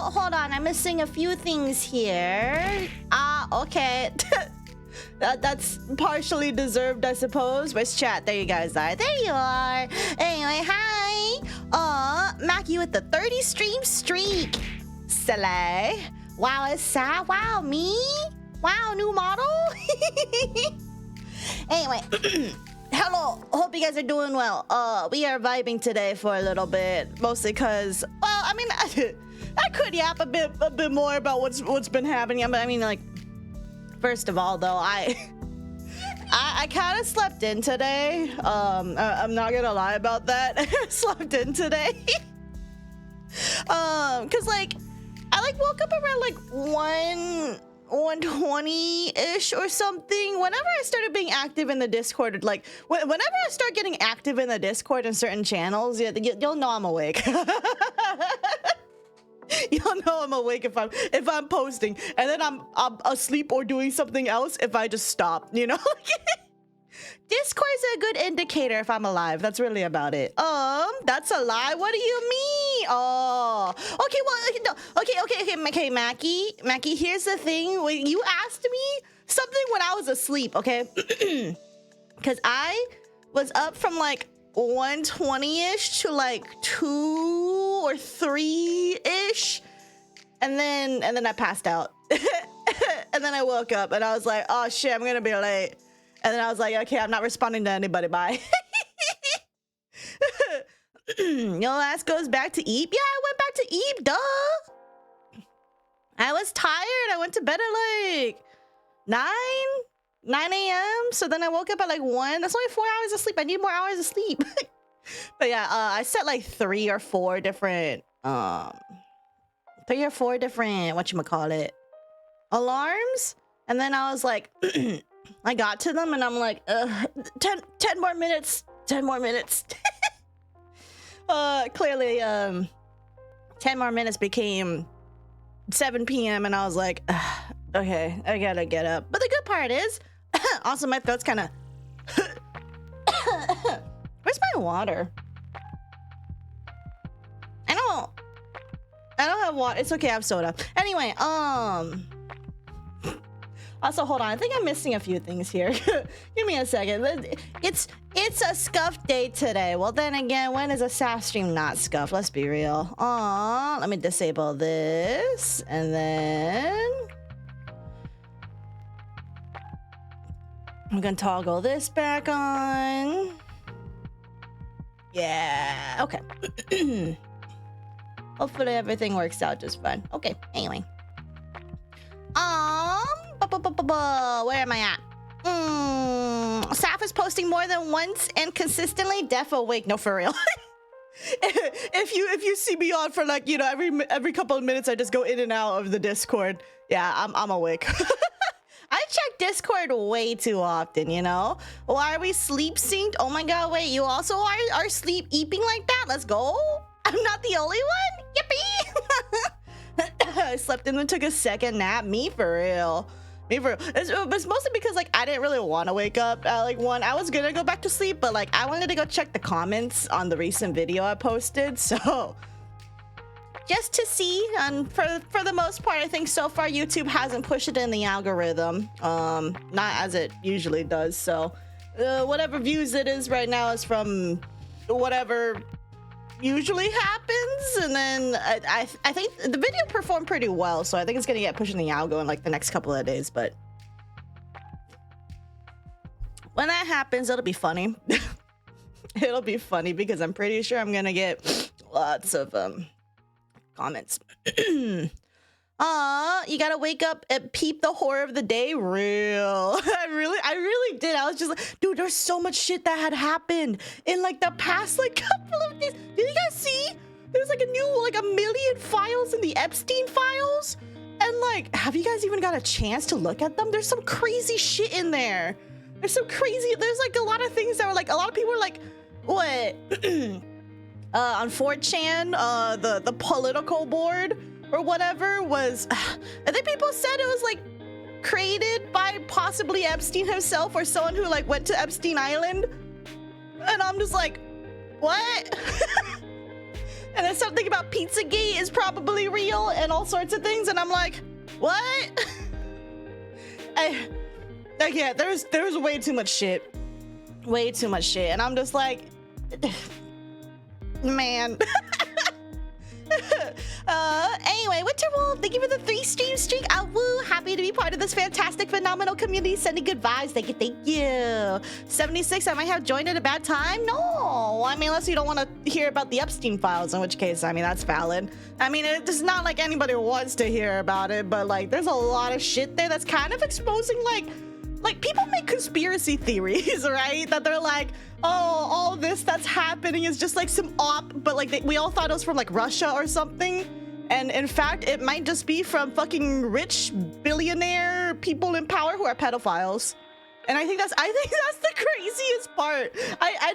hold on. I'm missing a few things here. Okay. That's partially deserved, I suppose. Where's chat? There you guys are. There you are. Anyway, hi. Mackie with the 30 stream streak. Slay. Wow, it's sad. Wow, me? Wow, new model? Anyway. Hello, hope you guys are doing well. We are vibing today for a little bit, mostly because, well, I mean, I could yap a bit more about what's been happening. But I mean, like, first of all, though, I kind of slept in today. I'm not gonna lie about that. I slept in today. Cause like, I woke up around like 120-ish or something. Whenever I started being active in the Discord, like whenever I start getting active in the Discord in certain channels, you'll know I'm awake. You'll know I'm awake if I'm posting, and then I'm asleep or doing something else if I just stop, you know? Discord's a good indicator if I'm alive. That's really about it. That's a lie. What do you mean? Oh, okay. Well, no. Okay, Mackie. Here's the thing. When you asked me something when I was asleep, okay? Because I was up from like 120-ish to like 2 or 3-ish, and then I passed out, and then I woke up and I was like, oh shit, I'm gonna be late. And then I was like, okay, I'm not responding to anybody, bye. Your ass goes back to Eep? Yeah, I went back to Eep, duh. I was tired. I went to bed at like 9 a.m. So then I woke up at like 1. That's only 4 hours of sleep. I need more hours of sleep. But yeah, I set like 3 or 4 different, whatchamacallit, alarms. And then I was like, I got to them and I'm like, 10 more minutes, 10 more minutes. Clearly, 10 more minutes became 7 p.m. and I was like, okay, I gotta get up. But the good part is, also my throat's kind of, where's my water? I don't have water. It's okay, I have soda. Anyway, also, hold on. I think I'm missing a few things here. Give me a second. It's a scuffed day today. Well, then again, when is a Saf stream not scuffed? Let's be real. Let me disable this. And then I'm going to toggle this back on. Yeah. Okay. Hopefully everything works out just fine. Okay. Anyway. Where am I at? Saf is posting more than once and consistently. Def awake. No, for real. if you see me on for like, you know, every couple of minutes, I just go in and out of the Discord. Yeah, I'm awake. I check Discord way too often, you know? Why are we sleep synced? Oh my god, wait, you also are sleep eeping like that? Let's go. I'm not the only one? Yippee! I slept in and took a second nap. Me for real. It's mostly because like I didn't really want to wake up at like 1. I was gonna go back to sleep, but like I wanted to go check the comments on the recent video I posted, so just to see. And for the most part, I think so far YouTube hasn't pushed it in the algorithm, not as it usually does. So whatever views it is right now is from whatever usually happens, and then I think the video performed pretty well, so I think it's gonna get pushed in the algo in like the next couple of days. But when that happens, it'll be funny. It'll be funny because I'm pretty sure I'm gonna get lots of comments. You gotta wake up and peep the horror of the day. Real. I really did. I was just like, dude, there's so much shit that had happened in like the past like couple of days. Did you guys see? There's like a million files in the Epstein files. And like, have you guys even got a chance to look at them? There's some crazy shit in there. There's like a lot of things that were like, a lot of people were like, what? On 4chan, the political board or whatever was, I think people said it was like created by possibly Epstein himself or someone who like went to Epstein Island. And I'm just like, what? And then something about Pizzagate is probably real and all sorts of things. And I'm like, what? Yeah, there's way too much shit. Way too much shit. And I'm just like, man. Anyway, Winterwolf, thank you for the 3 stream streak. Woo, happy to be part of this fantastic, phenomenal community. Sending good vibes. Thank you. 76, I might have joined at a bad time. No, I mean, unless you don't want to hear about the Epstein files, in which case, I mean, that's valid. I mean, it's not like anybody wants to hear about it, but like, there's a lot of shit there that's kind of exposing, like people make conspiracy theories, right? That they're like, oh, all this that's happening is just like some op, but like we all thought it was from like Russia or something. And in fact, it might just be from fucking rich billionaire people in power who are pedophiles. And I think that's the craziest part. I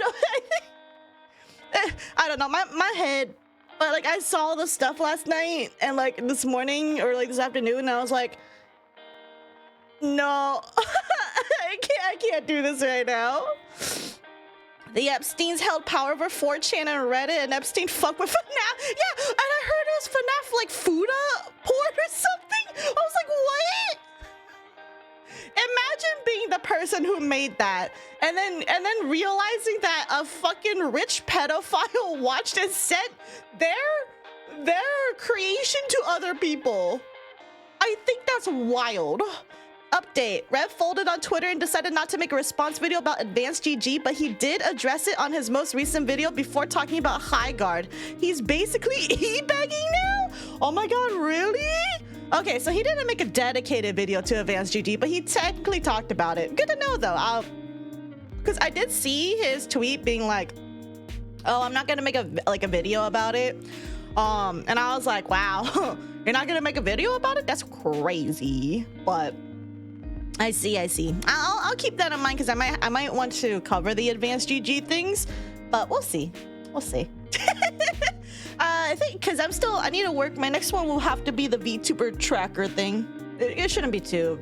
don't know, my head, but like I saw the stuff last night and like this morning or like this afternoon, and I was like, no, I can't do this right now. The Epsteins held power over 4chan and Reddit, and Epstein fucked with FNAF. Yeah, and I heard it was FNAF like Fuda port or something. I was like, what? Imagine being the person who made that, and then realizing that a fucking rich pedophile watched and sent their creation to other people. I think that's wild. Update. Rev folded on Twitter and decided not to make a response video about advanced GG, but he did address it on his most recent video before talking about High Guard. He's basically e-begging now? Oh my god, really? Okay, so he didn't make a dedicated video to advanced GG, but he technically talked about it. Good to know though, because I did see his tweet being like, oh, I'm not gonna make a video about it. And I was like, wow, you're not gonna make a video about it? That's crazy. But I see. I'll keep that in mind because I might want to cover the advanced GG things, but we'll see. I think because I need to work. My next one will have to be the VTuber tracker thing. It shouldn't be too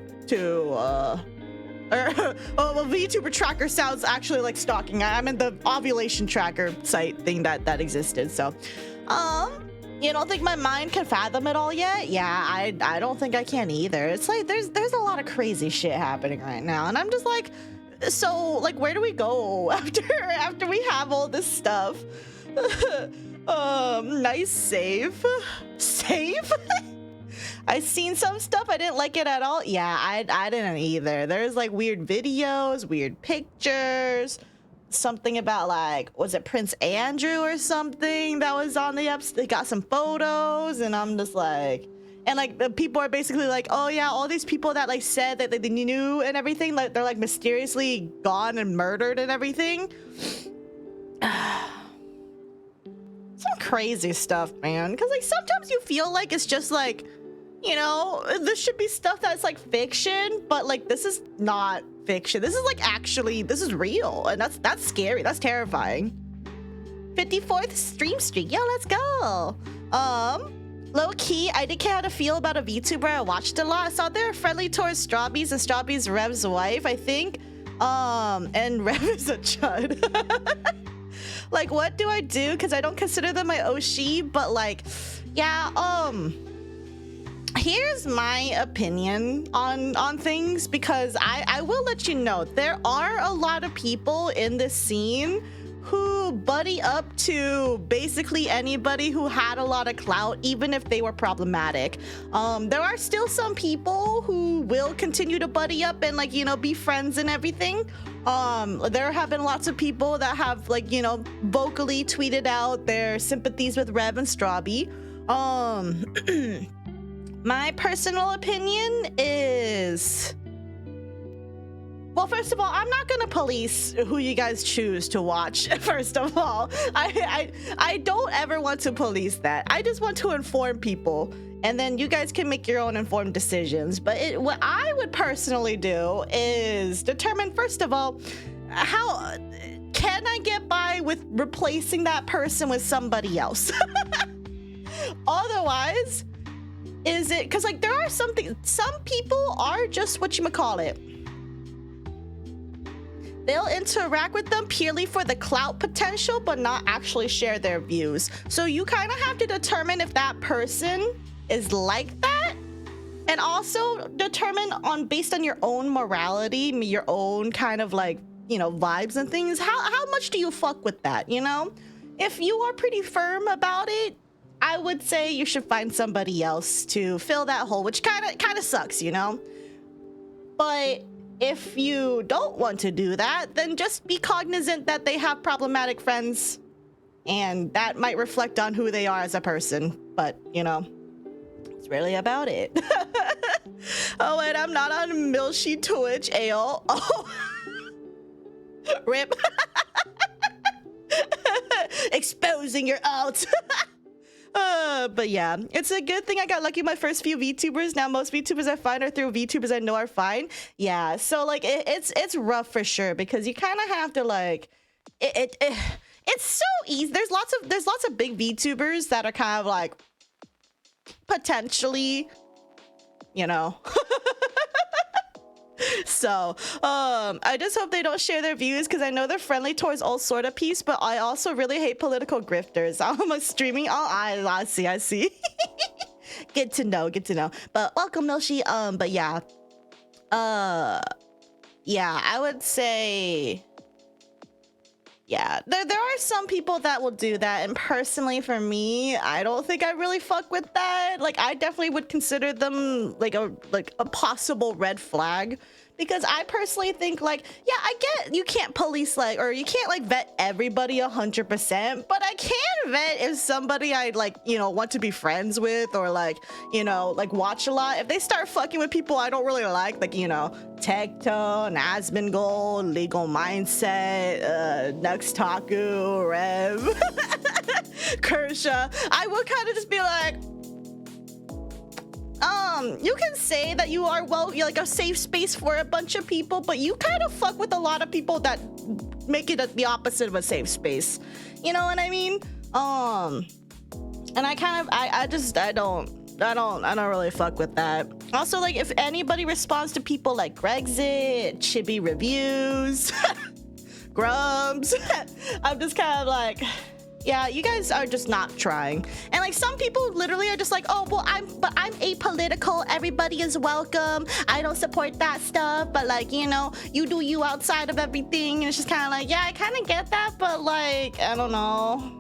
VTuber tracker sounds actually like stalking. I'm in the ovulation tracker site thing that existed. So, you don't think my mind can fathom it all yet? Yeah, I don't think I can either. It's like there's a lot of crazy shit happening right now, and I'm just like, so like where do we go after we have all this stuff? Nice save. I seen some stuff, I didn't like it at all. Yeah, I didn't either. There's like weird videos, weird pictures. Something about like, was it Prince Andrew or something that was on the apps? They got some photos, and I'm just like, and like the people are basically like, oh yeah, all these people that like said that they knew and everything, like they're like mysteriously gone and murdered and everything. Some crazy stuff, man. Because like sometimes you feel like it's just like, you know, this should be stuff that's like fiction, but like this is not fiction. This is like actually, this is real, and that's scary. That's terrifying. 54th stream streak. Yo, let's go. Low key, I didn't care how to feel about a VTuber I watched a lot. I saw they're friendly towards Strawbees, and Strawbees Rev's wife, I think. And Rev is a chud. Like, what do I do? Because I don't consider them my Oshi, but like, yeah, here's my opinion on things, because I will let you know there are a lot of people in this scene who buddy up to basically anybody who had a lot of clout, even if they were problematic. There are still some people who will continue to buddy up and like, you know, be friends and everything. There have been lots of people that have like, you know, vocally tweeted out their sympathies with Rev and Strawbee. My personal opinion is, well, first of all, I'm not gonna police who you guys choose to watch. First of all, I don't ever want to police that. I just want to inform people, and then you guys can make your own informed decisions. But what I would personally do is determine, first of all, how can I get by with replacing that person with somebody else? Otherwise, is it, because like there are some people are just whatchamacallit. They'll interact with them purely for the clout potential, but not actually share their views. So you kind of have to determine if that person is like that, and also determine based on your own morality, your own kind of like, you know, vibes and things. How much do you fuck with that, you know? If you are pretty firm about it, I would say you should find somebody else to fill that hole, which kind of sucks, you know? But if you don't want to do that, then just be cognizant that they have problematic friends, and that might reflect on who they are as a person. But, you know, it's really about it. Oh, and I'm not on Milshi Twitch, AO. Oh. Rip. Exposing your alt. But yeah, it's a good thing I got lucky my first few VTubers. Now most VTubers I find are through VTubers I know are fine. Yeah, so like it's rough for sure, because you kind of have to like it's so easy. There's lots of big VTubers that are kind of like potentially, you know. So I just hope they don't share their views, because I know they're friendly towards all sort of peace, but I also really hate political grifters. I'm a streaming. Oh, I see. Good to know. But welcome, Milshi. But yeah, yeah, I would say, yeah, there are some people that will do that, and personally for me, I don't think I really fuck with that. Like, I definitely would consider them like a possible red flag, because I personally think, like, yeah, I get you can't police, like, or you can't like vet everybody 100%, but I can vet if somebody I like, you know, want to be friends with, or like, you know, like watch a lot. If they start fucking with people I don't really like, you know, Tekto, Asmongold, Legal Mindset, Nux Taku, Rev, Kersha, I will kind of just be like, you can say that you are, well, you're like a safe space for a bunch of people, but you kind of fuck with a lot of people that make it the opposite of a safe space. You know what I mean? And I kind of, I don't really fuck with that. Also, like, if anybody responds to people like Grexit, Chibi Reviews, Grubs, I'm just kind of like, yeah, you guys are just not trying. And like some people literally are just like, oh, well, I'm apolitical. Everybody is welcome. I don't support that stuff. But like, you know, you do you outside of everything. And it's just kind of like, yeah, I kind of get that. But like, I don't know.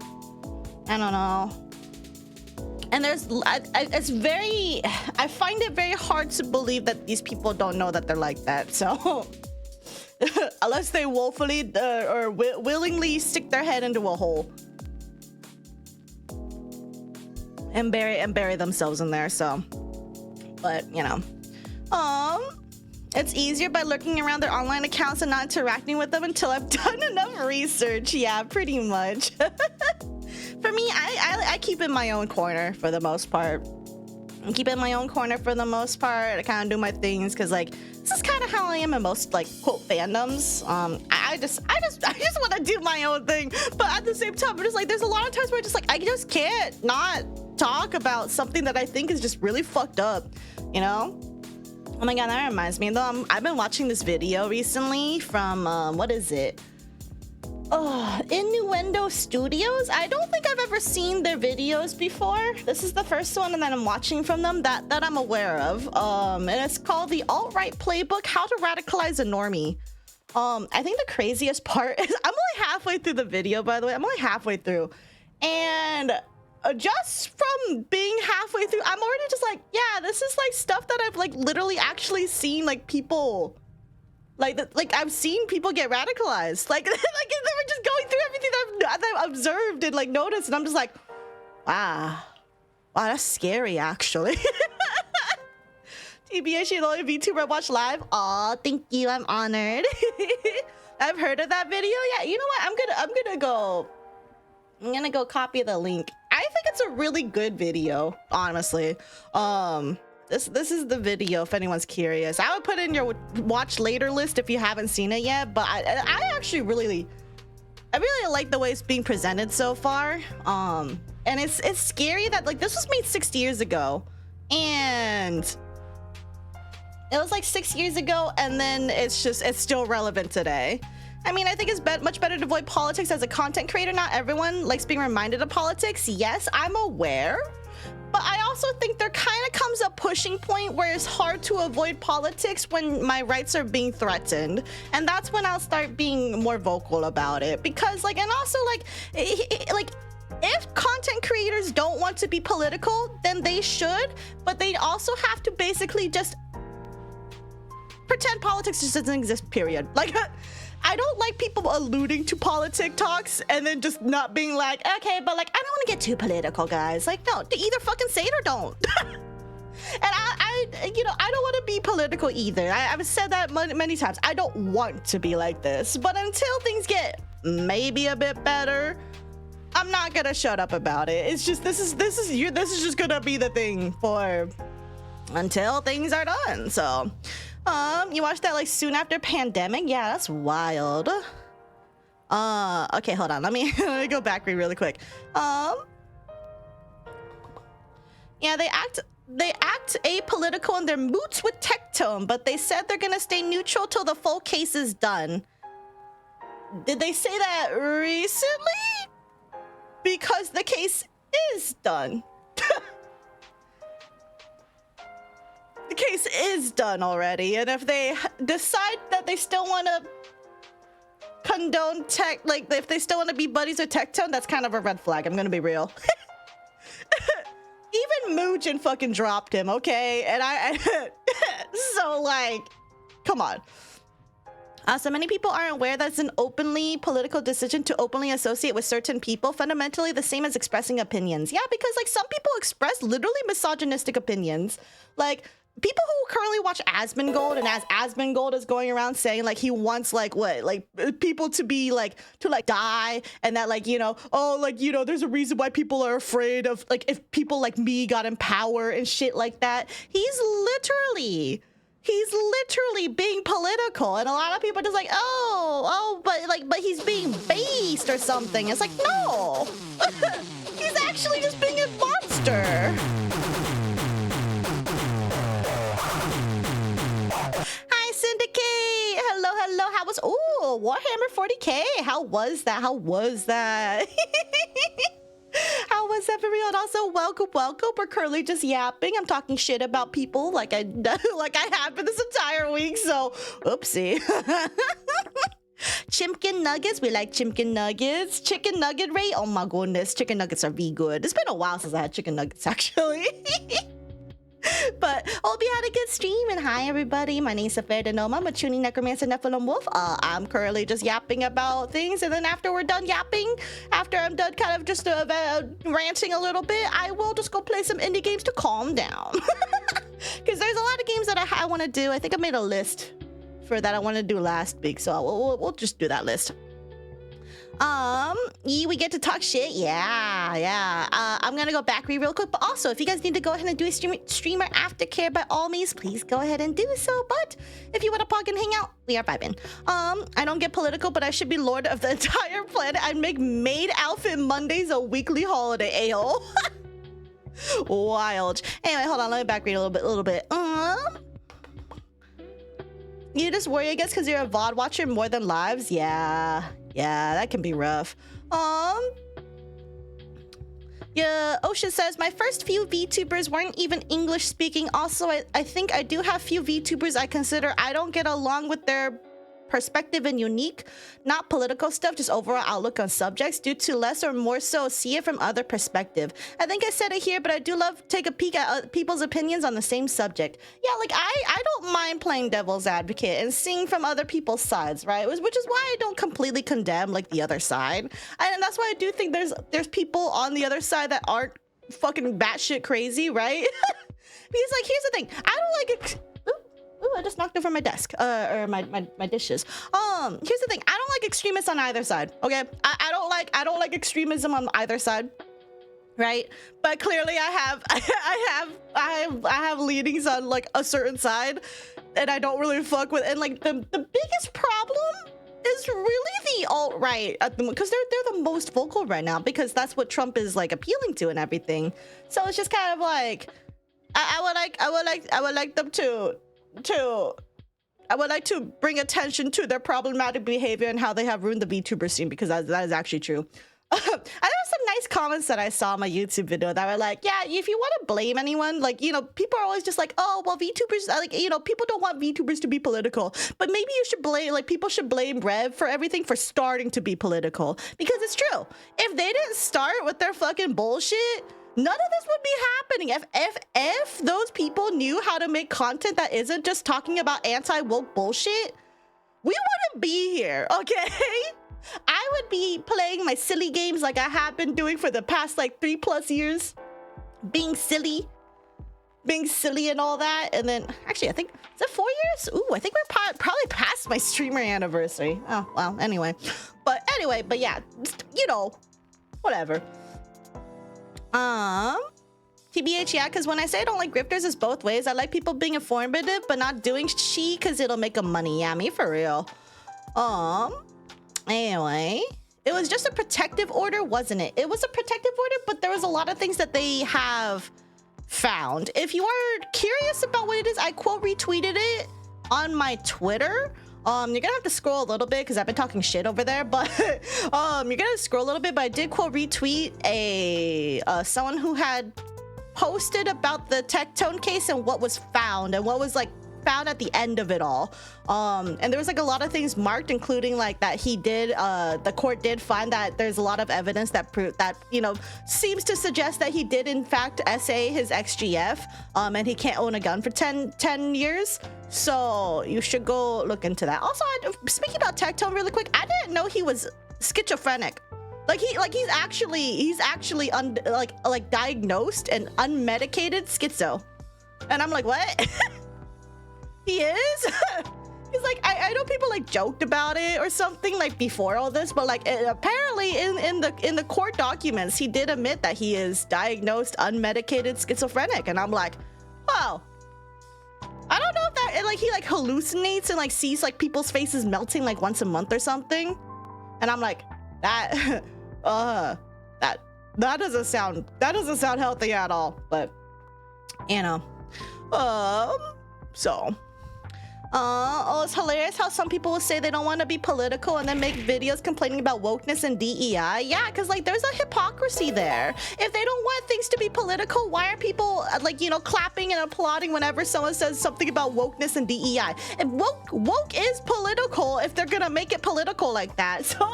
And I find it very hard to believe that these people don't know that they're like that. So unless they woefully or willingly stick their head into a hole and bury themselves in there. So, but you know, it's easier by looking around their online accounts and not interacting with them until I've done enough research. Yeah, pretty much. For me, I keep in my own corner for the most part. I kind of do my things, because like this is kind of how I am in most like quote fandoms. I just want to do my own thing, but at the same time, I'm just like, there's a lot of times where I just can't not talk about something that I think is just really fucked up, you know? Oh my god, that reminds me though. I've been watching this video recently from what is it? Innuendo Studios. I don't think I've ever seen their videos before. This is the first one that I'm watching from them that I'm aware of. And it's called The Alt-Right Playbook: How to Radicalize a Normie. I think the craziest part is I'm only halfway through the video, by the way. I'm only halfway through. And just from being halfway through, I'm already just like, yeah, this is like stuff that I've like literally actually seen like people like I've seen people get radicalized. Like they were just going through everything that I've observed and like noticed, and I'm just like, wow, that's scary actually. TBH, you're the only VTuber I watch live. Aw, thank you, I'm honored. I've heard of that video. Yeah, you know what? I'm gonna go copy the link. I think it's a really good video, honestly. This is the video if anyone's curious. I would put it in your watch later list if you haven't seen it yet, but I actually really like the way it's being presented so far. And it's scary that like this was made 6 years ago, and it was like 6 years ago, and then it's still relevant today. I mean, I think it's much better to avoid politics as a content creator. Not everyone likes being reminded of politics. Yes, I'm aware. But I also think there kind of comes a pushing point where it's hard to avoid politics when my rights are being threatened. And that's when I'll start being more vocal about it. Because, like, and also, like, if content creators don't want to be political, then they should. But they also have to basically just pretend politics just doesn't exist, period. Like, I don't like people alluding to politic talks and then just not being like, okay, but like, I don't want to get too political, guys. Like, no, either fucking say it or don't. And I don't want to be political either. I've said that many times. I don't want to be like this, but until things get maybe a bit better, I'm not gonna shut up about it. It's just this is just gonna be the thing for until things are done. So. You watched that like soon after pandemic? Yeah, that's wild. Okay, hold on. Let me go back really quick. Yeah, they act apolitical in their moots with tech tone, but they said they're gonna stay neutral till the full case is done. Did they say that recently? Because the case is done. The case is done already, and if they decide that they still want to condone tech, like if they still want to be buddies with Tectone, that's kind of a red flag. I'm gonna be real. Even Muujin fucking dropped him, okay? And I so like, come on. So many people aren't aware that it's an openly political decision to openly associate with certain people, fundamentally the same as expressing opinions. Yeah, because like some people express literally misogynistic opinions. Like people who currently watch Asmongold, and as Asmongold is going around saying like he wants like what, like people to be like to like die, and that like, you know, oh, like, you know, there's a reason why people are afraid of like if people like me got in power and shit like that. He's literally being political, and a lot of people are just like, but he's being based or something. It's like, no, he's actually just being a monster. Hi, Syndicate. Hello. How was Warhammer 40K? How was that? How was that for real? And also, welcome. We're currently just yapping. I'm talking shit about people like I have been this entire week. So, oopsie. Chimkin nuggets. We like chimkin nuggets. Chicken nugget rate. Oh my goodness, chicken nuggets are very good. It's been a while since I had chicken nuggets, actually. But hope you had a good stream, and hi everybody, my name's Saphera Noma. I'm a tuning necromancer Nephilim wolf. I'm currently just yapping about things, and then after we're done yapping, after I'm done kind of just ranting a little bit, I will just go play some indie games to calm down. Because there's a lot of games that I want to do. I think I made a list for that I want to do last week, so we'll just do that list. We get to talk shit. Yeah. I'm gonna go back real quick, but also if you guys need to go ahead and do a streamer aftercare, by all means, please go ahead and do so. But if you want to pog and hang out, we are vibing. I don't get political, but I should be lord of the entire planet. I'd make maid outfit Mondays a weekly holiday. Ayo. Wild. Anyway, hold on, let me back read a little bit. You just worry, I guess, because you're a VOD watcher more than lives. Yeah, that can be rough. Yeah, Ocean says, my first few VTubers weren't even English speaking. Also, I think I do have few VTubers I consider I don't get along with their perspective and unique, not political stuff, just overall outlook on subjects, due to less or more so see it from other perspective. I think I said it here, but I do love take a peek at people's opinions on the same subject. Yeah, like I don't mind playing devil's advocate and seeing from other people's sides, right? Which is why I don't completely condemn like the other side. And that's why I do think there's people on the other side that aren't fucking batshit crazy, right? Because like, here's the thing, I don't like it. Ooh, I just knocked over my desk, or my dishes. Here's the thing, I don't like extremists on either side, okay? I don't like extremism on either side, right? But clearly I have leanings on like a certain side, and I don't really fuck with, and like the biggest problem is really the alt-right at the moment, because they're the most vocal right now, because that's what Trump is like appealing to and everything. So it's just kind of like, I would like them to I would like to bring attention to their problematic behavior and how they have ruined the VTuber scene, because that is actually true. And there were some nice comments that I saw on my YouTube video that were like, yeah, if you want to blame anyone, like, you know, people are always just like, oh, well, VTubers, like, you know, people don't want VTubers to be political, but maybe you should blame, like, people should blame Rev for everything for starting to be political, because it's true. If they didn't start with their fucking bullshit, none of this would be happening. If those people knew how to make content that isn't just talking about anti-woke bullshit, we wouldn't be here, okay? I would be playing my silly games like I have been doing for the past like 3+ years, being silly and all that. And then actually, I think, is it 4 years? Ooh, I think we're probably past my streamer anniversary. Oh, well, anyway. But yeah, you know, whatever. TBH, yeah, because when I say I don't like grifters, it's both ways. I like people being informative, but not doing shit because it'll make them money. Yeah, me for real. Anyway, it was just a protective order, wasn't it? It was a protective order, but there was a lot of things that they have found. If you are curious about what it is, I quote retweeted it on my Twitter. You're gonna have to scroll a little bit because I've been talking shit over there, but you're gonna scroll a little bit. But I did quote retweet someone who had posted about the Tectone case and what was found and what was like found at the end of it all. And there was like a lot of things marked, including like that he did, the court did find that there's a lot of evidence that you know, seems to suggest that he did in fact SA his XGF, and he can't own a gun for 10 years. So you should go look into that. Also, speaking about Tectone really quick, I didn't know he was schizophrenic. He's actually diagnosed and unmedicated schizo. And I'm like, what? He is? He's like, I know people like joked about it or something like before all this, but like apparently in the court documents, he did admit that he is diagnosed unmedicated schizophrenic. And I'm like, wow. I don't know if that, like, he like hallucinates and like sees like people's faces melting like once a month or something. And I'm like, that doesn't sound healthy at all. But you know, it's hilarious how some people will say they don't want to be political and then make videos complaining about wokeness and DEI. Yeah, because like there's a hypocrisy there. If they don't want things to be political, why are people like, you know, clapping and applauding whenever someone says something about wokeness and DEI? And woke is political if they're gonna make it political like that. So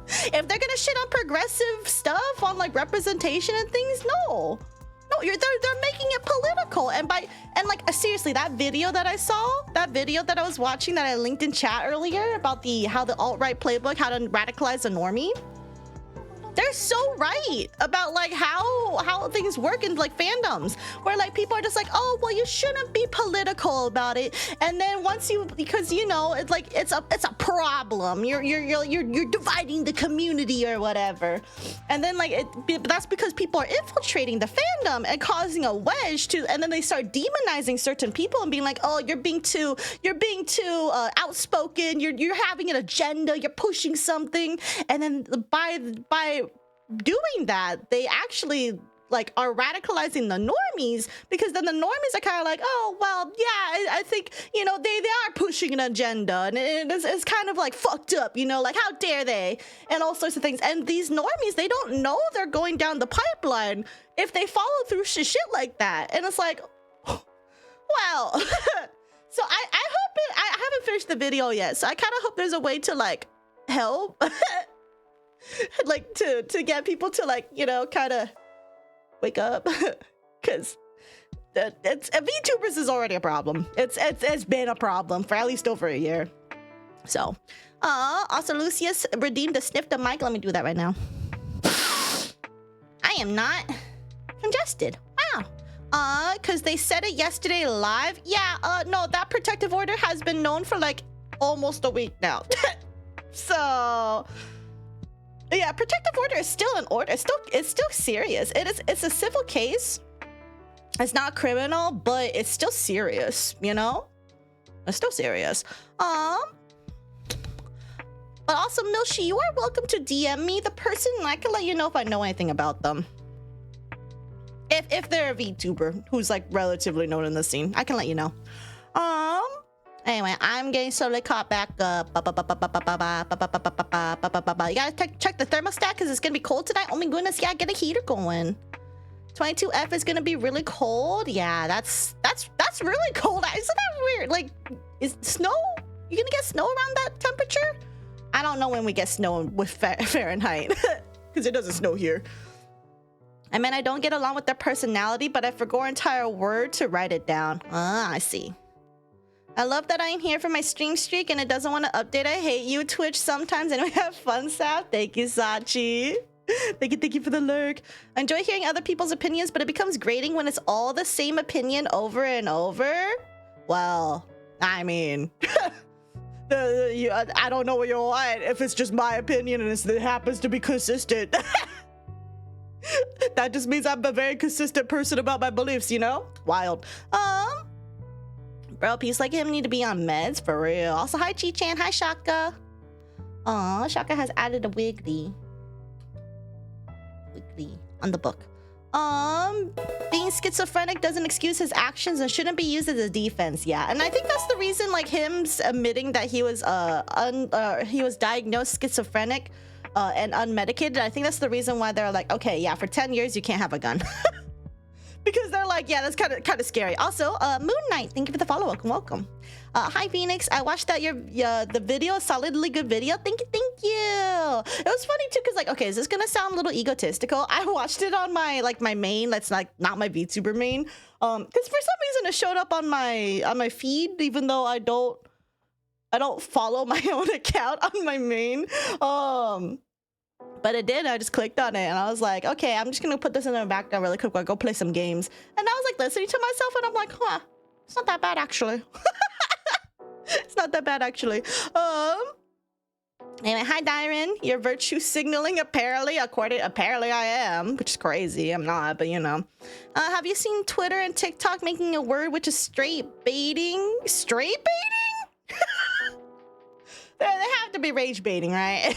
if they're gonna shit on progressive stuff, on like representation and things, no, they're making it political. And seriously, that video that I was watching that I linked in chat earlier about how the alt-right playbook, how to radicalize a normie, they're so right about like how things work in like fandoms, where like people are just like, oh well, you shouldn't be political about it, and then because you know it's like it's a problem, you're dividing the community or whatever, and then like that's because people are infiltrating the fandom and causing a wedge and then they start demonizing certain people and being like, oh, you're being too outspoken, you're having an agenda, you're pushing something, and then by doing that, they actually like are radicalizing the normies, because then the normies are kind of like, oh well, yeah, I think, you know, they are pushing an agenda, and it's kind of like fucked up, you know, like how dare they, and all sorts of things. And these normies, they don't know they're going down the pipeline if they follow through shit like that. And it's like, well, so I hope I haven't finished the video yet, so I kind of hope there's a way to like help like to get people to like, you know, kind of wake up, because VTubers is already a problem. It's been a problem for at least over a year. So also Lucius redeemed the sniff the mic. Let me do that right now. I am not congested. Wow. Because they said it yesterday live. Yeah, no, that protective order has been known for like almost a week now. So yeah, protective order is still an order. It's still serious. It's a civil case. It's not criminal, but it's still serious, you know? It's still serious. But also, Milshi, you are welcome to DM me the person, and I can let you know if I know anything about them. If they're a VTuber who's like relatively known in the scene, I can let you know. Anyway, I'm getting slowly caught back up. You gotta check the thermostat because it's gonna be cold tonight. Oh my goodness, yeah, get a heater going. 22F is gonna be really cold. Yeah, that's really cold. Isn't that weird? Like, is snow? You gonna get snow around that temperature? I don't know when we get snow with Fahrenheit because it doesn't snow here. I mean, I don't get along with their personality, but I forgot an entire word to write it down. Ah, I see. I love that I'm here for my stream streak and it doesn't want to update. I hate you, Twitch, sometimes, and we have fun, Sap. Thank you, Sachi. Thank you for the lurk. I enjoy hearing other people's opinions, but it becomes grating when it's all the same opinion over and over. Well, I mean, I don't know what you want if it's just my opinion and it happens to be consistent. That just means I'm a very consistent person about my beliefs, you know? Wild. Bro, peeps like him need to be on meds for real. Also, hi Chi-chan, hi Shaka. Aw, Shaka has added a wiggly on the book. Being schizophrenic doesn't excuse his actions and shouldn't be used as a defense. Yeah, and I think that's the reason, like, him admitting that he was diagnosed schizophrenic and unmedicated. I think that's the reason why they're like, okay, yeah, for 10 years you can't have a gun. Because they're like, yeah, that's kind of scary. Also, Moon Knight, thank you for the follow. Welcome. Hi Phoenix, I watched that the video, solidly good video. Thank you. It was funny too, cause like, okay, is this gonna sound a little egotistical? I watched it on my main, that's like not my VTuber main. Cause for some reason it showed up on my feed, even though I don't follow my own account on my main. But it did. I just clicked on it and I was like, okay, I'm just gonna put this in the background really quick while I go play some games. And I was like listening to myself and I'm like, huh, it's not that bad actually. It's not that bad actually. Anyway, hi Dyron. You're virtue signaling apparently. Apparently I am, which is crazy. I'm not, but you know. Have you seen Twitter and TikTok making a word which is straight baiting? Straight baiting? They have to be rage baiting, right?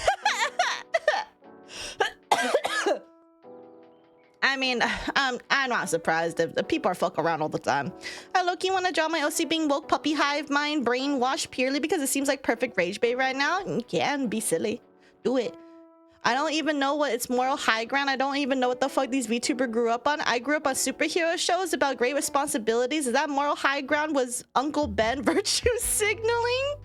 I mean, I'm not surprised if the people are fuck around all the time. I low-key want to draw my OC being woke puppy hive mind brainwashed purely because it seems like perfect rage bait right now. You can be silly. Do it. I don't even know what its moral high ground. I don't even know what the fuck these VTuber grew up on. I grew up on superhero shows about great responsibilities. Is that moral high ground was Uncle Ben virtue signaling?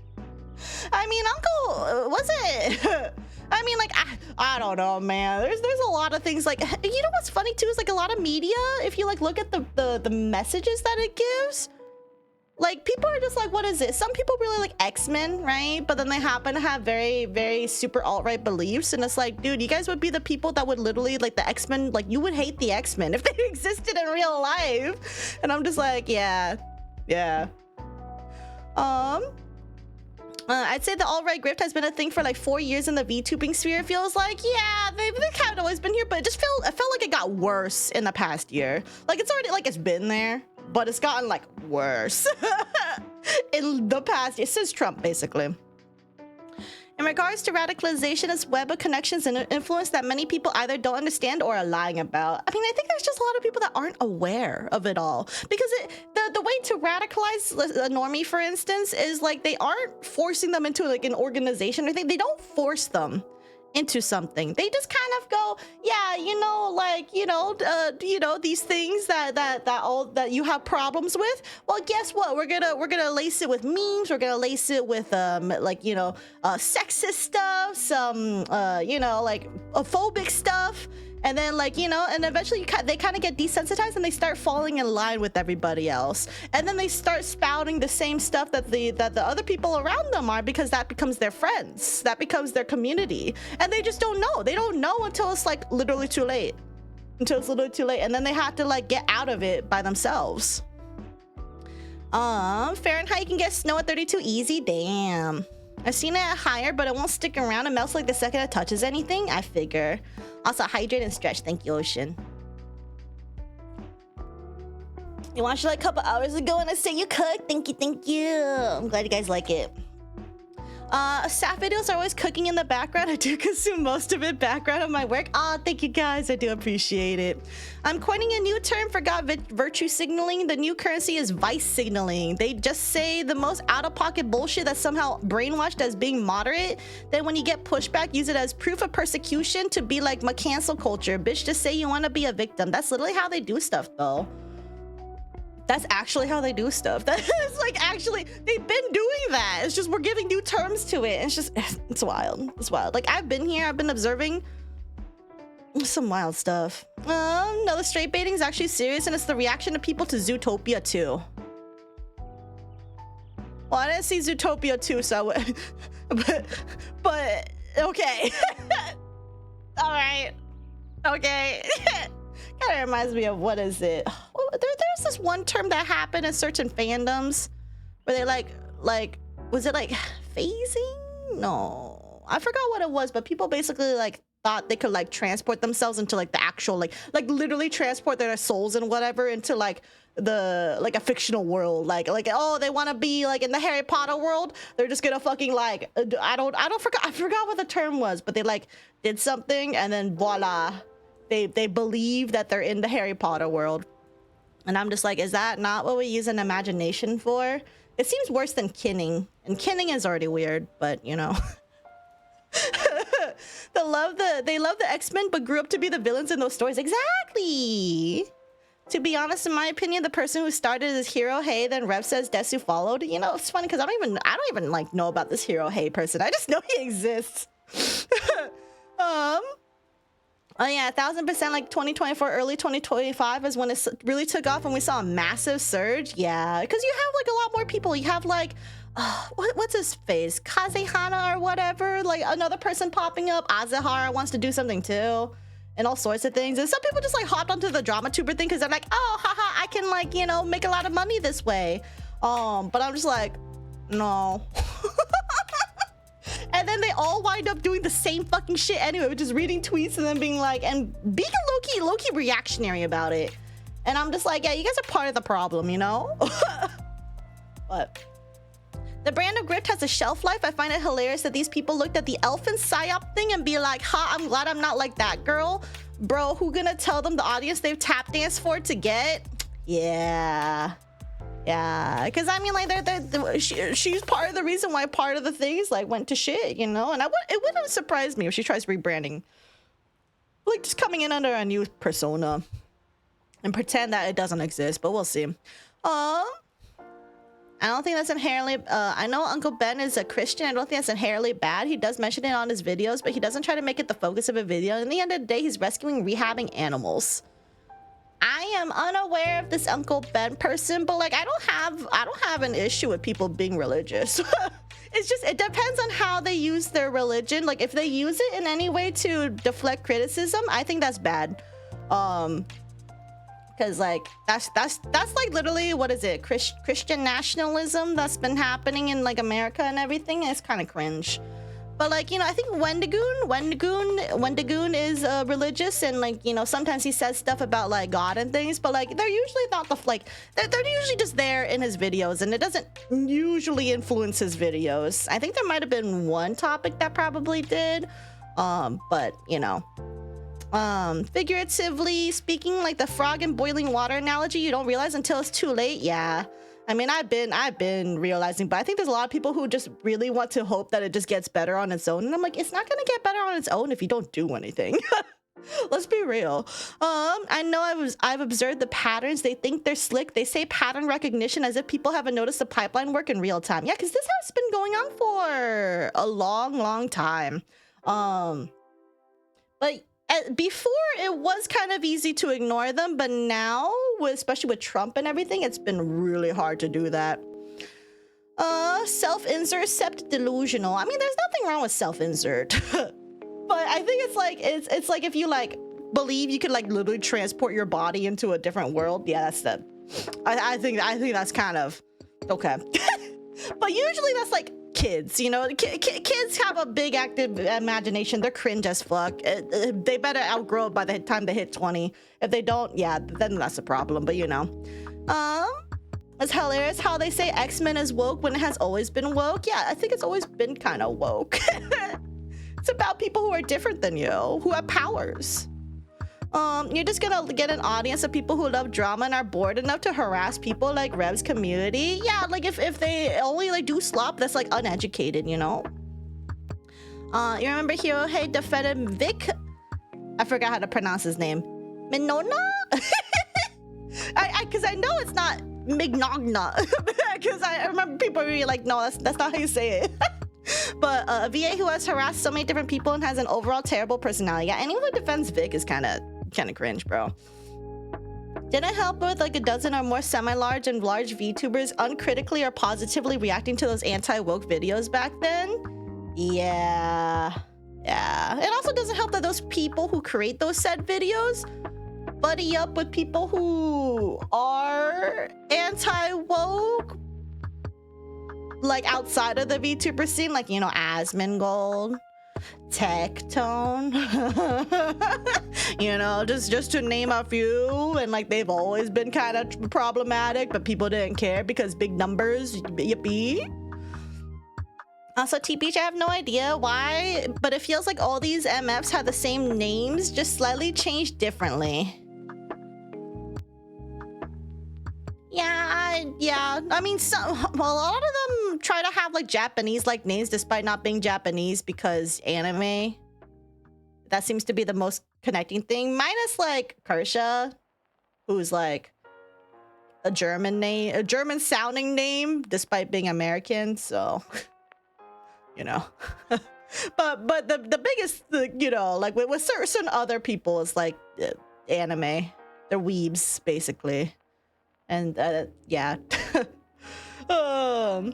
I mean, Uncle, was it? I mean, like, I don't know, man. There's a lot of things, like, you know what's funny too is like a lot of media, if you like look at the messages that it gives, like people are just like, what is it? Some people really like X-Men, right? But then they happen to have very, very super alt-right beliefs, and it's like, dude, you guys would be the people that would literally, like, the X-Men, like, you would hate the X-Men if they existed in real life. And I'm just like, yeah. I'd say the alt-right grift has been a thing for like 4 years in the VTubing sphere. It feels like, yeah, they've kind of always been here, but it felt like it got worse in the past year. Like, it's already, like, it's been there, but it's gotten like worse in the past year, since Trump, basically. In regards to radicalization, it's web of connections and influence that many people either don't understand or are lying about. I mean, I think there's just a lot of people that aren't aware of it all. Because the way to radicalize a normie, for instance, is like they aren't forcing them into like an organization or anything. They don't force them into something. They just kind of go, yeah, you know, like, you know, these things that you have problems with. Well, guess what? We're gonna lace it with memes. We're gonna lace it with like, you know, sexist stuff, some you know, like phobic stuff. And then, like, you know, and eventually they kind of get desensitized and they start falling in line with everybody else. And then they start spouting the same stuff that the other people around them are, because that becomes their friends. That becomes their community. And they just don't know. They don't know until it's like literally too late. And then they have to like get out of it by themselves. Fahrenheit can get snow at 32 easy. Damn. I've seen it at higher, but it won't stick around. It melts like the second it touches anything. I figure. Also, hydrate and stretch. Thank you, Ocean. You watched it like a couple hours ago and I said you cooked. Thank you. I'm glad you guys like it. Sap videos are always cooking in the background. I do consume most of it background of my work. Thank you guys. I do appreciate it. I'm coining a new term for God virtue signaling. The new currency is vice signaling. They just say the most out-of-pocket bullshit that's somehow brainwashed as being moderate. Then when you get pushback, use it as proof of persecution to be like my cancel culture. Bitch, just say you want to be a victim. That's literally how they do stuff, though. That's actually how they do stuff. That is like, actually, they've been doing that. It's just we're giving new terms to it. It's just, it's wild. It's wild. Like, I've been here, I've been observing some wild stuff. No, the straight baiting is actually serious, and it's the reaction of people to Zootopia 2. Well, I didn't see Zootopia 2, so I would, but okay. All right. Okay. Kind of reminds me of, what is it? Well, there's this one term that happened in certain fandoms where they like, was it like phasing? No, I forgot what it was, but people basically like thought they could like transport themselves into like the actual, like literally transport their souls and whatever into like the, like a fictional world. Like, oh, they want to be like in the Harry Potter world. They're just gonna fucking like, I forgot what the term was, but they like did something and then voila. They believe that they're in the Harry Potter world. And I'm just like, is that not what we use an imagination for? It seems worse than kinning. And kinning is already weird, but you know. They love the X-Men, but grew up to be the villains in those stories. Exactly. To be honest, in my opinion, the person who started is Hiro Hei, then Rev says Desu followed. You know, it's funny because I don't even like know about this Hiro Hei person. I just know he exists. Oh yeah, 1000%, like 2024, early 2025 is when it really took off and we saw a massive surge. Yeah, because you have like a lot more people. You have like, what's his face? Kazehana or whatever. Like another person popping up. Azahara wants to do something too. And all sorts of things. And some people just like hopped onto the drama tuber thing because they're like, oh, haha, I can like, you know, make a lot of money this way. But I'm just like, no. And then they all wind up doing the same fucking shit anyway, which is reading tweets and then being like, and being low-key reactionary about it. And I'm just like, yeah, you guys are part of the problem, you know? But the brand of grift has a shelf life. I find it hilarious that these people looked at the elfin psyop thing and be like, ha, I'm glad I'm not like that girl. Bro, who gonna tell them the audience they've tap danced for to get? Yeah. Yeah, because I mean, like, she's part of the reason why part of the things like went to shit, you know. And it wouldn't surprise me if she tries rebranding, like just coming in under a new persona and pretend that it doesn't exist. But we'll see. I don't think that's inherently. I know Uncle Ben is a Christian. I don't think that's inherently bad. He does mention it on his videos, but he doesn't try to make it the focus of a video. In the end of the day, he's rescuing, rehabbing animals. I am unaware of this Uncle Ben person, but like I don't have an issue with people being religious. It's just, it depends on how they use their religion. Like if they use it in any way to deflect criticism, I think that's bad. Because like that's like literally, what is it, Christian nationalism that's been happening in like America and everything. And it's kind of cringe. But like, you know, I think Wendigoon is religious, and like, you know, sometimes he says stuff about like God and things, but like they're usually not the like they're usually just there in his videos, and it doesn't usually influence his videos. I think there might have been one topic that probably did, but you know, figuratively speaking, like the frog in boiling water analogy, you don't realize until it's too late. Yeah. I mean, I've been realizing, but I think there's a lot of people who just really want to hope that it just gets better on its own. And I'm like, it's not going to get better on its own if you don't do anything. Let's be real. I know I've observed the patterns. They think they're slick. They say pattern recognition as if people haven't noticed the pipeline work in real time. Yeah, because this has been going on for a long time. But before it was kind of easy to ignore them, but now, especially with Trump and everything, it's been really hard to do that. Self-insert except delusional. I mean, there's nothing wrong with self-insert. But I think it's like if you like believe you could like literally transport your body into a different world. Yeah, that's the I think that's kind of okay. But usually that's like kids, you know. Kids have a big active imagination. They're cringe as fuck. They better outgrow it by the time they hit 20. If they don't, yeah, then that's a problem. But you know, It's hilarious how they say X-Men is woke when it has always been woke. Yeah, I think it's always been kind of woke. It's about people who are different than you, who have powers. You're just gonna get an audience of people who love drama and are bored enough to harass people like Rev's community. Yeah, like if they only like do slop, that's like uneducated, you know? You remember Hero Hey defended Vic? I forgot how to pronounce his name. Minona? Cause I know it's not Mignogna. Cause I remember people being like, no, that's not how you say it. But a VA who has harassed so many different people and has an overall terrible personality. Yeah, anyone who defends Vic is kind of cringe, bro. Didn't help with like a dozen or more semi-large and large VTubers uncritically or positively reacting to those anti-woke videos back then. Yeah. It also doesn't help that those people who create those said videos buddy up with people who are anti-woke, like outside of the VTuber scene, like, you know, Asmongold, Tectone, you know, just to name a few. And like they've always been kind of problematic, but people didn't care because big numbers, yippee. Also, TBH, I have no idea why, but it feels like all these MFs have the same names, just slightly changed differently. Yeah. I mean, a lot of them try to have like Japanese like names despite not being Japanese because anime. That seems to be the most connecting thing. Minus like Kersha, who's like a German name, a German sounding name despite being American. So, you know. but the biggest, you know, like with certain other people is like anime. They're weebs basically. And yeah. I'm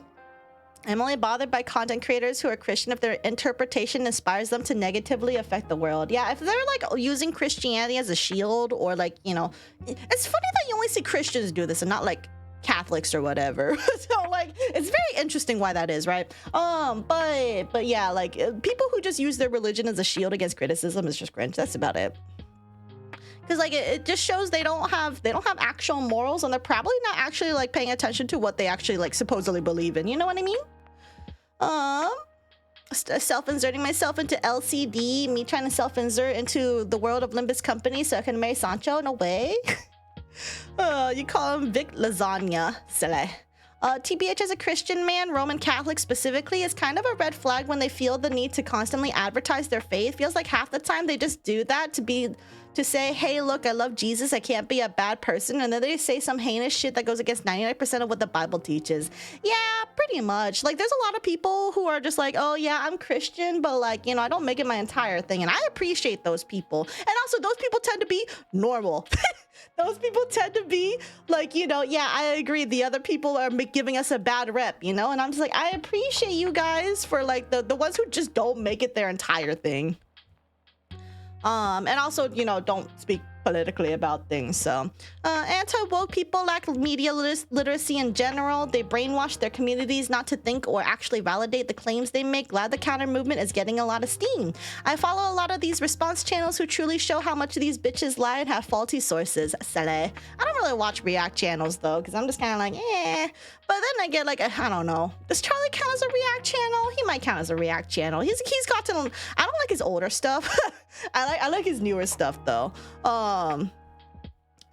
only bothered by content creators who are Christian if their interpretation inspires them to negatively affect the world. Yeah, if they're like using Christianity as a shield, or like, you know, it's funny that you only see Christians do this and not like Catholics or whatever. So like it's very interesting why that is, right? But yeah, like people who just use their religion as a shield against criticism is just cringe. That's about it. Because like it just shows they don't have actual morals, and they're probably not actually like paying attention to what they actually like supposedly believe in. You know what I mean? Self-inserting myself into LCD, me trying to self-insert into the world of Limbus Company so I can marry Sancho. No way. You call him Vic Lasagna, Sele. TBH as a Christian man, Roman Catholic specifically, is kind of a red flag when they feel the need to constantly advertise their faith. Feels like half the time they just do that to say, hey, look, I love Jesus, I can't be a bad person, and then they say some heinous shit that goes against 99% of what the Bible teaches. Yeah, pretty much. Like, there's a lot of people who are just like, oh yeah, I'm Christian, but like, you know, I don't make it my entire thing, and I appreciate those people. And also, those people tend to be normal. Those people tend to be like, you know, yeah, I agree, the other people are giving us a bad rep, you know? And I'm just like, I appreciate you guys for like the ones who just don't make it their entire thing. And also, you know, don't speak politically about things. So anti-woke people lack media literacy in general. They brainwash their communities not to think or actually validate the claims they make. Glad the counter movement is getting a lot of steam. I follow a lot of these response channels who truly show how much these bitches lie and have faulty sources. Sele. I don't really watch react channels though, because I'm just kind of like, eh. But then I get like, I don't know. Does Charlie count as a react channel? He might count as a react channel. He's gotten, I don't like his older stuff. I like his newer stuff though.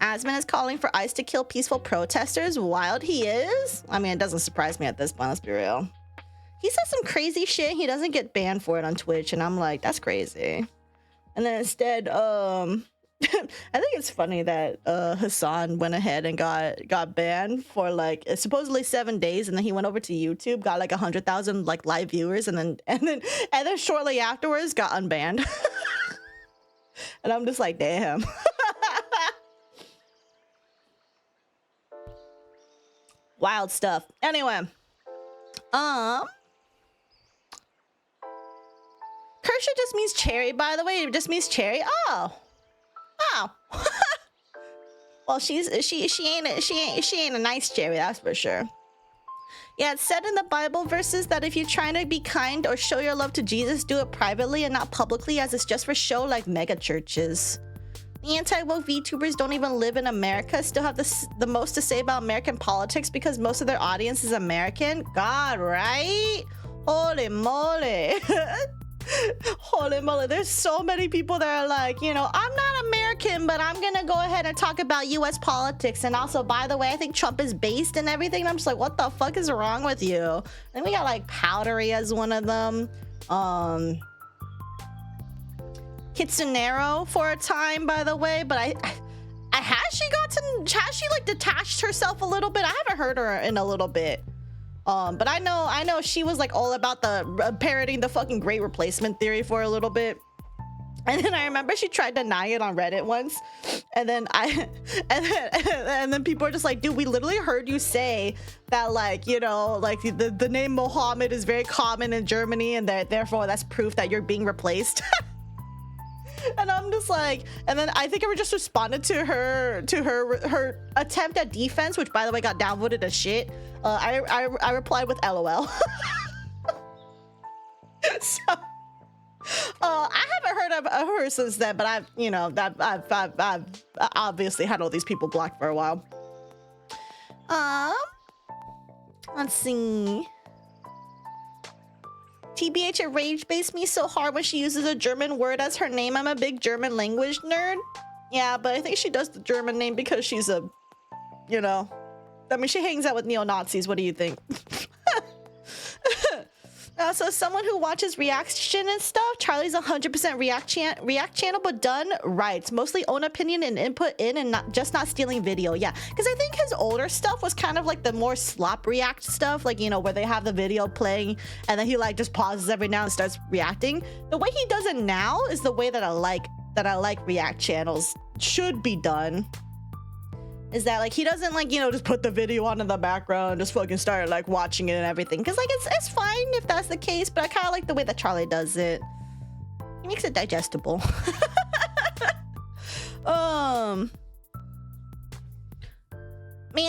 Asman is calling for ICE to kill peaceful protesters. Wild he is. I mean, it doesn't surprise me at this point, let's be real. He says some crazy shit. He doesn't get banned for it on Twitch, and I'm like, that's crazy. And then instead, I think it's funny that Hassan went ahead and got banned for like supposedly 7 days, and then he went over to YouTube, got like 100,000 like live viewers, and then shortly afterwards got unbanned. And I'm just like, damn. Wild stuff. Anyway, Kersha just means cherry, by the way. It just means cherry. Oh. Well, she ain't a nice cherry, that's for sure. Yeah, it's said in the Bible verses that if you're trying to be kind or show your love to Jesus, do it privately and not publicly, as it's just for show, like mega churches. The anti-woke VTubers don't even live in America, still have the most to say about American politics because most of their audience is American. God, right? Holy moly. Holy moly. There's so many people that are like, you know, I'm not American, but I'm gonna go ahead and talk about US politics. And also, by the way, I think Trump is based and everything. And I'm just like, what the fuck is wrong with you? And we got like Powdery as one of them. Kitsunero for a time, by the way, but I has she like detached herself a little bit? I haven't heard her in a little bit. But I know she was like all about the parroting the fucking great replacement theory for a little bit. And then I remember she tried denying it on Reddit once. And then and then people are just like, dude, we literally heard you say that, like, you know, like the name Mohammed is very common in Germany and that therefore that's proof that you're being replaced. And I'm just like, and then I think I just responded to her attempt at defense, which by the way got downvoted as shit. I replied with LOL. So I haven't heard of her since then, but I've obviously had all these people blocked for a while. Let's see. TBH, it rage-based me so hard when she uses a German word as her name. I'm a big German language nerd. Yeah, but I think she does the German name because she's a, you know, I mean, she hangs out with neo-Nazis. What do you think? So someone who watches reaction and stuff, Charlie's 100% react channel, but done right. Mostly own opinion and input in and not stealing video. Yeah, because I think his older stuff was kind of like the more slop react stuff, like, you know, where they have the video playing and then he like just pauses every now and starts reacting. The way he does it now is the way that I like react channels should be done. Is that like he doesn't like, you know, just put the video on in the background and just fucking start like watching it and everything, because like it's fine if that's the case, but I kind of like the way that Charlie does it. He makes it digestible. Man,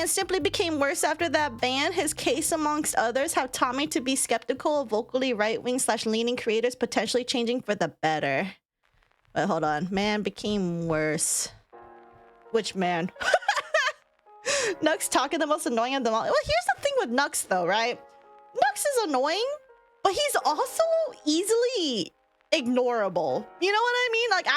simply became worse after that ban. His case amongst others have taught me to be skeptical of vocally right-wing / leaning creators potentially changing for the better. But hold on, man became worse. Which man? Nux talking the most annoying of them all. Well, here's the thing with Nux though, right? Nux is annoying, but he's also easily ignorable. You know what I mean? Like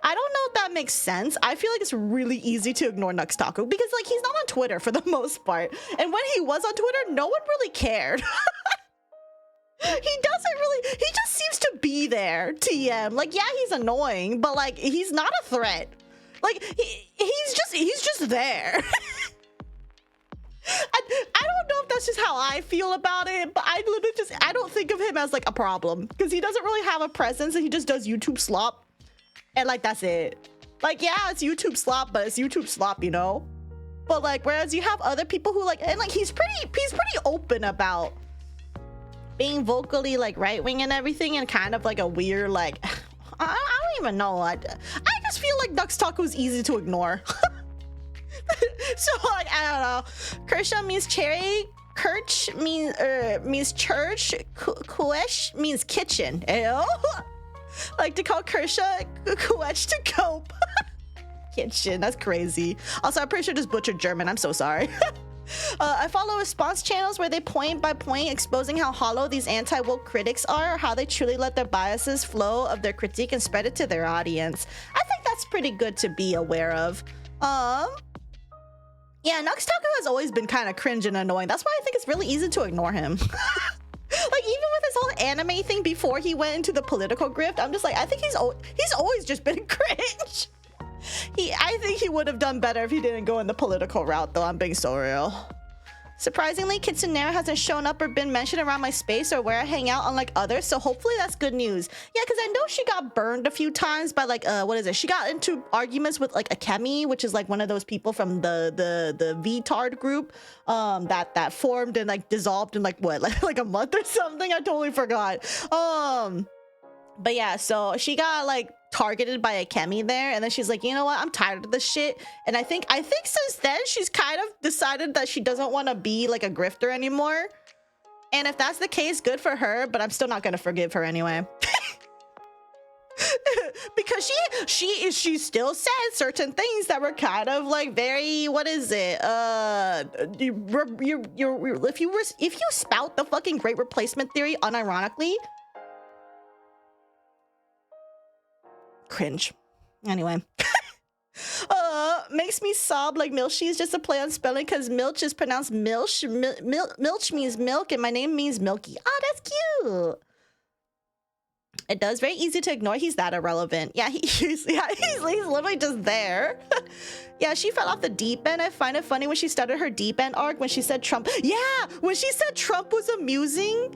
I don't know if that makes sense. I feel like it's really easy to ignore Nux Taco because like he's not on Twitter for the most part. And when he was on Twitter, no one really cared. He just seems to be there, TM. Like, yeah, he's annoying, but like he's not a threat. Like he's just there. I don't know if that's just how I feel about it, but I don't think of him as like a problem because he doesn't really have a presence and he just does YouTube slop, and like that's it. Like, yeah, it's YouTube slop, but it's YouTube slop, you know. But like, whereas you have other people who like, and like he's pretty open about being vocally like right wing and everything, and kind of like a weird like I don't even know. I just feel like Nux Taco is easy to ignore. So like I don't know. Kershaw means cherry. Kirch means church. Kuesh means kitchen. Ew. Like to call Kershaw Kuesh to cope. Kitchen. That's crazy. Also, I'm pretty sure just butchered German. I'm so sorry. I follow response channels where they point by point exposing how hollow these anti-woke critics are, or how they truly let their biases flow of their critique and spread it to their audience. I think that's pretty good to be aware of. Yeah, Nux Taco has always been kind of cringe and annoying. That's why I think it's really easy to ignore him. Like, even with his whole anime thing before he went into the political grift, I'm just like, I think he's always just been cringe. I think he would have done better if he didn't go in the political route, though. I'm being so real. Surprisingly, Kitsunera hasn't shown up or been mentioned around my space or where I hang out, unlike others, so hopefully that's good news. Yeah, because I know she got burned a few times by like what is it? She got into arguments with like Akemi, which is like one of those people from the VTard group that formed and like dissolved in like what, like a month or something. I totally forgot. But yeah, so she got like targeted by Akemi there, and then she's like, you know what, I'm tired of this shit. And I think since then she's kind of decided that she doesn't want to be like a grifter anymore. And if that's the case, good for her, but I'm still not gonna forgive her anyway. because she still said certain things that were kind of like very, what is it? If you spout the fucking great replacement theory unironically, cringe. Anyway. Makes me sob like Milchy is just a play on spelling because Milch is pronounced Milch. Milch means milk and my name means Milky. Oh, that's cute. It does. Very easy to ignore. He's that irrelevant. Yeah, he's literally just there. Yeah, she fell off the deep end. I find it funny when she started her deep end arc when she said Trump. Yeah, when she said Trump was amusing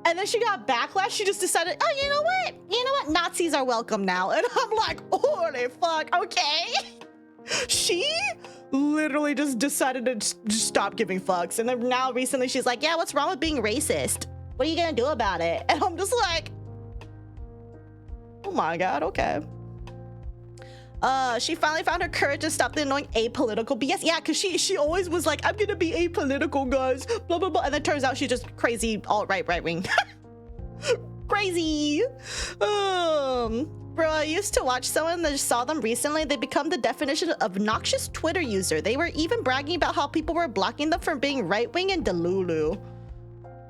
and then she got backlash, she just decided, oh, you know what? You know what? Nazis are welcome now. And I'm like, holy fuck, okay. She literally just decided to just stop giving fucks. And then now recently she's like, yeah, what's wrong with being racist? What are you gonna do about it? And I'm just like, oh my God, okay. She finally found her courage to stop the annoying apolitical BS. Yeah, because she always was like, I'm gonna be apolitical, guys, blah, blah, blah. And then turns out she's just crazy alt-right, right-wing. Crazy. Bro, I used to watch someone that saw them recently. They become the definition of obnoxious Twitter user. They were even bragging about how people were blocking them from being right-wing and Delulu.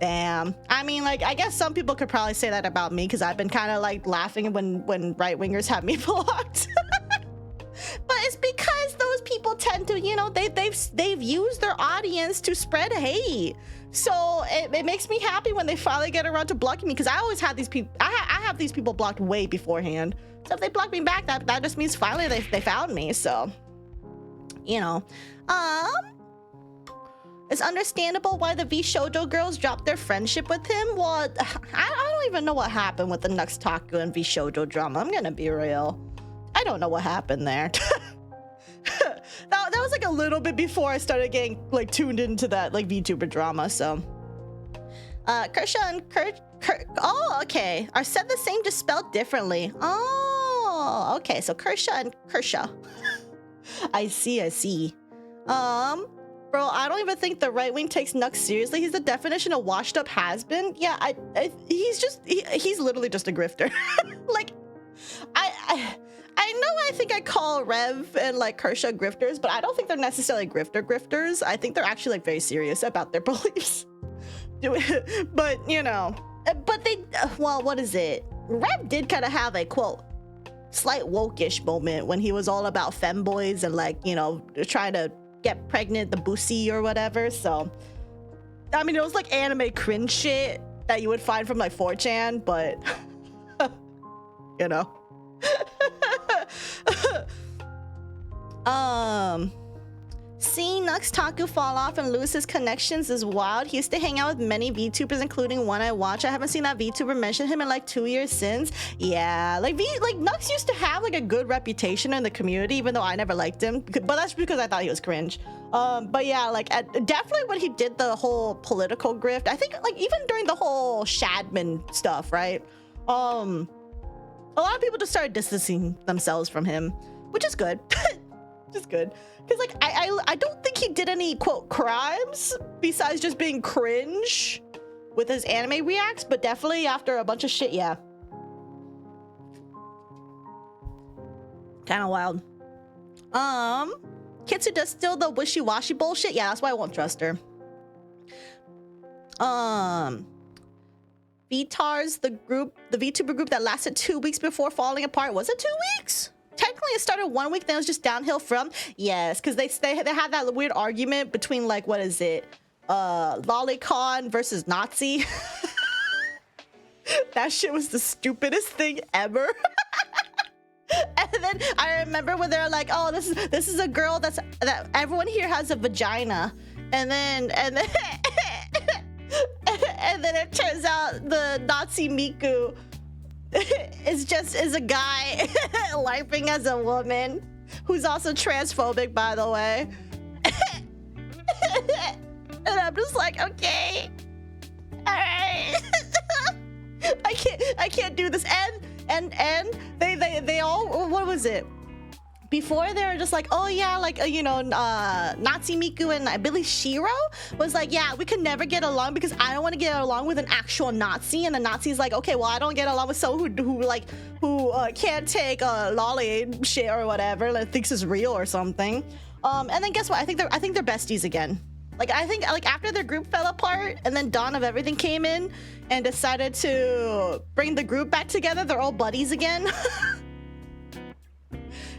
Damn. I mean, like, I guess some people could probably say that about me because I've been kind of like laughing when right-wingers have me blocked. But it's because those people tend to, you know, they've used their audience to spread hate. So it makes me happy when they finally get around to blocking me because I always had these people, I have these people blocked way beforehand. So if they block me back, that just means finally they found me. So, you know, it's understandable why the V Shoujo girls dropped their friendship with him. Well, I don't even know what happened with the Nux Taku and V Shoujo drama. I'm gonna be real. I don't know what happened there. That was like a little bit before I started getting like tuned into that like VTuber drama. So, Kershaw and oh, okay, are said the same, just spelled differently. Oh, okay, so Kershaw and Kershaw. I see. Bro, I don't even think the right wing takes Nux seriously. He's the definition of washed up has-been. Yeah, he's literally just a grifter. Like, I know I think I call Rev and like Kershaw grifters, but I don't think they're necessarily grifters. I think they're actually like very serious about their beliefs. But, you know, but they, well, what is it? Rev did kind of have a, quote, slight woke-ish moment when he was all about femboys and like, you know, trying to get pregnant, the Boosie or whatever. So, I mean, it was like anime cringe shit that you would find from like 4chan, but, you know. Seeing Nux Taku fall off and lose his connections is wild. He used to hang out with many VTubers, including one I watch. I haven't seen that VTuber mention him in like 2 years since. Yeah, like Nux used to have like a good reputation in the community, even though I never liked him. But that's because I thought he was cringe. But yeah, like definitely when he did the whole political grift, I think like even during the whole Shadman stuff, right? A lot of people just started distancing themselves from him, which is good. Just good. Because like I don't think he did any quote crimes besides just being cringe with his anime reacts, but definitely after a bunch of shit, yeah. Kind of wild. Kitsu does still the wishy-washy bullshit. Yeah, that's why I won't trust her. VTARS, the VTuber group that lasted 2 weeks before falling apart. Was it 2 weeks? Technically, it started 1 week, then it was just downhill from. Yes, because they had that weird argument between like, what is it? Lolicon versus Nazi. That shit was the stupidest thing ever. And then I remember when they're like, oh, this is a girl that everyone here has a vagina. And then and then it turns out the Nazi Miku is a guy LARPing as a woman who's also transphobic, by the way. And I'm just like, okay, all right. I can't do this. And they all, what was it? before they were just like, oh yeah, like you know, Nazi Miku and I believe Shiro was like, yeah, we could never get along because I don't want to get along with an actual Nazi, and the Nazi's like, okay, well I don't get along with someone who can't take lolly shit or whatever, like thinks is real or something. And then guess what? I think they're besties again. Like I think like after their group fell apart and then Dawn of Everything came in and decided to bring the group back together, they're all buddies again.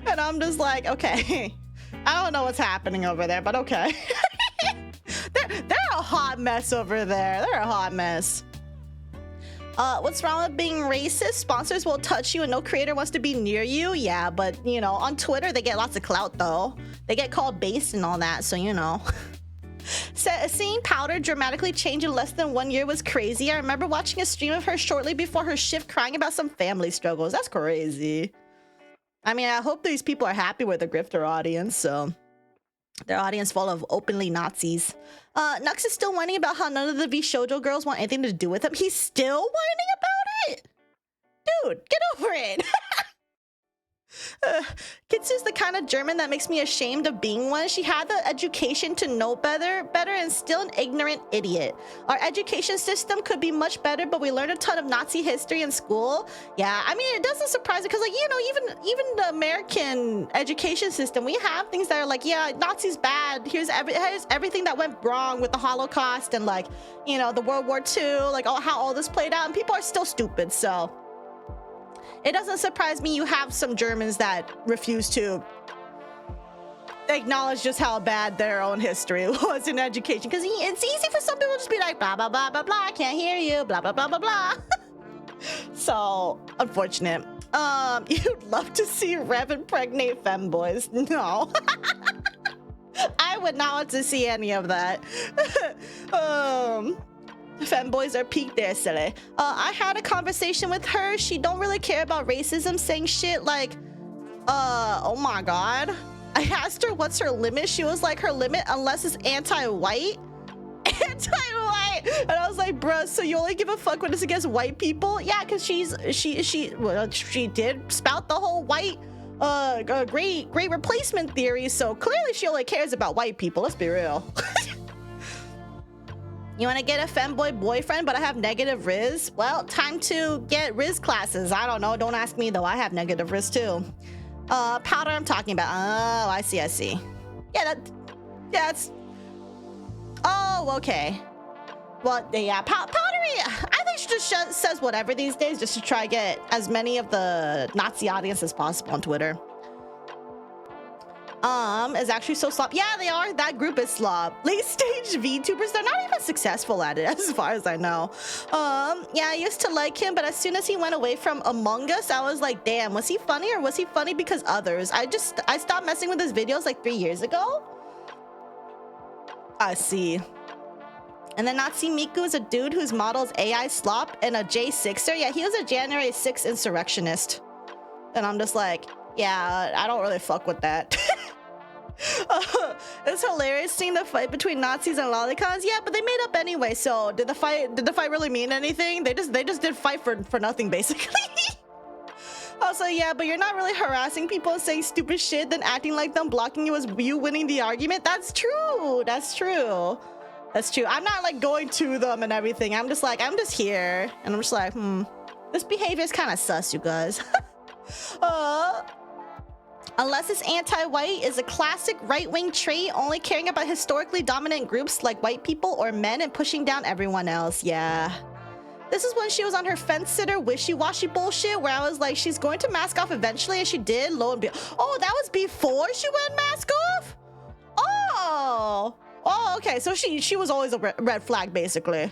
And I'm just like, okay, I don't know what's happening over there, but okay. they're a hot mess over there. They're a hot mess. What's wrong with being racist? Sponsors will touch you and no creator wants to be near you. Yeah, but you know, on Twitter, they get lots of clout though. They get called base and all that, so you know. Seeing Powder dramatically change in less than 1 year was crazy. I remember watching a stream of her shortly before her shift crying about some family struggles. That's crazy. I mean, I hope these people are happy with the grifter audience, so their audience full of openly Nazis. Nux is still whining about how none of the V Shoujo girls want anything to do with him. He's still whining about it? Dude, get over it. Kitsu's the kind of German that makes me ashamed of being one. She had the education to know better and still an ignorant idiot. Our education system could be much better, but we learned a ton of Nazi history in school. Yeah, I mean, it doesn't surprise me because, like, you know, even the American education system, we have things that are like, yeah, Nazis bad. Here's everything that went wrong with the Holocaust and, like, you know, the World War II, like, how all this played out, and people are still stupid, so it doesn't surprise me you have some Germans that refuse to acknowledge just how bad their own history was in education. Because it's easy for some people to just be like, blah, blah, blah, blah, blah, I can't hear you, blah, blah, blah, blah, blah. So, unfortunate. You'd love to see Rev impregnate femboys. No. I would not want to see any of that. Femboys are peaked there, silly. I had a conversation with her. She don't really care about racism, saying shit like, oh my god. I asked her what's her limit. She was like, her limit unless it's anti-white. Anti-white. And I was like, bruh, so you only give a fuck when it's against white people? Yeah, because she did spout the whole white great replacement theory, so clearly she only cares about white people. Let's be real. You want to get a femboy boyfriend, but I have negative Riz? Well, time to get Riz classes. I don't know. Don't ask me, though. I have negative Riz, too. Powder I'm talking about. Oh, I see. Yeah, that's... Oh, okay. Well, yeah, Powdery, I think she just says whatever these days just to try to get as many of the Nazi audience as possible on Twitter. Is actually so slob. Yeah, they are. That group is slob. Late stage VTubers, they're not even successful at it, as far as I know. Yeah, I used to like him, but as soon as he went away from Among Us, I was like, damn, was he funny or was he funny because others? I stopped messing with his videos like 3 years ago. I see. And then Nazi Miku is a dude whose model is AI Slop and a J6er. Yeah, he was a January 6th insurrectionist. And I'm just like, yeah, I don't really fuck with that. It's hilarious seeing the fight between Nazis and lolicons. Yeah, but they made up anyway, so did the fight really mean anything? They just did fight for nothing, basically. Also, yeah, but you're not really harassing people and saying stupid shit, then acting like them blocking you as you winning the argument. That's true. That's true. I'm not like going to them and everything. I'm just here. And I'm just like, this behavior is kind of sus, you guys. Unless it's anti-white is a classic right-wing trait, only caring about historically dominant groups like white people or men and pushing down everyone else. Yeah. This is when she was on her fence-sitter wishy-washy bullshit where I was like, she's going to mask off eventually, and she did. Lo and behold. Oh, that was before she went mask off? Oh, okay. So she was always a red flag, basically.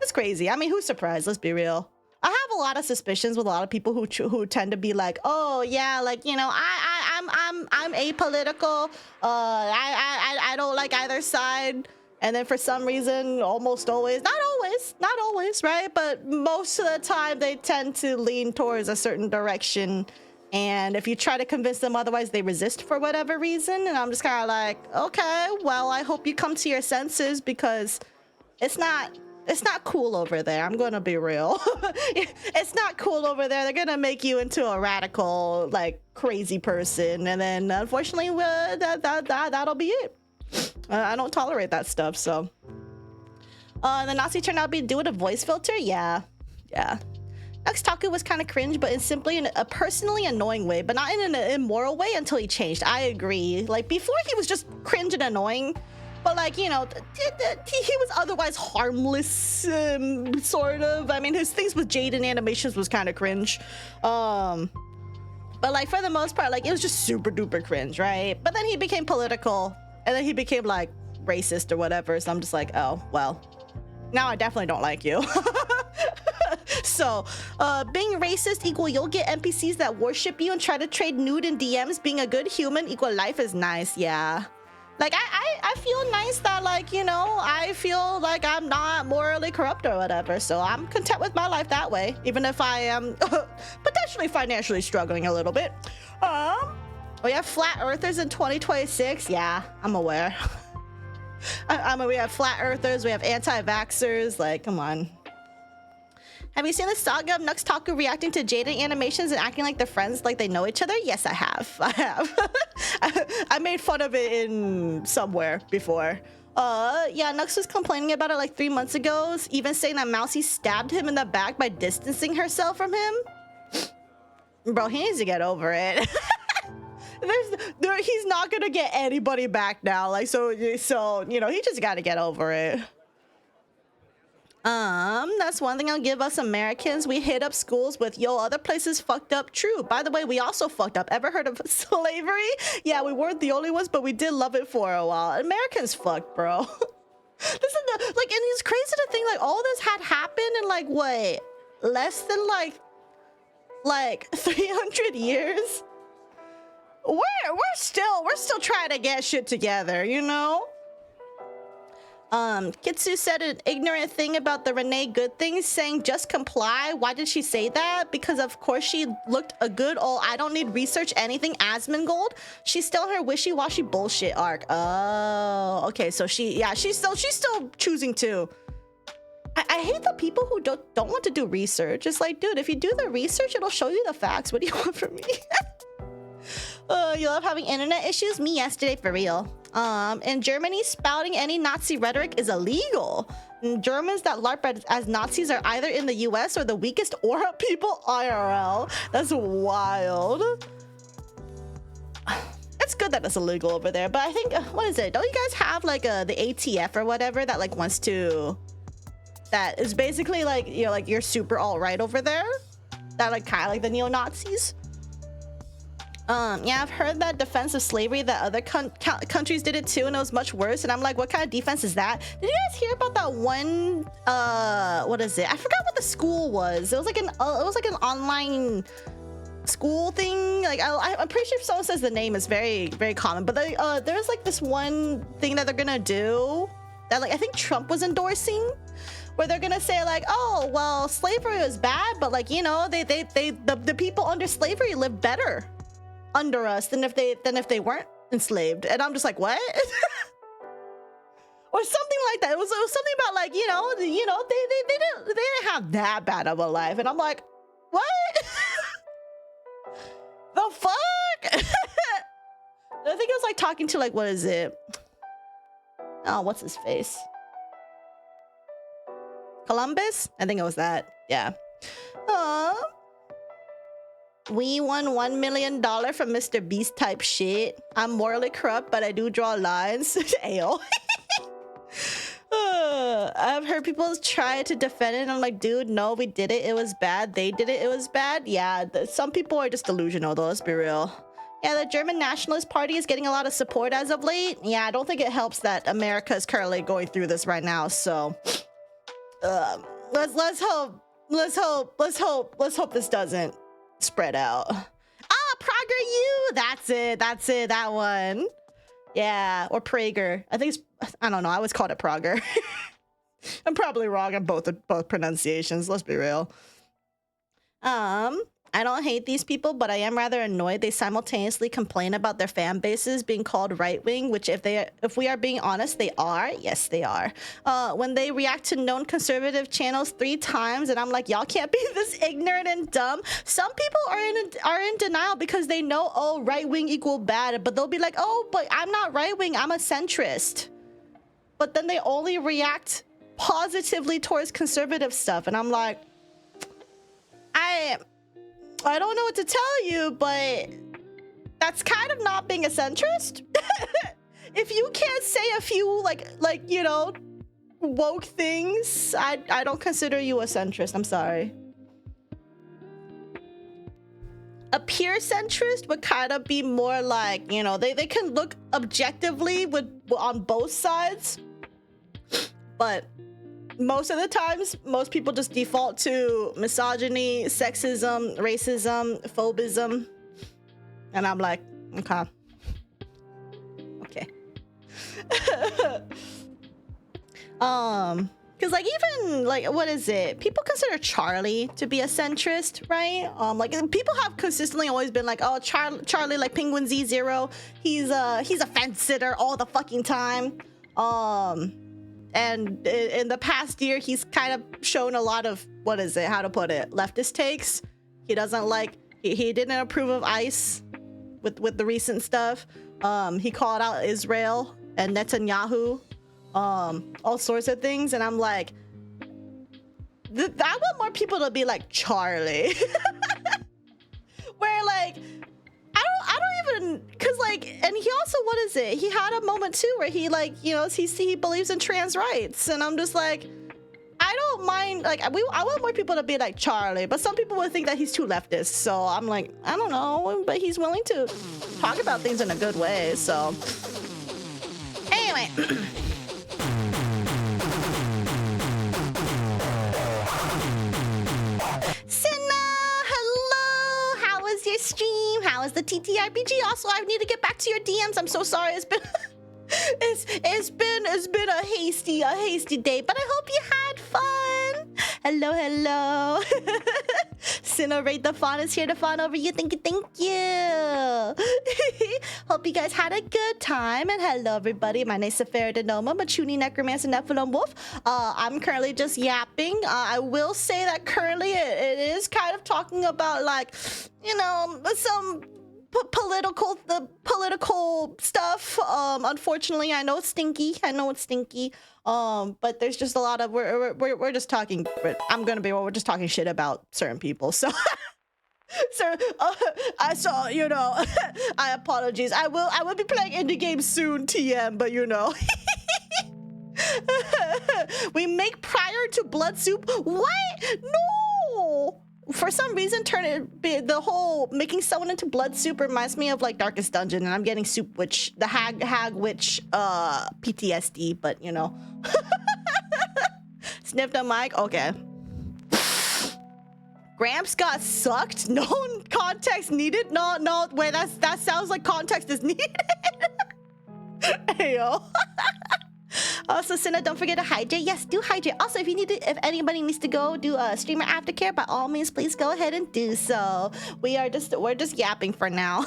That's crazy. I mean, who's surprised? Let's be real. I have a lot of suspicions with a lot of people who tend to be like, oh yeah, like, you know, I'm apolitical. I don't like either side. And then for some reason, almost always, not always, right? But most of the time they tend to lean towards a certain direction. And if you try to convince them otherwise, they resist for whatever reason. And I'm just kind of like, okay, well, I hope you come to your senses because it's not It's not cool over there. I'm gonna be real. It's not cool over there. They're gonna make you into a radical, like, crazy person, and then unfortunately, that'll be it. I don't tolerate that stuff. So, the Nazi turned out to be doing a voice filter. Yeah. Taku was kind of cringe, but in simply in a personally annoying way, but not in an immoral way until he changed. I agree. Like, before he was just cringe and annoying, but like, you know, he was otherwise harmless, sort of. I mean, his things with Jaden animations was kind of cringe. But like, for the most part, like, it was just super duper cringe, right? But then he became political, and then he became like racist or whatever. So I'm just like, oh, well, now I definitely don't like you. So, being racist equal you'll get NPCs that worship you and try to trade nude in DMs. Being a good human equal life is nice. Yeah. Like, I feel nice that, like, you know, I feel like I'm not morally corrupt or whatever. So I'm content with my life that way, even if I am potentially financially struggling a little bit. We have flat earthers in 2026. Yeah, I'm aware. We have flat earthers. We have anti-vaxxers. Like, come on. Have you seen the saga of Nux Taku reacting to Jaden animations and acting like they're friends, like they know each other? Yes, I have. I made fun of it in somewhere before. Yeah, Nux was complaining about it like 3 months ago, even saying that Mousy stabbed him in the back by distancing herself from him. Bro, he needs to get over it. He's not gonna get anybody back now. Like, so you know, he just gotta get over it. That's one thing I'll give us Americans. We hit up schools with, yo, other places fucked up. True. By the way, we also fucked up. Ever heard of slavery? Yeah, we weren't the only ones, but we did love it for a while. Americans fucked, bro. This is like, and it's crazy to think, like, all this had happened in, like, what? Less than, like 300 years? We're still trying to get shit together, you know? Kitsu said an ignorant thing about the Renee Good things, saying just comply. Why did she say that? Because of course she looked a good old I don't need research anything Asmongold. She's still her wishy-washy bullshit arc. Oh, okay, so she's still choosing to. I hate the people who don't want to do research. It's like, dude, if you do the research, it'll show you the facts. What do you want from me? You love having internet issues? Me yesterday, for real. In Germany, spouting any Nazi rhetoric is illegal. Germans that LARP as Nazis are either in the US or the weakest Aura people IRL. That's wild. It's good that it's illegal over there, but I think, what is it? Don't you guys have like the ATF or whatever that like wants to, that is basically like, you know, like you're super alt-right over there? That like kind of like the neo-Nazis? Yeah, I've heard that defense of slavery that other countries did it too, and it was much worse. And I'm like, what kind of defense is that? Did you guys hear about that one? What is it? I forgot what the school was. It was like an online school thing. Like I'm pretty sure if someone says the name, it's very, very common. But there's like this one thing that they're gonna do that like I think Trump was endorsing, where they're gonna say like, oh well, slavery was bad, but like, you know, the people under slavery lived better under us than if they weren't enslaved. And I'm just like, what? Or something like that. It was something about like, you know, they didn't have that bad of a life. And I'm like, what? The fuck? I think it was like talking to like, what is it? Oh, what's his face? Columbus? I think it was that. Yeah. We won $1 million from Mr. Beast type shit. I'm morally corrupt, but I do draw lines. Ayo. I've heard people try to defend it, and I'm like, dude, no, we did it. It was bad. They did it. It was bad. Yeah, some people are just delusional, though. Let's be real. Yeah, the German Nationalist Party is getting a lot of support as of late. Yeah, I don't think it helps that America is currently going through this right now. So, let's hope this doesn't spread out. Ah, Prager U. That's it. That one. Yeah, or Prager. I think it's, I don't know. I always called it Prager. I'm probably wrong on both pronunciations. Let's be real. I don't hate these people, but I am rather annoyed. They simultaneously complain about their fan bases being called right-wing, which if we are being honest, they are. Yes, they are. When they react to known conservative channels 3 times, and I'm like, y'all can't be this ignorant and dumb. Some people are in denial because they know, oh, right-wing equal bad, but they'll be like, oh, but I'm not right-wing, I'm a centrist. But then they only react positively towards conservative stuff, and I'm like, I don't know what to tell you, but that's kind of not being a centrist. If you can't say a few like you know, woke things, I don't consider you a centrist. I'm sorry. A pure centrist would kind of be more like, you know, they can look objectively on both sides, but most of the times, most people just default to misogyny, sexism, racism, phobism. And I'm like, okay. Because like even like, what is it? People consider Charlie to be a centrist, right? Like people have consistently always been like, oh, Charlie like Penguin Z0, he's a fence sitter all the fucking time. And in the past year, he's kind of shown a lot of, what is it, how to put it, leftist takes. He doesn't like, he didn't approve of ICE with the recent stuff. He called out Israel and Netanyahu, all sorts of things. And I'm like, I want more people to be like Charlie. Where like, I don't even, cause like, and he also, what is it? He had a moment too where he like, you know, he believes in trans rights, and I'm just like, I don't mind, like, I want more people to be like Charlie, but some people would think that he's too leftist, so I'm like, I don't know, but he's willing to talk about things in a good way, so. Anyway. Your stream, how is the TTRPG? Also, I need to get back to your DMs. I'm so sorry. It's been it's been a hasty day, but I hope you had fun. Hello. Sinnoh Rate the Fawn is here to fawn over you. Thank you. Hope you guys had a good time. And hello, everybody. My name is Saphera Denoma, Machuni Necromancer Nephilim Wolf. I'm currently just yapping. I will say that currently it is kind of talking about, like, you know, some political stuff. Unfortunately, I know it's stinky. But there's just a lot of we're just talking. We're just talking shit about certain people. So, I saw, you know, I apologize. I will be playing indie games soon, TM. But you know, we make prior to blood soup. What? No. For some reason, the whole making someone into blood soup reminds me of like Darkest Dungeon, and I'm getting soup witch, the hag witch, PTSD. But you know, sniffed a mic. Okay. Gramps got sucked. No context needed. No. Wait, that sounds like context is needed. Heyo. Also, Sinnoh, don't forget to hydrate. Yes, do hydrate. Also, if anybody needs to go do a streamer aftercare, by all means, please go ahead and do so. We're just yapping for now.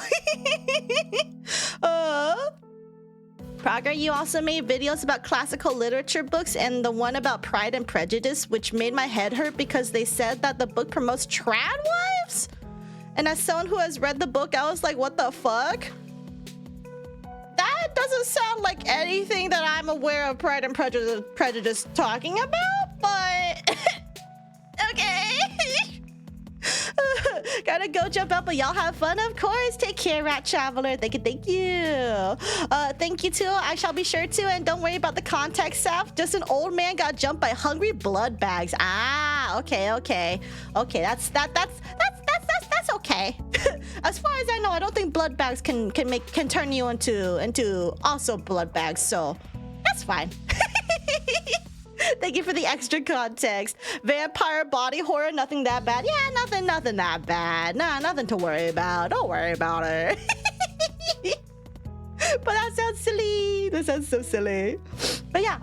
Prager, you also made videos about classical literature books and the one about Pride and Prejudice, which made my head hurt because they said that the book promotes trad wives. And as someone who has read the book, I was like, what the fuck? That doesn't sound like anything that I'm aware of Pride and Prejudice talking about, but okay. Gotta go jump out, but y'all have fun, of course. Take care, Rat Traveler. Thank you. Thank you too. I shall be sure to, and don't worry about the context, Saf. Just an old man got jumped by hungry blood bags. Ah, okay. That's okay. As far as I know, I don't think blood bags can turn you into also blood bags, so that's fine. Thank you for the extra context. Vampire body horror, nothing that bad. Yeah, nothing that bad. Nah, nothing to worry about. Don't worry about it. But that sounds silly. That sounds so silly. But yeah,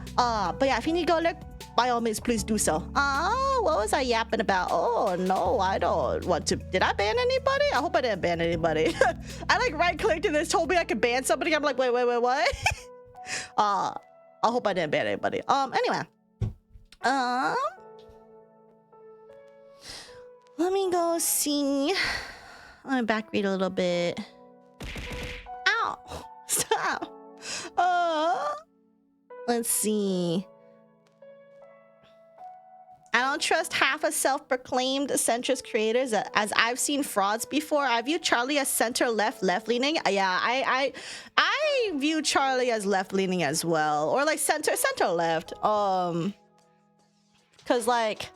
if you need to go look, by all means, please do so. What was I yapping about? Oh no, I don't want to. Did I ban anybody? I hope I didn't ban anybody. I like right-clicked and this told me I could ban somebody. I'm like, wait, what? I hope I didn't ban anybody. Anyway. Let me go see. Let me back read a little bit. Ow! Stop. Let's see. I don't trust half of self-proclaimed centrist creators as I've seen frauds before. I view Charlie as center-left, left-leaning. Yeah, I view Charlie as left-leaning as well, or like center-left. Because like,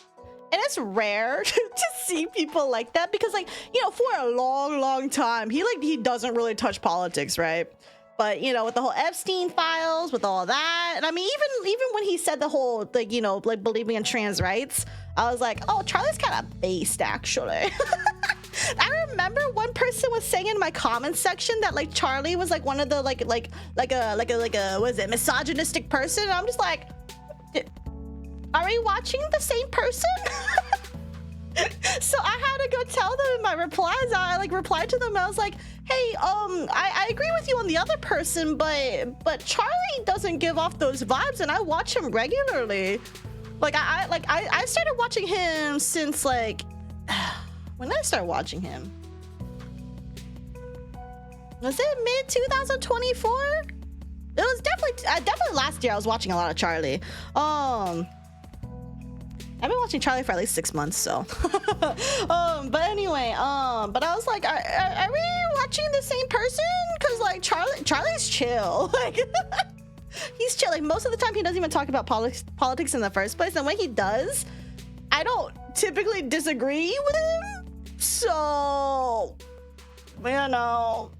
and it's rare to see people like that because like, you know, for a long time he doesn't really touch politics, right? But you know, with the whole Epstein files, with all that, and I mean, even when he said the whole like, you know, like believing in trans rights, I was like, oh, Charlie's kind of based actually. I remember one person was saying in my comments section that like Charlie was like one of the like a what is it, misogynistic person. And I'm just like, are we watching the same person? So I had to go tell them in my replies. I like replied to them. I was like, hey, I agree with you on the other person, but Charlie doesn't give off those vibes, and I watch him regularly. Like I started watching him since like when I started watching him. Was it mid 2024? It was definitely last year. I was watching a lot of Charlie. I've been watching Charlie for at least 6 months, so. But anyway, but I was like, are we watching the same person? Cause like Charlie's chill. Like he's chill. Like most of the time he doesn't even talk about politics in the first place. And when he does, I don't typically disagree with him. So, you know,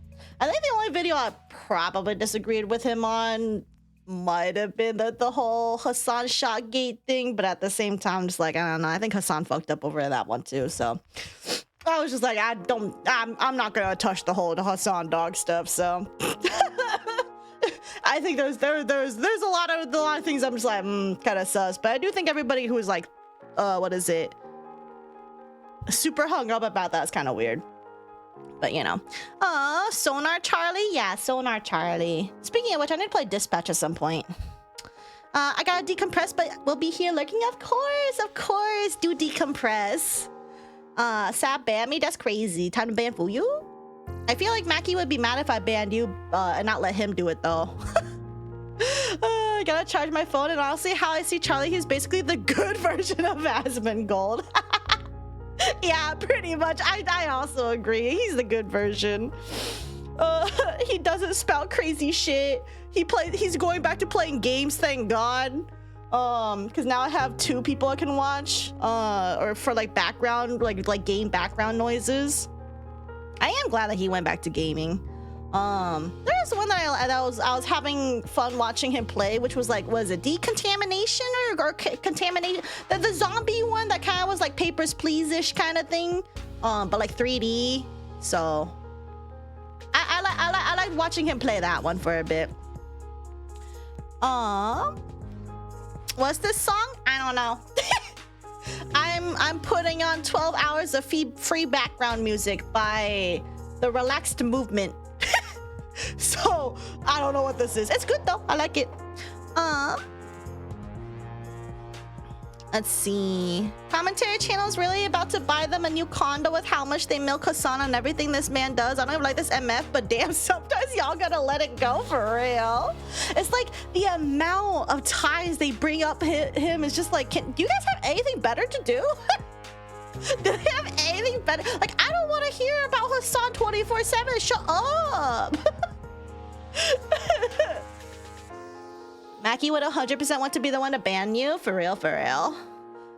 I think the only video I probably disagreed with him on might have been the whole Hassan Shotgate thing, but at the same time, just like, I don't know, I think Hassan fucked up over that one too. So I was just like, I'm not gonna touch the Hassan dog stuff. So I think there's a lot of things I'm just like kind of sus, but I do think everybody who's like what is it, super hung up about that is kind of weird. But you know, Sonar Charlie, yeah, Sonar Charlie. Speaking of which, I need to play Dispatch at some point. I gotta decompress, but we'll be here lurking. Of course, do decompress. Sab banned me, that's crazy. Time to ban Fuyu? I feel like Mackie would be mad if I banned you and not let him do it though. I gotta charge my phone, and honestly, how I see Charlie, he's basically the good version of Asmongold. Yeah, pretty much. I also agree. He's the good version. He doesn't spout crazy shit. He's going back to playing games, thank God. Because now I have 2 people I can watch. Or for like background, like game background noises. I am glad that he went back to gaming. There's one that I was having fun watching him play, which was like, was it Decontamination or Contamination? The zombie one that kind of was like Papers, Please-ish kind of thing, but like 3D. So I like watching him play that one for a bit. What's this song? I don't know. I'm putting on 12 hours of free background music by the Relaxed Movement. So I don't know what this is. It's good though. I like it. Let's see. Commentary channel's really about to buy them a new condo with how much they milk Hassan and everything this man does. I don't even like this MF, but damn, sometimes y'all gotta let it go for real. It's like the amount of times they bring up him is just like, do you guys have anything better to do? Do they have anything better? Like, I don't want to hear about Hassan 24/7. Shut up. Mackie would 100% want to be the one to ban you. For real, for real.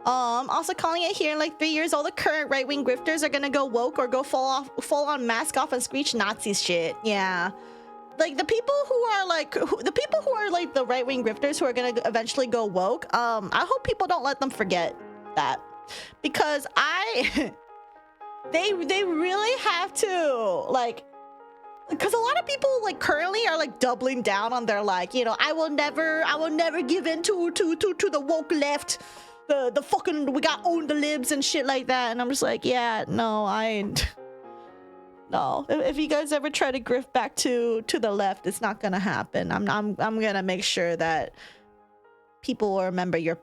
Also calling it here in like 3 years, all the current right-wing grifters are gonna go woke or go full on mask off and screech Nazi shit. Yeah. Like the people who are like the right-wing grifters who are gonna eventually go woke, I hope people don't let them forget that. Because they really have to like because a lot of people like currently are like doubling down on their like, you know, I will never give in to the woke left. The fucking, we got own the libs and shit like that. And I'm just like, yeah, no, I ain't. No, if you guys ever try to grift back to the left, it's not gonna happen. I'm gonna make sure that people will remember your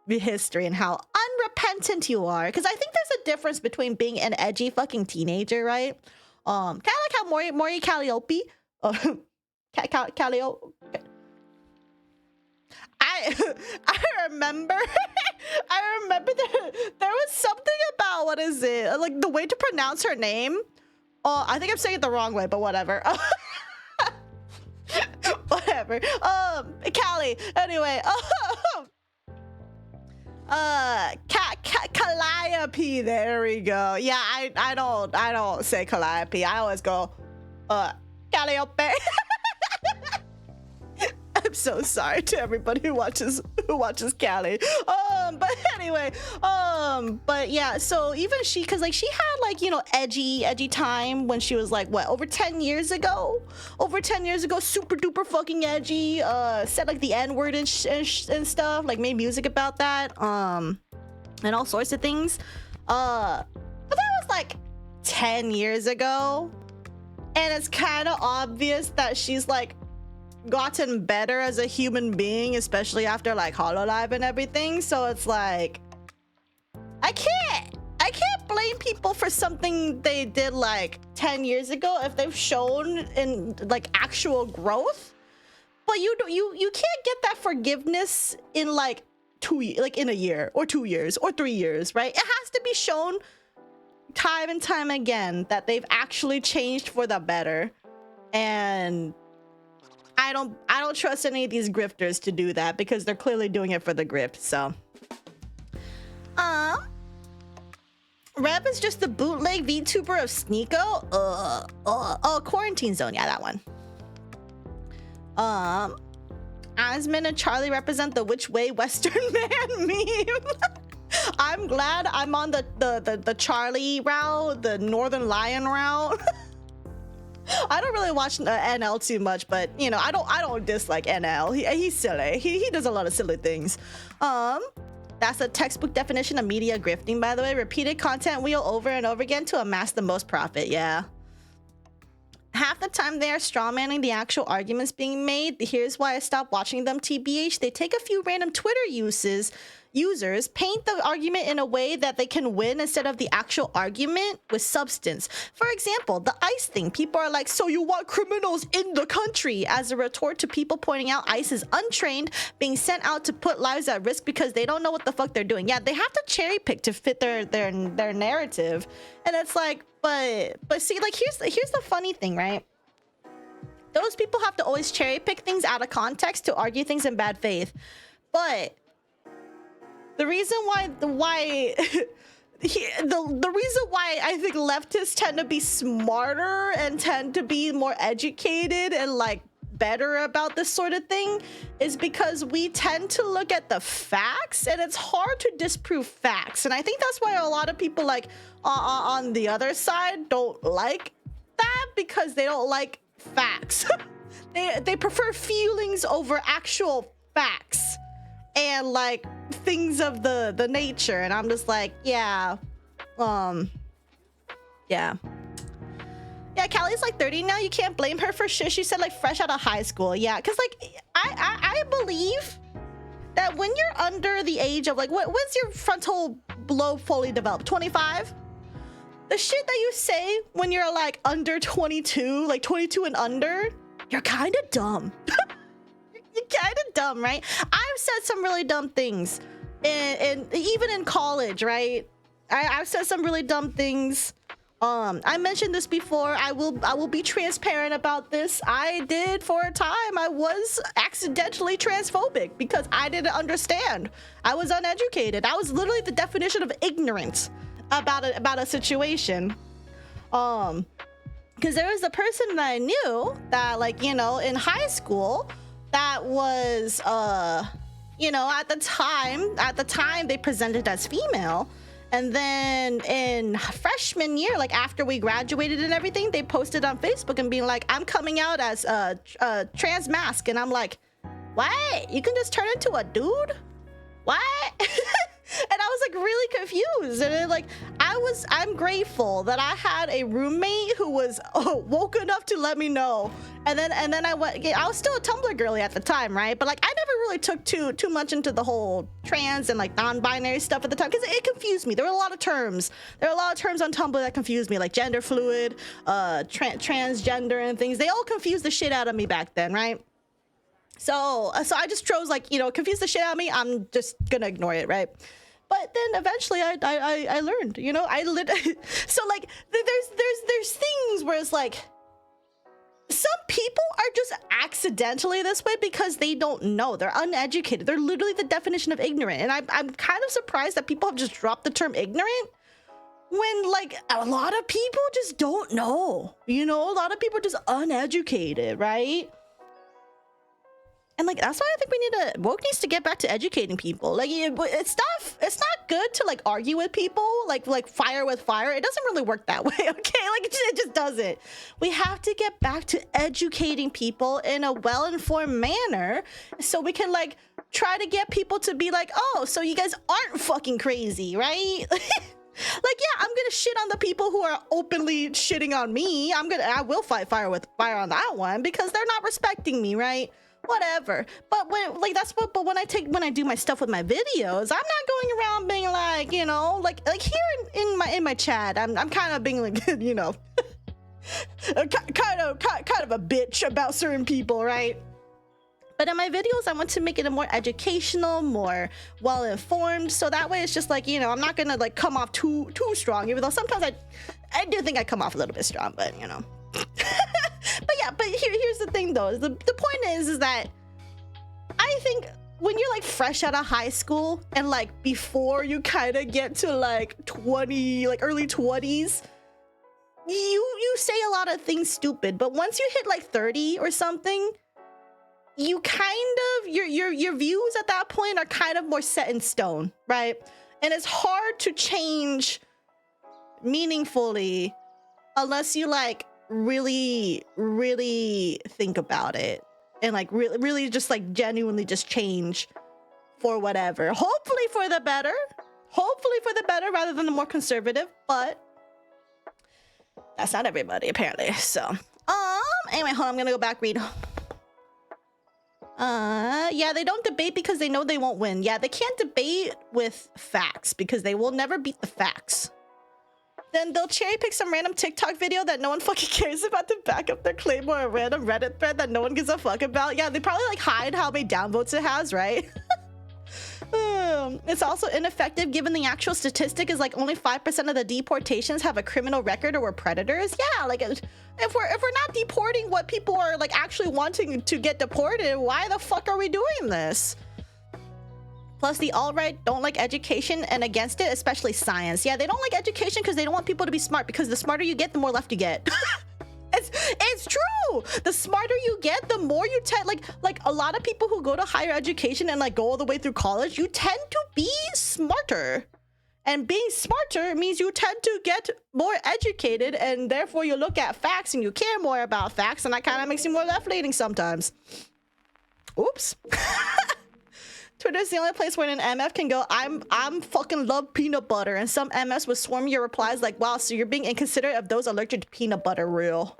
history and how unrepentant you are. Because I think there's a difference between being an edgy fucking teenager, right? Kind of like how Maury Calliope, Calliope. I remember I remember there was something about, what is it, like the way to pronounce her name. Oh, I think I'm saying it the wrong way, but whatever. Whatever. Callie. Anyway. Calliope. There we go. Yeah, I don't say Calliope. I always go, Calliope. I'm so sorry to everybody who watches Callie. But anyway, but yeah, so even she, cause like she had like, you know, edgy time when she was like, what, over 10 years ago, super duper fucking edgy, said like the N-word and stuff, like made music about that, and all sorts of things. But that was like 10 years ago, and it's kind of obvious that she's like gotten better as a human being, especially after like Hololive and everything. So it's like I can't blame people for something they did like 10 years ago if they've shown in like actual growth. But you can't get that forgiveness in like in a year or 2 years or 3 years, right? It has to be shown time and time again that they've actually changed for the better. And I don't trust any of these grifters to do that, because they're clearly doing it for the grift. So, Rev is just the bootleg VTuber of Sneeko. Oh, Quarantine Zone. Yeah, that one. Asmin and Charlie represent the which way Western man meme. I'm glad I'm on the Charlie route, the Northern Lion route. I don't really watch NL too much, but you know, I don't dislike NL. He's silly. He does a lot of silly things. That's a textbook definition of media grifting, by the way. Repeated content wheel over and over again to amass the most profit. Yeah. Half the time they are strawmanning the actual arguments being made. Here's why I stopped watching them, TBH. They take a few random Twitter users, paint the argument in a way that they can win instead of the actual argument with substance. For example, the ICE thing. People are like, so you want criminals in the country, as a retort to people pointing out ICE is untrained, being sent out to put lives at risk because they don't know what the fuck they're doing. Yeah, they have to cherry pick to fit their narrative. And it's like, but see, like here's the funny thing, right? Those people have to always cherry pick things out of context to argue things in bad faith. But the reason why the reason why I think leftists tend to be smarter and tend to be more educated and like better about this sort of thing is because we tend to look at the facts, and it's hard to disprove facts. And I think that's why a lot of people like on the other side don't like that, because they don't like facts. they prefer feelings over actual facts and like things of the nature. And I'm just like, yeah, yeah, Callie's like 30 now. You can't blame her for shit she said like fresh out of high school. Yeah, because like I believe that when you're under the age of like, when's your frontal lobe fully developed? 25? The shit that you say when you're like under 22, like 22 and under, you're kind of dumb. You're kind of dumb, right? I've said some really dumb things, and even in college, right? I've said some really dumb things. I mentioned this before. I will be transparent about this. I did for a time. I was accidentally transphobic because I didn't understand. I was uneducated. I was literally the definition of ignorance about a situation. Because there was a person that I knew that, like, you know, in high school, that was you know, at the time they presented as female. And then in freshman year, like after we graduated and everything, they posted on Facebook and being like, I'm coming out as a trans mask. And I'm like, what? You can just turn into a dude? What? And I was like really confused. And then, like, I'm grateful that I had a roommate who was woke enough to let me know. And then I was still a Tumblr girly at the time, right? But like I never really took too much into the whole trans and like non-binary stuff at the time because it confused me. There were a lot of terms. There were a lot of terms on Tumblr that confused me, like gender fluid, transgender and things. They all confused the shit out of me back then, right? So I just chose like, you know, confuse the shit out of me. I'm just gonna ignore it, right? But then eventually I learned, you know, so like there's things where it's like some people are just accidentally this way because they don't know. They're uneducated. They're literally the definition of ignorant. And I'm kind of surprised that people have just dropped the term ignorant when like a lot of people just don't know, you know, a lot of people are just uneducated, right? And like that's why I think we need to woke needs to get back to educating people. Like it's not good to like argue with people like fire with fire. It doesn't really work that way, okay? Like it just doesn't. We have to get back to educating people in a well-informed manner so we can like try to get people to be like, oh, so you guys aren't fucking crazy, right? Like, yeah, I'm gonna shit on the people who are openly shitting on me. I will fight fire with fire on that one because they're not respecting me, right? Whatever. But when I do my stuff with my videos, I'm not going around being like, you know, like here in my chat, I'm kind of being like, you know, kind of a bitch about certain people, right? But in my videos, I want to make it a more educational, more well-informed, so that way it's just like, you know, I'm not gonna like come off too strong, even though sometimes I do think I come off a little bit strong, but you know. But yeah, but here's the thing though, the point is that I think when you're like fresh out of high school and like before you kind of get to like 20, like early 20s, you say a lot of things stupid, but once you hit like 30 or something, you kind of your views at that point are kind of more set in stone, right? And it's hard to change meaningfully unless you like really think about it and like really just like genuinely just change for whatever, hopefully for the better rather than the more conservative, but that's not everybody apparently. So anyway, hold on, I'm gonna go back read. Yeah, they don't debate because they know they won't win. Yeah, they can't debate with facts because they will never beat the facts. Then they'll cherry pick some random TikTok video that no one fucking cares about to back up their claim, or a random Reddit thread that no one gives a fuck about. Yeah, they probably like hide how many downvotes it has, right? It's also ineffective given the actual statistic is like only 5% of the deportations have a criminal record or were predators. Yeah, like if we're not deporting what people are like actually wanting to get deported, why the fuck are we doing this? Plus, the alt-right don't like education and against it, especially science. Yeah, they don't like education because they don't want people to be smart, because the smarter you get, the more left you get. It's true. The smarter you get, the more you tend, like a lot of people who go to higher education and like go all the way through college, you tend to be smarter. And being smarter means you tend to get more educated, and therefore you look at facts and you care more about facts, and that kind of makes you more left-leaning sometimes. Oops. Twitter's the only place where an MF can go, I'm fucking love peanut butter, and some MS would swarm your replies like, wow, so you're being inconsiderate of those allergic to peanut butter. Real.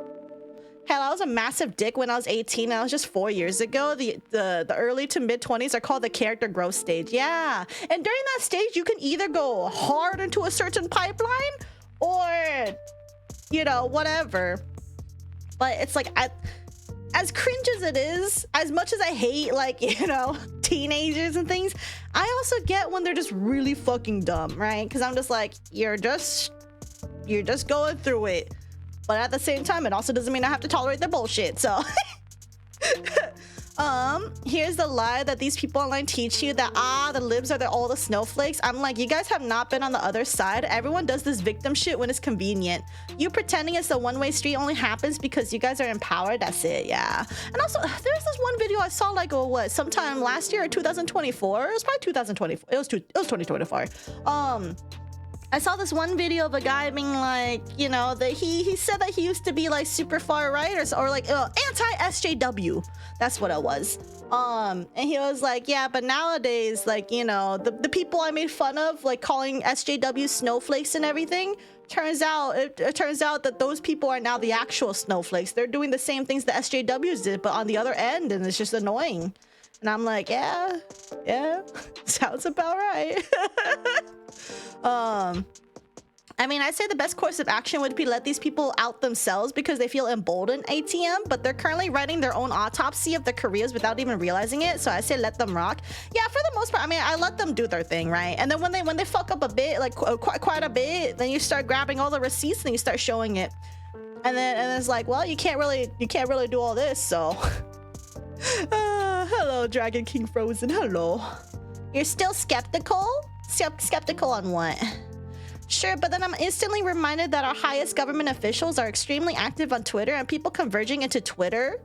Hell, I was a massive dick when I was 18, and that was just 4 years ago. The early to mid 20s are called the character growth stage. Yeah, and during that stage, you can either go hard into a certain pipeline, or, you know, whatever. But it's like, as cringe as it is, as much as I hate, like, you know, teenagers and things, I also get when they're just really fucking dumb, right? Because I'm just like, you're just going through it. But at the same time, it also doesn't mean I have to tolerate their bullshit, so. Here's the lie that these people online teach you that, the libs are all the snowflakes. I'm like, you guys have not been on the other side. Everyone does this victim shit when it's convenient. You pretending it's a one-way street only happens because you guys are empowered. That's it, yeah. And also, there's this one video I saw like, sometime last year or 2024. It was probably 2024. It was 2024. I saw this one video of a guy being like, you know, that he said that he used to be like super far right or like anti-SJW. That's what it was. And he was like, yeah, but nowadays, like, you know, the people I made fun of, like calling SJW snowflakes and everything, turns out it turns out that those people are now the actual snowflakes. They're doing the same things the SJWs did, but on the other end, and it's just annoying. And I'm like, yeah, sounds about right. I mean, I'd say the best course of action would be let these people out themselves because they feel emboldened, ATM, but they're currently writing their own autopsy of their careers without even realizing it. So I say let them rock. Yeah, for the most part, I mean, I let them do their thing, right? And then when they fuck up a bit, like quite a bit, then you start grabbing all the receipts and you start showing it. And then it's like, well, you can't really do all this, so. Hello, Dragon King Frozen. Hello. You're still skeptical? Skeptical on what? Sure, but then I'm instantly reminded that our highest government officials are extremely active on Twitter, and people converging into Twitter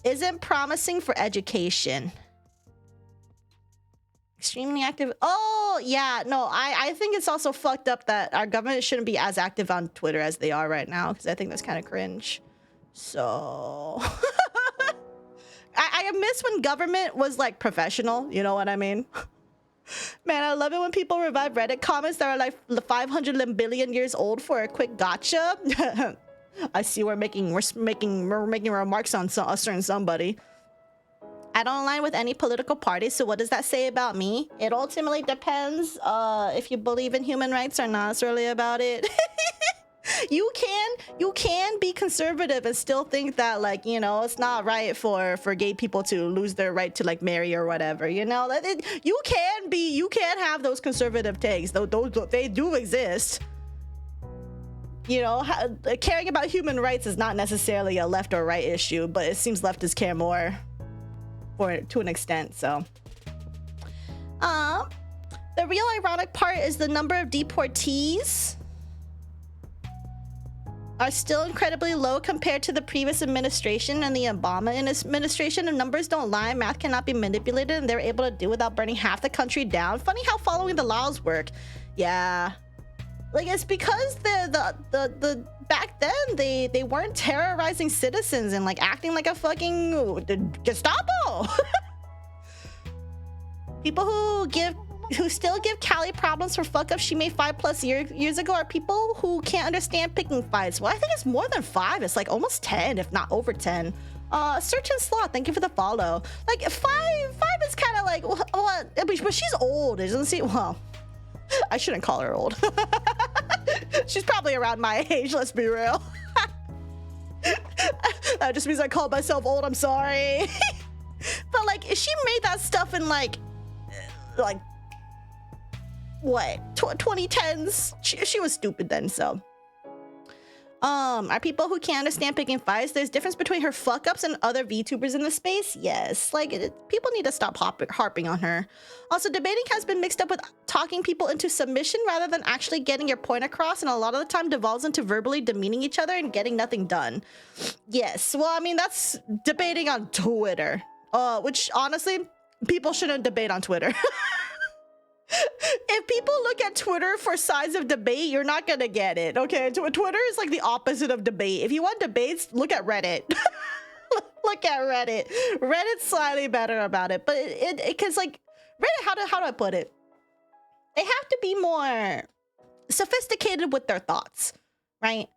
isn't promising for education. Extremely active. Oh, yeah. No, I think it's also fucked up that our government shouldn't be as active on Twitter as they are right now, because I think that's kind of cringe. So... I miss when government was like professional, you know what I mean? Man, I love it when people revive Reddit comments that are like 500 billion years old for a quick gotcha. I see we're making remarks on a certain somebody. I don't align with any political party, so what does that say about me? It ultimately depends if you believe in human rights or not. It's really about it. You can be conservative and still think that, like, you know, it's not right for gay people to lose their right to like marry or whatever, you know. You can have those conservative takes. Those they do exist. You know, caring about human rights is not necessarily a left or right issue, but it seems leftists care more to an extent. So the real ironic part is the number of deportees are still incredibly low compared to the previous administration and the Obama administration. If numbers don't lie, math cannot be manipulated, and they're able to do without burning half the country down. Funny how following the laws work. Yeah, like it's because the back then they weren't terrorizing citizens and like acting like a fucking Gestapo. People who still give Callie problems for fuck ups she made 5+ years ago are people who can't understand picking fights. Well, I think it's more than 5. It's like almost 10, if not over 10. Search and Slot, thank you for the follow. Like 5 is kind of like what? But she's old, isn't she? Well, I shouldn't call her old. She's probably around my age. Let's be real. That just means I call myself old. I'm sorry. But like, if she made that stuff in like what 2010s, she was stupid then. So are people who can't understand picking fights. There's difference between her fuck ups and other VTubers in the space. Yes, like people need to stop harping on her. Also, debating has been mixed up with talking people into submission rather than actually getting your point across, and a lot of the time devolves into verbally demeaning each other and getting nothing done. Yes, well, I mean, that's debating on Twitter, which honestly people shouldn't debate on Twitter. If people look at Twitter for sides of debate, you're not gonna get it, okay? Twitter is like the opposite of debate. If you want debates, look at Reddit. Look at Reddit. Reddit's slightly better about it, but because like Reddit, how do I put it? They have to be more sophisticated with their thoughts, right?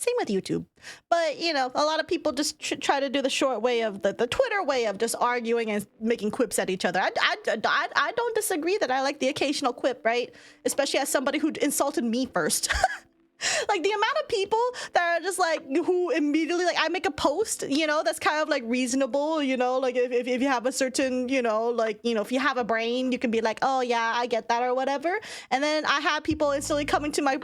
Same with YouTube. But, you know, a lot of people just try to do the short way of the Twitter way of just arguing and making quips at each other. I don't disagree that I like the occasional quip, right? Especially as somebody who insulted me first. Like the amount of people that are just like, who immediately, like I make a post, you know, that's kind of like reasonable, you know, like if you have a certain, you know, like, you know, if you have a brain, you can be like, oh yeah, I get that or whatever. And then I have people instantly coming to my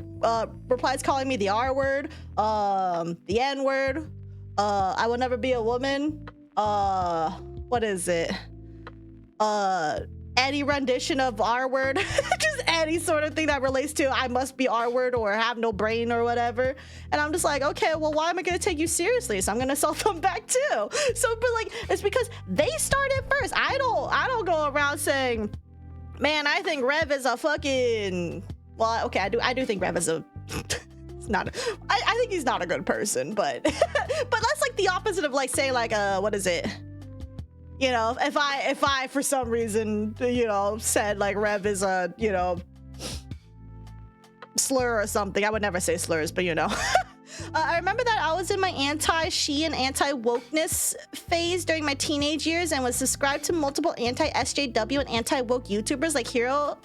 replies calling me the R word, the N word, I will never be a woman, what is it? Any rendition of R word, just any sort of thing that relates to I must be R word or have no brain or whatever. And I'm just like, okay, well, why am I gonna take you seriously? So I'm gonna insult them back too. So, but like, it's because they started first. I don't go around saying, Man, I think Rev is a fucking... Well, okay, I do think Rev is a... It's not... I think he's not a good person, but... but that's like the opposite of like, say, like, what is it? You know, if I, for some reason, you know, said like Rev is a, you know, slur or something. I would never say slurs, but you know. I remember that I was in my anti-she and anti-wokeness phase during my teenage years and was subscribed to multiple anti-SJW and anti-woke YouTubers like Hero,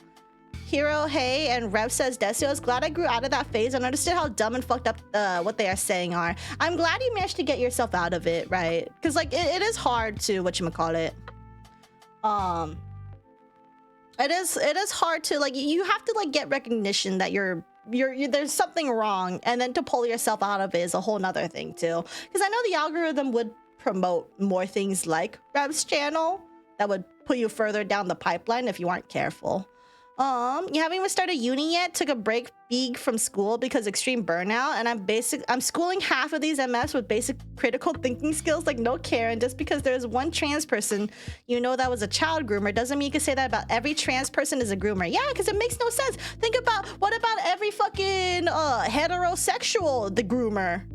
Hey, and Rev Says Desio. I was glad I grew out of that phase and understood how dumb and fucked up what they are saying are. I'm glad you managed to get yourself out of it, right? Because like it is hard to whatchamacallit. It is hard to like, you have to like get recognition that you're there's something wrong, and then to pull yourself out of it is a whole nother thing too. Because I know the algorithm would promote more things like Rev's channel that would put you further down the pipeline if you aren't careful. You haven't even started uni yet? Took a break big from school because extreme burnout, and I'm schooling half of these MFs with basic critical thinking skills like no care, and just because there's one trans person you know that was a child groomer doesn't mean you can say that about every trans person is a groomer. Yeah, because it makes no sense. Think about, what about every fucking heterosexual the groomer?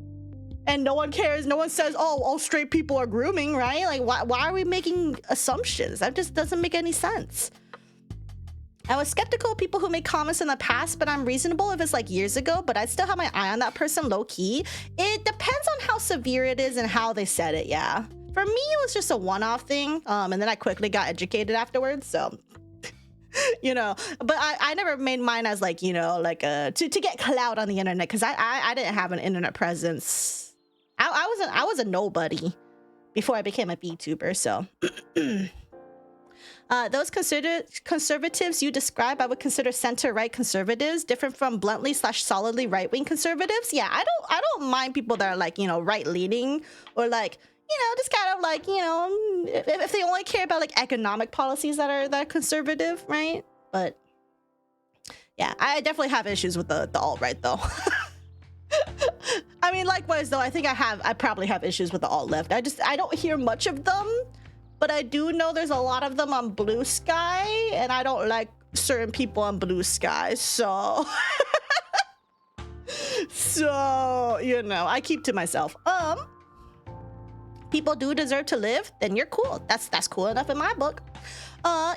And no one cares, no one says, oh, all straight people are grooming, right? Like, why are we making assumptions? That just doesn't make any sense. I was skeptical of people who made comments in the past, but I'm reasonable if it's like years ago, but I still have my eye on that person low key. It depends on how severe it is and how they said it, yeah. For me, it was just a one-off thing, and then I quickly got educated afterwards, so... you know, but I never made mine as like, you know, like to get clout on the internet, because I didn't have an internet presence. I was a nobody before I became a VTuber, so... Those conservatives you describe, I would consider center-right conservatives, different from bluntly/solidly right-wing conservatives. Yeah, I don't mind people that are like, you know, right-leaning, or like, you know, just kind of like, you know, if they only care about like economic policies that are conservative, right? But yeah, I definitely have issues with the alt-right though. I mean, likewise though, I think I probably have issues with the alt-left. I don't hear much of them. But I do know there's a lot of them on Blue Sky, and I don't like certain people on Blue Sky, so... so, you know, I keep to myself. People do deserve to live, then you're cool. That's cool enough in my book.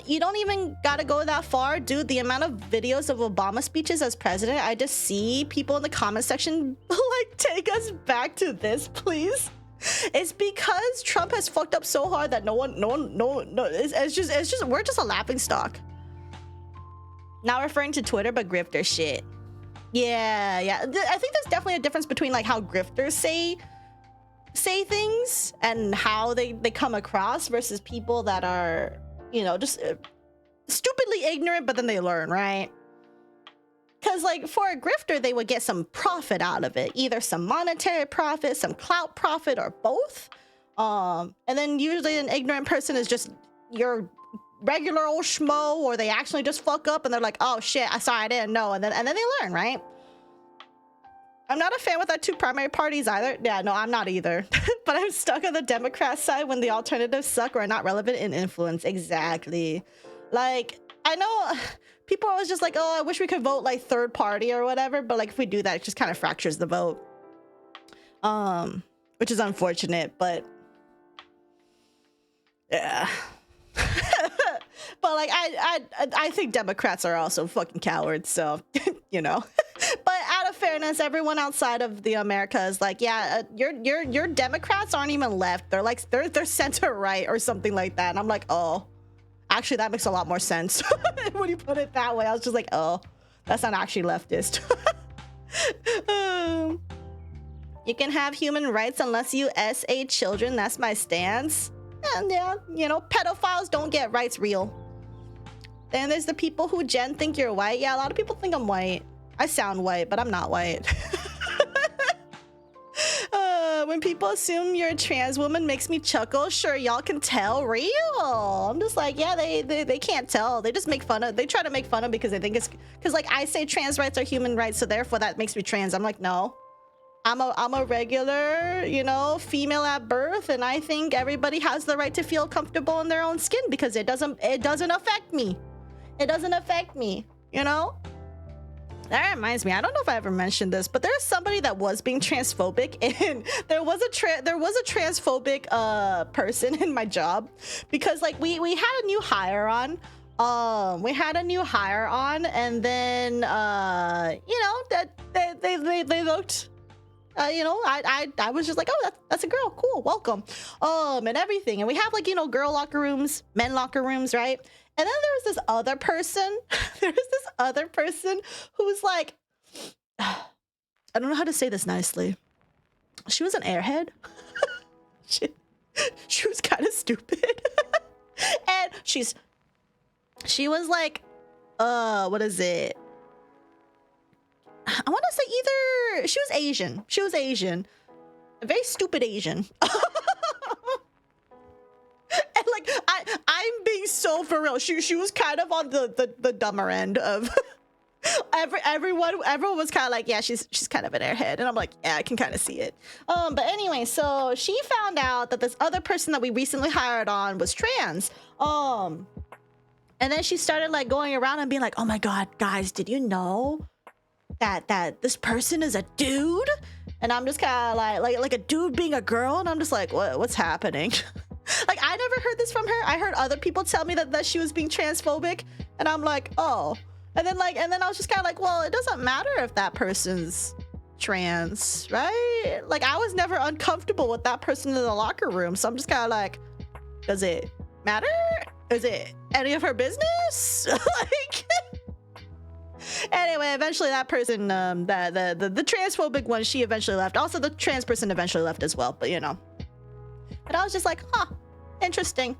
You don't even gotta go that far, dude. The amount of videos of Obama speeches as president, I just see people in the comment section like, take us back to this, please. It's because Trump has fucked up so hard that no, it's just we're just a laughing stock. Not referring to Twitter, but grifter shit. Yeah. I think there's definitely a difference between like how grifters say things and how they come across versus people that are, you know, just stupidly ignorant, but then they learn, right? Because like for a grifter, they would get some profit out of it, either some monetary profit, some clout profit, or both. And then usually an ignorant person is just your regular old schmo, or they actually just fuck up and they're like, oh shit, sorry, I didn't know. And then they learn, right? I'm not a fan with our two primary parties either. Yeah, no, I'm not either. But I'm stuck on the Democrat side when the alternatives suck or are not relevant in influence. Exactly. Like, I know people are always just like, oh, I wish we could vote like third party or whatever, but like if we do that, it just kind of fractures the vote. Which is unfortunate, but yeah. But like I think Democrats are also fucking cowards, so you know. But out of fairness, everyone outside of the America is like, yeah, your Democrats aren't even left. They're like they're center right or something like that. And I'm like, oh. Actually, that makes a lot more sense. When you put it that way, I was just like, oh, that's not actually leftist. You can have human rights unless you SA children. That's my stance. And yeah, you know, pedophiles don't get rights real. Then there's the people who think you're white. Yeah, a lot of people think I'm white. I sound white, but I'm not white. When people assume you're a trans woman makes me chuckle. Sure, y'all can tell. Real. I'm just like, yeah, they can't tell. They just make fun of. They try to make fun of because they think it's because like I say trans rights are human rights, so therefore that makes me trans. I'm like, no, I'm a regular, you know, female at birth, and I think everybody has the right to feel comfortable in their own skin because it doesn't affect me. It doesn't affect me, you know? That reminds me, I don't know if I ever mentioned this, but there's somebody that was being transphobic, and there was a transphobic person in my job, because like we had a new hire on. And then you know, that they looked, you know, I was just like, oh, that's a girl, cool, welcome, and everything. And we have, like, you know, girl locker rooms, men locker rooms, right? And then there was this other person. Who was like, I don't know how to say this nicely. She was an airhead. she was kind of stupid. And she was like, what is it? I want to say either she was Asian. A very stupid Asian. And like I'm being so for real. She was kind of on the dumber end of everyone was kind of like, yeah, she's kind of an airhead, and I'm like, yeah, I can kind of see it. But anyway, so she found out that this other person that we recently hired on was trans. And then she started like going around and being like, oh my god, guys, did you know that this person is a dude? And I'm just kind of like a dude being a girl, and I'm just like, what's happening? Like, I never heard this from her. I heard other people tell me that she was being transphobic, and I'm like, oh. And then I was just kind of like, well, it doesn't matter if that person's trans, right? Like, I was never uncomfortable with that person in the locker room, so I'm just kind of like, does it matter? Is it any of her business? Like, anyway, eventually that person, the transphobic one, she eventually left. Also, the trans person eventually left as well, but you know. But I was just like, huh, interesting.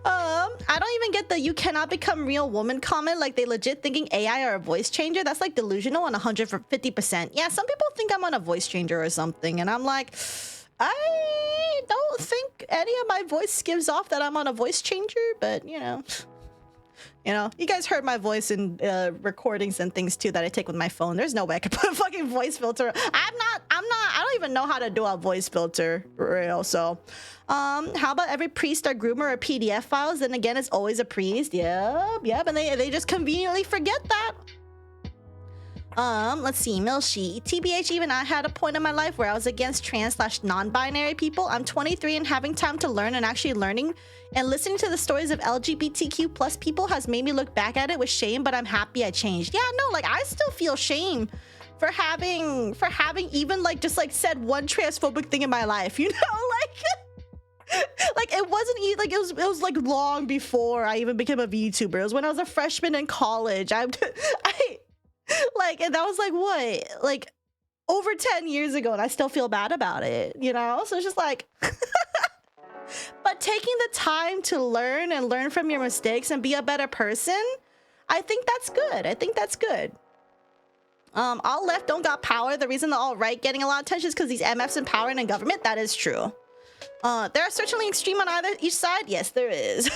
I don't even get the "you cannot become real woman" comment. Like, they legit thinking AI are a voice changer. That's like delusional on 150%. Yeah, some people think I'm on a voice changer or something, and I'm like, I don't think any of my voice gives off that I'm on a voice changer, but you know, you guys heard my voice in recordings and things too that I take with my phone. There's no way I could put a fucking voice filter. I don't even know how to do a voice filter real. So, how about every priest or groomer or PDF files? Then again, it's always a priest. Yep. And they just conveniently forget that. Let's see, Milshi. TBH, even I had a point in my life where I was against trans/non-binary people. I'm 23 and having time to learn and actually learning and listening to the stories of LGBTQ plus people has made me look back at it with shame, but I'm happy I changed. Yeah, no, like, I still feel shame for having even like just like said one transphobic thing in my life, you know, like it wasn't like it was like long before I even became a VTuber. It was when I was a freshman in college. I like, and that was like what, like over 10 years ago, and I still feel bad about it, you know? So it's just like but taking the time to learn from your mistakes and be a better person, I think that's good. All left don't got power. The reason the alt-right getting a lot of attention is because these MFs in power and in government. That is true. There are certainly extreme on each side. Yes, there is.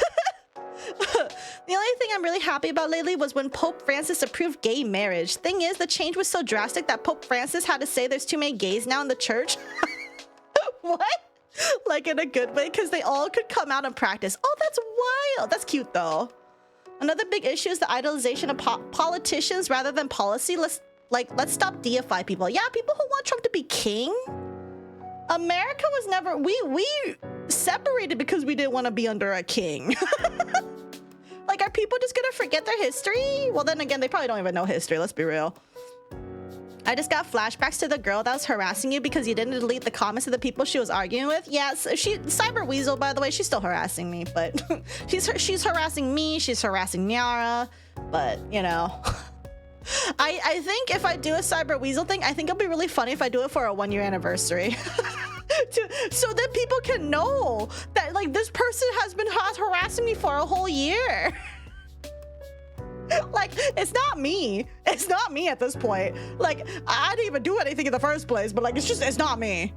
The only thing I'm really happy about lately was when Pope Francis approved gay marriage. Thing is, the change was so drastic that Pope Francis had to say there's too many gays now in the church. What? Like, in a good way, because they all could come out and practice. Oh, that's wild. That's cute, though. Another big issue is the idolization of politicians rather than policy. Let's stop deify people. Yeah, people who want Trump to be king. America was never, we separated because we didn't want to be under a king. Like, are people just gonna forget their history? Well, then again, they probably don't even know history, let's be real. I just got flashbacks to the girl that was harassing you because you didn't delete the comments of the people she was arguing with. Yes, Cyber Weasel, by the way, she's still harassing me, but she's harassing me, she's harassing Nyara, but you know. I think if I do a Cyber Weasel thing, I think it'll be really funny if I do it for a 1-year anniversary. So that people can know that, like, this person has been harassing me for a whole year. Like, it's not me at this point. Like, I didn't even do anything in the first place, but like, it's not me.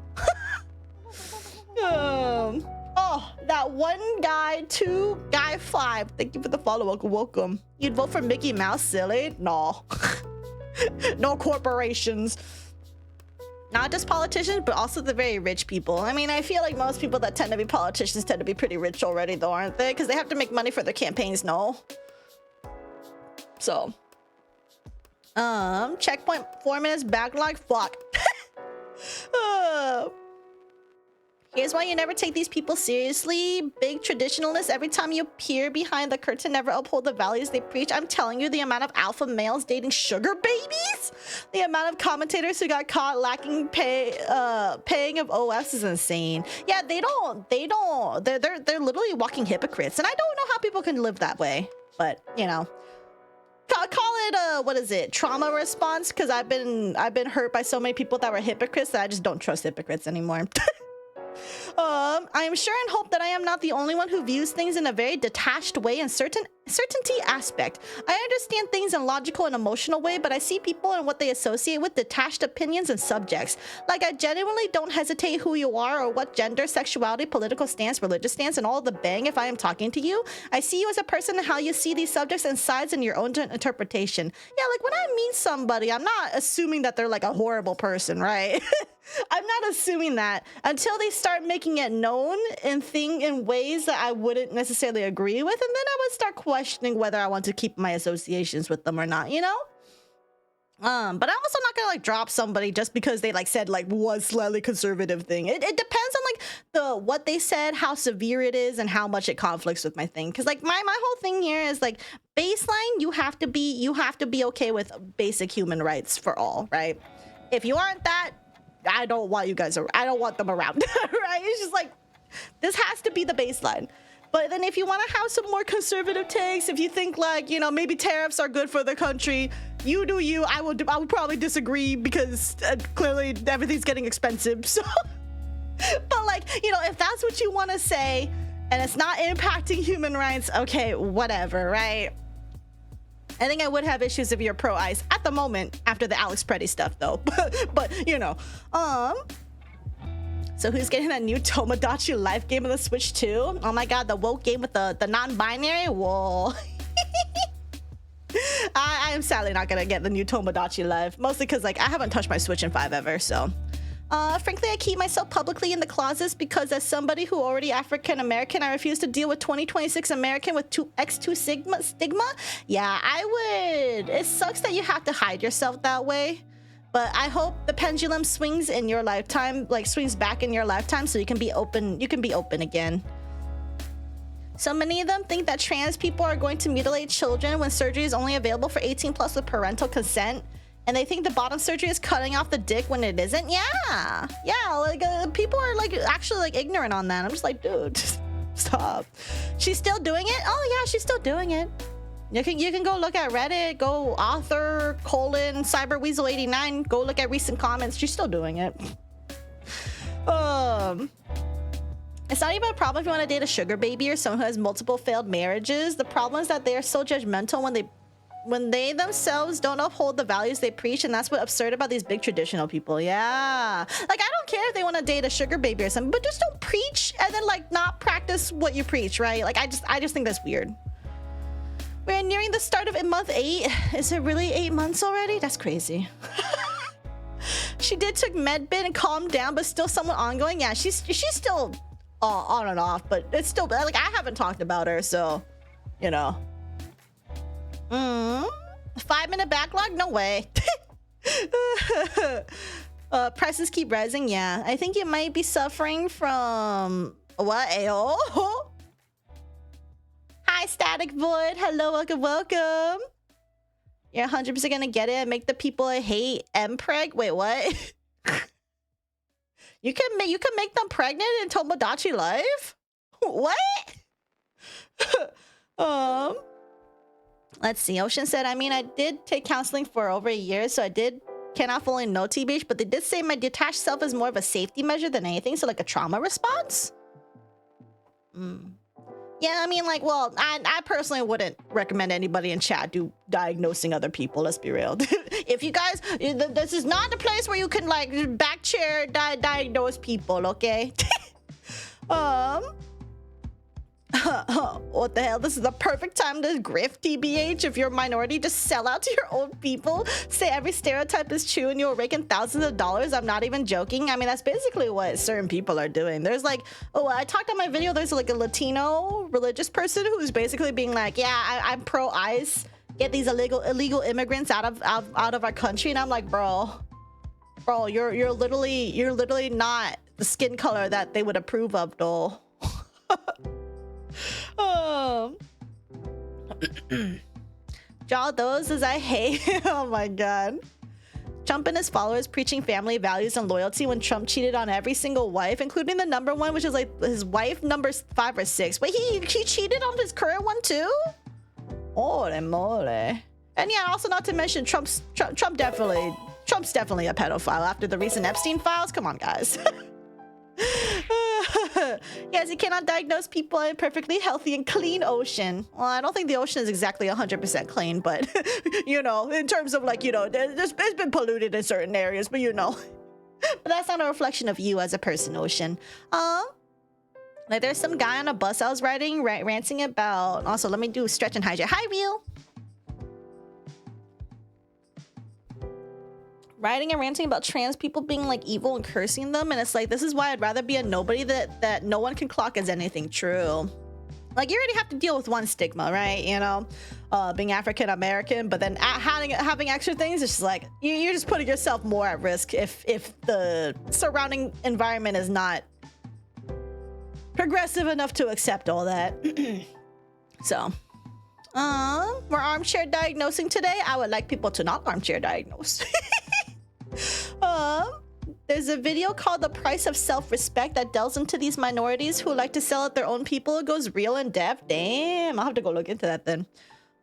Oh, that one guy, 2 guy 5. Thank you for the follow. Welcome. You'd vote for Mickey Mouse, silly? No. No corporations. Not just politicians, but also the very rich people. I mean, I feel like most people that tend to be politicians tend to be pretty rich already, though, aren't they? Because they have to make money for their campaigns, no? So, checkpoint 4 minutes backlog. Fuck. Here's why you never take these people seriously. Big traditionalists, every time you peer behind the curtain, never uphold the values they preach. I'm telling you, the amount of alpha males dating sugar babies, the amount of commentators who got caught lacking paying of OS is insane. Yeah, they're literally walking hypocrites, and I don't know how people can live that way, but you know. Call it what is it, trauma response, because I've been hurt by so many people that were hypocrites that I just don't trust hypocrites anymore. I am sure and hope that I am not the only one who views things in a very detached way and certainty aspect. I understand things in logical and emotional way, but I see people and what they associate with detached opinions and subjects. Like, I genuinely don't hesitate who you are or what gender, sexuality, political stance, religious stance, and all the bang if I am talking to you. I see you as a person and how you see these subjects and sides in your own interpretation. Yeah, like when I meet somebody, I'm not assuming that they're like a horrible person, right? I'm not assuming that until they start making it known in ways that I wouldn't necessarily agree with, and then I would start questioning whether I want to keep my associations with them or not, you know? But I'm also not gonna like drop somebody just because they like said like one slightly conservative thing. It depends on like what they said, how severe it is, and how much it conflicts with my thing. Because like my whole thing here is like baseline, you have to be okay with basic human rights for all, right? If you aren't that, I don't want them around. Right? It's just like, this has to be the baseline. But then if you want to have some more conservative takes, if you think like, you know, maybe tariffs are good for the country, you do you. I would probably disagree because clearly everything's getting expensive. So, but like, you know, if that's what you want to say and it's not impacting human rights, okay, whatever, right? I think I would have issues if you're pro-ICE at the moment after the Alex Preddy stuff, though. but you know, so who's getting that new Tomodachi Life game on the Switch too? Oh my god, the woke game with the non-binary? Whoa. I am sadly not gonna get the new Tomodachi Life, mostly because like I haven't touched my Switch in 5 ever, so. Frankly, I keep myself publicly in the closets because as somebody who already African American, I refuse to deal with 2026 American with X2 stigma. Yeah, I would. It sucks that you have to hide yourself that way, but I hope the pendulum swings in your lifetime, like swings back in your lifetime, so you can be open. You can be open again. So many of them think that trans people are going to mutilate children when surgery is only available for 18 plus with parental consent. And they think the bottom surgery is cutting off the dick when it isn't. Yeah, like people are like actually like ignorant on that. I'm just like, dude, just stop. She's still doing it? Oh yeah, she's still doing it. You can go look at Reddit, go author cyberweasel89, go look at recent comments. She's still doing it. It's not even a problem if you want to date a sugar baby or someone who has multiple failed marriages. The problem is that they are so judgmental when they themselves don't uphold the values they preach, and that's what's absurd about these big traditional people. Yeah, like I don't care if they want to date a sugar baby or something, but just don't preach and then like not practice what you preach, right? Like I just think that's weird. We're nearing the start of month 8. Is it really 8 months already? That's crazy. She did took medbit and calmed down, but still somewhat ongoing. Yeah, she's still on and off, but it's still like I haven't talked about her, so you know. 5-minute backlog? No way. Prices keep rising. Yeah, I think you might be suffering from what? Ayo. Hi, Static Void. Hello, welcome. You're 100% gonna get it and make the people I hate mpreg. Wait, what? you can make them pregnant in Tomodachi Life? What? Let's see. Ocean said, I mean, I did take counseling for over a year, so I cannot fully know TBH, but they did say my detached self is more of a safety measure than anything, so like a trauma response? Yeah, I mean, like, well, I personally wouldn't recommend anybody in chat do diagnosing other people, let's be real. If you guys, this is not the place where you can, like, back chair diagnose people, okay? What the hell? This is the perfect time to grift, TBH. If you're a minority, just sell out to your own people. Say every stereotype is true and you'll rake in thousands of dollars. I'm not even joking. I mean, that's basically what certain people are doing. There's like, I talked on my video, there's like a Latino religious person who's basically being like, yeah, I'm pro-ICE get these illegal immigrants out of our country, and I'm like, bro, you're literally not the skin color that they would approve of, though. Draw those as I hate. Oh my god. Trump and his followers preaching family values and loyalty when Trump cheated on every single wife, including the number one, which is like his wife number 5 or 6. Wait, he cheated on his current one too? Ole mole. And yeah, also not to mention Trump's definitely a pedophile after the recent Epstein files. Come on, guys. Yes, you cannot diagnose people in a perfectly healthy and clean ocean. Well, I don't think the ocean is exactly 100% clean, but you know, in terms of like, you know, it's been polluted in certain areas, but you know. But that's not a reflection of you as a person, ocean. Like there's some guy on a bus I was riding ranting about. Also, let me do stretch and hydrate. Hi, Real. Writing and ranting about trans people being like evil and cursing them, and it's like, this is why I'd rather be a nobody that no one can clock as anything true. Like, you already have to deal with one stigma, right? You know, being African American, but then having extra things, it's just like you're just putting yourself more at risk if the surrounding environment is not progressive enough to accept all that. So we're armchair diagnosing today. I would like people to not armchair diagnose. There's a video called The Price of Self-Respect that delves into these minorities who like to sell out their own people. It goes real in depth. Damn, I'll have to go look into that then.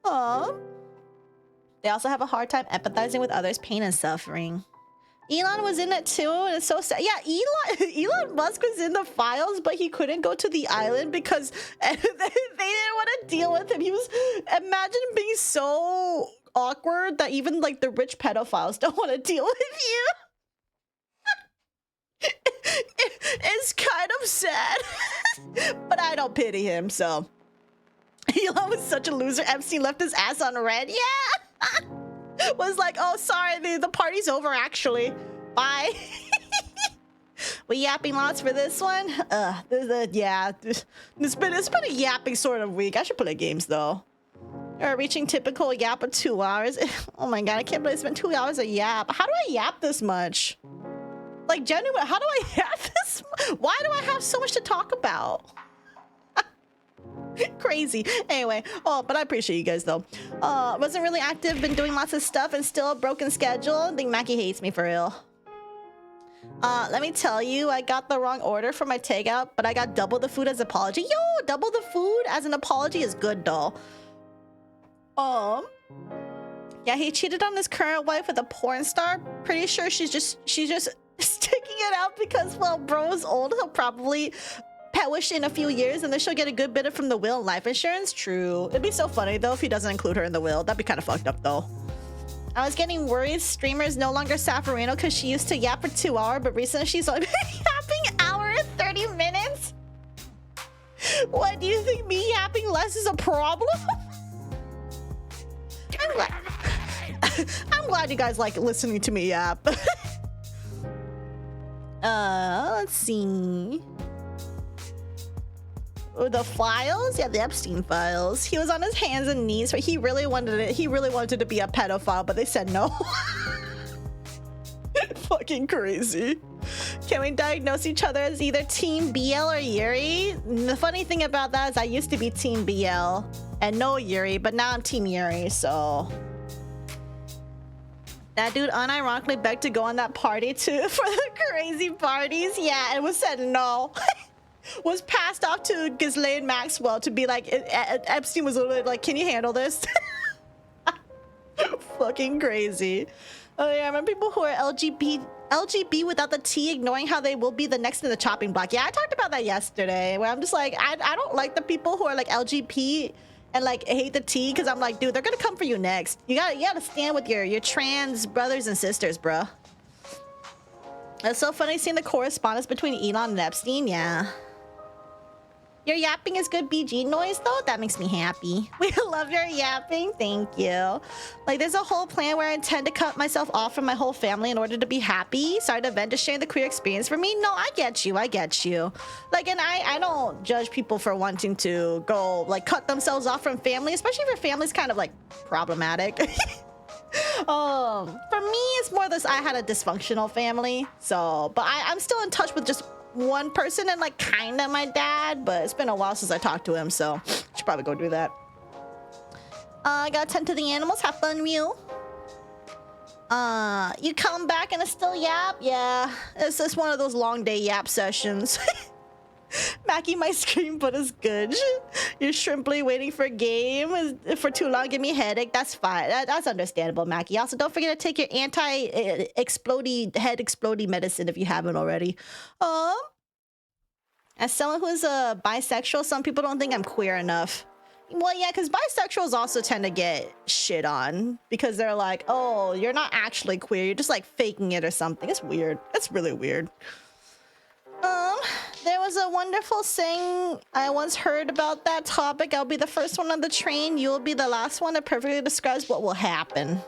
They also have a hard time empathizing with others' pain and suffering. Elon was in it too, and it's so sad. Yeah, Elon Musk was in the files, but he couldn't go to the island because they didn't want to deal with him. He was, imagine being so awkward that even like the rich pedophiles don't want to deal with you. It's kind of sad. But I don't pity him, so. Elon was such a loser. Epstein left his ass on red. Yeah. Was like, oh, sorry, the party's over, actually. Bye. We yapping lots for this one. It's been a yapping sort of week. I should play games, though. Reaching typical yap of 2 hours. Oh my god, I can't believe it's been 2 hours of yap. How do I yap this much? Like, genuine, how do I yap this? Why do I have so much to talk about? Crazy. Anyway, but I appreciate you guys, though. Wasn't really active, been doing lots of stuff, and still a broken schedule. I think Mackie hates me for real. Let me tell you, I got the wrong order for my takeout, but I got double the food as apology. Yo, double the food as an apology is good, though. Yeah, he cheated on his current wife with a porn star. Pretty sure she's just sticking it out because, well, bro is old. He'll probably wish in a few years, and then she'll get a good bit from the will and life insurance. True. It'd be so funny though if he doesn't include her in the will. That'd be kind of fucked up though. I was getting worried. Streamer is no longer Saphera because she used to yap for 2 hours, but recently she's only been yapping hour and 30 minutes. What, do you think me yapping less is a problem? I'm glad you guys like listening to me yap. Let's see. The files? Yeah, the Epstein files. He was on his hands and knees, but he really wanted it. He really wanted to be a pedophile, but they said no. Fucking crazy. Can we diagnose each other as either Team BL or Yuri? The funny thing about that is I used to be Team BL and no Yuri, but now I'm Team Yuri, so. That dude unironically begged to go on that party too for the crazy parties. Yeah, it was said no. Was passed off to Ghislaine Maxwell to be like, Epstein was literally like, can you handle this? Fucking crazy. Oh yeah, I remember people who are LGB without the T, ignoring how they will be the next in the chopping block. Yeah, I talked about that yesterday, where I'm just like, I don't like the people who are like LGB and like hate the T, because I'm like, dude, they're gonna come for you next. You gotta stand with your trans brothers and sisters, bruh. It's so funny seeing the correspondence between Elon and Epstein. Yeah. Your yapping is good BG noise, though. That makes me happy. We love your yapping. Thank you. Like, there's a whole plan where I intend to cut myself off from my whole family in order to be happy. Start an event to share the queer experience for me. No, I get you. I get you. Like, and I don't judge people for wanting to go, like, cut themselves off from family, especially if your family's kind of, like, problematic. For me, it's more this, I had a dysfunctional family. So, but I'm still in touch with just one person and like kind of my dad, but it's been a while since I talked to him, so should probably go do that. I gotta tend to the animals. Have fun, Ryu. You come back and it's still yap? Yeah, it's just one of those long day yap sessions. Mackie might scream, but it's good. You're shrimply waiting for a game for too long. Give me a headache. That's fine. That's understandable, Mackie. Also, don't forget to take your anti-explodey head explodey medicine if you haven't already. As someone who's a bisexual, some people don't think I'm queer enough. Well, yeah, because bisexuals also tend to get shit on because they're like, oh, you're not actually queer. You're just like faking it or something. It's weird. It's really weird. There was a wonderful saying I once heard about that topic. I'll be the first one on the train. You'll be the last one. It perfectly describes what will happen.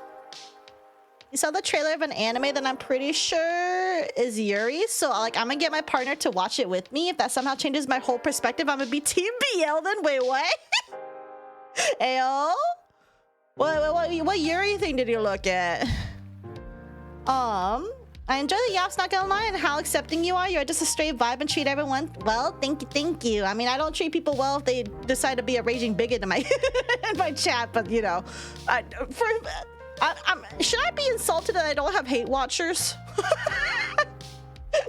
You saw the trailer of an anime that I'm pretty sure is Yuri. So like, I'm gonna get my partner to watch it with me. If that somehow changes my whole perspective, I'm gonna be Team BL then. Wait, what? Ayo? What Yuri thing did you look at? I enjoy the yaps, not gonna lie, and how accepting you are. You're just a straight vibe and treat everyone well. Thank you. I mean, I don't treat people well if they decide to be a raging bigot in my in my chat, but you know, should I be insulted that I don't have hate watchers?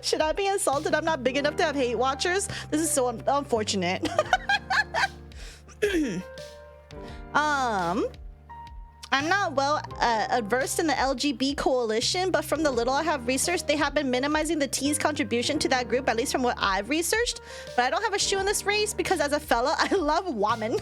Should I be insulted I'm not big enough to have hate watchers? This is so unfortunate. I'm not well adversed in the LGB coalition, but from the little I have researched, they have been minimizing the T's contribution to that group, at least from what I've researched. But I don't have a shoe in this race because as a fella, I love woman.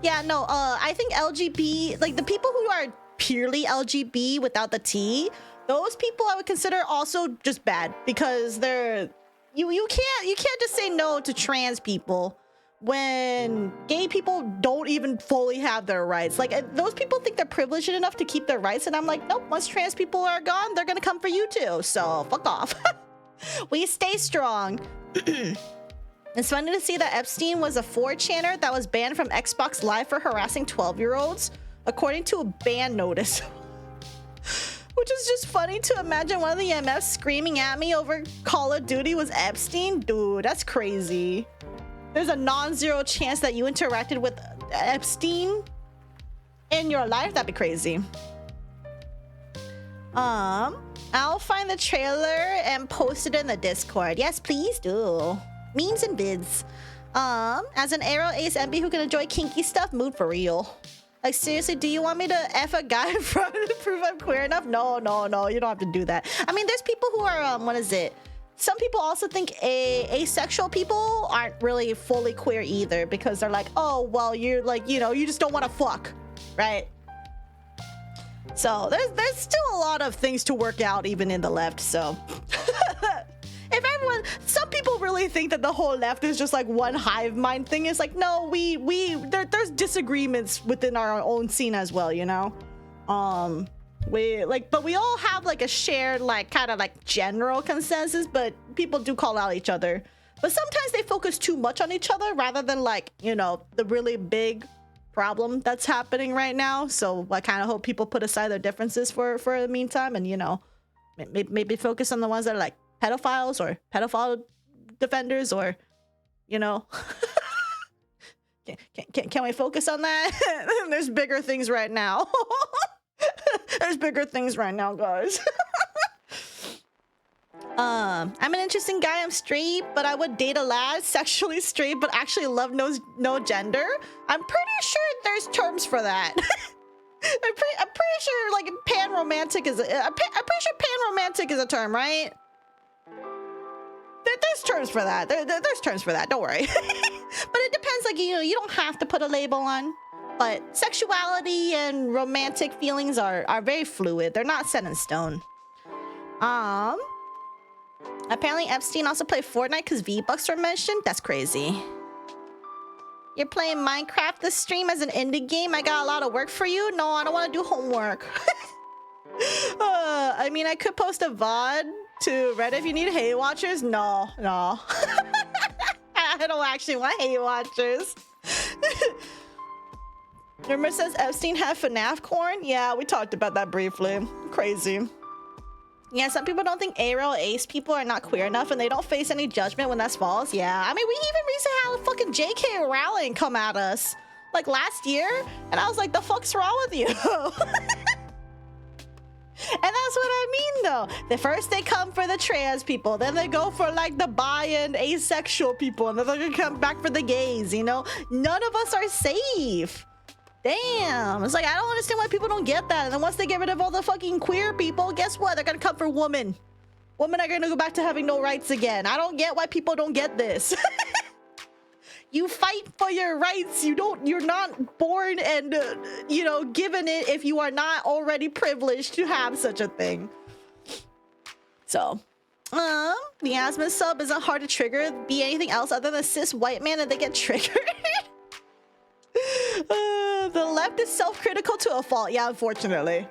Yeah, no, I think LGB, like the people who are purely LGB without the T, those people I would consider also just bad because they're, you can't just say no to trans people when gay people don't even fully have their rights. Like, those people think they're privileged enough to keep their rights, and I'm like, nope, once trans people are gone, they're gonna come for you too, so fuck off. We stay strong. It's funny to see that Epstein was a 4chaner that was banned from Xbox Live for harassing 12-year-olds, according to a ban notice. Which is just funny to imagine one of the MFs screaming at me over Call of Duty was Epstein. Dude, that's crazy. There's a non-zero chance that you interacted with Epstein in your life? That'd be crazy. I'll find the trailer and post it in the Discord. Yes, please do. Memes and vids. As an Aero Ace MB who can enjoy kinky stuff, mood for real. Like, seriously, do you want me to F a guy in front to prove I'm queer enough? No, you don't have to do that. I mean, there's people who are, what is it? Some people also think asexual people aren't really fully queer either because they're like, oh, well, you're like, you know, you just don't want to fuck, right? So there's still a lot of things to work out even in the left, so. If everyone, some people really think that the whole left is just like one hive mind thing. It's like, no, there's disagreements within our own scene as well, you know? But we all have like a shared, like, kind of like general consensus, but people do call out each other. But sometimes they focus too much on each other rather than, like, you know, the really big problem that's happening right now. So I kind of hope people put aside their differences for the meantime and, you know, maybe focus on the ones that are like pedophiles or pedophile defenders or, you know. Can we focus on that? There's bigger things right now. There's bigger things right now, guys. I'm an interesting guy. I'm straight, but I would date a lad, sexually straight, but actually love no gender. I'm pretty sure there's terms for that. I'm pretty sure like pan-romantic is I'm pretty sure pan-romantic is a term, right? There's terms for that. There's terms for that. Don't worry. But it depends. Like, you know, you don't have to put a label on. But sexuality and romantic feelings are very fluid. They're not set in stone. Apparently Epstein also played Fortnite because V-Bucks were mentioned. That's crazy. You're playing Minecraft this stream as an indie game? I got a lot of work for you? No, I don't want to do homework. I mean, I could post a VOD to Reddit if you need hate watchers. No. I don't actually want hate watchers. Rumor says Epstein had FNAF corn. Yeah, we talked about that briefly. Crazy. Yeah, some people don't think ARL ace people are not queer enough and they don't face any judgment when that's false. Yeah, I mean, we even recently had fucking JK Rowling come at us like last year, and I was like, the fuck's wrong with you? And that's what I mean, though. The first they come for the trans people, then they go for like the bi and asexual people, and then they're gonna come back for the gays, you know? None of us are safe. Damn. It's like, I don't understand why people don't get that. And then once they get rid of all the fucking queer people, guess what? They're gonna come for women. Women are gonna go back to having no rights again. I don't get why people don't get this. You fight for your rights. You're not born and, you know, given it if you are not already privileged to have such a thing. So, the asthma sub isn't hard to trigger. Be anything else other than cis white man and they get triggered. The left is self-critical to a fault. Yeah, unfortunately.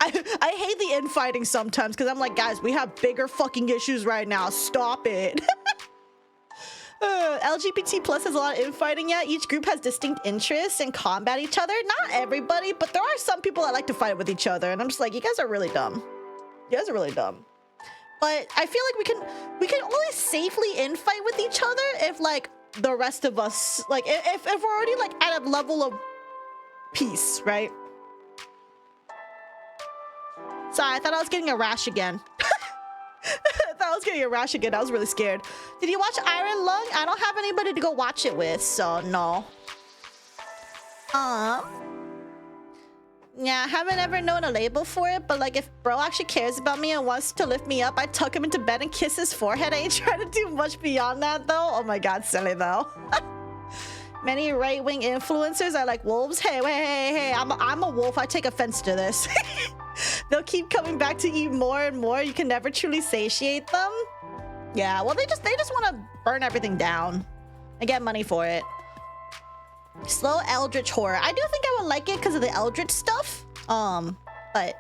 I hate the infighting sometimes because I'm like, guys, we have bigger fucking issues right now. Stop it. LGBT plus has a lot of infighting. Yeah, each group has distinct interests and combat each other. Not everybody, but there are some people that like to fight with each other, and I'm just like, you guys are really dumb. You guys are really dumb. But I feel like we can only safely infight with each other if like the rest of us, like if we're already like at a level of peace, right? Sorry, I thought I was getting a rash again. I was getting a rash again. I was really scared. Did you watch Iron Lung? I don't have anybody to go watch it with, so no. Yeah, I haven't ever known a label for it, but like if bro actually cares about me and wants to lift me up, I tuck him into bed and kiss his forehead. I ain't trying to do much beyond that though. Oh my god, silly though. Many right-wing influencers are like wolves. Hey, I'm a wolf. I take offense to this. They'll keep coming back to eat more and more. You can never truly satiate them. Yeah, well, they just want to burn everything down and get money for it. Slow eldritch horror. I do think I would like it because of the eldritch stuff. But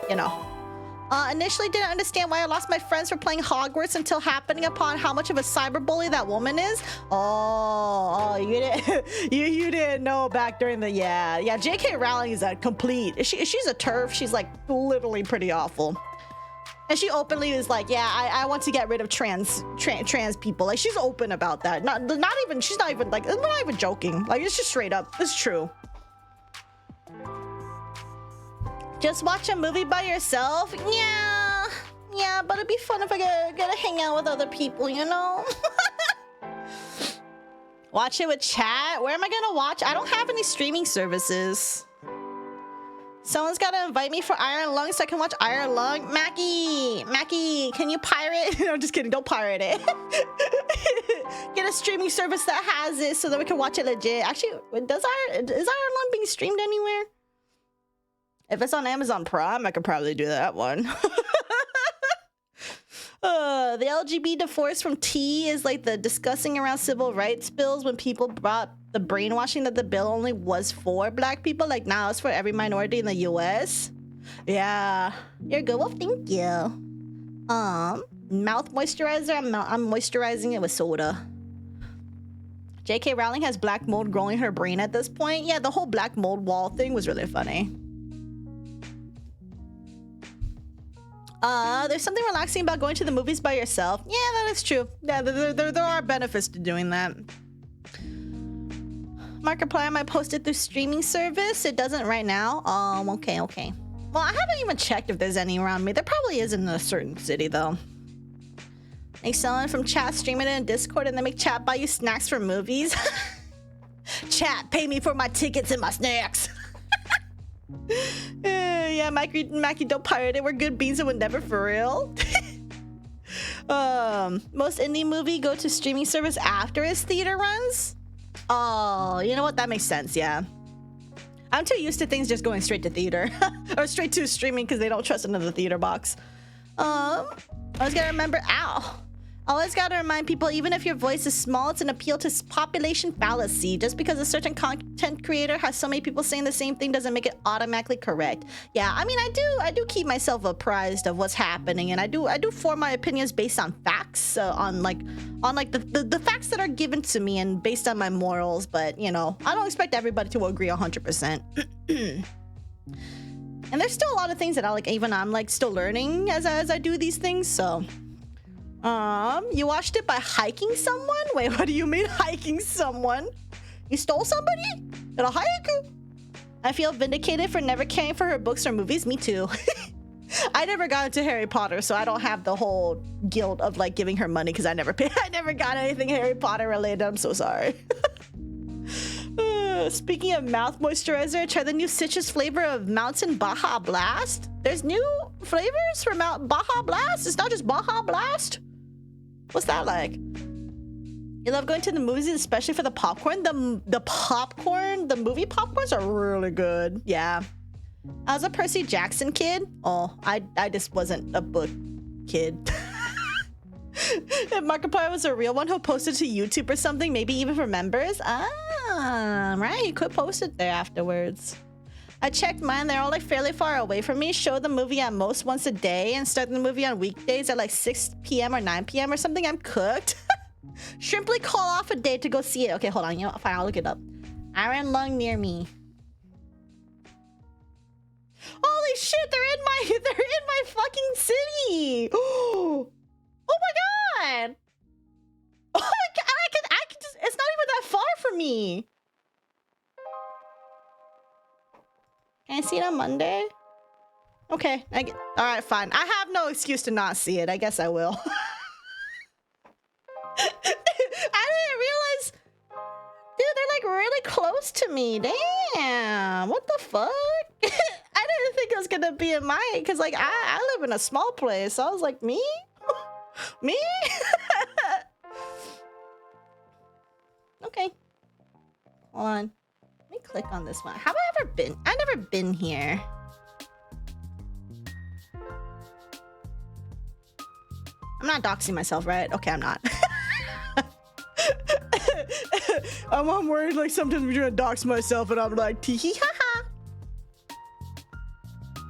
you know, initially didn't understand why I lost my friends for playing Hogwarts until happening upon how much of a cyberbully that woman is. Oh, you didn't you didn't know back during the yeah. J.K. Rowling is a complete. She's a turf. She's like literally pretty awful. And she openly is like, yeah, I want to get rid of trans people. Like she's open about that. She's not even like, I'm not even joking. Like it's just straight up. It's true. Just watch a movie by yourself? Yeah, but it'd be fun if I get to hang out with other people, you know? Watch it with chat? Where am I gonna watch? I don't have any streaming services. Someone's gotta invite me for Iron Lung so I can watch Iron Lung. Mackie, can you pirate? No, I'm just kidding, don't pirate it. Get a streaming service that has it so that we can watch it legit. Actually, is Iron Lung being streamed anywhere? If it's on Amazon Prime, I could probably do that one. The LGBT divorce from T is like the discussing around civil rights bills when people brought the brainwashing that the bill only was for black people. Like now it's for every minority in the US. Yeah, you're good. Well, thank you. Mouth moisturizer. I'm moisturizing it with soda. J.K. Rowling has black mold growing her brain at this point. Yeah, the whole black mold wall thing was really funny. There's something relaxing about going to the movies by yourself. Yeah, that is true. Yeah, there are benefits to doing that. Markiplier might post it through streaming service. It doesn't right now. Okay. Well, I haven't even checked if there's any around me. There probably is in a certain city, though. Make someone from chat stream it in Discord and then make chat buy you snacks for movies. Chat, pay me for my tickets and my snacks. Yeah, Mackie, don't pirate it. We're good beans and would never for real. Most indie movie go to streaming service after its theater runs. Oh, you know what? That makes sense. Yeah, I'm too used to things just going straight to theater or straight to streaming because they don't trust another theater box. I was gonna remember. Ow! Always gotta remind people, even if your voice is small, it's an appeal to population fallacy. Just because a certain content creator has so many people saying the same thing doesn't make it automatically correct. Yeah, I mean, I do keep myself apprised of what's happening, and I do form my opinions based on facts, on the facts that are given to me and based on my morals. But you know, I don't expect everybody to agree 100%. And there's still a lot of things that I'm like still learning as I do these things. So. You watched it by hiking someone? Wait, what do you mean hiking someone? You stole somebody? In a haiku? I feel vindicated for never caring for her books or movies. Me too. I never got into Harry Potter, so I don't have the whole guilt of like giving her money because I never got anything Harry Potter related. I'm so sorry. Speaking of mouth moisturizer, try the new citrus flavor of Mountain Baja Blast. There's new flavors for Baja Blast? It's not just Baja Blast? What's that like? You love going to the movies, especially for the popcorn? The movie popcorns are really good. Yeah. I was a Percy Jackson kid. Oh, I just wasn't a book kid. If Markiplier was a real one, he'll post it to YouTube or something, maybe even for members. Ah, right. You could post it there afterwards. I checked mine. They're all like fairly far away from me. Show the movie at most once a day and start the movie on weekdays at like 6 p.m. or 9 p.m. or something. I'm cooked. Simply call off a day to go see it. Okay, hold on. You know what? Fine, I'll look it up. Iron Lung near me. Holy shit! They're in my fucking city. Oh my god! Oh my god! I can just. It's not even that far from me. Can I see it on Monday? Okay. All right, fine. I have no excuse to not see it. I guess I will. I didn't realize... Dude, they're like really close to me. Damn. What the fuck? I didn't think it was gonna be in my... Because like, I live in a small place. So I was like, me? Me? Okay. Hold on. Let me click on this one. Have I ever been? I've never been here. I'm not doxing myself, right? Okay, I'm not. I'm worried like sometimes we're gonna dox myself and I'm like, tee hee ha ha.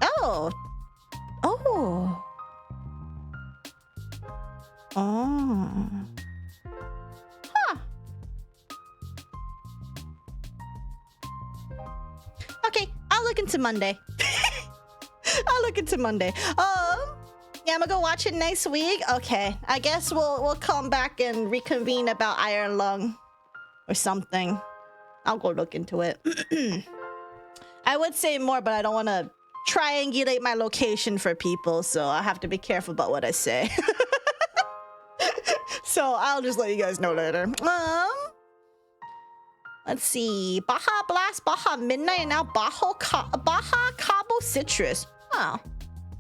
Oh. Oh. Oh. Huh. Okay, I'll look into Monday. I'll look into Monday. Yeah, I'm gonna go watch it next week. Okay, I guess we'll come back and reconvene about Iron Lung or something. I'll go look into it. I would say more, but I don't want to triangulate my location for people, so I have to be careful about what I say. So I'll just let you guys know later. Let's see. Baja Blast, Baja Midnight, and now Baja Cabo Citrus. Oh.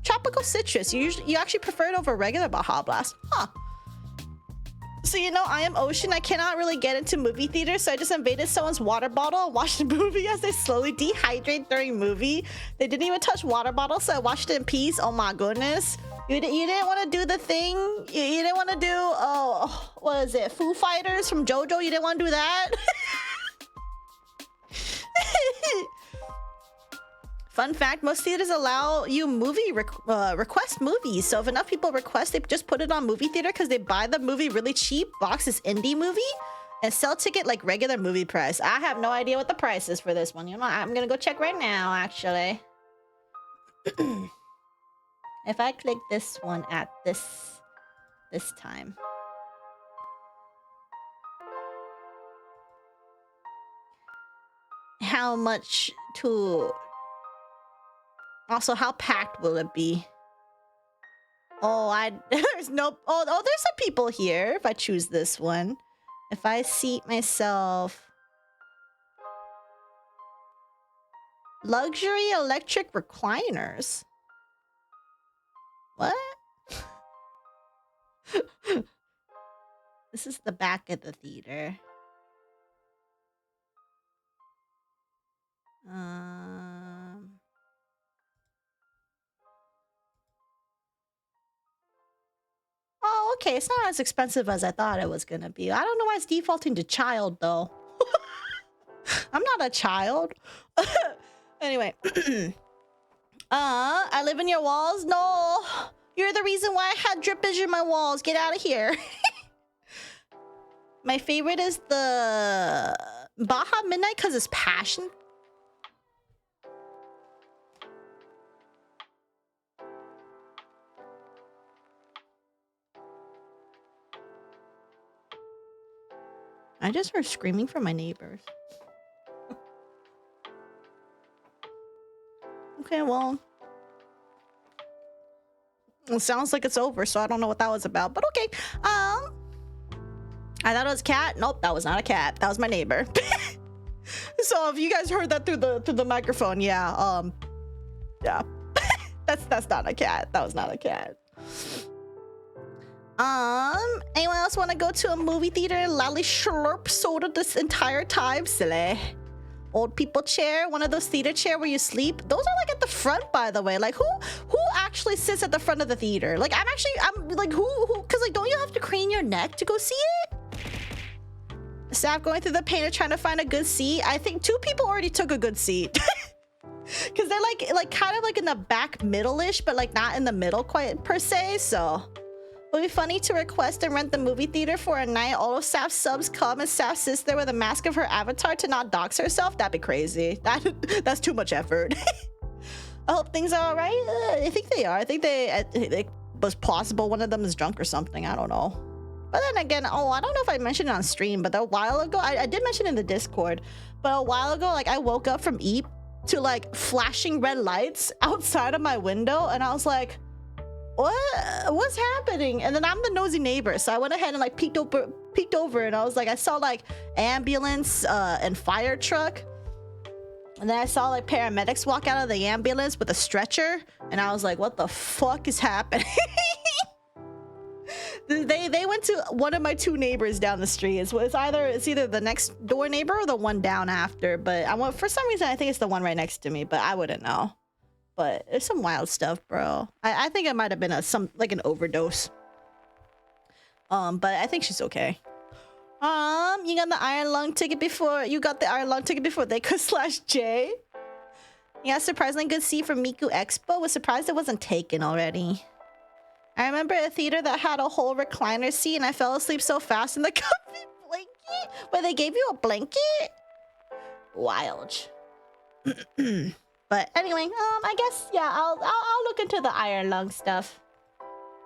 Tropical citrus. You actually prefer it over regular Baja Blast. Huh. So, you know, I am Ocean. I cannot really get into movie theaters, so I just invaded someone's water bottle and watched the movie as they slowly dehydrate during movie. They didn't even touch water bottle, so I watched it in peace. Oh my goodness. You didn't want to do the thing? You didn't want to do, oh, what is it? Foo Fighters from JoJo? You didn't want to do that? Fun fact, most theaters allow you request movies. So if enough people request, they just put it on movie theater because they buy the movie really cheap, box this indie movie, and sell ticket like regular movie price. I have no idea what the price is for this one. You know, I'm gonna go check right now, actually. If I click this one at this time. How much to... Also, how packed will it be? Oh, there's no... Oh, there's some people here if I choose this one. If I seat myself... Luxury electric recliners. What? This is the back of the theater. Oh, okay. It's not as expensive as I thought it was gonna be. I don't know why it's defaulting to child though. I'm not a child. Anyway. I live in your walls? No. You're the reason why I had drippage in my walls. Get out of here. My favorite is the Baja Midnight because it's passion. I just heard screaming from my neighbors. Okay, well. It sounds like it's over, so I don't know what that was about, but okay. I thought it was a cat. Nope, that was not a cat. That was my neighbor. So if you guys heard that through the microphone, yeah, yeah. that's not a cat. That was not a cat. Anyone else want to go to a movie theater and loudly slurp soda this entire time? Silly. Old people chair, one of those theater chair where you sleep. Those are like at the front, by the way. Like who actually sits at the front of the theater? Like I'm like who because like don't you have to crane your neck to go see it? Staff going through the pain of trying to find a good seat. I think 2 people already took a good seat. Because they're like kind of like in the back middle-ish, but like not in the middle quite per se, so it would be funny to request and rent the movie theater for a night. All of Saf's subs come and Saf sits there with a mask of her avatar to not dox herself. That'd be crazy. That's too much effort. I hope things are all right. I think they are. I think it was possible one of them is drunk or something. I don't know. But then again, I don't know if I mentioned it on stream, but a while ago, I did mention it in the Discord, but a while ago, like I woke up from eat to like flashing red lights outside of my window, and I was like, what's happening? And then I'm the nosy neighbor, so I went ahead and like peeked over, and I was like, I saw like ambulance and fire truck, and then I saw like paramedics walk out of the ambulance with a stretcher, and I was like, what the fuck is happening? They went to one of my 2 neighbors down the street. It's either the next door neighbor or the one down after, but for some reason I think it's the one right next to me, but I wouldn't know. But it's some wild stuff, bro. I think it might have been an overdose. But I think she's okay. You got the Iron Lung ticket before they could /J. Yeah, surprisingly good seat from Miku Expo. Was surprised it wasn't taken already. I remember a theater that had a whole recliner seat, and I fell asleep so fast in the comfy blanket. Where they gave you a blanket? Wild. But anyway, I guess yeah, I'll look into the Iron Lung stuff.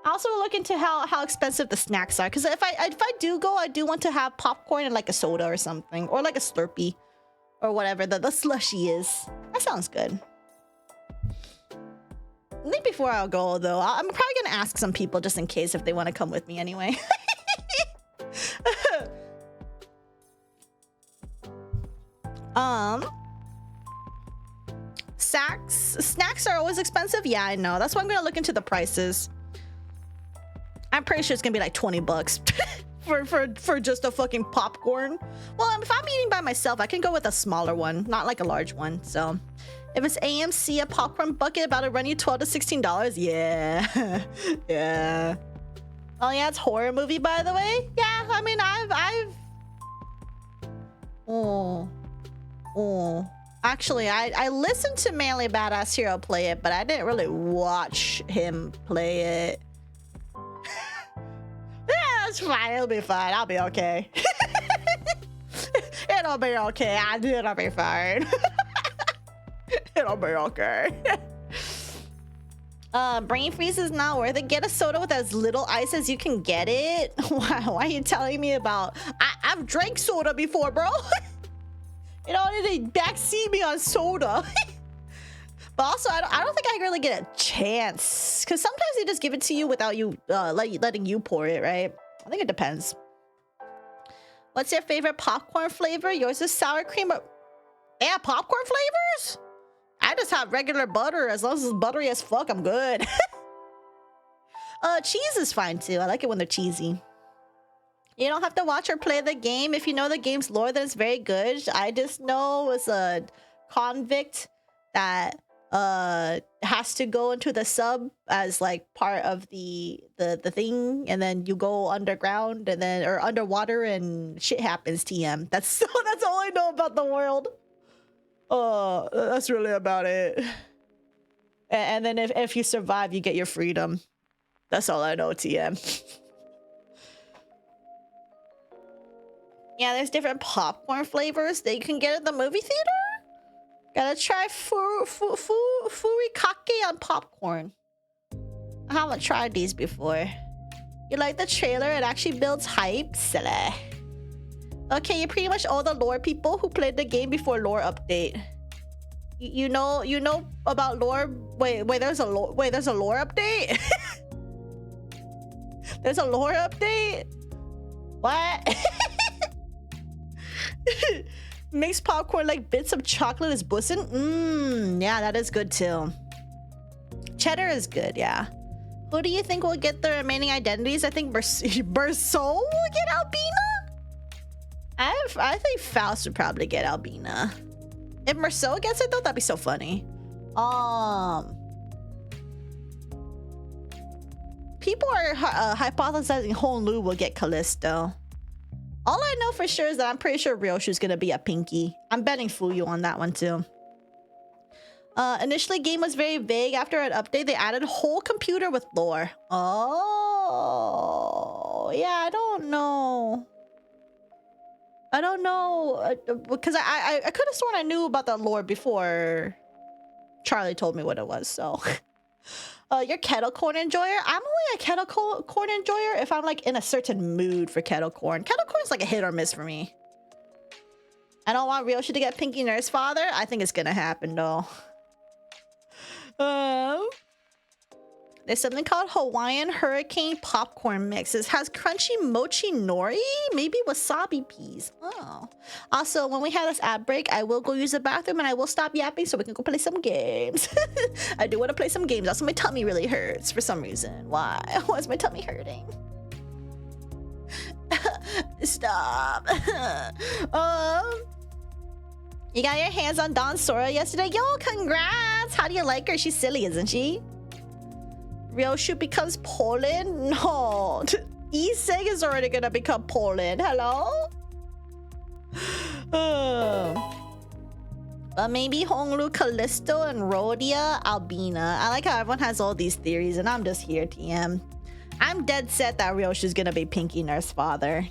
I also look into how expensive the snacks are, because if I do go, I do want to have popcorn and like a soda or something, or like a Slurpee, or whatever the slushy is. That sounds good. I think before I'll go though, I'm probably gonna ask some people just in case if they want to come with me anyway. Snacks are always expensive. Yeah, I know. That's why I'm gonna look into the prices. I'm pretty sure it's gonna be like 20 bucks for just a fucking popcorn. Well, if I'm eating by myself, I can go with a smaller one, not like a large one. So if it's AMC, a popcorn bucket about to run you $12 to $16. Yeah. Yeah. Oh yeah, it's horror movie, by the way. Yeah, I mean, Actually, I listened to Manly Badass Hero play it, but I didn't really watch him play it. Yeah, that's fine. It'll be fine. I'll be okay. It'll be okay. It'll be fine. It'll be okay. Brain freeze is not worth it. Get a soda with as little ice as you can get it. Why are you telling me about? I've drank soda before, bro. You know, they backseat me on soda. But also, I don't think I really get a chance, because sometimes they just give it to you without you letting you pour it, right? I think it depends. What's your favorite popcorn flavor? Yours is sour cream. Yeah, popcorn flavors? I just have regular butter. As long as it's buttery as fuck, I'm good. Cheese is fine too. I like it when they're cheesy. You don't have to watch or play the game. If you know the game's lore, then it's very good. I just know as a convict that has to go into the sub as like part of the thing, and then you go underground and then or underwater and shit happens. TM. That's all I know about the world. That's really about it. And then if you survive, you get your freedom. That's all I know. TM. Yeah, there's different popcorn flavors that you can get at the movie theater. Gotta try furikake on popcorn. I haven't tried these before. You like the trailer? It actually builds hype. Silly. Okay, you pretty much all the lore people who played the game before lore update. You know about lore. Wait, there's a lore update. There's a lore update. What? Makes popcorn like bits of chocolate is bussin'. Yeah, that is good too. Cheddar is good, yeah. Who do you think will get the remaining identities? I think Berso will get Albina. I think Faust would probably get Albina. If Merceau gets it though, that'd be so funny. People are hypothesizing Honlu will get Callisto. All I know for sure is that I'm pretty sure Ryoshu's gonna be a Pinky. I'm betting Fuyu on that one too. Initially, game was very vague. After an update, they added whole computer with lore. Oh, yeah, I don't know. Because I could have sworn I knew about the lore before Charlie told me what it was, so. You're kettle corn enjoyer? I'm only a kettle corn enjoyer if I'm like in a certain mood for kettle corn. Kettle corn is like a hit or miss for me. I don't want Ryoshi to get Pinky Nurse Father. I think it's gonna happen though. There's something called Hawaiian Hurricane Popcorn Mix. It has crunchy mochi nori, maybe wasabi peas. Oh. Also, when we have this ad break, I will go use the bathroom and I will stop yapping so we can go play some games. I do want to play some games. Also, my tummy really hurts for some reason. Why? Why is my tummy hurting? Stop. You got your hands on Dawn Sora yesterday? Yo, congrats! How do you like her? She's silly, isn't she? Ryoshu becomes Poland? No. Iseng is already gonna become Poland. Hello? But maybe Honglu, Callisto, and Rhodia, Albina. I like how everyone has all these theories, and I'm just here, TM. I'm dead set that Ryoshu's gonna be Pinky Nurse Father.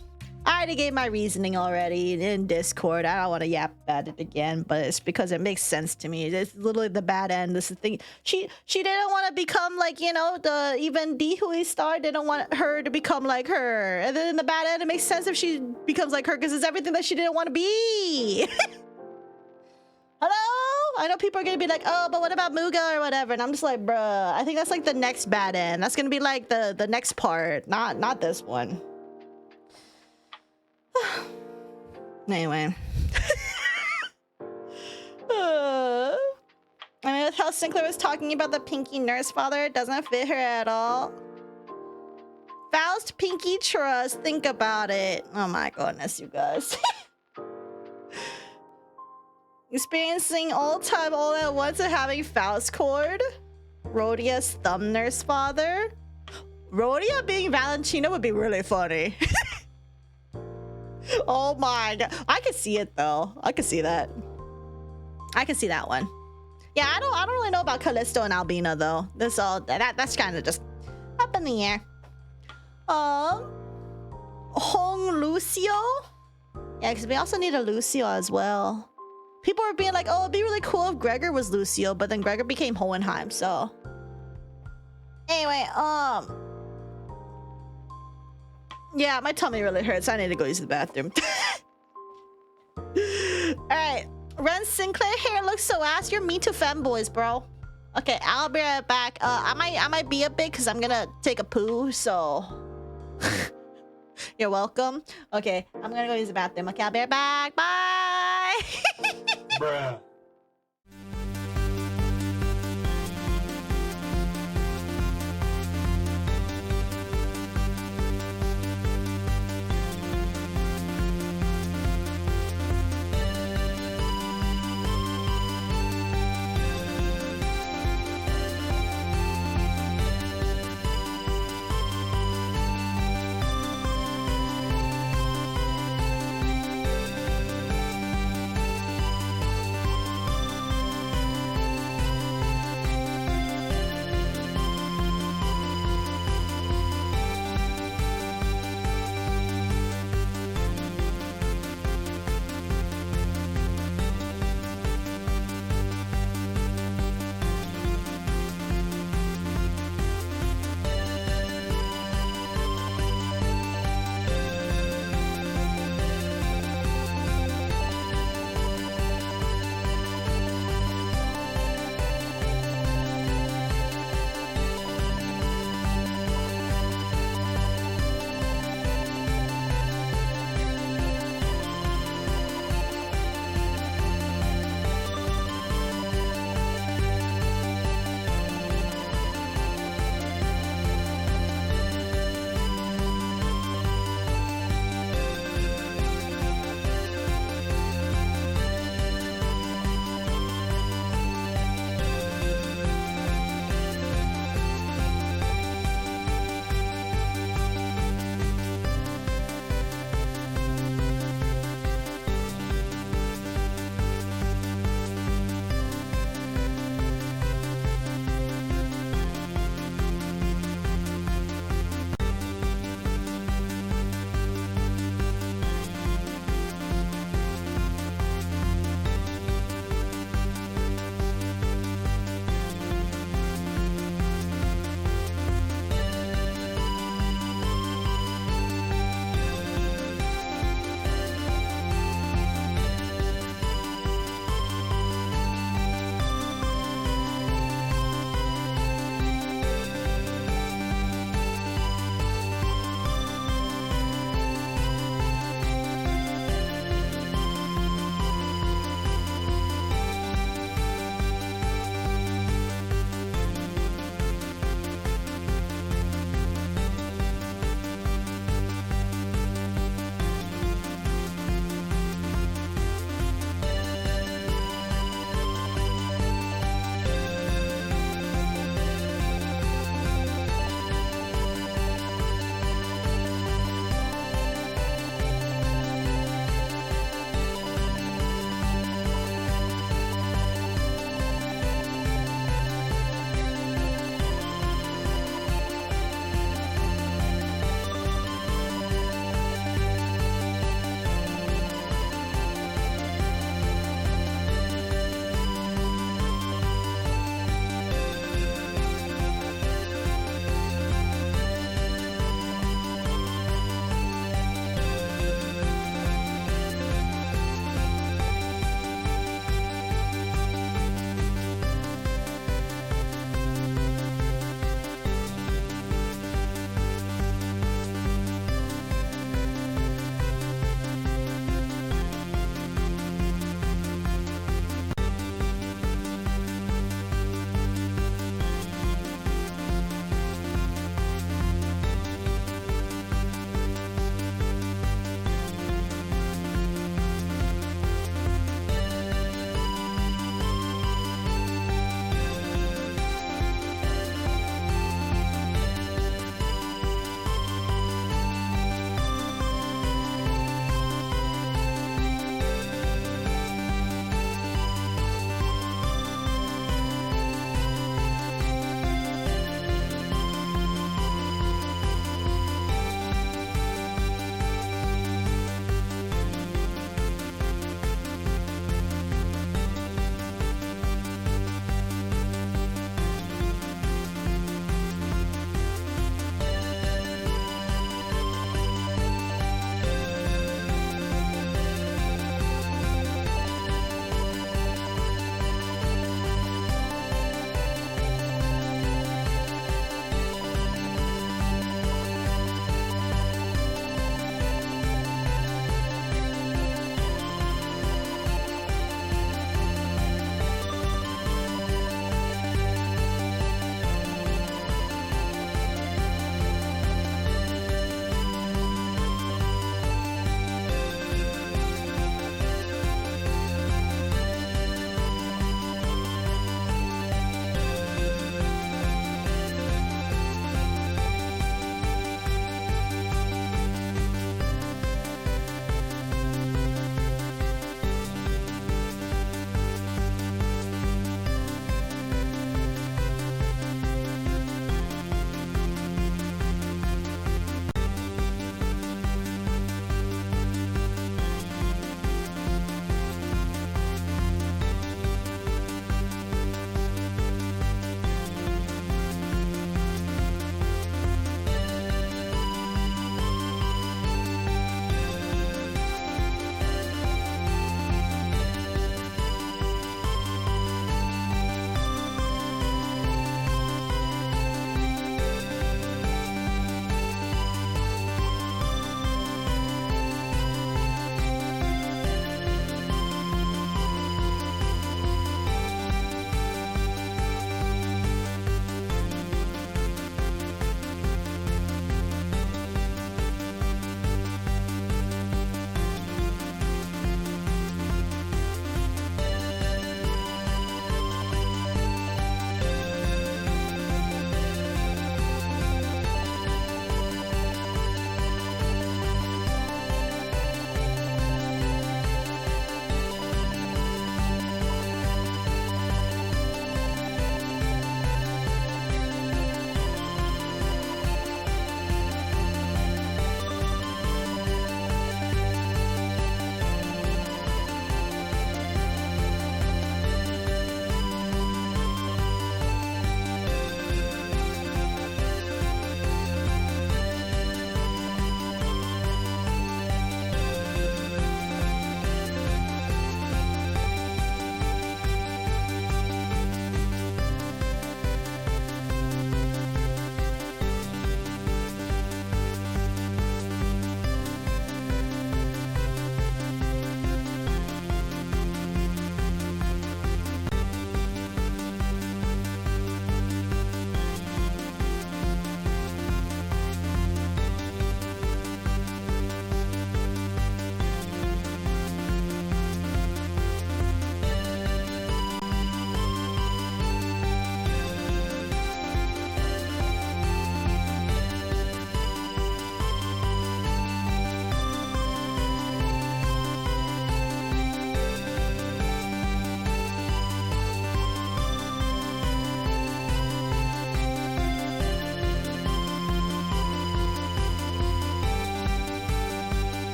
I already gave my reasoning already in Discord. I don't want to yap about it again, but it's because it makes sense to me. It's literally the bad end. This is the thing. She didn't want to become like, you know, the even Dihui star didn't want her to become like her. And then in the bad end, it makes sense if she becomes like her because it's everything that she didn't want to be. Hello? I know people are going to be like, oh, but what about Muga or whatever? And I'm just like, bruh, I think that's like the next bad end. That's going to be like the next part, not this one. Anyway. I mean, with how Sinclair was talking about the Pinky Nurse Father, it doesn't fit her at all. Faust, Pinky, Trust. Think about it. Oh my goodness, you guys. Experiencing all time, all at once, and having Faust cord. Rhodia's thumb nurse father. Rhodia being Valentina would be really funny. Oh my god. I could see it though. I could see that. I could see that one. Yeah, I don't really know about Callisto and Albina though. That's kind of just up in the air. Hong Lucio? Yeah, because we also need a Lucio as well. People were being like, oh, it'd be really cool if Gregor was Lucio, but then Gregor became Hohenheim, so. Anyway, yeah, my tummy really hurts. I need to go use the bathroom. Alright. Ren Sinclair hair looks so ass. You're mean to femboys, bro. Okay, I'll be right back. I might be a bit because I'm gonna take a poo, so. You're welcome. Okay, I'm gonna go use the bathroom. Okay, I'll be right back. Bye! Bruh.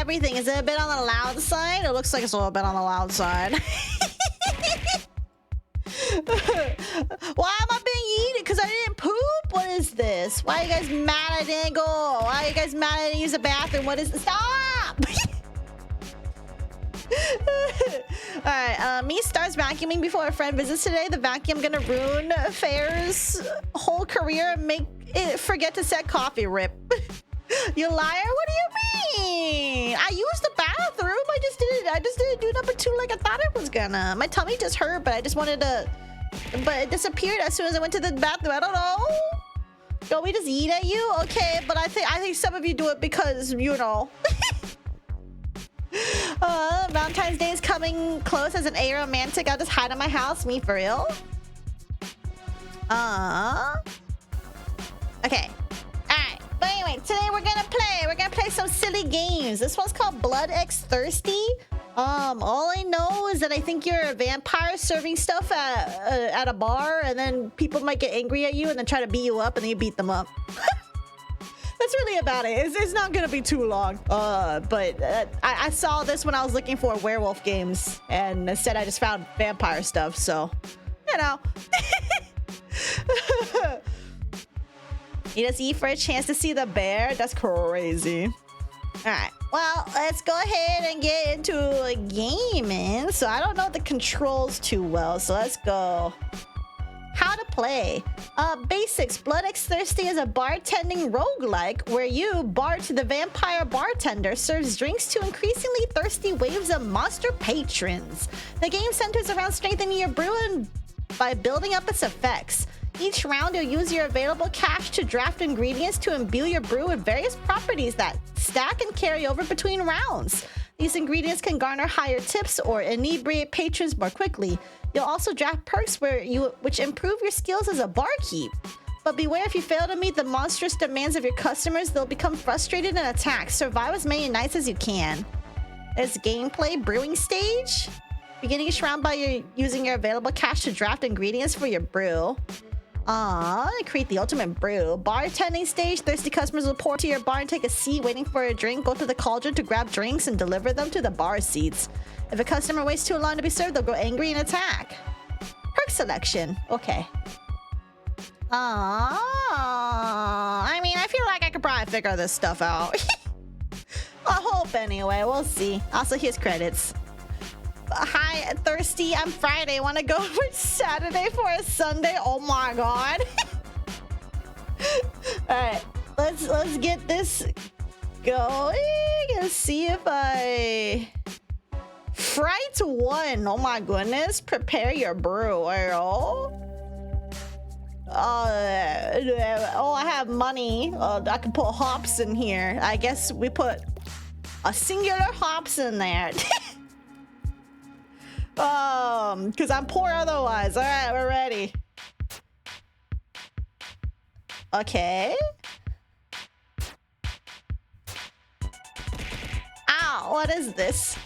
everything? Is it a bit on the loud side? It looks like it's a little bit on the loud side. Why am I being eaten? Because I didn't poop? What is this? Why are you guys mad I didn't go? Why are you guys mad I didn't use the bathroom? What is this? Stop! Alright, me starts vacuuming before a friend visits today. The vacuum gonna ruin Fair's whole career and make it forget to set coffee. Rip. You liar? What do you mean? I used the bathroom. I just didn't do number 2 like I thought it was gonna. My tummy just hurt, but I just wanted to. But it disappeared as soon as I went to the bathroom. I don't know. Don't we just eat at you? Okay, but I think some of you do it because you know. Valentine's Day is coming close. As an aromantic, I'll just hide in my house. Me for real? Okay. Alright. But anyway, today we're gonna play some silly games. This one's called Blood X Thirsty. All I know is that I think you're a vampire serving stuff at a bar, and then people might get angry at you and then try to beat you up, and then you beat them up. That's really about it. It's not gonna be too long. But I saw this when I was looking for werewolf games, and instead I just found vampire stuff. So, you know. You just eat for a chance to see the bear? That's crazy. Alright, well, let's go ahead and get into gaming. So I don't know the controls too well, so let's go. How to play. Basics. Blood X Thirsty is a bartending roguelike where you, Bart the vampire bartender, serves drinks to increasingly thirsty waves of monster patrons. The game centers around strengthening your brew and by building up its effects. Each round, you'll use your available cash to draft ingredients to imbue your brew with various properties that stack and carry over between rounds. These ingredients can garner higher tips or inebriate patrons more quickly. You'll also draft perks which improve your skills as a barkeep. But beware, if you fail to meet the monstrous demands of your customers, they'll become frustrated and attack. Survive as many nights as you can. There's gameplay, brewing stage. Beginning each round by using your available cash to draft ingredients for your brew. Create the ultimate brew. Bartending stage. Thirsty customers will pour to your bar and take a seat waiting for a drink. Go to the cauldron to grab drinks and deliver them to the bar seats. If a customer waits too long to be served, they'll go angry and attack. Perk selection. Okay. I mean, I feel like I could probably figure this stuff out. I hope anyway. We'll see. Also, here's credits. Hi, Thirsty. I'm Friday. Want to go for Saturday for a Sunday? Oh my god. Alright, let's get this going and see if I... Fright 1. Oh my goodness. Prepare your brew. Oh, I have money. I can put hops in here. I guess we put a singular hops in there. Because I'm poor otherwise. All right, we're ready. Okay. Ow, what is this?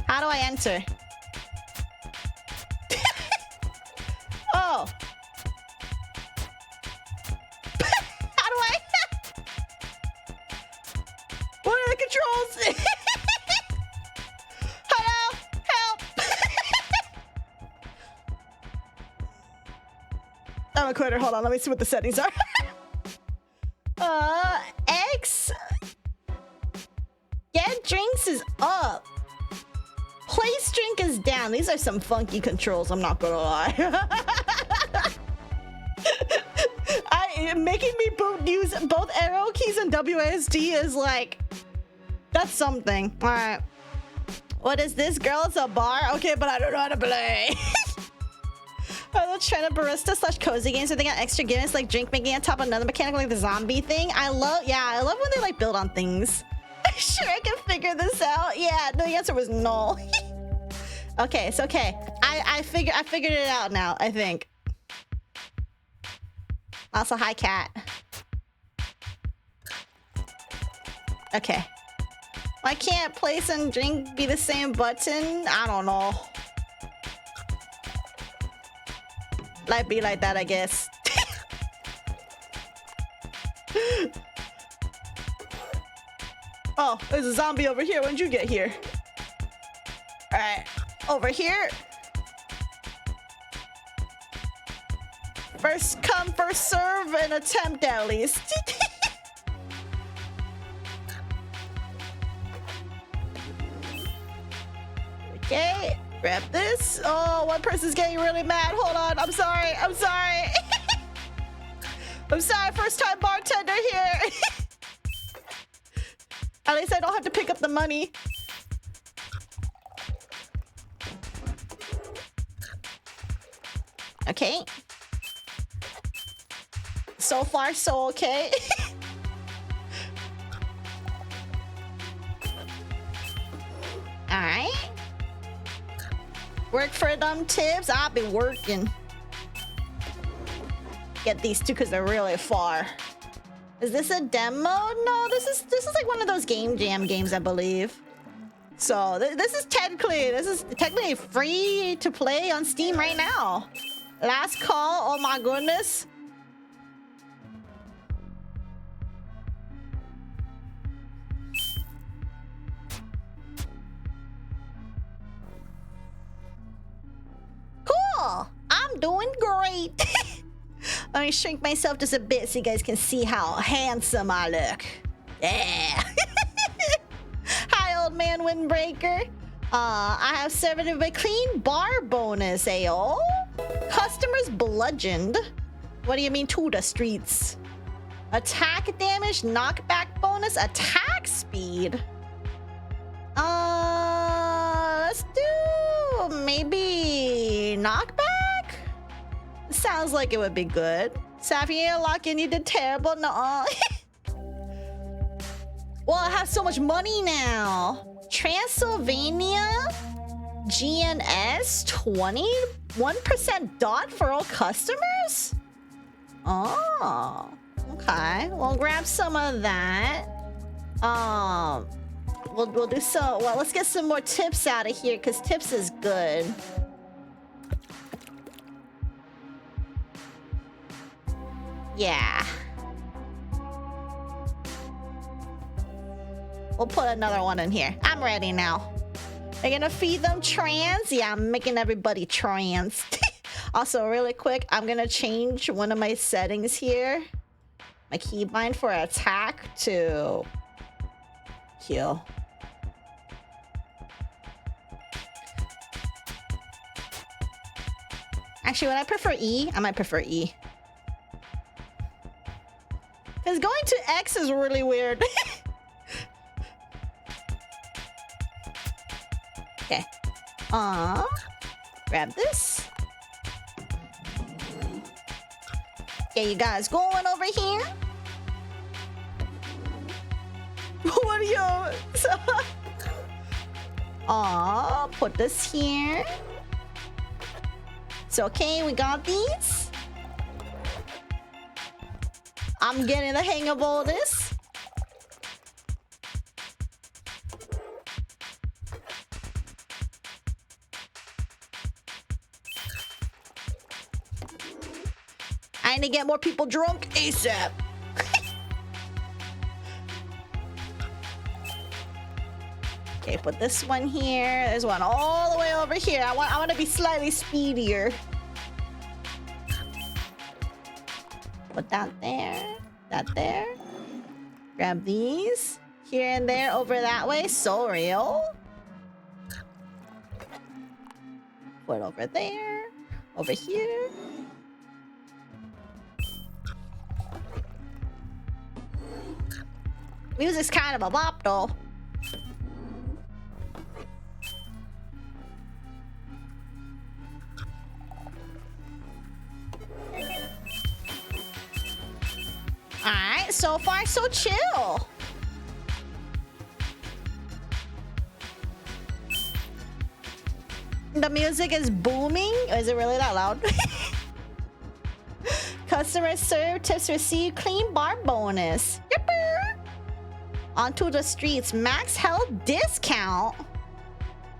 How do I enter? Oh. How do I? What are the controls? Hello? Help! I'm a quitter. Hold on. Let me see what the settings are. X. Get drinks is up. Place drink is down. These are some funky controls, I'm not gonna lie. Making me use both arrow keys and WASD is like, that's something. All right. What is this? Girl, it's a bar? Okay, but I don't know how to play. I love trying to barista / cozy games where they got extra gimmicks like drink making on top of another mechanic like the zombie thing. I love when they like build on things. Sure, I can figure this out. Yeah, the answer was no. Okay, it's okay. I figured it out now, I think. Also, hi, cat. Okay. Why can't place and drink be the same button? I don't know. Life be like that, I guess. Oh, there's a zombie over here. When'd you get here? All right, over here. First come, first serve, an attempt at least. Okay, grab this. Oh, one person's getting really mad. Hold on, I'm sorry. I'm sorry. I'm sorry, first time bartender here. At least I don't have to pick up the money. Okay. So far, so okay. All right. Work for them tips. I've been working. Get these two because they're really far. Is this a demo? No, this is like one of those game jam games, I believe. So this is technically free to play on Steam right now. Last call. Oh my goodness. Cool. I'm doing great. Let me shrink myself just a bit so you guys can see how handsome I look. Yeah. Hi, old man Windbreaker. I have 7 of a clean bar bonus, ayo. Customers bludgeoned. What do you mean to the streets? Attack damage, knockback bonus, attack speed. Let's do maybe knockback? Sounds like it would be good. Saphera, lock in, you did terrible. No. Well, I have so much money now. Transylvania GNS 21% dot for all customers? Oh, okay. We'll grab some of that. We'll do so. Well, let's get some more tips out of here because tips is good. Yeah. We'll put another one in here. I'm ready now. Are you gonna feed them trans? Yeah, I'm making everybody trans. Also, really quick, I'm gonna change one of my settings here. My keybind for attack to heal. Actually, would I prefer E? I might prefer E. Because going to X is really weird. Okay. Grab this. Okay, you guys going over here? What are you? Put this here. It's okay, we got these. I'm getting the hang of all this. I need to get more people drunk ASAP. Okay, put this one here. There's one all the way over here. I want to be slightly speedier. Put that there. That there. Grab these. Here and there, over that way. So real. Put over there. Over here. Music's kind of a bop, though. Alright, so far so chill. The music is booming. Is it really that loud? Customers served, tips received, clean bar bonus. Yipper! Onto the streets, max health discount.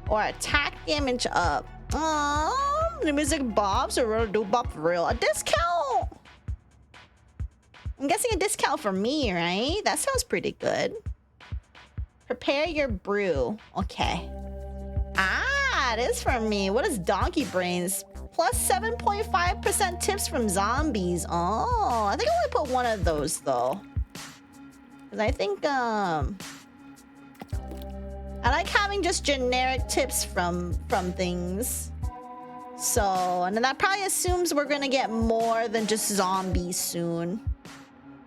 Or attack damage up. The music bobs or really do bop for real. A discount! I'm guessing a discount for me, right? That sounds pretty good. Prepare your brew. Okay. Ah, it is from me. What is donkey brains? Plus 7.5% tips from zombies. Oh, I think I want to put one of those though. Because I think I like having just generic tips from things. So, and then that probably assumes we're gonna get more than just zombies soon.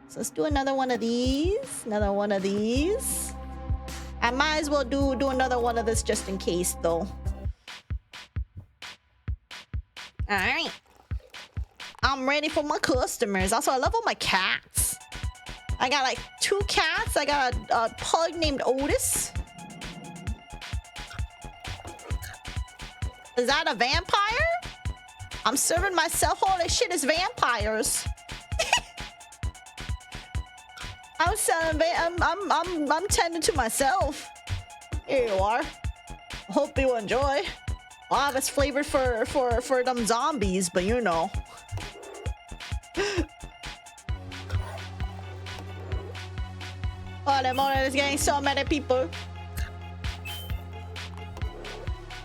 So let's do another one of these. Another one of these. I might as well do another one of this just in case though. Alright. I'm ready for my customers. Also, I love all my cats. I got like 2 cats. I got a pug named Otis. Is that a vampire? I'm serving myself. Holy shit, it's vampires. I'm selling. I'm tending to myself. Here you are. Hope you enjoy. Wow, it's flavored for them zombies, but you know. Oh, the morning is getting so many people.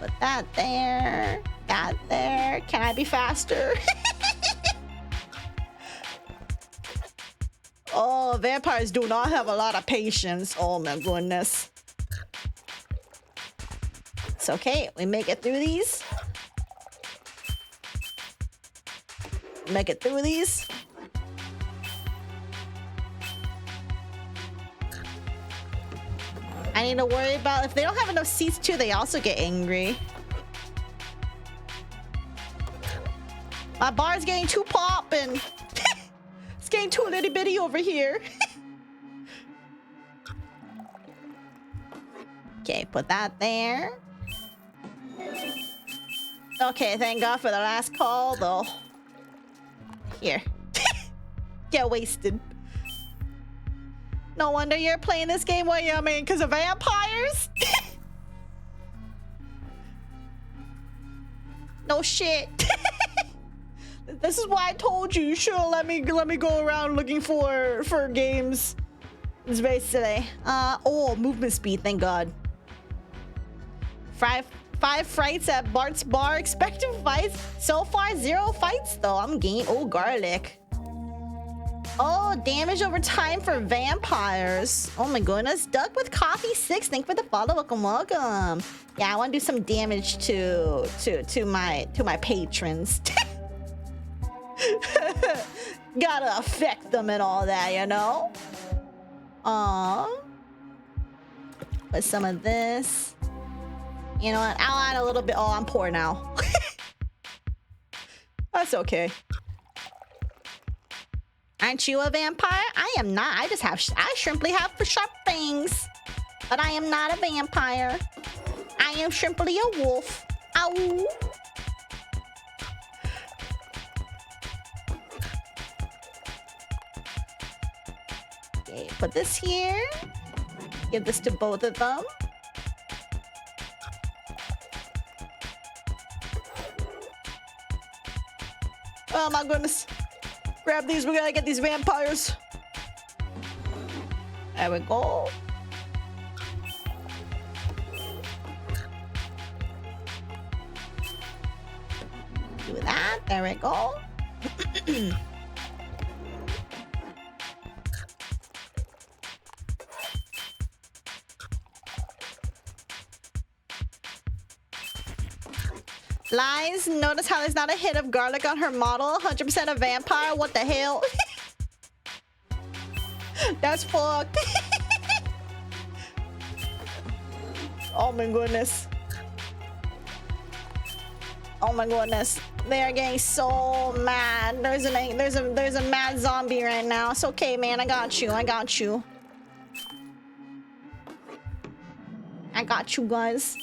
Put that there. That there. Can I be faster? Oh, vampires do not have a lot of patience. Oh my goodness. It's okay. We make it through these. Make it through these. I need to worry about if they don't have enough seats too, they also get angry. My bar's getting too poppin'. It's getting too little bitty over here. Okay, put that there. Okay, thank God for the last call, though. Here. Get wasted. No wonder you're playing this game. What you mean? Because of vampires? No shit. This is why I told you shouldn't let me go around looking for games. It's very silly. Oh, movement speed. Thank God. Five fights at Bart's bar. Expected fights. So far, 0 fights though. I'm game. Oh, garlic. Oh, damage over time for vampires. Oh my goodness. Duck with coffee 6. Thank you for the follow. Welcome. Yeah, I want to do some damage to my patrons. Gotta affect them and all that, you know. Put some of this. You know what? I'll add a little bit. Oh, I'm poor now. That's okay. Aren't you a vampire? I am not. I simply have sharp fangs. But I am not a vampire. I am simply a wolf. Ow. Okay, put this here. Give this to both of them. Oh my goodness. Grab these. We gotta get these vampires. There we go. Do that. There we go. Lies, notice how there's not a hit of garlic on her model. 100% a vampire. What the hell? That's fucked. Oh my goodness. Oh my goodness. They are getting so mad. There's a mad zombie right now. It's okay, man. I got you. I got you. I got you guys.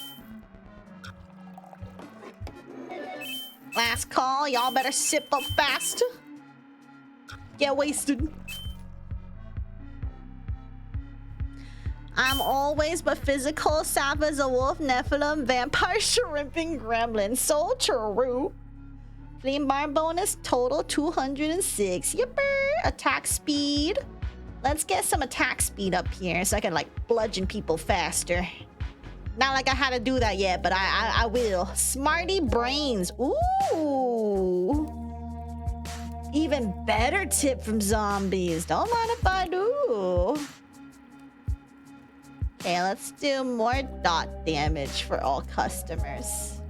Last call. Y'all better sip up fast. Get wasted. I'm always but physical. Sap as a wolf, Nephilim, vampire, shrimping, gremlin. So true. Flame bar bonus total 206. Yipper. Attack speed Let's get some attack speed up here so I can like bludgeon people faster. Not like I had to do that yet, but I will. Smarty brains. Ooh. Even better tip from zombies. Don't mind if I do. Okay, let's do more dot damage for all customers.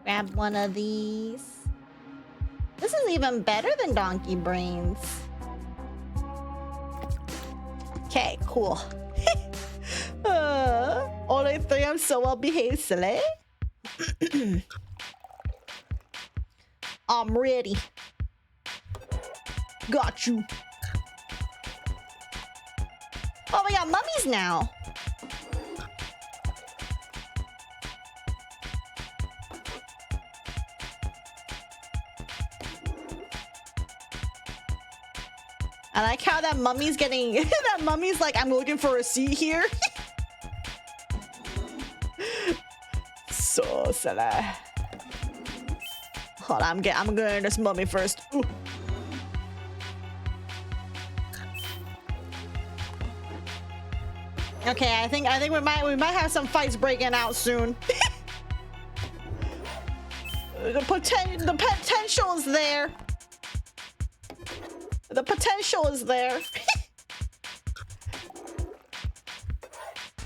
Grab one of these. This is even better than donkey brains. Okay, cool. Only 3, I'm so well behaved, Silly. I'm ready. Got you. Oh, we got mummies now. I like how that mummy's getting... that mummy's like, I'm looking for a seat here. So silly. Hold on, I'm getting this mummy first. Ooh. Okay, I think we might have some fights breaking out soon. The potential is there. The potential is there.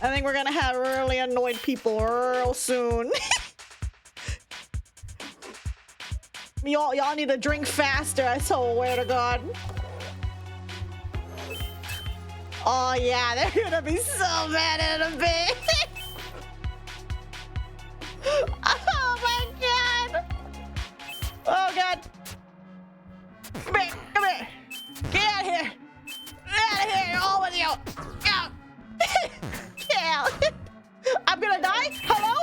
I think we're gonna have really annoyed people real soon. Y'all need to drink faster, I swear to God. Oh yeah, they're gonna be so mad in a bit. Oh my God. Oh God. Come here, come here. Get out of here! Get out of here! All with you! Out! Get out! I'm gonna die? Hello?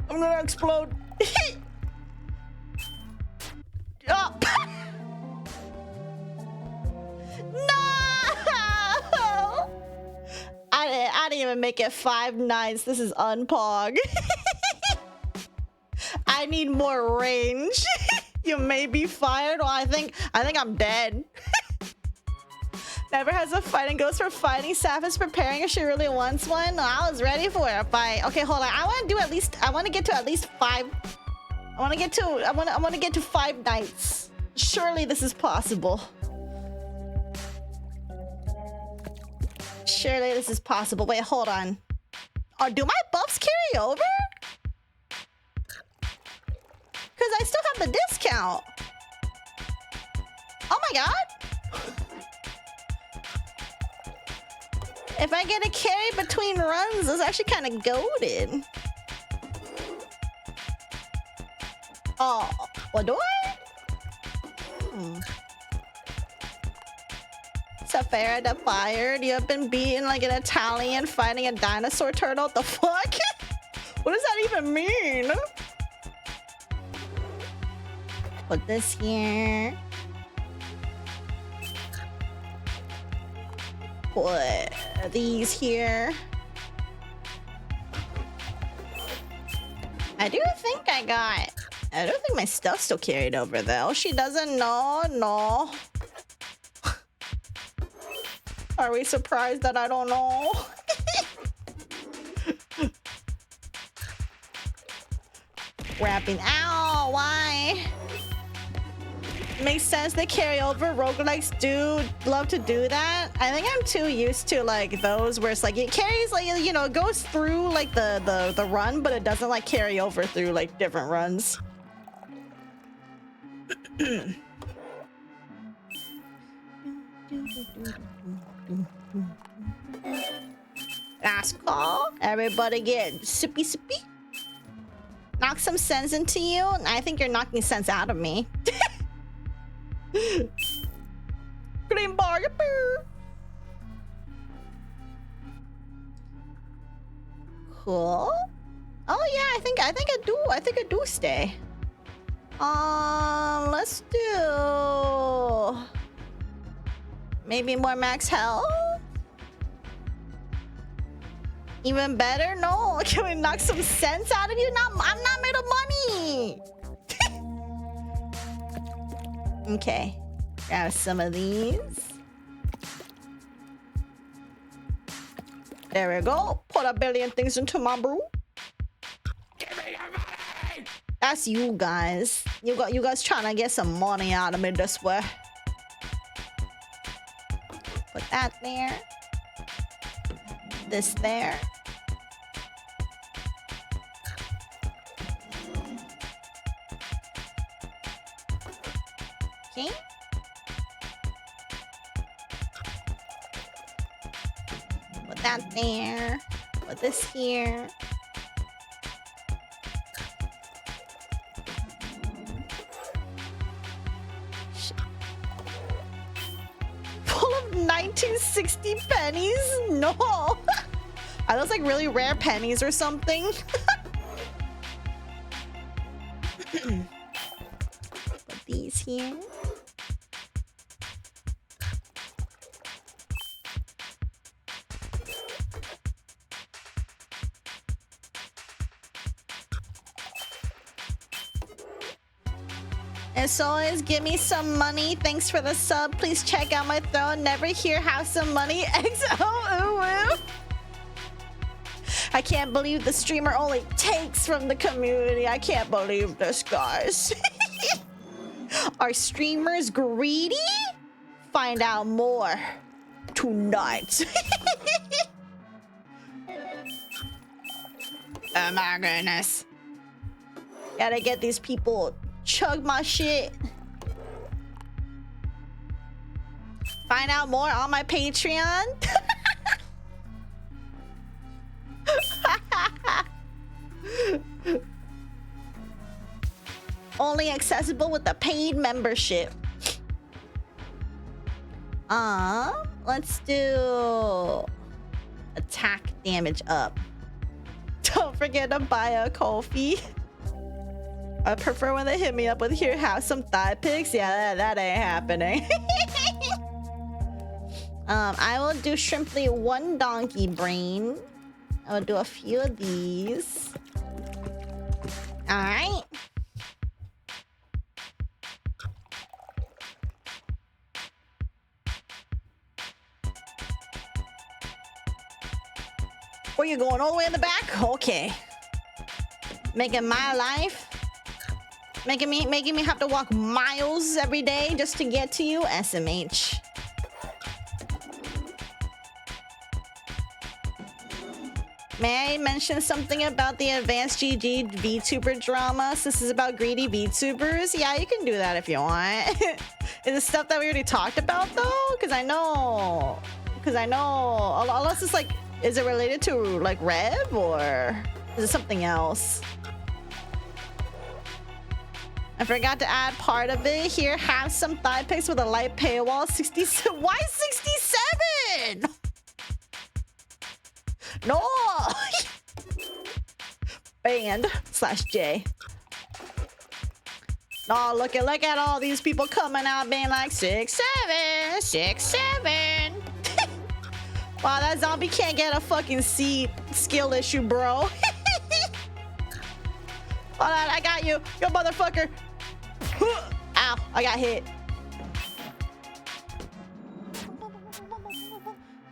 I'm gonna explode. Oh. No! I didn't even make it 5 nights. This is unpog. I need more range. You may be fired. Well, I think I'm dead. Never has a fight and goes for fighting. Saphera's preparing if she really wants one. No, I was ready for a fight. Okay, hold on. I want to get to at least 5. I want to get to 5 nights. Surely this is possible. Surely this is possible. Wait, hold on. Oh, do my buffs carry over? Because I still have the discount. Oh my God. If I get a carry between runs, it's actually kind of goated. Oh, what do I? Saphera the fired. You have been beaten like an Italian fighting a dinosaur turtle. What the fuck? What does that even mean? Put this here. Put these here. I do think I don't think my stuff's still carried over though. She doesn't know. No. Are we surprised that I don't know? Wrapping. Ow, why? Makes sense they carry over. Roguelikes do love to do that. I think I'm too used to like those where it's like it carries like, you know, it goes through like the run, but it doesn't like carry over through like different runs. Last call. Everybody get sippy sippy. Knock some sense into you. I think you're knocking sense out of me. Green bar. Cool. Oh yeah, I think I do. I think I do stay. Let's do maybe more max health. Even better? No. Can we knock some sense out of you? No, I'm not made of money. Okay. Grab some of these. There we go. Put a billion things into my brew. Give me your money. That's you guys. You guys trying to get some money out of me this way. Put that there. This there. Okay. Put that there. Put this here. Full of 1960 pennies? No. Are those like really rare pennies or something? Put these here. As always, give me some money. Thanks for the sub. Please check out my throne. Never hear how some money. XO. I can't believe the streamer only takes from the community. I can't believe this, guys. Are streamers greedy? Find out more tonight. Oh my goodness. Gotta get these people chug my shit. Find out more on my Patreon. Only accessible with a paid membership. Let's do attack damage up. Don't forget to buy a coffee. I prefer when they hit me up with here have some thigh pics. Yeah, that ain't happening. I will do simply one donkey brain. I will do a few of these. All right. Where you going? All the way in the back? Okay. Making my life. Making me have to walk miles every day just to get to you. SMH. May I mention something about the advanced GG VTuber drama? Since this is about greedy VTubers. Yeah, you can do that if you want. Is it stuff that we already talked about though? Because I know. Unless it's like, is it related to like Rev or is it something else? I forgot to add part of it. Here, have some thigh pics with a light paywall. 67. Why 67? No. Band/J. Oh, look at all these people coming out being like 6'7", 6'7". Wow, that zombie can't get a fucking seat. Skill issue, bro. Hold on, I got you. Yo, motherfucker. Ow, I got hit.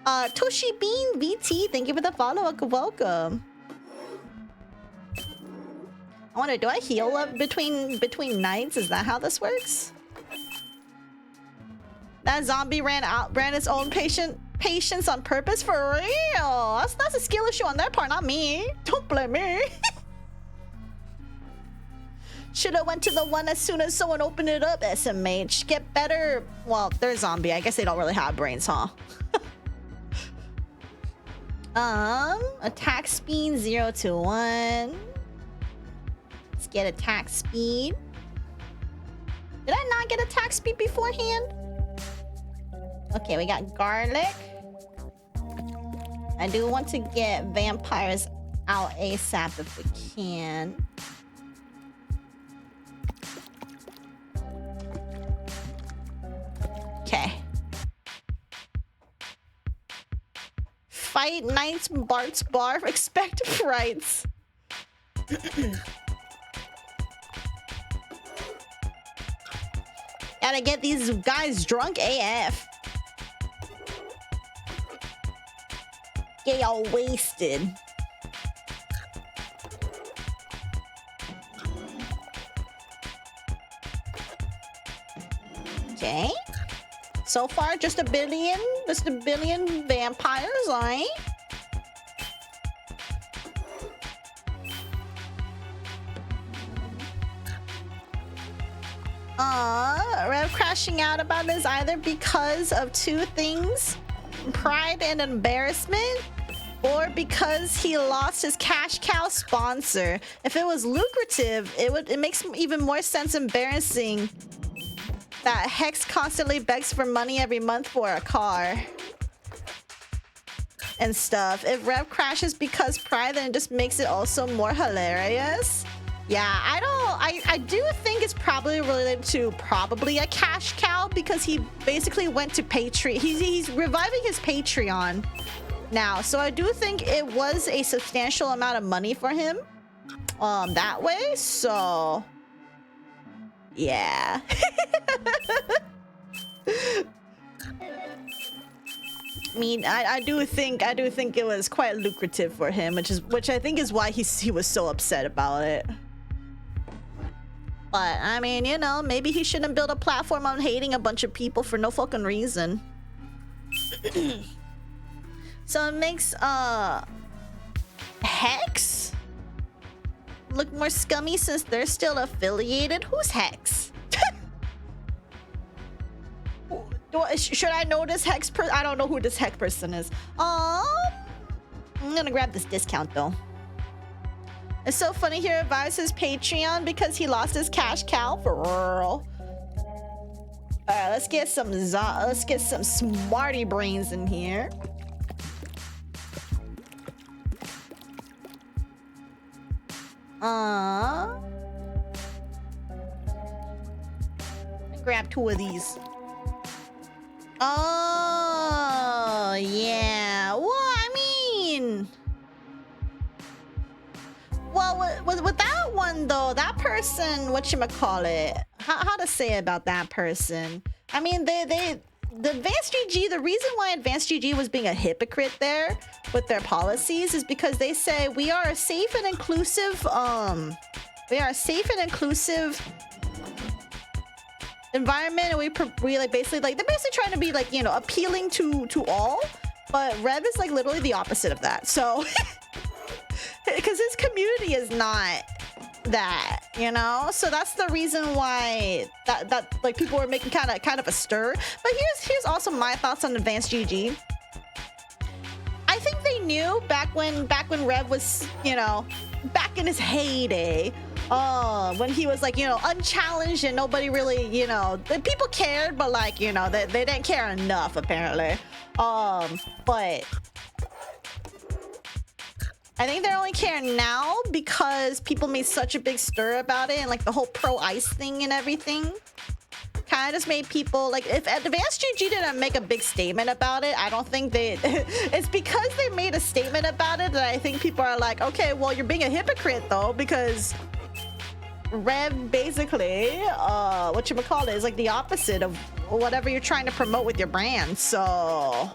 Toshi Bean VT, thank you for the follow. Welcome. I wonder, do I heal up between nights? Is that how this works? That zombie ran its own patience on purpose for real. That's a skill issue on their part, not me. Don't blame me. Should have went to the one as soon as someone opened it up. SMH. Get better. Well, they're a zombie. I guess they don't really have brains, huh? Attack speed 0 to 1. Let's get attack speed. Did I not get attack speed beforehand? Okay, we got garlic. I do want to get vampires out ASAP if we can. Okay. Fight Knights Bart's Bar. Expect frights. Gotta get these guys drunk AF. Get y'all wasted. Okay. So far, just a billion vampires, alright? Rev crashing out about this either because of two things: pride and embarrassment, or because he lost his cash cow sponsor. If it was lucrative, it makes even more sense embarrassing that Hex constantly begs for money every month for a car and stuff. If Rev crashes because pride, then it just makes it also more hilarious. Yeah, I do think it's probably related to probably a cash cow, because he basically went to Patreon. He's reviving his Patreon now, so I do think it was a substantial amount of money for him that way. So yeah. I mean, I do think it was quite lucrative for him, which I think is why he was so upset about it. But I mean, you know, maybe he shouldn't build a platform on hating a bunch of people for no fucking reason. So it makes Hex look more scummy since they're still affiliated. Who's Hex? Should I know this Hex person? I don't know who this Hex person is. I'm gonna grab this discount though. It's so funny he revives his Patreon because he lost his cash cow for real. All right, let's get some smarty brains in here. Grab two of these. Oh yeah. Well, I mean, well, with that one though, that person, whatchamacallit, how to say about that person? I mean, the Advanced GG, the reason why Advanced GG was being a hypocrite there with their policies is because they say we are a safe and inclusive environment, and we like basically like they're basically trying to be like, you know, appealing to all, but Rev is like literally the opposite of that. So because his community is not that, you know, so that's the reason why that like people were making kind of a stir. But here's also my thoughts on Advanced GG. I think they knew back when Rev was, you know, back in his heyday, when he was like, you know, unchallenged and nobody really, you know, the people cared, but like, you know, they didn't care enough apparently. But I think they only care now because people made such a big stir about it, and like the whole pro ice thing and everything kind of just made people like, if Advanced GG didn't make a big statement about it, I don't think they it's because they made a statement about it that I think people are like, okay, well, you're being a hypocrite though, because Rev basically whatchamacallit is like the opposite of whatever you're trying to promote with your brand. So,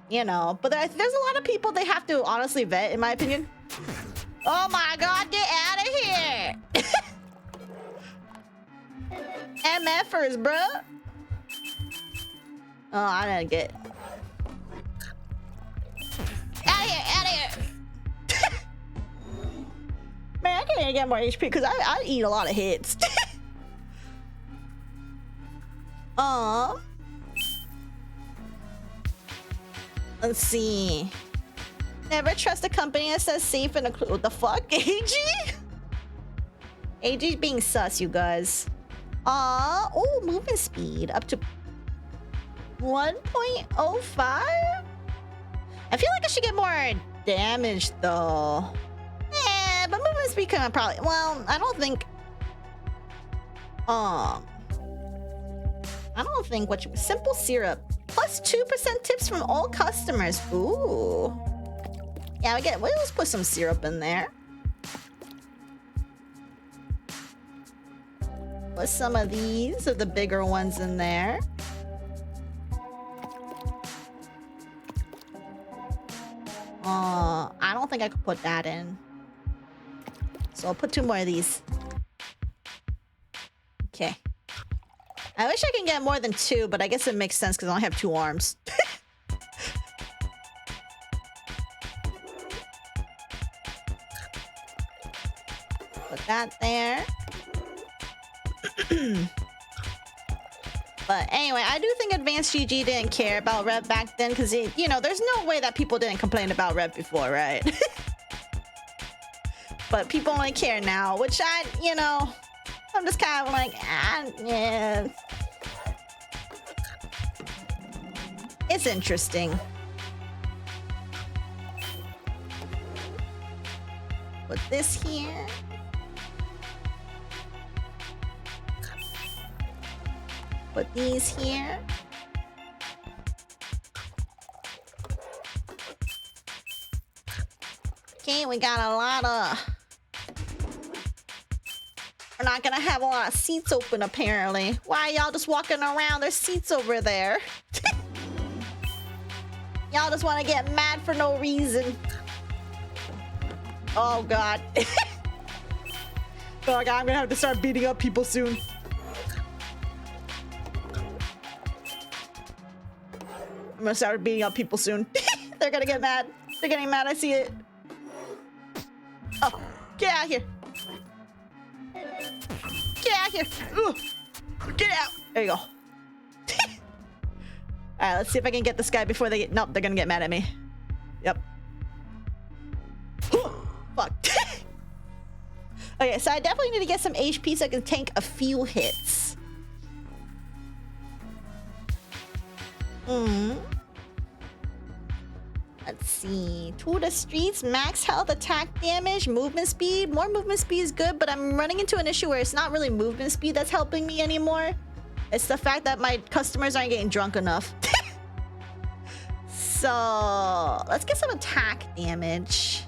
you know, but there's a lot of people they have to honestly vet, in my opinion. Oh my god, get out of here. MFers, bruh. Oh, I didn't get out of here. Man, I can't get more HP because I eat a lot of hits. Let's see. Never trust a company that says safe and what the fuck? AG? AG's being sus, you guys. Oh, movement speed up to 1.05? I feel like I should get more damage though. But movement speed can probably, well, I don't think what simple syrup plus 2% tips from all customers. Ooh. Yeah, let's put some syrup in there. Put some of these, of the bigger ones in there. I don't think I could put that in. So I'll put 2 more of these. Okay. I wish I can get more than 2, but I guess it makes sense because I only have 2 arms. Put that there. But anyway, I do think Advanced GG didn't care about Rev back then because, you know, there's no way that people didn't complain about Rev before, right? But people only care now, which you know, I'm just kind of like, yeah. It's interesting. Put this here. Put these here. Okay, we got a lot of... We're not gonna have a lot of seats open, apparently. Why are y'all just walking around? There's seats over there. Y'all just want to get mad for no reason. Oh, God. Oh, God, I'm gonna have to start beating up people soon. I'm gonna start beating up people soon. They're gonna get mad. They're getting mad. I see it. Oh, get out of here. Get out of here. Ugh. Get out. There you go. All right, let's see if I can get this guy before they get... Nope, they're gonna get mad at me. Yep. Fuck. Okay, so I definitely need to get some HP so I can tank a few hits. Let's see. To the streets, max health, attack damage, movement speed. More movement speed is good, but I'm running into an issue where it's not really movement speed that's helping me anymore. It's the fact that my customers aren't getting drunk enough. So let's get some attack damage.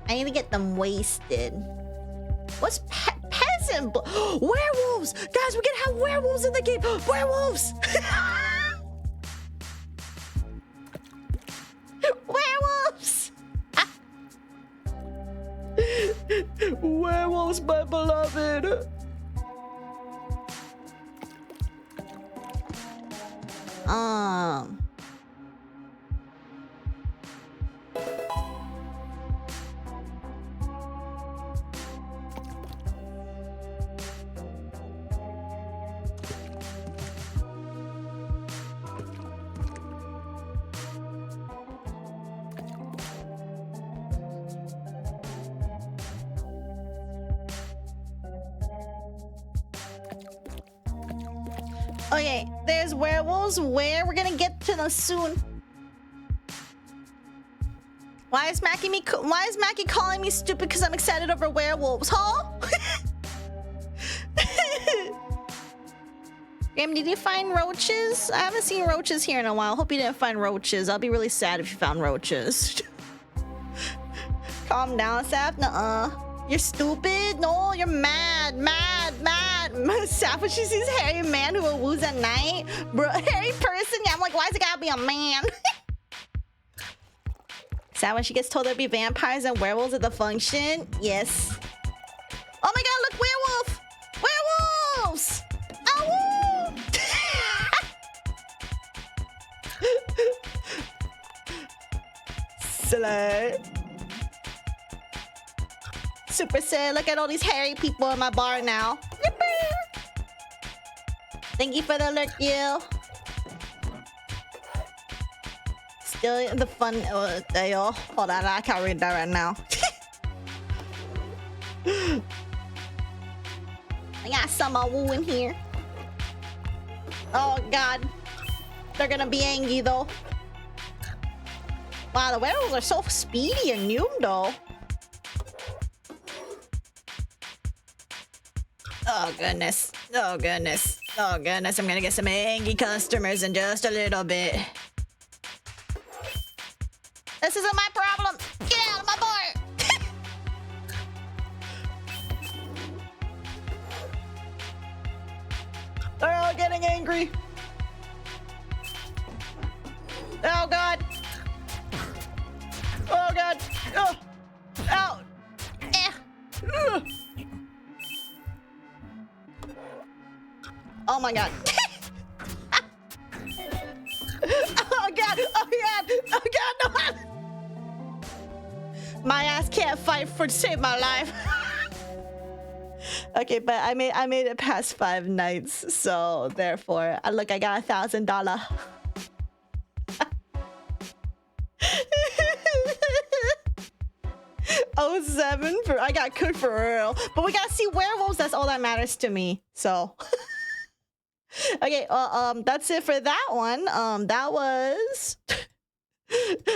I need to get them wasted. What's peasant? Werewolves! Guys, we're gonna have werewolves in the game. Werewolves! Werewolves! Werewolves, my beloved. Okay, there's werewolves. Where? We're gonna get to them soon. Why is Mackie calling me stupid because I'm excited over werewolves, huh? Graham, did you find roaches? I haven't seen roaches here in a while. Hope you didn't find roaches. I'll be really sad if you found roaches. Calm down, Sap. Nuh-uh. You're stupid? No, you're mad. Sap, when she sees hairy man who will woos at night. Bro, hairy person? Yeah, I'm like, why's it gotta be a man? Sad when she gets told there'll be vampires and werewolves at the function? Yes. Oh my god, look, werewolf! Werewolves! Ow! Slay. Super sad. Look at all these hairy people in my bar now. Thank you for the alert, Gil. Still the fun. There you go. Hold on, I can't read that right now. I got some woo in here. Oh god, they're gonna be angry though. Wow, the werewolves are so speedy and new though. Oh goodness. Oh goodness. Oh goodness. I'm gonna get some angry customers in just a little bit. This isn't my problem. Get out of my bar. They're all getting angry. Oh, God. Oh, God. Oh. Ow. Eh. Ugh. Oh, my God. Oh, God. Oh, God. Oh, God. No. My ass can't fight to save my life. Okay, but I made it past 5 nights, so therefore, look, I got $1,000. Oh, 7 for I got cooked for real, but we gotta see werewolves. That's all that matters to me. So, okay, that's it for that one. That was.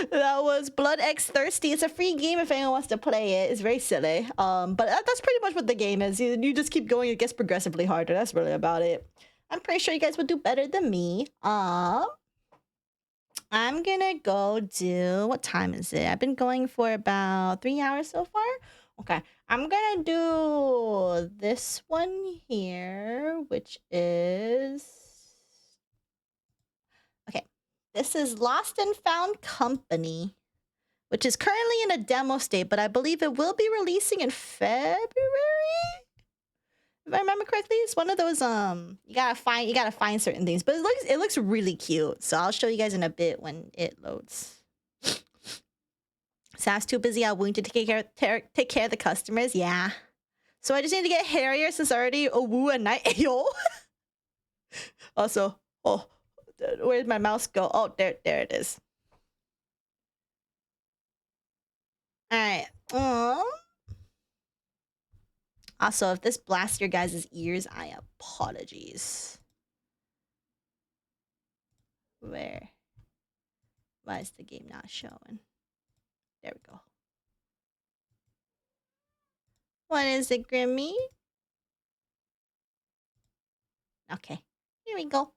That was Blood X Thirsty. It's a free game if anyone wants to play it. It's very silly. But that's pretty much what the game is. You just keep going, it gets progressively harder. That's really about it. I'm pretty sure you guys would do better than me. I'm gonna go do, what time is it? I've been going for about 3 hours so far. Okay, I'm gonna do this one here, which is, okay. This is Lost and Found Company, which is currently in a demo state, but I believe it will be releasing in February. If I remember correctly, it's one of those you gotta find certain things, but it looks really cute. So I'll show you guys in a bit when it loads. Saf's too busy out wooing to take care of the customers. Yeah. So I just need to get hairier since I already woo at night. Yo. Also, oh. Where'd my mouse go? Oh, there it is. All right. Also, if this blasts your guys' ears, I apologies. Why is the game not showing? There we go. What is it, Grimmy? Okay, here we go.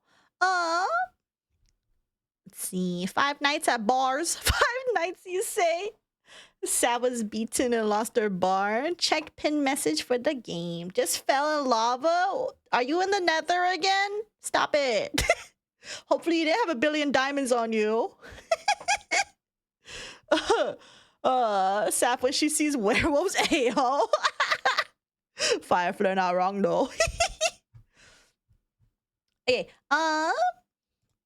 Let's see. 5 nights at bars. 5 nights, you say? Sav was beaten and lost her bar. Check pin message for the game. Just fell in lava. Are you in the nether again? Stop it. Hopefully you didn't have 1 billion diamonds on you. Sav when she sees werewolves. Ayo. Firefly not wrong though. Okay.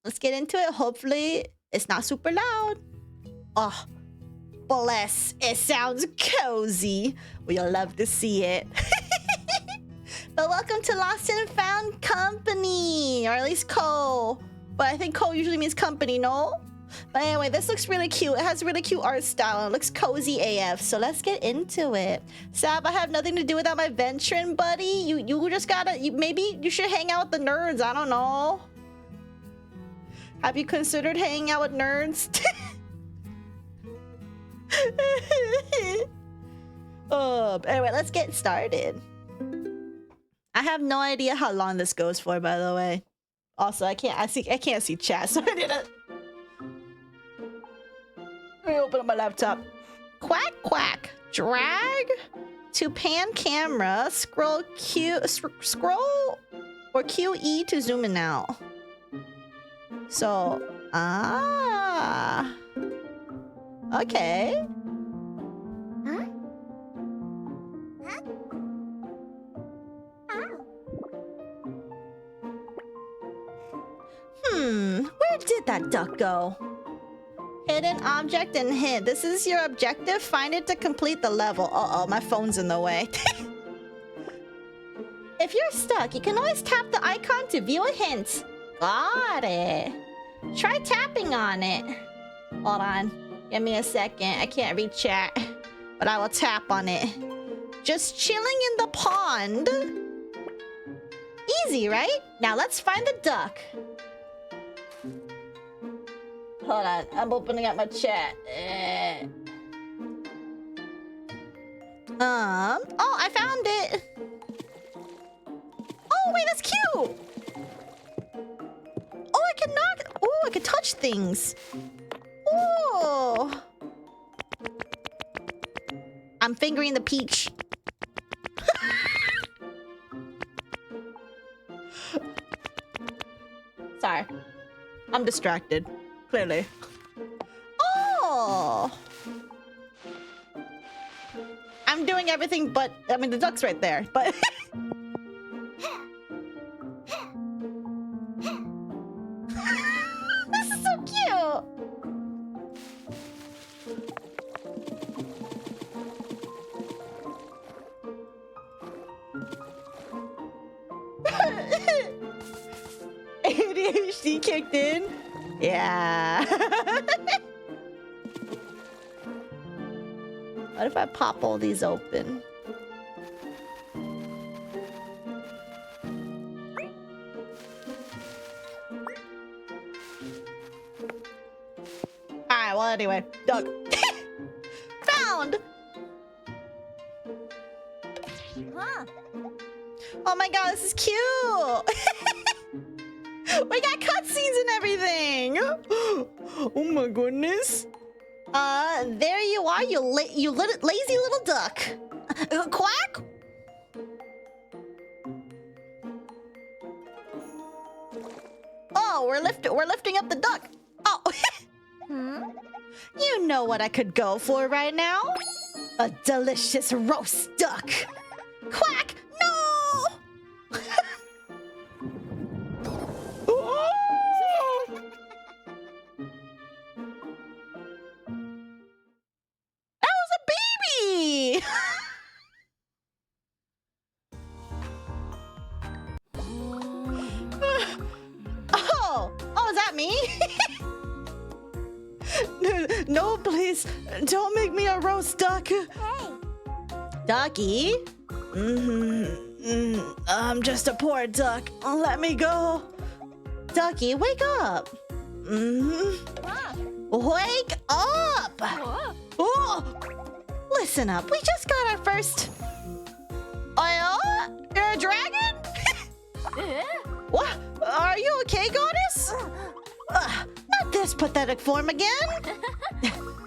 Let's get into it. Hopefully, it's not super loud. Oh, bless. It sounds cozy. We'll love to see it. But welcome to Lost and Found Company. Or at least co. But I think co usually means company, no? But anyway, this looks really cute. It has really cute art style. It looks cozy AF. So let's get into it. Sab, I have nothing to do without my venturing, buddy. You just gotta... maybe you should hang out with the nerds. I don't know. Have you considered hanging out with nerds? Anyway, let's get started. I have no idea how long this goes for, by the way. Also, I can't see chat, so I didn't. Let me open up my laptop. Quack quack. Drag to pan camera. Scroll or QE to zoom in out. So, okay. Huh? Huh? Oh. Where did that duck go? Hidden object and hint. This is your objective. Find it to complete the level. Uh-oh, my phone's in the way. If you're stuck, you can always tap the icon to view a hint. Got it. Try tapping on it. Hold on. Give me a second. I can't read chat. But I will tap on it. Just chilling in the pond. Easy, right? Now let's find the duck. Hold on. I'm opening up my chat. Oh, I found it. Oh, wait, that's cute. Oh, I can knock. Oh, I can touch things. Oh. I'm fingering the peach. Sorry. I'm distracted. Clearly. Oh! I'm doing everything but... I mean, the duck's right there, but... This is so cute! ADHD kicked in? Yeah. What if I pop all these open? Alright, well anyway. Duck. Found! Huh. Oh my god, this is cute! We got cutscenes and everything! Oh my goodness. There you are, you lazy little duck. Quack? Oh, we're lifting up the duck. Oh. You know what I could go for right now? A delicious roast duck. Quack! No! That was a baby! Oh, is that me? No, please, don't make me a roast duck. Hey. Ducky? I'm just a poor duck. Let me go. Ducky, wake up. Wake up! Oh. Listen up, we just got our first... Oh, you're a dragon? What? Are you okay, goddess? Not this pathetic form again.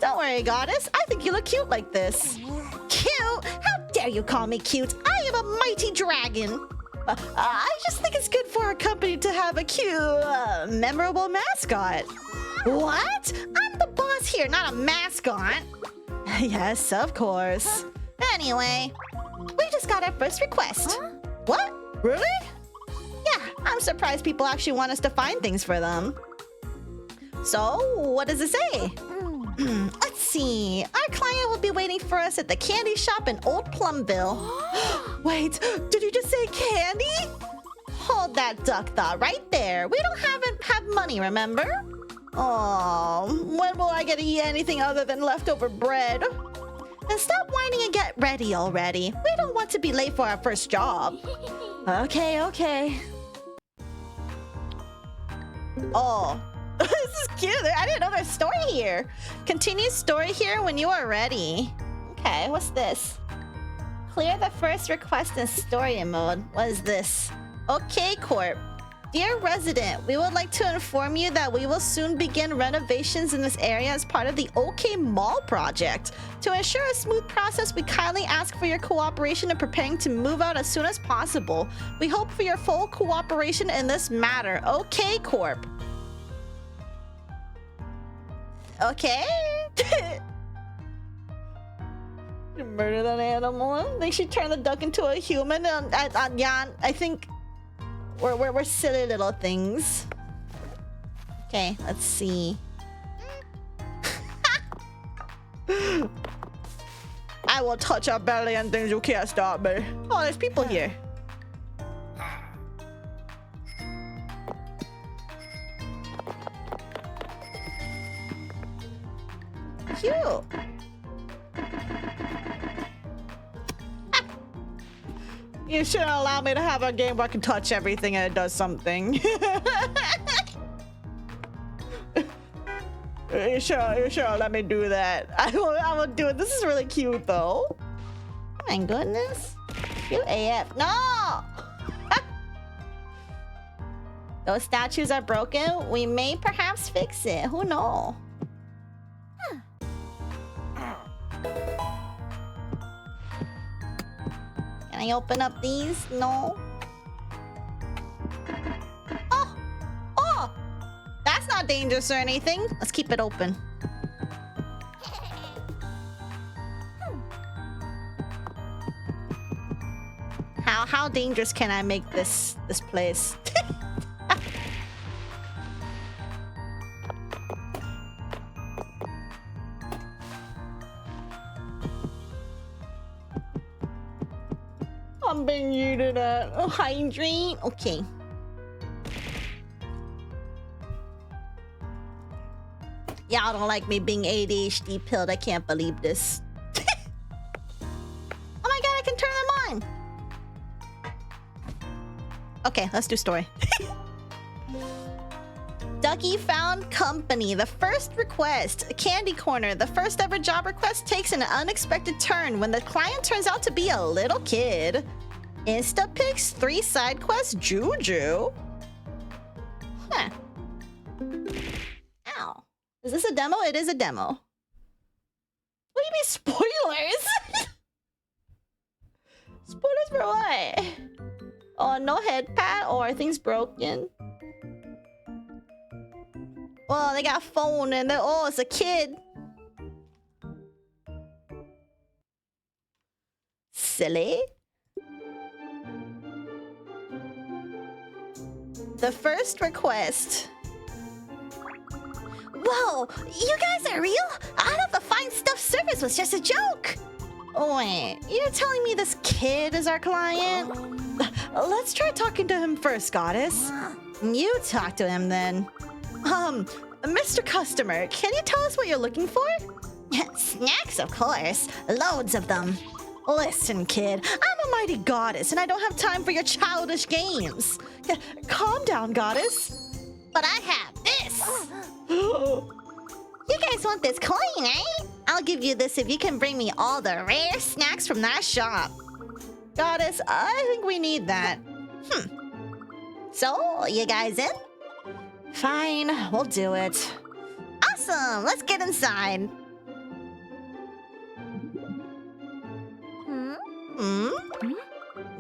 Don't worry, goddess. I think you look cute like this. Cute? How dare you call me cute? I am a mighty dragon. I just think it's good for our company to have a cute, memorable mascot. What? I'm the boss here, not a mascot. Yes, of course. Anyway, we just got our first request. Huh? What? Really? Yeah, I'm surprised people actually want us to find things for them. So, what does it say? Let's see. Our client will be waiting for us at the candy shop in Old Plumville. Wait, did you just say candy? Hold that duck thought right there. We don't have money, remember? Oh, when will I get to eat anything other than leftover bread? And stop whining and get ready already. We don't want to be late for our first job. Okay. Oh. This is cute. I didn't know there's a story here. Continue story here when you are ready. Okay, what's this? Clear the first request in story mode. What is this? Okay, Corp. Dear resident, we would like to inform you that we will soon begin renovations in this area as part of the OK Mall project. To ensure a smooth process, we kindly ask for your cooperation in preparing to move out as soon as possible. We hope for your full cooperation in this matter. OK, Corp. Okay. You murder that animal. They should turn the duck into a human. Yeah, I think we're silly little things. Okay, let's see. I will touch your belly and things you can't stop me. Oh, there's people here. Cute. You shouldn't allow me to have a game where I can touch everything and it does something. You sure let me do that. I will do it. This is really cute though. Oh my goodness. Cute AF. No! Those statues are broken. We may perhaps fix it. Who knows? I open up these? No. Oh! Oh! That's not dangerous or anything. Let's keep it open. How dangerous can I make this place? I'm being muted at hydrate. Okay. Y'all don't like me being ADHD pilled. I can't believe this. Oh my god, I can turn them on. Okay, let's do story. Ducky found company. The first request. Candy Corner. The first ever job request takes an unexpected turn when the client turns out to be a little kid. Instapix 3 side quests. Juju. Huh. Ow. Is this a demo? It is a demo. What do you mean spoilers? Spoilers for what? Oh, no head pad or things broken. Oh, they got a phone and they're, oh, it's a kid. Silly. The first request. Whoa, you guys are real? I thought the fine stuff service was just a joke. Oh, wait, you're telling me this kid is our client? Let's try talking to him first, Goddess. You talk to him then. Mr. Customer, can you tell us what you're looking for? Snacks, of course. Loads of them. Listen, kid, I'm a mighty goddess and I don't have time for your childish games. Calm down, Goddess. But I have this. You guys want this coin, eh? I'll give you this if you can bring me all the rare snacks from that shop. Goddess, I think we need that. So, you guys in? Fine, we'll do it. Awesome, let's get inside.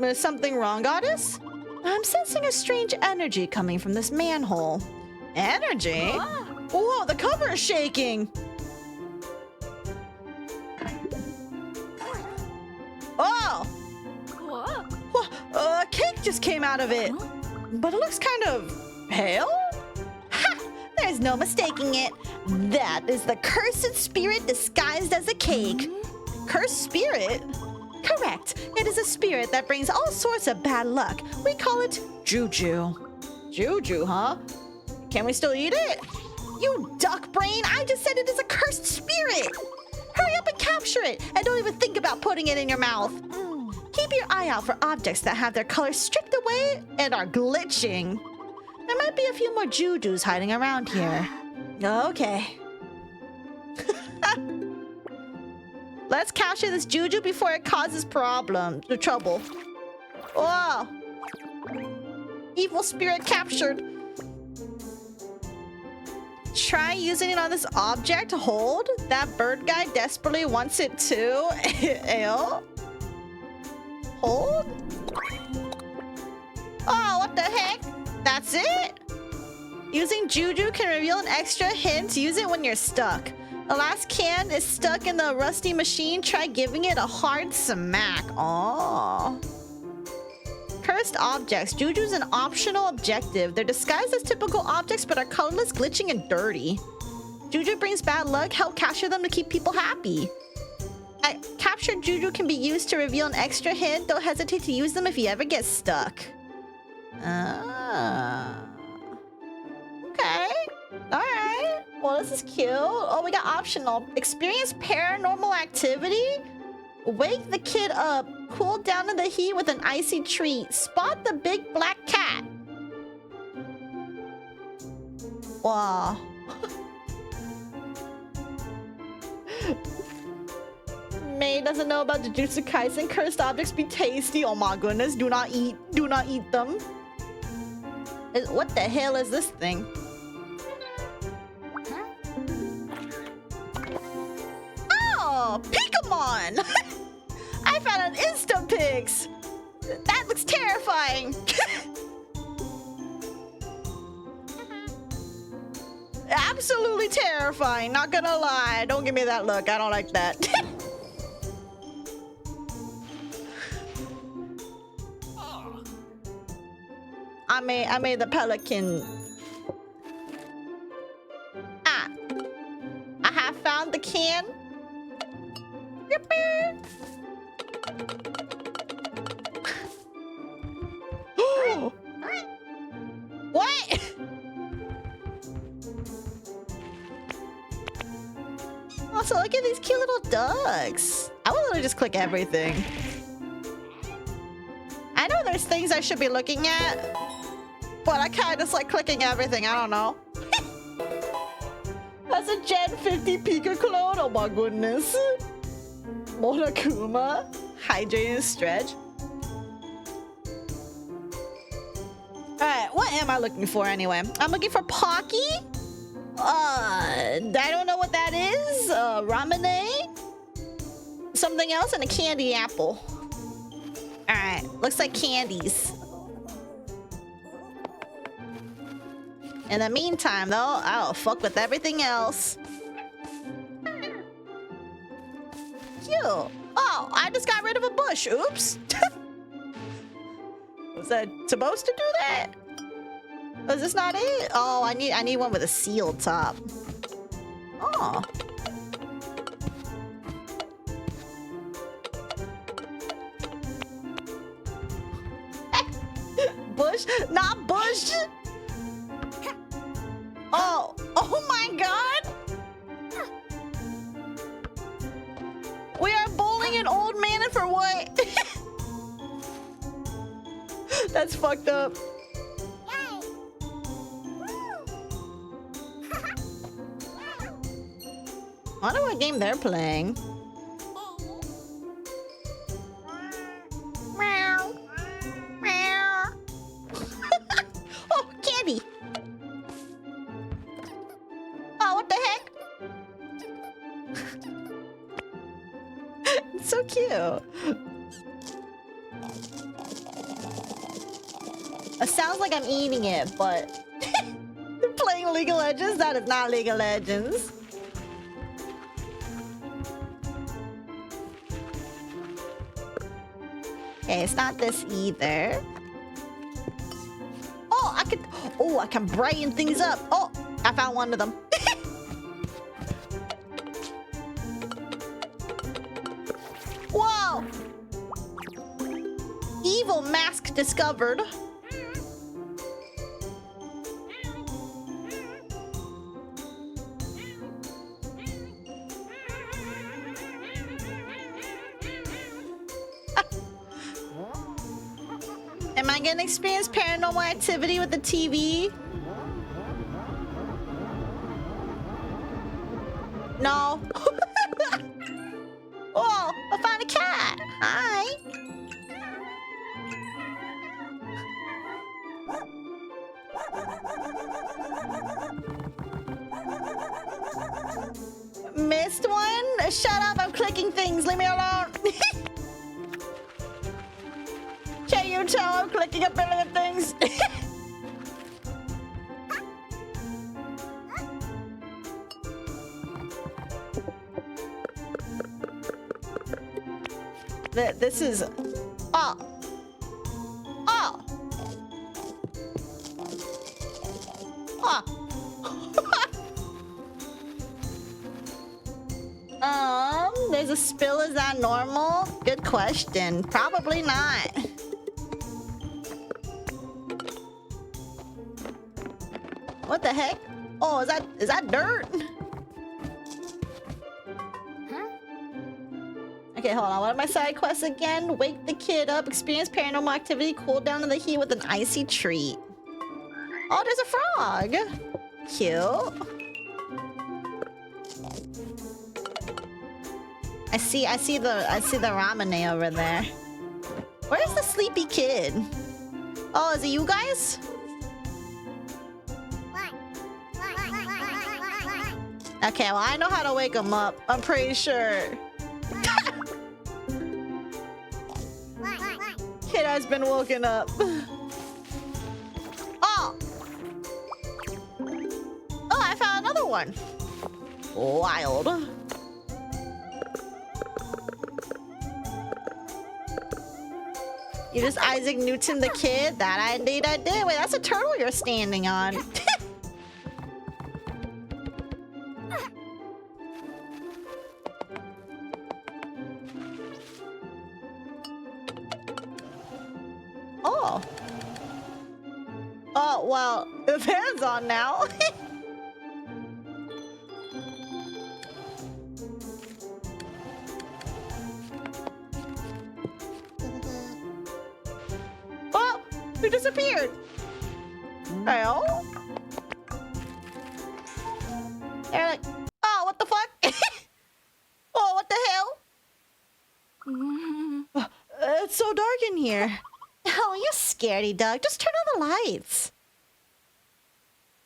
Is something wrong, Goddess? I'm sensing a strange energy coming from this manhole. Energy? Whoa, the cover is shaking. Oh! What? A cake just came out of it. But it looks kind of pale? Ha! There's no mistaking it. That is the cursed spirit disguised as a cake. Cursed spirit? Correct. It is a spirit that brings all sorts of bad luck. We call it Juju. Juju, huh? Can we still eat it? You duck brain! I just said it is a cursed spirit! Hurry up and capture it! And don't even think about putting it in your mouth! Keep your eye out for objects that have their colors stripped away and are glitching. There might be a few more Jujus hiding around here. Okay. Let's capture this Juju before it causes trouble. Whoa! Evil spirit captured. Try using it on this object. Hold. That bird guy desperately wants it too. Ew. Hold. Oh, what the heck? That's it? Using Juju can reveal an extra hint. Use it when you're stuck. The last can is stuck in the rusty machine. Try giving it a hard smack. Oh. Cursed objects. Juju's an optional objective. They're disguised as typical objects but are colorless, glitching, and dirty. Juju brings bad luck. Help capture them to keep people happy. Captured Juju can be used to reveal an extra hint. Don't hesitate to use them if you ever get stuck. Ah. Okay. Alright. Well, this is cute. Oh, we got optional. Experience paranormal activity. Wake the kid up. Cool down in the heat with an icy treat. Spot the big black cat. Wow. May doesn't know about Jujutsu Kaisen. Cursed objects be tasty. Oh my goodness. Do not eat them. What the hell is this thing? Oh, Pokemon! I found an Instapix! That looks terrifying. Absolutely terrifying, not gonna lie. Don't give me that look. I don't like that. I made the pelican. Ah. I have found the can. Yippee. What? Also, look at these cute little ducks. I would literally just click everything. I know there's things I should be looking at, but I kind of just like clicking everything. I don't know. That's a Gen 50 Pika clone. Oh my goodness. Monokuma. Hydrate and stretch. Alright, what am I looking for anyway? I'm looking for Pocky. I don't know what that is. Ramune. Something else and a candy apple. Alright, looks like candies. In the meantime, though, I'll fuck with everything else. Cute. Oh, I just got rid of a bush. Oops. Was I supposed to do that? Is this not it? Oh, I need one with a sealed top. Oh. Bush? Not bush! Oh! Oh my god! We are bowling an old man for what? That's fucked up. I wonder what game they're playing. Meow. Meow. Oh, candy. Oh, what the heck? It's so cute. It sounds like I'm eating it, but playing League of Legends? That is not League of Legends. Okay, it's not this either. Oh, I can brighten things up. Oh, I found one of them. Whoa! Evil mask discovered. Am I gonna experience paranormal activity with the TV? No. Oh, I found a cat. Hi. Missed one? Shut up, I'm clicking things. Leave me alone. Can you tell I'm clicking a billion things? This is... Oh. Oh. Oh. There's a spill. Is that normal? Good question. Probably not. What the heck? Oh, is that dirt? Huh? Okay, hold on. What are my side quests again? Wake the kid up, experience paranormal activity, cool down in the heat with an icy treat. Oh, there's a frog. Cute. I see the Ramune over there. Where's the sleepy kid? Oh, is it you guys? Okay, well, I know how to wake him up. I'm pretty sure. kid has been woken up. Oh! Oh, I found another one. Wild. You just Isaac Newton the kid? That indeed I did. Wait, that's a turtle you're standing on. Oh. Oh, well, the fan's on now. Oh, who disappeared? Hell? They're like, oh, what the fuck? Oh, what the hell? It's so dark in here. Oh, you scaredy dog. Just turn on the lights.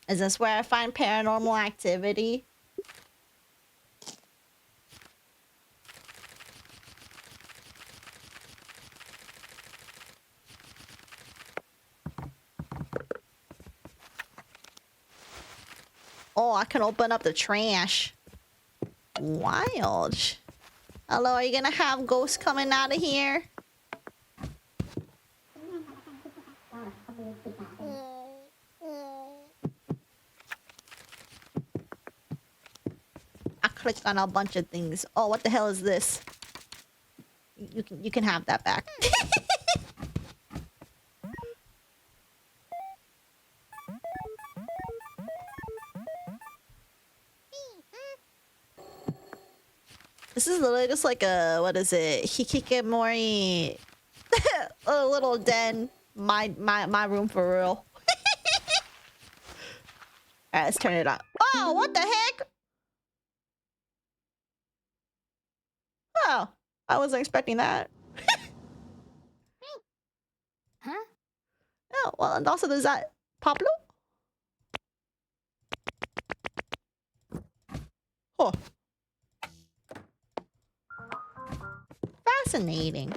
Is this where I find paranormal activity? Oh, I can open up the trash. Wild. Hello, are you gonna have ghosts coming out of here? I clicked on a bunch of things. Oh, what the hell is this? You can have that back. This is literally just like a, what is it? Hikikomori. A little den. My room for real. Alright, let's turn it on. Oh, what the heck? Oh, I wasn't expecting that. Huh? Oh, well, and also there's that Pablo. Oh. Fascinating.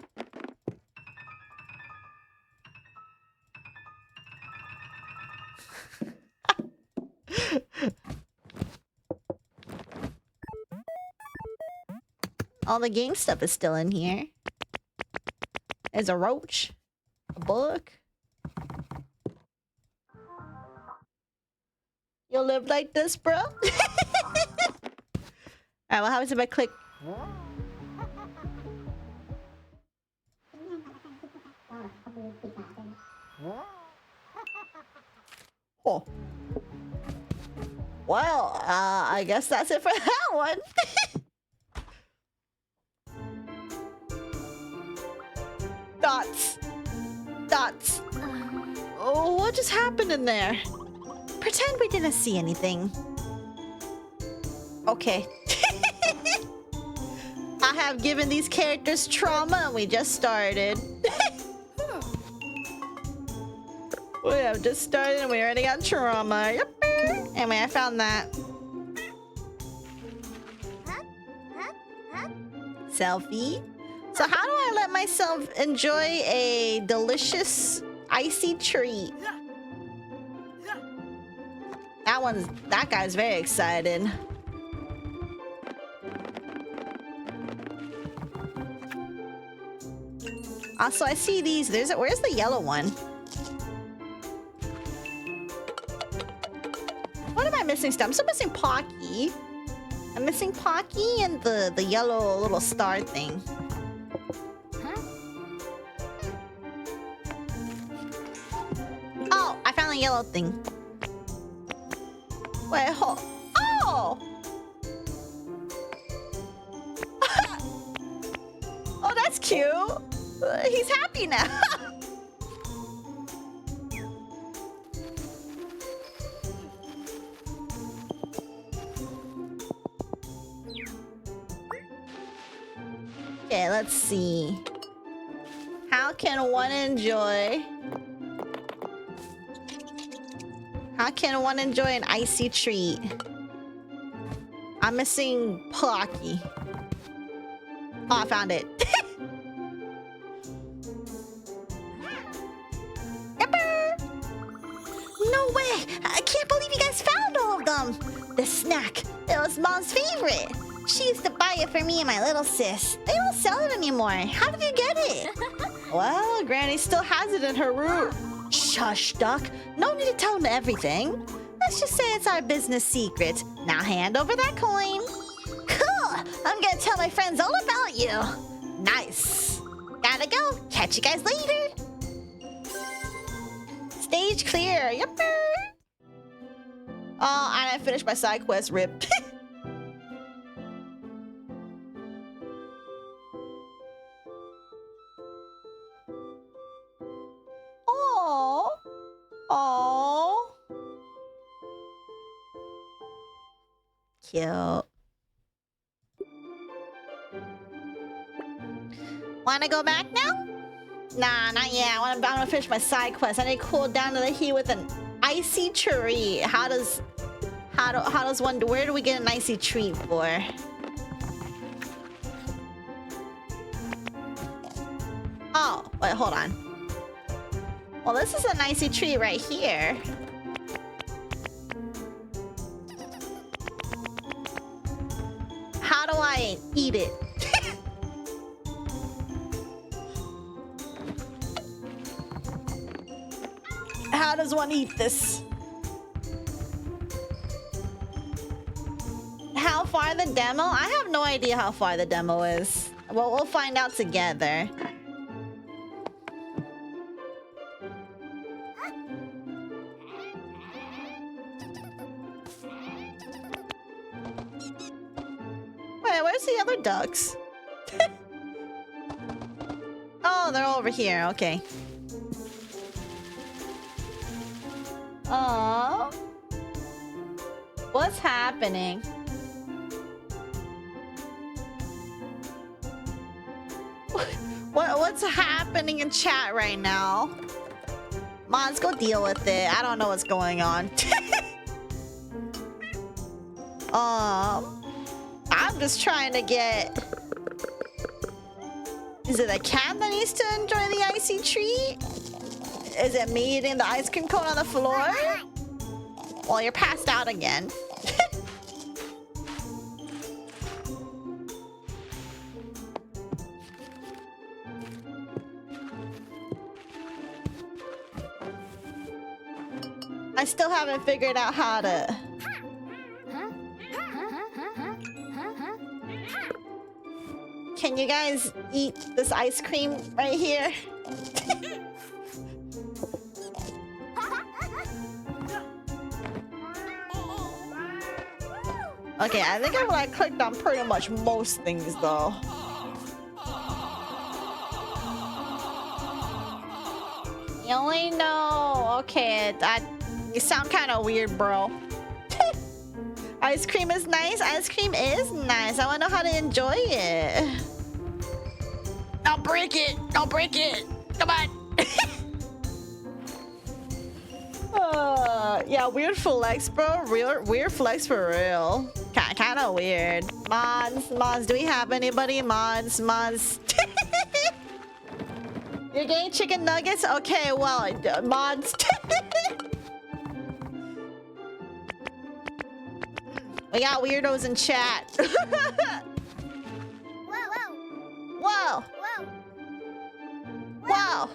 All the game stuff is still in here. There's a roach, a book. You'll live like this, bro? Alright, what happens if I click? Oh. Well, I guess that's it for that one. Dots. Dots. Oh, what just happened in there? Pretend we didn't see anything. Okay. I have given these characters trauma and we just started. We have just started and we already got trauma. Yep. Anyway, I found that. Selfie. So how do I let myself enjoy a delicious icy treat? That guy's very excited. Also, I see these. Where's the yellow one? What am I missing stuff? I'm still missing Pocky. I'm missing Pocky and the yellow little star thing. Oh, I found the yellow thing. Wait, hold. Oh! Oh, that's cute. He's happy now. Okay, let's see. How can one enjoy... How can one enjoy an icy treat? I'm missing Pocky. Oh, I found it. No way! I can't believe you guys found all of them! The snack, it was Mom's favorite. She used to buy it for me and my little sis. They don't sell it anymore. How did you get it? Well, Granny still has it in her room. Shush, Duck. No need to tell them everything. Let's just say it's our business secret. Now hand over that coin. Cool! I'm gonna tell my friends all about you. Nice. Gotta go. Catch you guys later. Stage clear. Yupper. Oh, I didn't finish my side quest. Rip. Oh. Oh. Cute. Wanna go back now? Nah, not yet. I wanna finish my side quest. I need to cool down to the heat with an icy tree. How does one do? Where do we get an icy tree for? Oh, wait, hold on. Well, this is an icy tree right here. How do I eat it? How does one eat this? How far the demo? I have no idea how far the demo is. Well, we'll find out together. Wait, where's the other ducks? Oh, they're over here. Okay. Oh, what's happening? What's happening in chat right now? Mons, go deal with it. I don't know what's going on. I'm just trying to get. Is it a cat that needs to enjoy the icy treat? Is it me eating the ice cream cone on the floor? Well, you're passed out again. I still haven't figured out how to... Can you guys eat this ice cream right here? Okay, I think I've like clicked on pretty much most things though. You only know. Okay, you sound kind of weird, bro. Ice cream is nice. Ice cream is nice. I want to know how to enjoy it. Don't break it. Don't break it. Come on. Yeah, weird flex, bro. Weird flex for real. Kind of weird. Mods, do we have anybody? Mods. You're getting chicken nuggets? Okay, well, mods. We got weirdos in chat. Whoa. Wow.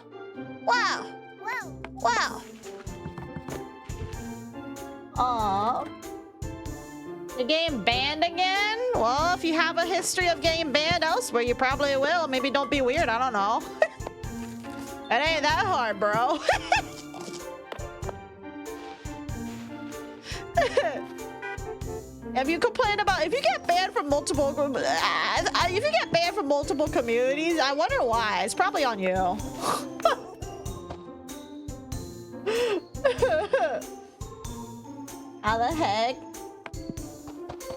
Aww. You're getting banned again? Well, if you have a history of getting banned elsewhere, you probably will. Maybe don't be weird. I don't know. It ain't that hard, bro. If you complain about if you get banned from multiple communities, I wonder why. It's probably on you. How the heck?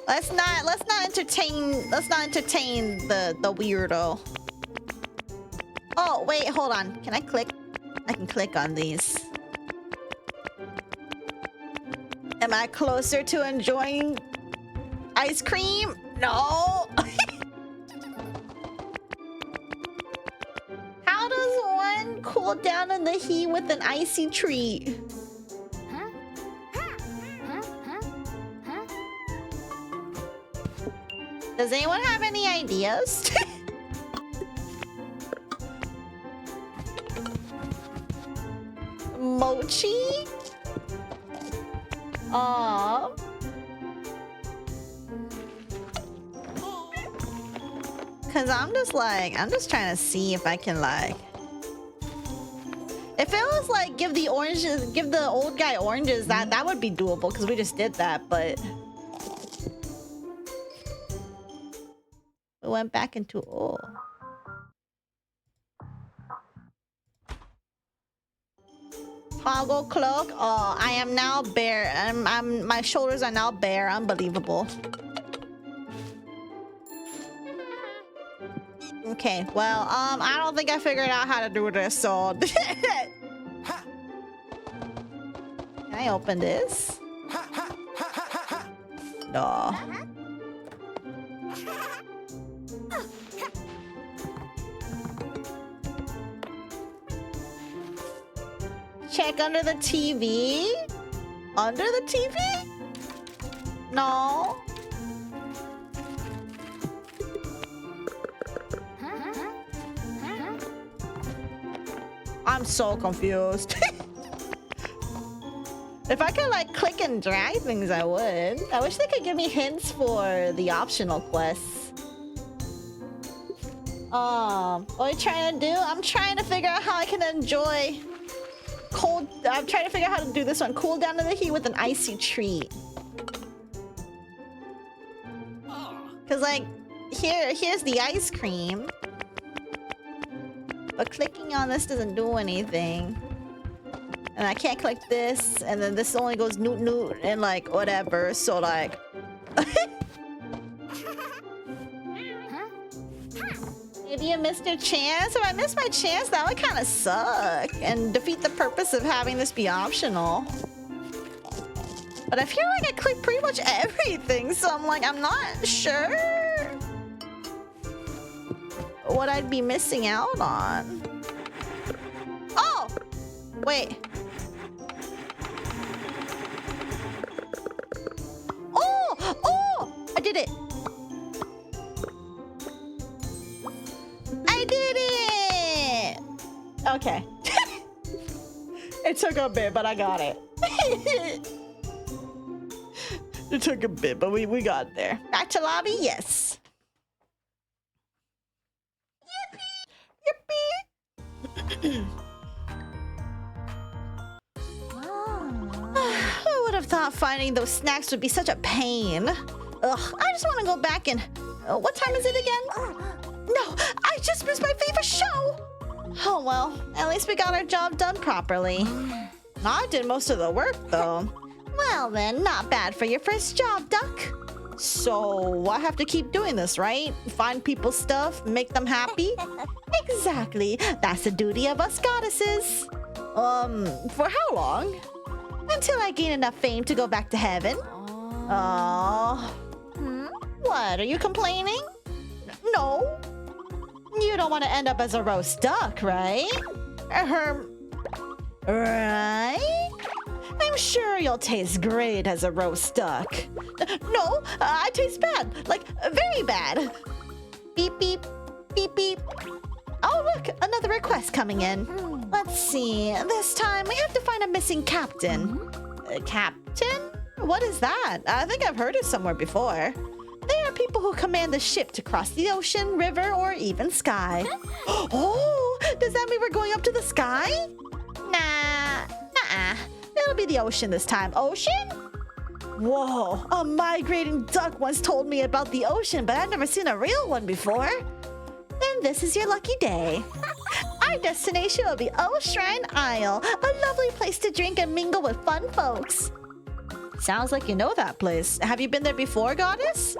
Let's not entertain the weirdo. Oh wait, hold on. Can I click? I can click on these. Am I closer to enjoying ice cream? No. How does one cool down in the heat with an icy treat? Does anyone have any ideas? Mochi? Aww. Cause I'm just trying to see if I can like. If it was like give the old guy oranges, that would be doable because we just did that, but we went back into toggle cloak. Oh, I am now bare. My shoulders are now bare. Unbelievable. Okay, well, I don't think I figured out how to do this, so... Can I open this? No. Check under the TV? Under the TV? No. I'm so confused. If I could like click and drag things, I would. I wish they could give me hints for the optional quests. What are you trying to do? I'm trying to figure out how I can enjoy cold. I'm trying to figure out how to do this one. Cool down to the heat with an icy treat. Cause like here's the ice cream. But clicking on this doesn't do anything. And I can't click this, and then this only goes noot noot and like whatever, so like... Maybe you missed your chance? If I missed my chance, that would kind of suck and defeat the purpose of having this be optional. But I feel like I clicked pretty much everything, so I'm like, I'm not sure what I'd be missing out on. Oh! Wait. Oh! Oh! I did it! I did it! Okay. It took a bit, but I got it. It took a bit, but we got there. Back to lobby? Yes. Yippee! Who would have thought finding those snacks would be such a pain? Ugh, I just want to go back and... what time is it again? No, I just missed my favorite show! Oh well, at least we got our job done properly. I did most of the work though. Well then, not bad for your first job, Duck. So, I have to keep doing this, right? Find people's stuff, make them happy? Exactly. That's the duty of us goddesses. For how long? Until I gain enough fame to go back to heaven. Oh. What, are you complaining? No. You don't want to end up as a roast duck, right? Right? I'm sure you'll taste great as a roast duck. No, I taste bad. Like, very bad. Beep, beep, beep, beep. Oh, look, another request coming in. Let's see. This time, we have to find a missing captain. Captain? What is that? I think I've heard it somewhere before. They are people who command the ship to cross the ocean, river, or even sky. Oh, does that mean we're going up to the sky? Nah. It'll be the ocean this time. Ocean? Whoa, a migrating duck once told me about the ocean, but I've never seen a real one before. Then this is your lucky day. Our destination will be Shrine Isle, a lovely place to drink and mingle with fun folks. Sounds like you know that place. Have you been there before, Goddess?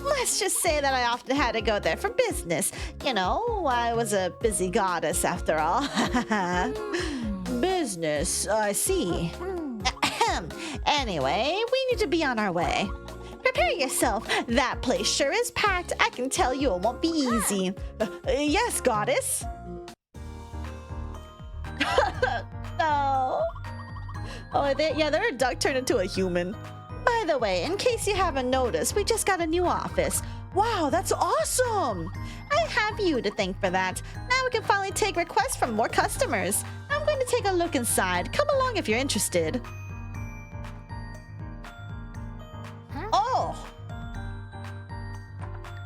Let's just say that I often had to go there for business. You know, I was a busy goddess after all. Business, I see. Anyway, we need to be on our way. Prepare yourself. That place sure is packed. I can tell you it won't be easy. Yes, Goddess. No. Oh, yeah, they're a duck turned into a human. By the way, in case you haven't noticed, we just got a new office. Wow, that's awesome! I have you to thank for that. Now we can finally take requests from more customers. I'm going to take a look inside. Come along if you're interested. Huh? Oh!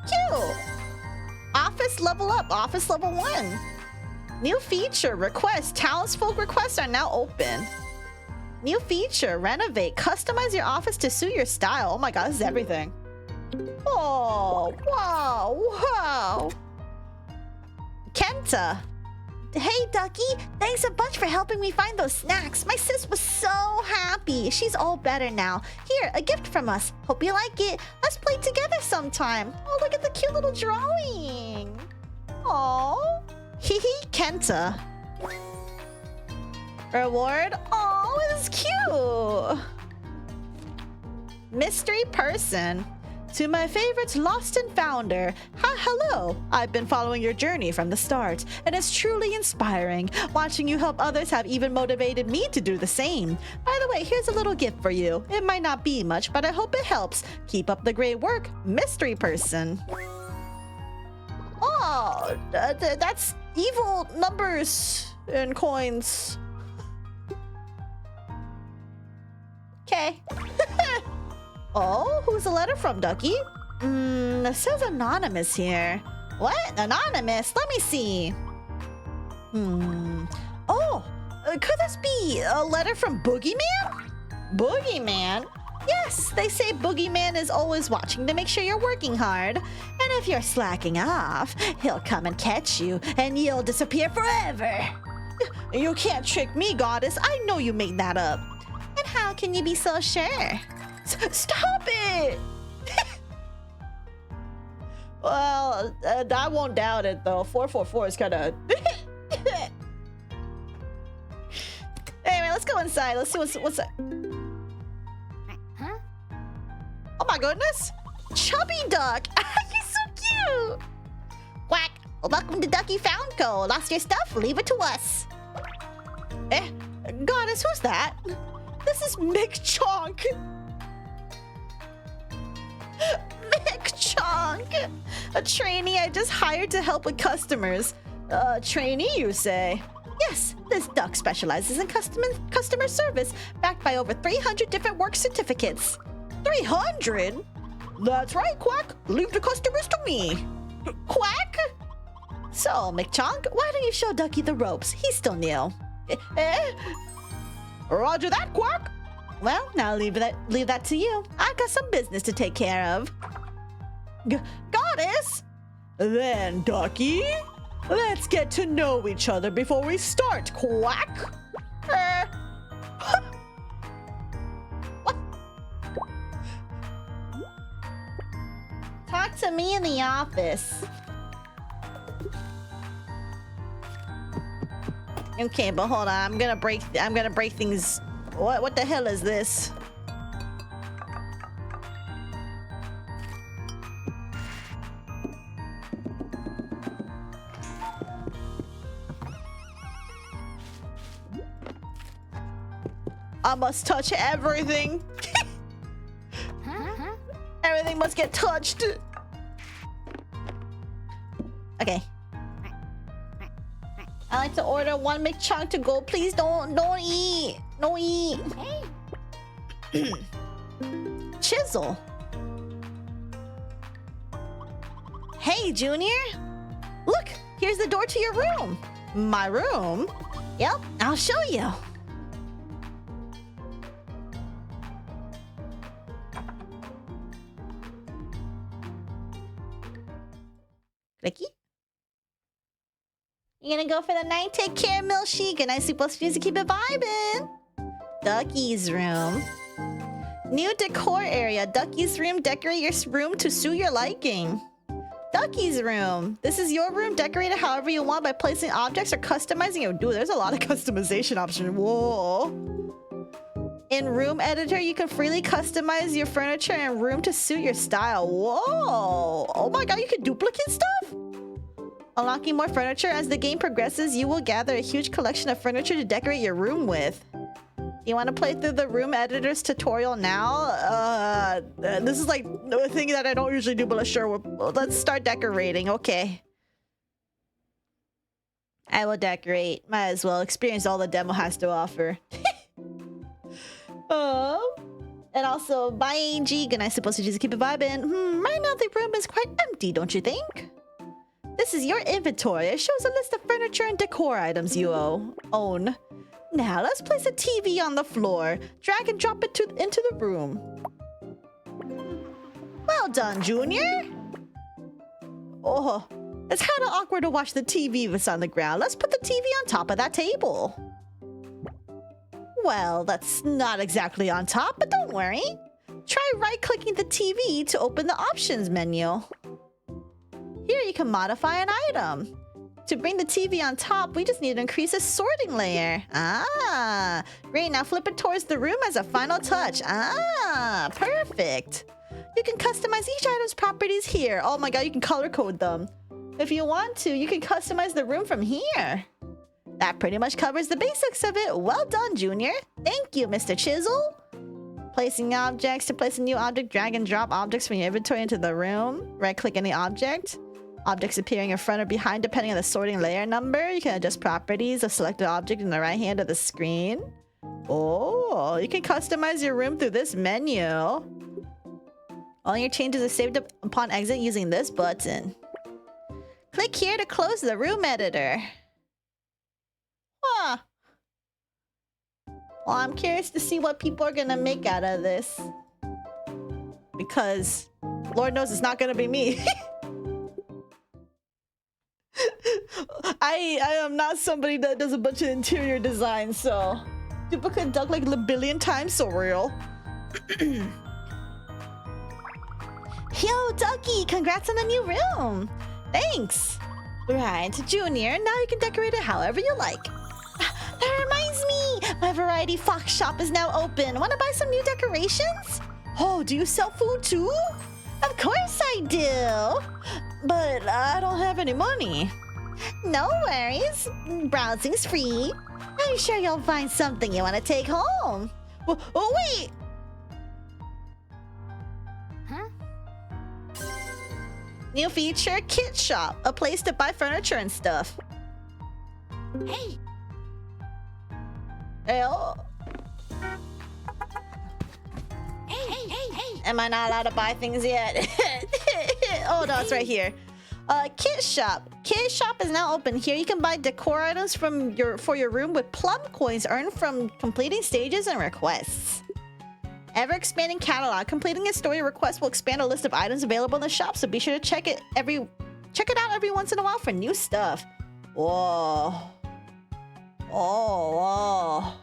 Cute! Office level up, office level 1. New feature, requests. Townsfolk requests are now open. New feature, renovate. Customize your office to suit your style. Oh my god, this is everything. Oh, wow, wow. Kenta. Hey, Ducky. Thanks a bunch for helping me find those snacks. My sis was so happy. She's all better now. Here, a gift from us. Hope you like it. Let's play together sometime. Oh, look at the cute little drawing. Oh, hehe, Kenta. Reward. Oh, this is cute. Mystery person. To my favorites, Lost and Founder. Hi, hello. I've been following your journey from the start, and it's truly inspiring. Watching you help others have even motivated me to do the same. By the way, here's a little gift for you. It might not be much, but I hope it helps. Keep up the great work, mystery person. Oh, that's evil numbers and coins. Okay. Oh, who's the letter from, Ducky? It says anonymous here. What? Anonymous? Let me see. Oh, could this be a letter from Boogeyman? Boogeyman? Yes, they say Boogeyman is always watching to make sure you're working hard. And if you're slacking off, he'll come and catch you, and you'll disappear forever. You can't trick me, goddess. I know you made that up. And how can you be so sure? Stop it! Well, I won't doubt it, though. 444 is kind of... Anyway, let's go inside. Let's see what's that. Huh? Oh my goodness! Chubby Duck! You're so cute! Quack! Welcome to Ducky Found Co. Lost your stuff? Leave it to us. Eh? Goddess, who's that? This is Mick Chonk. Mick Chonk! A trainee I just hired to help with customers. Trainee, you say? Yes, this duck specializes in customer service, backed by over 300 different work certificates. 300? That's right, Quack. Leave the customers to me. Quack? So, McChonk, why don't you show Ducky the ropes? He's still new. Roger that, Quack. Well, now leave that to you. I've got some business to take care of. Goddess? Then, Ducky, let's get to know each other before we start, Quack. What? Talk to me in the office. Okay, but hold on. I'm gonna break things. What the hell is this? I must touch everything. Everything must get touched. Okay. I like to order one McChunk to go. Please don't eat. Don't eat. Chisel. Hey, Junior. Look, here's the door to your room. My room? Yep, I'll show you. Clicky. You gonna go for the night? Take care, Milkshake. Good night, sleepless music. Keep it vibing. Ducky's room. New decor area. Ducky's room. Decorate your room to suit your liking. Ducky's room. This is your room. Decorate it however you want by placing objects or customizing it. Dude, there's a lot of customization options. Whoa. In Room Editor, you can freely customize your furniture and room to suit your style. Whoa. Oh my god, you can duplicate stuff? Unlocking more furniture. As the game progresses, you will gather a huge collection of furniture to decorate your room with. You want to play through the room editor's tutorial now? This is like a thing that I don't usually do, but sure. Let's start decorating. Okay. I will decorate. Might as well experience all the demo has to offer. And also, bye, G. Good night, supposed to just keep it vibing. Right now the room is quite empty, don't you think? This is your inventory. It shows a list of furniture and decor items you own. Now, let's place a TV on the floor. Drag and drop it into the room. Well done, Junior. Oh, it's kind of awkward to watch the TV if it's on the ground. Let's put the TV on top of that table. Well, that's not exactly on top, but don't worry. Try right-clicking the TV to open the options menu. Here you can modify an item. To bring the TV on top, we just need to increase the sorting layer. Ah, great. Now flip it towards the room as a final touch. Ah, perfect. You can customize each item's properties here. Oh my god, you can color code them. If you want to, you can customize the room from here. That pretty much covers the basics of it. Well done, Junior. Thank you, Mr. Chisel. Placing objects. To place a new object, drag and drop objects from your inventory into the room. Right-click any object. Objects appearing in front or behind depending on the sorting layer number. You can adjust properties of selected object in the right hand of the screen. Oh, you can customize your room through this menu. All your changes are saved up upon exit using this button. Click here to close the room editor. Huh. Well, I'm curious to see what people are gonna make out of this. Because Lord knows it's not gonna be me. I am not somebody that does a bunch of interior design, so duplicate duck like a billion times so real. Yo, Ducky, congrats on the new room. Thanks. Right, Junior, now you can decorate it however you like. That reminds me, my Variety Fox shop is now open. Want to buy some new decorations? Oh, do you sell food too? Of course I do. But I don't have any money. No worries. Browsing's free. I'm sure you'll find something you want to take home. Oh, wait. Huh? New feature, Kit Shop. A place to buy furniture and stuff. Hey. Oh. Hey. Am I not allowed to buy things yet? Oh, no, it's right here. Kit Shop. Kit Shop is now open. Here you can buy decor items for your room with plum coins earned from completing stages and requests. Ever-expanding catalog. Completing a story request will expand a list of items available in the shop, so be sure to check it out every once in a while for new stuff. Whoa. Oh, whoa.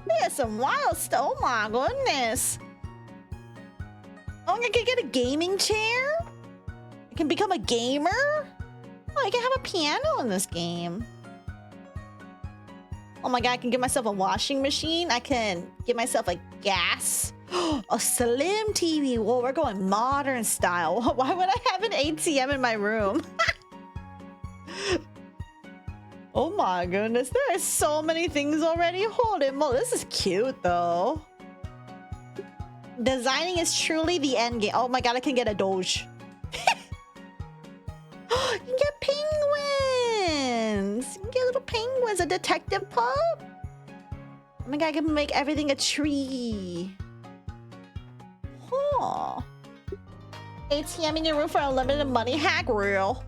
There's some wild stuff. Oh my goodness. Oh, I can get a gaming chair? I can become a gamer? Oh, I can have a piano in this game. Oh my god, I can get myself a washing machine. I can get myself a gas. A slim TV. Whoa, we're going modern style. Why would I have an ATM in my room? Oh my goodness, there are so many things already. Holy moly, this is cute though. Designing is truly the end game. Oh my god, I can get a Doge. You can get penguins. You can get little penguins. A detective pup. Oh my god, I can make everything a tree. Huh. ATM in your room for unlimited money hack real.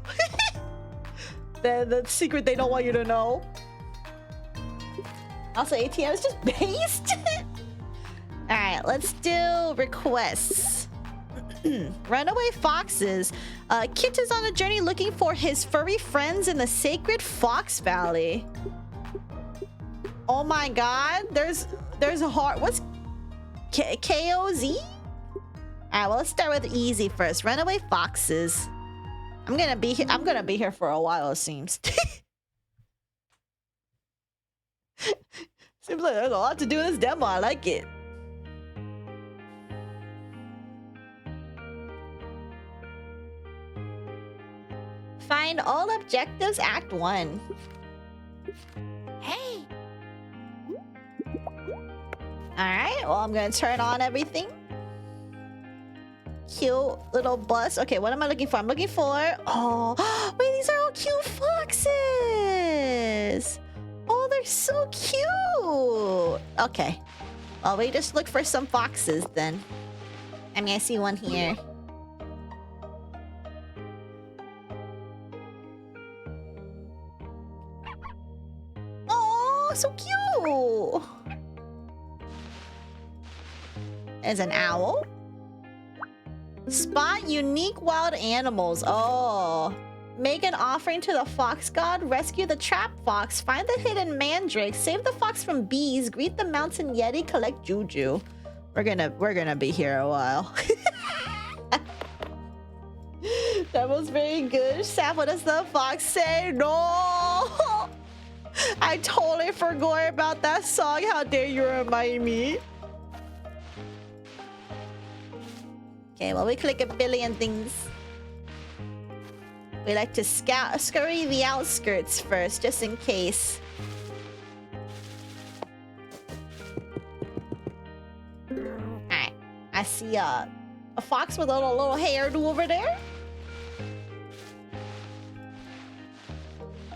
The secret they don't want you to know. Also, ATM is just based. Alright, let's do requests. Runaway foxes. Kit is on a journey looking for his furry friends in the sacred Fox Valley. Oh my god, there's a heart. What's KOZ? Alright, well, let's start with easy first. Runaway foxes. I'm gonna be here for a while, it seems. Seems like there's a lot to do in this demo. I like it. Find all objectives, Act 1. Hey! Alright, well, I'm gonna turn on everything. Cute little bus. Okay, what am I looking for? I'm looking for... Oh, wait, these are all cute foxes. Oh, they're so cute. Okay. Well, we just look for some foxes then. I mean, I see one here. Oh, so cute. There's an owl. Spot unique wild animals. Oh. Make an offering to the fox god. Rescue the trapped fox. Find the hidden mandrake. Save the fox from bees. Greet the mountain yeti. Collect juju. We're gonna be here a while. That was very good. Sap, what does the fox say? No! I totally forgot about that song. How dare you remind me? Okay, well, we click a billion things. We like to scurry the outskirts first, just in case. Alright. I see a fox with a little hairdo over there.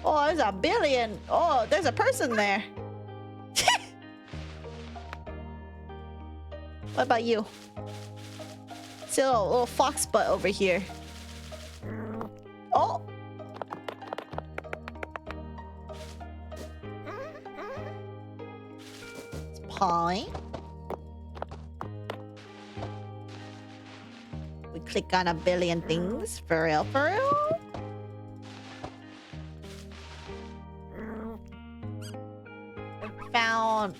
Oh, there's a billion. Oh, there's a person there. What about you? See a little fox butt over here. Oh! It's pawing. We click on a billion things. For real, for real? We found...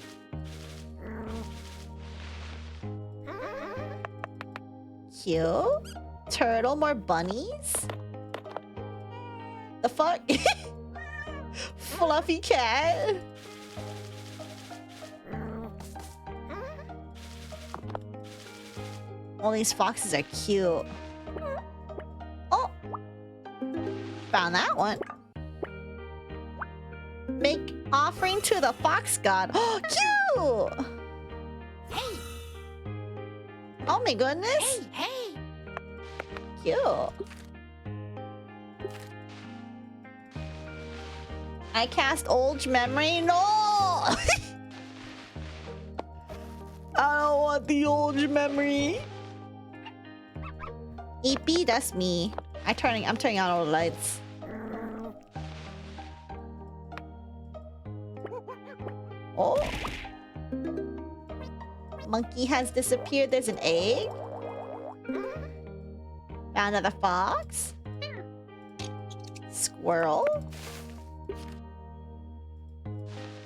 Cute. Turtle, more bunnies. The fuck? Fluffy cat. All these foxes are cute. Oh! Found that one. Make offering to the fox god. Oh, cute! Hey! Oh my goodness! Hey, hey! Cute. I cast old memory. No! I don't want the old memory. EP, that's me. I'm turning on all the lights. Oh. Monkey has disappeared. There's an egg. Found another fox. Squirrel.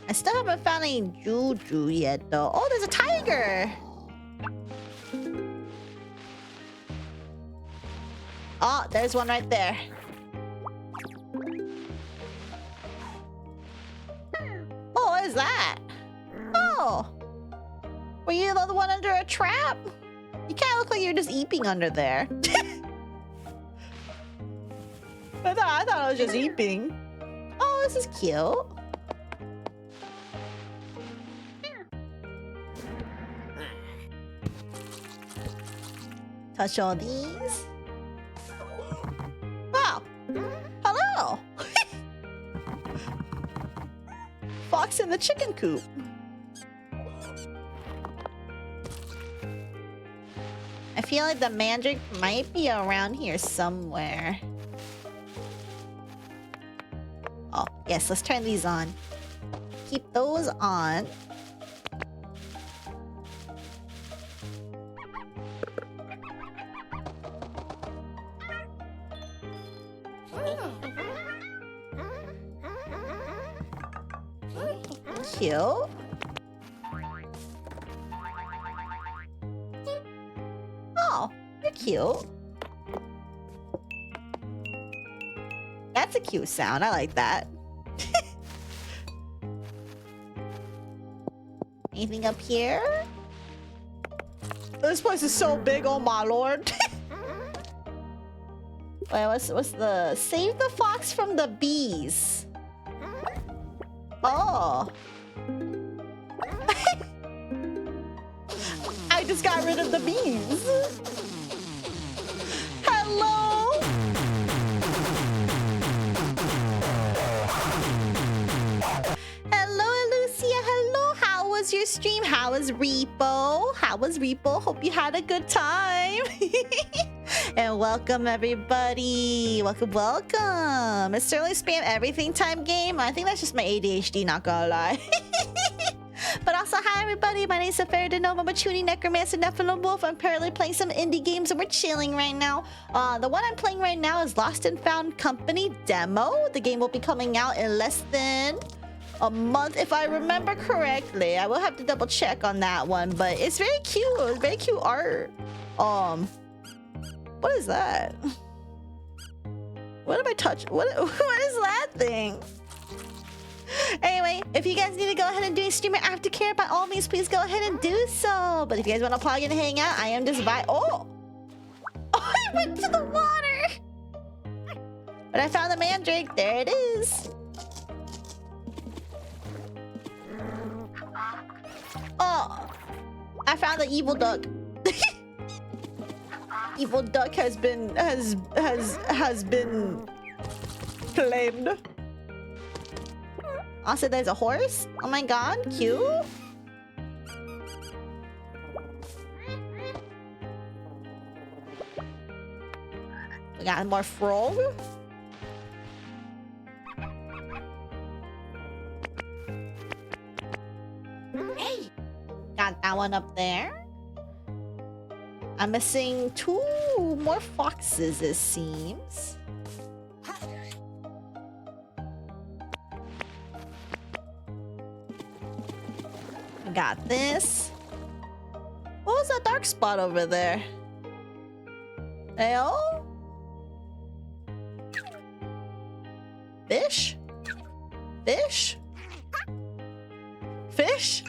I still haven't found any juju yet, though. Oh, there's a tiger! Oh, there's one right there. Oh, what is that? Oh! Were you the one under a trap? You kind of look like you're just eeping under there. I thought I was just eeping. Oh, this is cute. Touch all these. Wow. Hello. Fox in the chicken coop. I feel like the mandrake might be around here somewhere. Oh, yes, let's turn these on. Keep those on. Cute. Oh, you're cute. That's a cute sound. I like that. Anything up here? This place is so big, oh my lord. Wait, what's the... Save the fox from the bees. just got rid of the bees. Hello? Hello, Lucia. Hello. How was your stream? How was Repo? How was Repo? Hope you had a good time. And welcome, everybody. Welcome, welcome. It's certainly spam everything time game. I think that's just my ADHD, not gonna lie. But also, hi, everybody. My name is Saphera Denova, Machuni, Necromancer, Nephilim Wolf. I'm currently playing some indie games and we're chilling right now. The one I'm playing right now is Lost and Found Company Demo. The game will be coming out in less than a month, if I remember correctly. I will have to double check on that one, but it's very cute. It's very cute art. What is that? What have I touched? What is that thing? Anyway, if you guys need to go ahead and do a streamer aftercare, by all means, please go ahead and do so. But if you guys want to plug in and hang out, I am just Oh, I went to the water. But I found the mandrake. There it is. Oh, I found the evil duck. Evil duck has been claimed. Also, there's a horse. Oh my god, cute. We got more frog. Hey, got that one up there. I'm missing 2 more foxes, it seems. I got this. What was that dark spot over there? Heyo? Fish? Fish? Fish?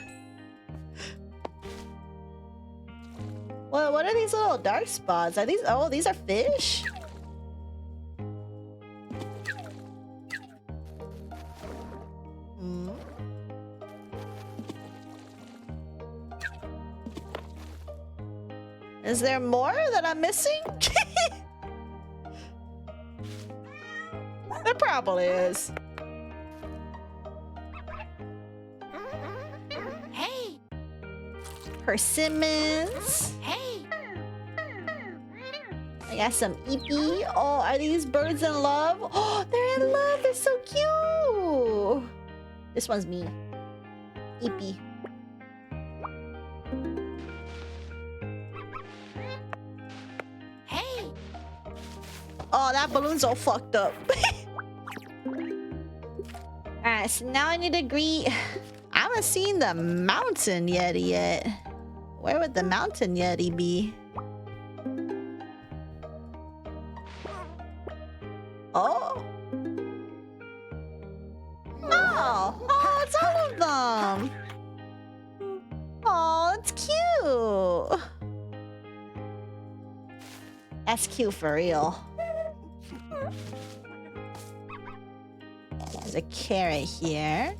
Well, what are these little dark spots? Are these... Oh, these are fish? Is there more that I'm missing? There probably is. Hey. Persimmons. Hey. I got some eepee. Oh, are these birds in love? Oh, they're in love. They're so cute. This one's me. Eepee. Oh, that balloon's all fucked up. Alright, so now I need to greet... I haven't seen the mountain yeti yet. Where would the mountain yeti be? Oh. Oh. Oh, it's all of them. Oh, it's cute. That's cute for real. There's a carrot here.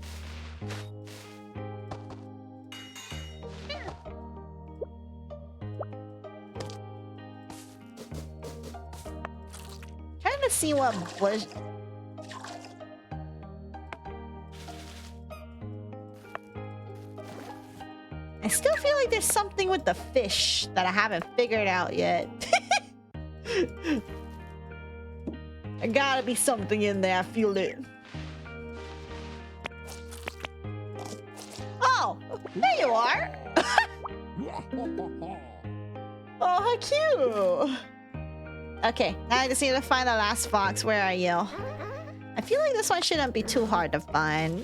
Trying to see what bush. I still feel like there's something with the fish that I haven't figured out yet. There gotta be something in there. I feel it. Oh, there you are. Oh, how cute. Okay, now I just need to find the last fox. Where are you? I feel like this one shouldn't be too hard to find.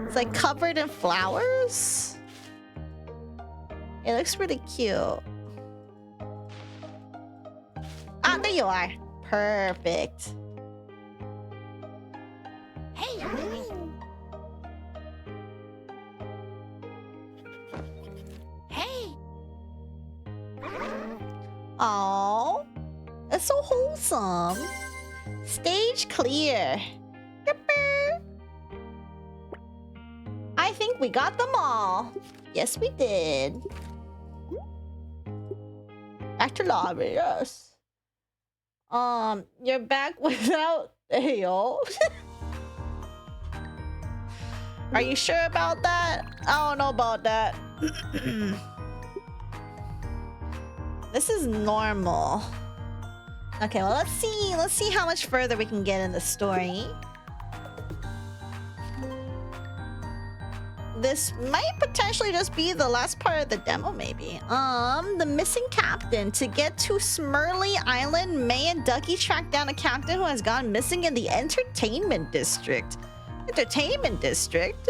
It's like covered in flowers. It looks really cute. Ah, there you are. Perfect. Hey. Hey. Oh, that's so wholesome. Stage clear. Yipper. I think we got them all. Yes, we did. Back to lobby, yes. You're back without Ayo. Are you sure about that? I don't know about that. This is normal. Okay, well, let's see. Let's see how much further we can get in the story. This might potentially just be the last part of the demo, maybe. The missing captain. To get to Smurley Island, May and Ducky track down a captain who has gone missing in the entertainment district. Entertainment district?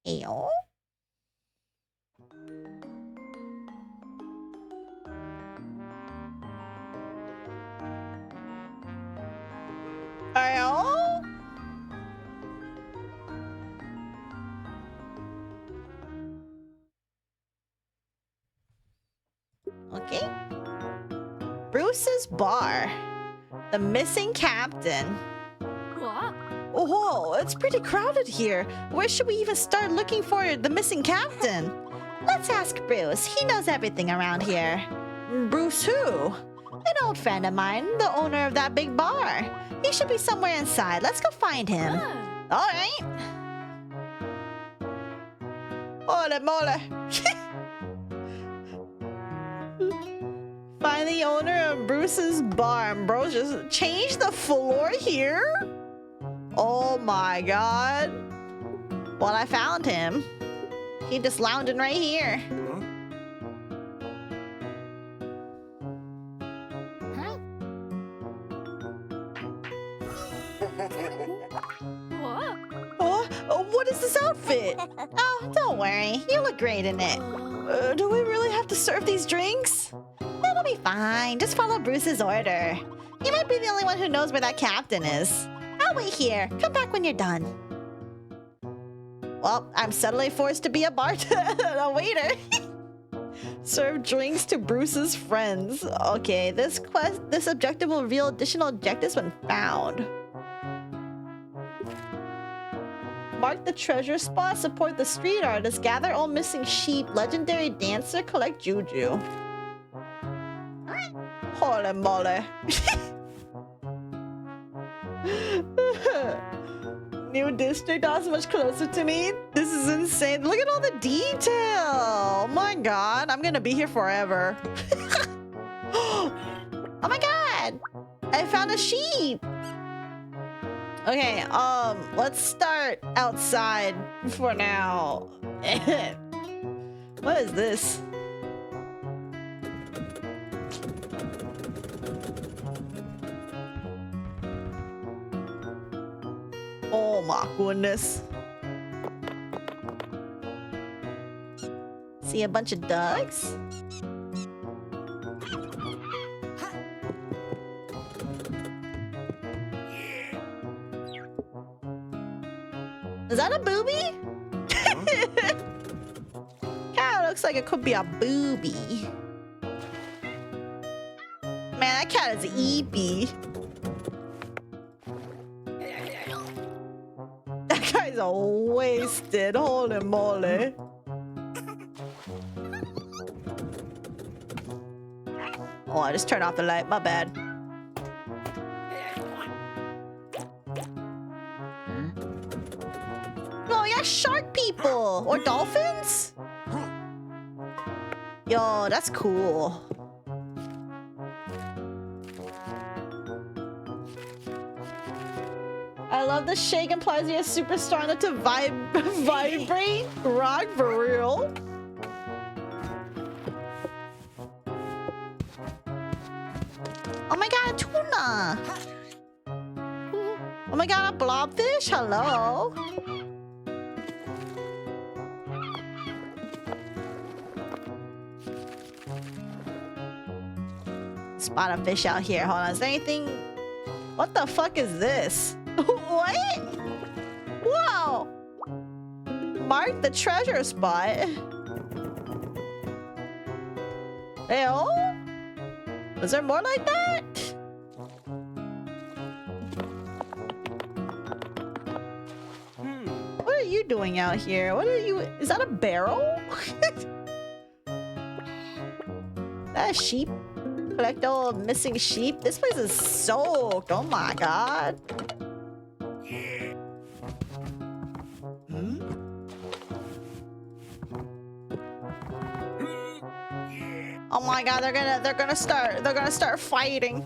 Ew. Ew. Okay. Bruce's bar. The missing captain. What? Whoa, it's pretty crowded here. Where should we even start looking for the missing captain? Let's ask Bruce. He knows everything around here. Bruce who? An old friend of mine, the owner of that big bar. He should be somewhere inside. Let's go find him. All right. Ole mole. Find the owner of Bruce's bar. And bro, just change the floor here? Oh my god. Well, I found him. He just lounging right here. What is this outfit? Oh, don't worry. You look great in it. Do we really have to serve these drinks? It'll be fine. Just follow Bruce's order. You might be the only one who knows where that captain is. I'll wait here. Come back when you're done. Well, I'm suddenly forced to be a bartender, a waiter. Serve drinks to Bruce's friends. Okay, this objective will reveal additional objectives when found. Mark the treasure spot, support the street artist, gather all missing sheep, legendary dancer, collect juju. Holy moly. New district, not so much closer to me. This is insane. Look at all the detail. Oh my god, I'm gonna be here forever. Oh my god, I found a sheep. Okay, let's start outside for now. What is this? Oh my goodness. See a bunch of ducks? Is that a booby? Cat looks like it could be a booby. Man, that cat is eepy. That guy's a wasted. Holy moly. Oh, I just turned off the light. My bad. Oh, yeah, shark people or dolphins? Yo, that's cool. I love the shake implies you're a superstar enough to vibrate. Rock for real. Oh my god, tuna. Oh my god, a blobfish. Hello. Spot a fish out here. Hold on. Is there anything? What the fuck is this? What? Whoa! Mark the treasure spot. Ew? Was there more like that? What are you you doing out here? What are you? Is that a barrel? That a sheep? Collect all missing sheep. This place is soaked. Oh my god. Oh my god, they're gonna start fighting.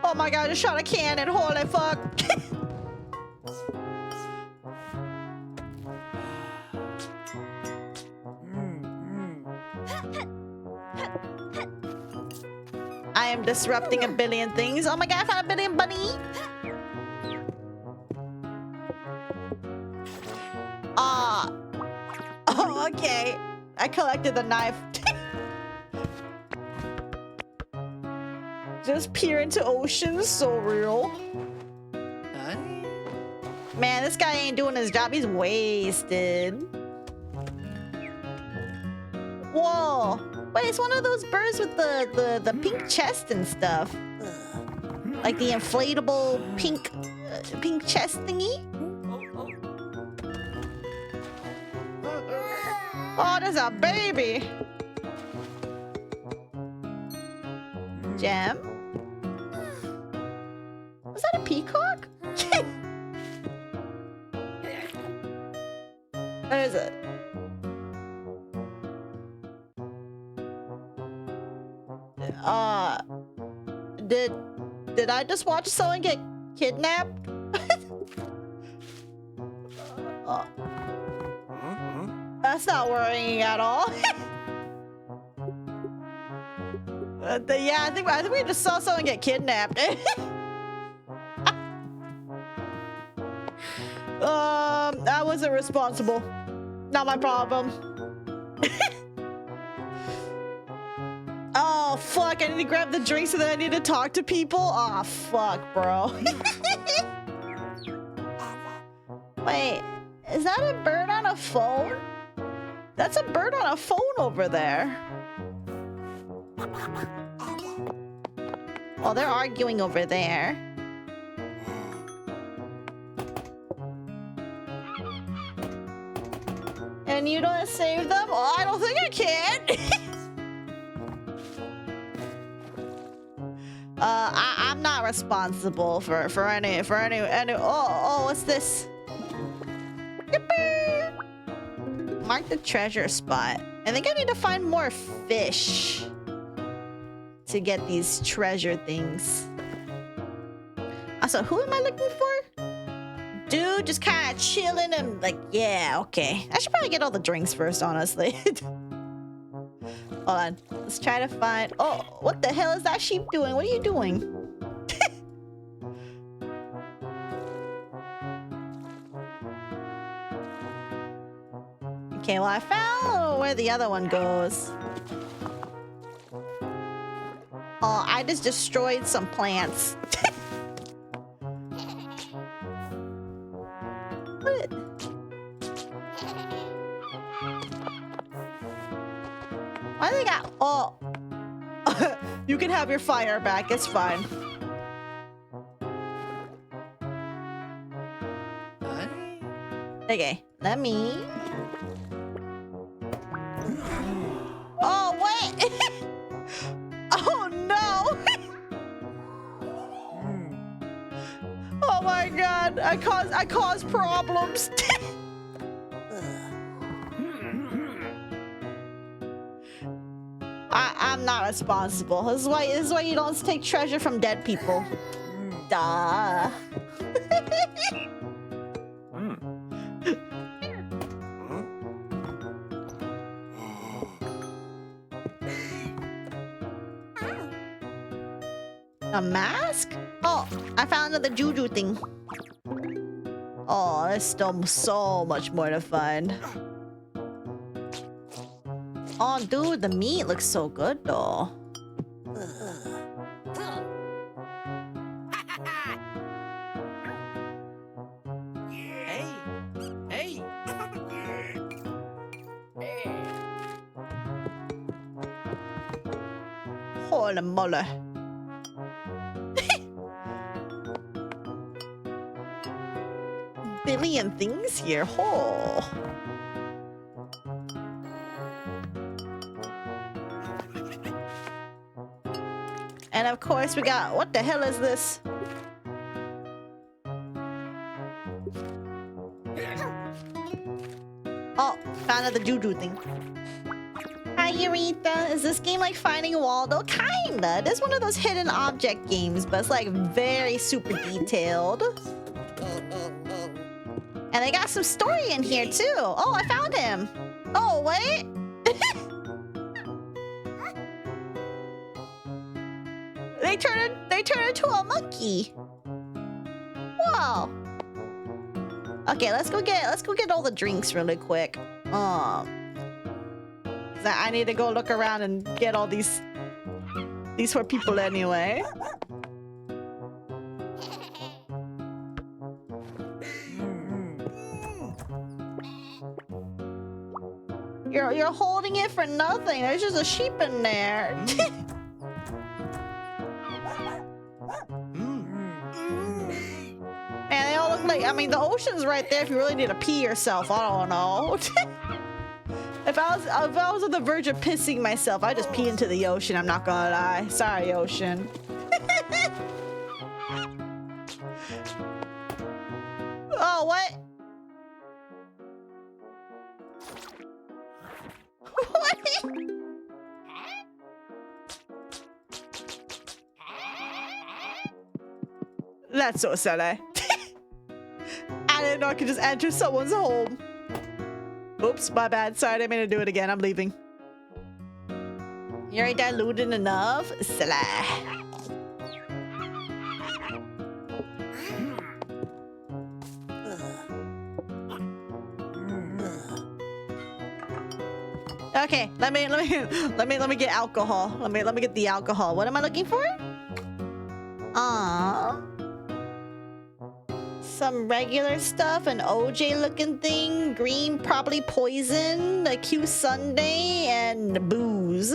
Oh my god, just shot a cannon. Holy fuck. I am disrupting a billion things. Oh my god, I found a billion bunny. Oh, okay. I collected the knife. Just peer into oceans, so real. Man, this guy ain't doing his job. He's wasted. Whoa. Wait, it's one of those birds with the pink chest and stuff. Like the inflatable pink chest thingy. Oh, there's a baby. Gem. Was that a peacock? What is it? Did I just watch someone get kidnapped? That's not worrying at all. Yeah, I think we just saw someone get kidnapped. I wasn't responsible. Not my problem. Oh fuck! I need to grab the drinks and then I need to talk to people. Oh fuck, bro. Wait, is that a bird on a phone? That's a bird on a phone over there. Oh, they're arguing over there. And you don't save them? Oh, I don't think I can. I'm not responsible for any. Oh, what's this? Yippee! Mark the treasure spot. I think I need to find more fish to get these treasure things. Also, who am I looking for? Dude, just kind of chilling and like, yeah, okay. I should probably get all the drinks first, honestly. Hold on. Let's try to find... Oh, what the hell is that sheep doing? What are you doing? Okay, well, I found where the other one goes. Oh, I just destroyed some plants. What? Why they got... Oh. You can have your fire back. It's fine. Okay, let me... Oh, wait! Oh, no! Oh my god, I caused problems. I'm not responsible. This is why you don't take treasure from dead people. Duh. A mask? Oh, I found another juju thing. Oh, there's still so much more to find. Oh, dude, the meat looks so good, though. Hey! Holy moly. billion things here. Oh. And of course we got, what the hell is this? Oh, found another doo-doo thing. Hi, Eureka. Is this game like Finding Waldo? Kinda. This is one of those hidden object games, but it's like very super detailed. And they got some story in here too. Oh, I found him. Oh, wait. They turn into a monkey. Whoa. Okay, let's go get all the drinks really quick. I need to go look around and get all these for people anyway. You're holding it for nothing. There's just a sheep in there. Man, they all look like, I mean, the ocean's right there if you really need to pee yourself. I don't know. If I was on the verge of pissing myself, I'd just pee into the ocean, I'm not gonna lie. Sorry, ocean. Oh, what? What? That's so silly. I didn't know I could just enter someone's home. Oops, my bad. Sorry, I didn't mean to do it again. I'm leaving. You already diluted enough? Silly. Okay, let me get alcohol. Let me get the alcohol. What am I looking for? Some regular stuff, an OJ looking thing, green, probably poison, a cute sundae, and booze.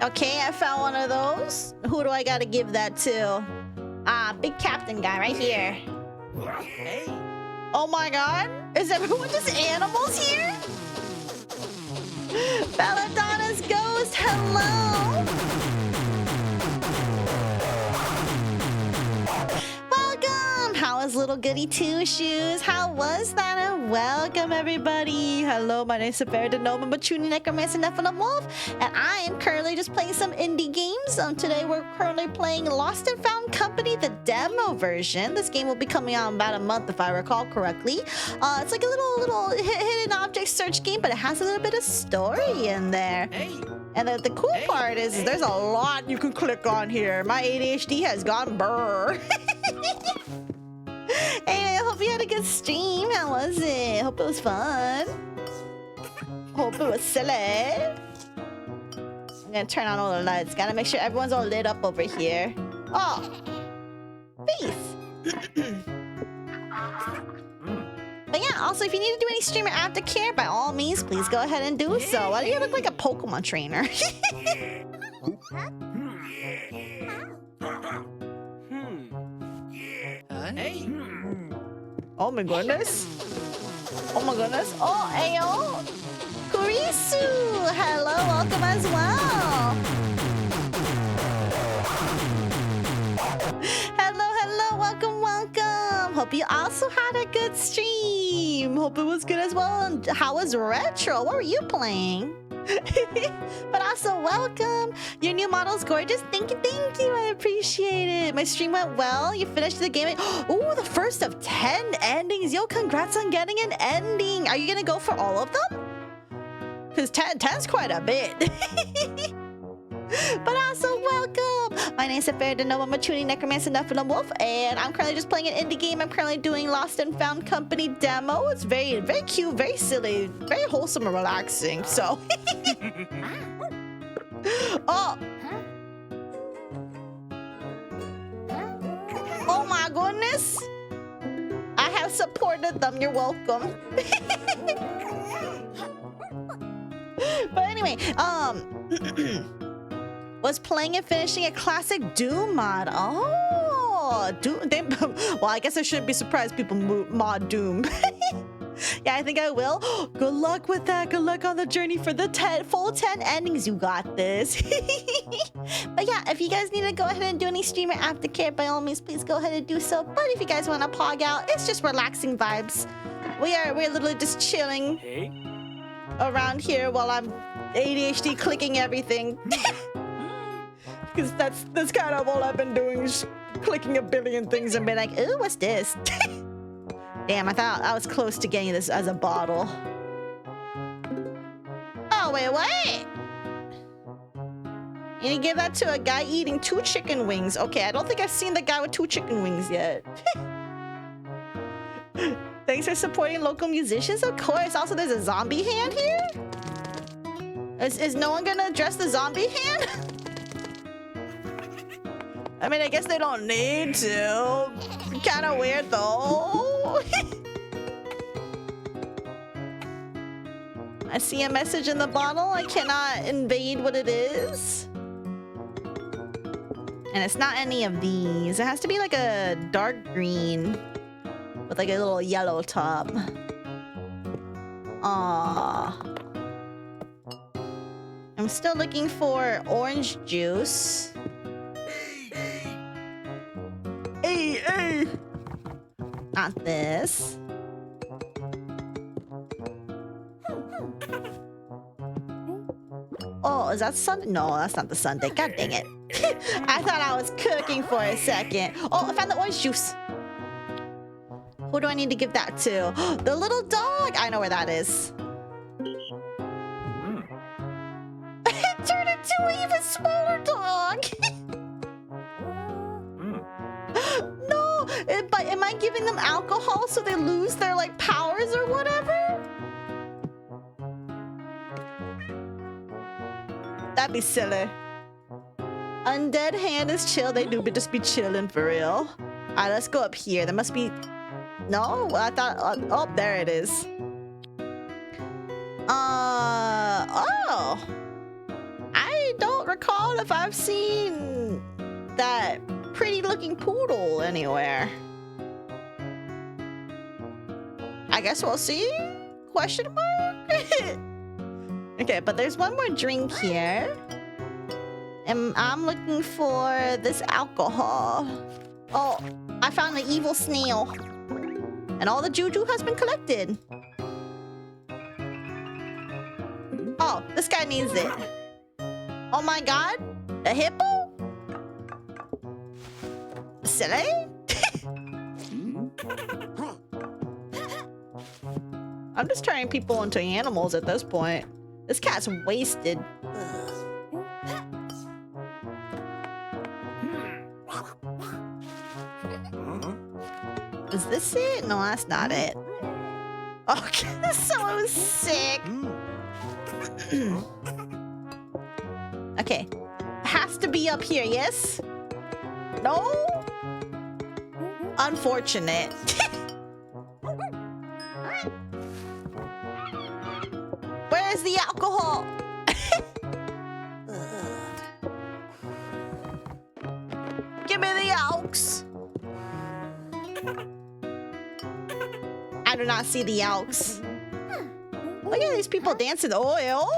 Okay, I found one of those. Who do I gotta give that to? Big captain guy right here. Hey. Oh my god, is everyone just animals here? Belladonna's ghost, hello! Welcome! How is little goody two shoes? How was that? And welcome everybody! Hello, my name is Saphera, the Gnome, Machuni, Necromancer, Nephilim Wolf, and I am currently just playing some indie games. Today we're currently playing Lost and Found Company, the demo version. This game will be coming out in about a month if I recall correctly. It's like a little hidden object search game, but it has a little bit of story in there. Hey. And the cool part is there's a lot you can click on here. My ADHD has gone brr. Hey, I hope you had a good stream. How was it? Hope it was fun. Hope it was silly. I'm gonna turn on all the lights. Gotta make sure everyone's all lit up over here. Oh, peace. But yeah, also if you need to do any streamer aftercare, by all means, please go ahead and do so. Why do you look like a Pokemon trainer? Hey. Oh my goodness. Oh my goodness. Oh, ayo. Kurisu. Hello, welcome as well. Hello, welcome. Hope you also had a good stream. Hope it was good as well. And how was Retro? What were you playing? But also welcome. Your new model's gorgeous. Thank you. I appreciate it. My stream went well. You finished the game. Ooh, the first of 10 endings. Yo, congrats on getting an ending. Are you gonna go for all of them? Because 10's quite a bit. But also welcome. My name is Saphera, the Gnome, Machuni, Necromancer, Nephilim Wolf, and I'm currently just playing an indie game. I'm currently doing Lost and Found Company demo. It's very, very cute, very silly, very wholesome and relaxing. So, oh my goodness! I have supported them. You're welcome. But anyway, was playing and finishing a classic Doom mod. Oh, Doom. Well, I guess I shouldn't be surprised people mod Doom. Yeah, I think I will. Good luck with that. Good luck on the journey for the full 10 endings. You got this. But yeah, if you guys need to go ahead and do any streamer aftercare, by all means, please go ahead and do so. But if you guys want to pog out, it's just relaxing vibes. We're literally just chilling around here while I'm ADHD clicking everything. Because that's kind of all I've been doing, is clicking a billion things and being like, ooh, what's this? Damn, I thought I was close to getting this as a bottle. Oh, wait, what? You need to give that to a guy eating 2 chicken wings. Okay, I don't think I've seen the guy with 2 chicken wings yet. Thanks for supporting local musicians, of course. Also, there's a zombie hand here? Is no one gonna address the zombie hand? I mean, I guess they don't need to. Kind of weird, though. I see a message in the bottle. I cannot invade what it is. And it's not any of these. It has to be like a dark green with like a little yellow top. Aww. I'm still looking for orange juice. Hey! Not this. Oh, is that Sunday? No, that's not the Sunday. God dang it. I thought I was cooking for a second. Oh, I found the orange juice. Who do I need to give that to? The little dog. I know where that is. It turned into an even smaller dog. No, but am I giving them alcohol so they lose their like powers or whatever? That'd be silly. Undead hand is chill. They do just be chilling for real. All right, let's go up here. There must be... No, I thought... oh, there it is. Oh. I don't recall if I've seen that pretty looking poodle anywhere. I guess we'll see? Question mark? Okay, but there's one more drink here. And I'm looking for this alcohol. Oh, I found the evil snail. And all the juju has been collected. Oh, this guy needs it. Oh my god, a hippo? Silly? I'm just turning people into animals at this point. This cat's wasted. Is this it? No, that's not it. Okay, someone was sick. Okay, has to be up here, yes? No? Unfortunate. Where's the alcohol? Give me the Elks. I do not see the Elks. Look at these people dancing oil.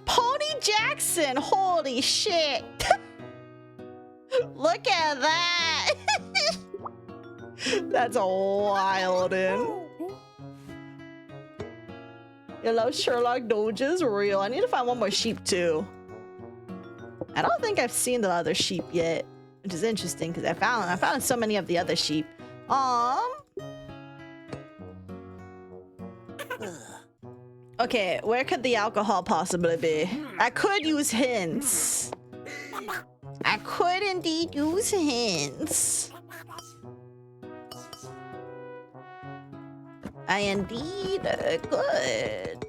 Pony Jackson, holy shit. Look at that. That's a wild in. You love Sherlock Doge's real. I need to find one more sheep too. I don't think I've seen the other sheep yet, which is interesting because I found so many of the other sheep. Okay, where could the alcohol possibly be? I could use hints. I could indeed use hints. I indeed could.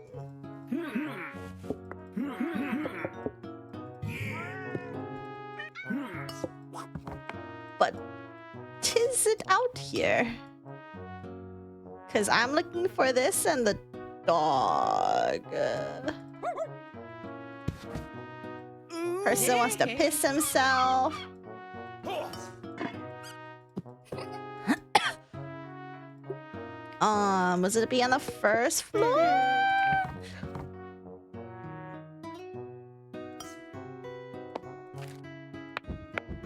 is it out here? Because I'm looking for this and the dog. Person wants to piss himself. Was it be on the first floor?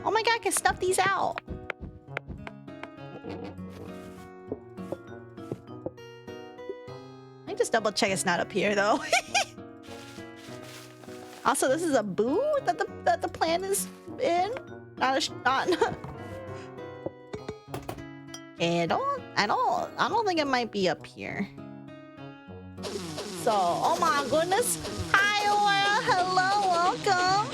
Oh my god, I can stuff these out. I just double check it's not up here though. Also, this is a boo that the plant is in. Not. I don't think it might be up here. So, oh my goodness. Hi, Aura. Hello, welcome.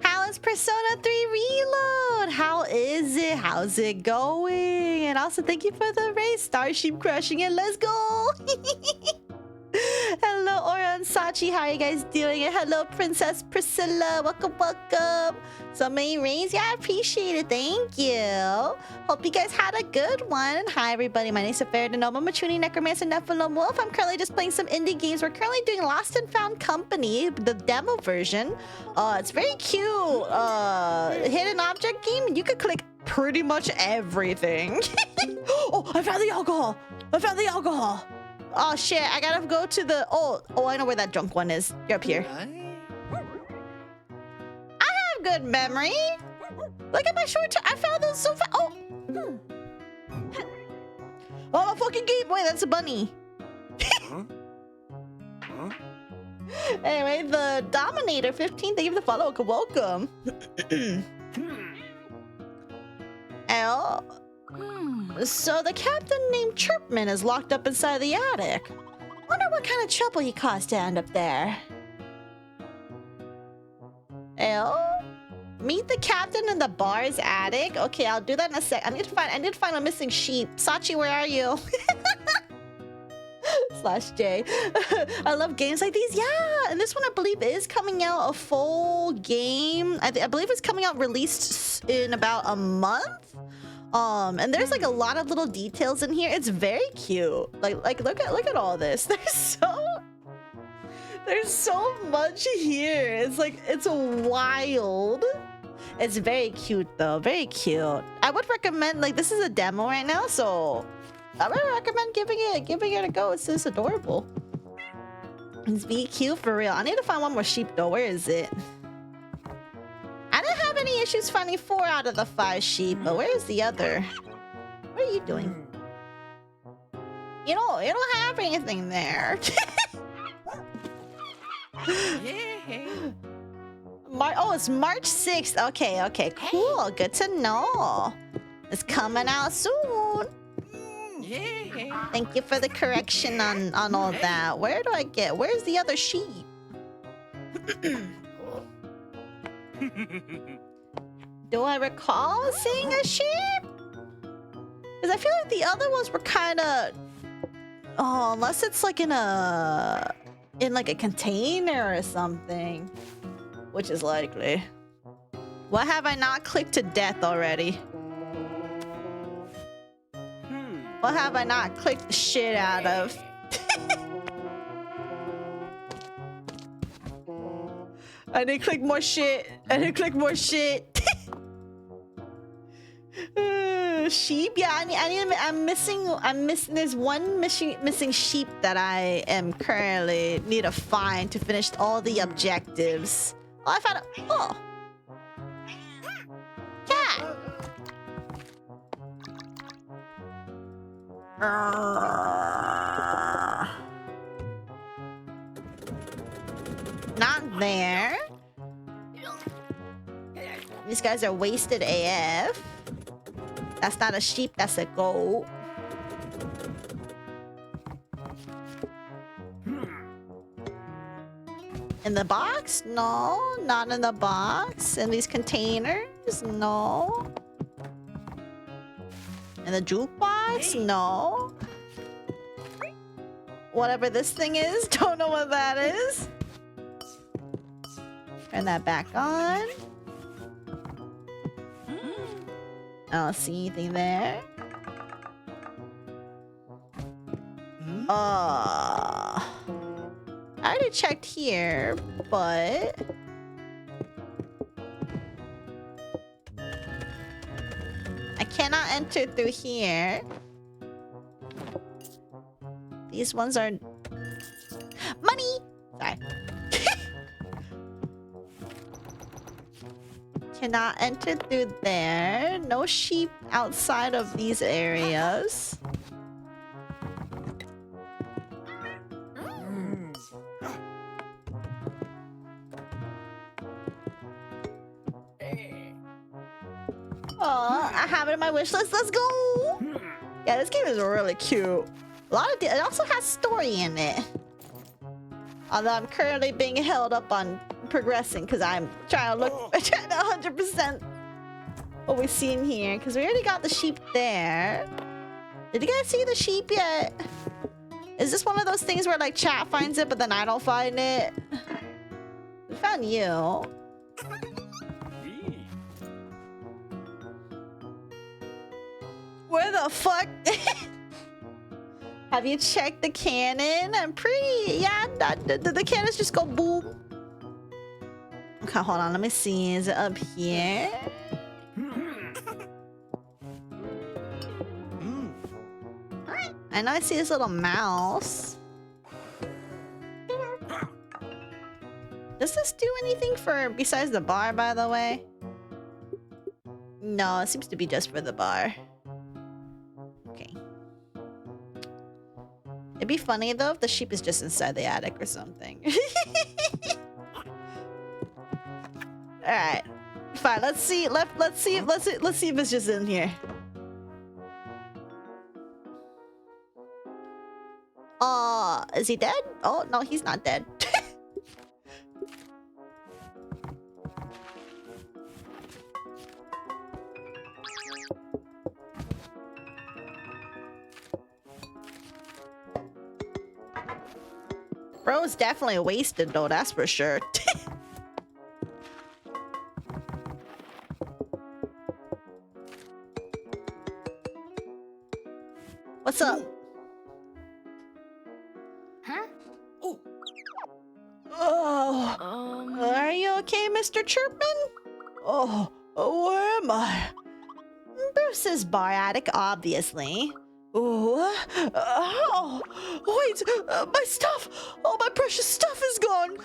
How is Persona 3 Reload? How is it? How's it going? And also, thank you for the race. Starship crushing it. Let's go. Hello, Aura and Sachi. How are you guys doing? And hello, Princess Priscilla. Welcome, welcome. So many rains. Yeah, I appreciate it. Thank you. Hope you guys had a good one. Hi, everybody. My name is Saphera, the Nova Machuni Necromancer Nephilim Wolf. I'm currently just playing some indie games. We're currently doing Lost and Found Company, the demo version. It's very cute. Hidden object game. You could click pretty much everything. Oh, I found the alcohol. Oh shit, I gotta go to the... Oh, I know where that drunk one is. You're up here. I have good memory. Look at my short term. I found those so fast. Oh. Oh, my fucking game. Wait, that's a bunny. Anyway, the Dominator 15, thank you for the follow. Welcome. L. So the captain named Chirpman is locked up inside the attic. Wonder what kind of trouble he caused to end up there. L? Meet the captain in the bar's attic? Okay, I'll do that in a sec. I need to find a missing sheep. Sachi, where are you? /J. I love games like these. Yeah, and this one I believe is coming out a full game. I believe it's coming out released in about a month. And there's like a lot of little details in here. It's very cute. Like look at all this. There's so much here. It's like, it's wild. It's very cute though. Very cute. I would recommend, like, this is a demo right now, so I would recommend giving it a go. It's just adorable. It's be cute for real. I need to find one more sheep though. Where is it? I didn't have any issues finding 4 out of the 5 sheep, but where is the other? What are you doing? You don't have anything there. It's March 6th. Okay, cool. Good to know. It's coming out soon. Thank you for the correction on all that. Where's the other sheep? Do I recall seeing a sheep? Because I feel like the other ones were kind of... Oh, unless it's like in like a container or something. Which is likely. What have I not clicked to death already? What have I not clicked the shit out of? I didn't click more shit. Sheep? Yeah, I'm missing. There's one missing sheep that I am currently need to find to finish all the objectives. Oh, I found it. Oh, cat. Not there. These guys are wasted AF. That's not a sheep, that's a goat. In the box? No, not in the box. In these containers? No. In the jukebox? No. Whatever this thing is, don't know what that is. Turn that back on. I don't see anything there. I already checked here, but I cannot enter through here. These ones are money. Sorry. Cannot enter through there. No sheep outside of these areas. Oh, I have it in my wish list. Let's go. Yeah, this game is really cute. A lot of it also has story in it. Although I'm currently being held up on progressing because I'm trying to 100% what we see in here because we already got the sheep there. Did you guys see the sheep yet? Is this one of those things where like chat finds it but then I don't find it? We found you. Where the fuck? Have you checked the cannon? I'm pretty... Yeah, the cannons just go boom. Okay, hold on. Let me see. Is it up here? I know I see this little mouse. Does this do anything for... besides the bar, by the way? No, it seems to be just for the bar. Okay. It'd be funny though if the sheep is just inside the attic or something. All right, fine. Let's see. Let's see if it's just in here. Is he dead? Oh no, he's not dead. Bro's definitely wasted though, that's for sure. What's up? Huh? Oh, are you okay, Mr. Chirpman? Oh, where am I? Bruce's bar attic, obviously. Oh, wait, my stuff! Oh, my precious stuff is gone!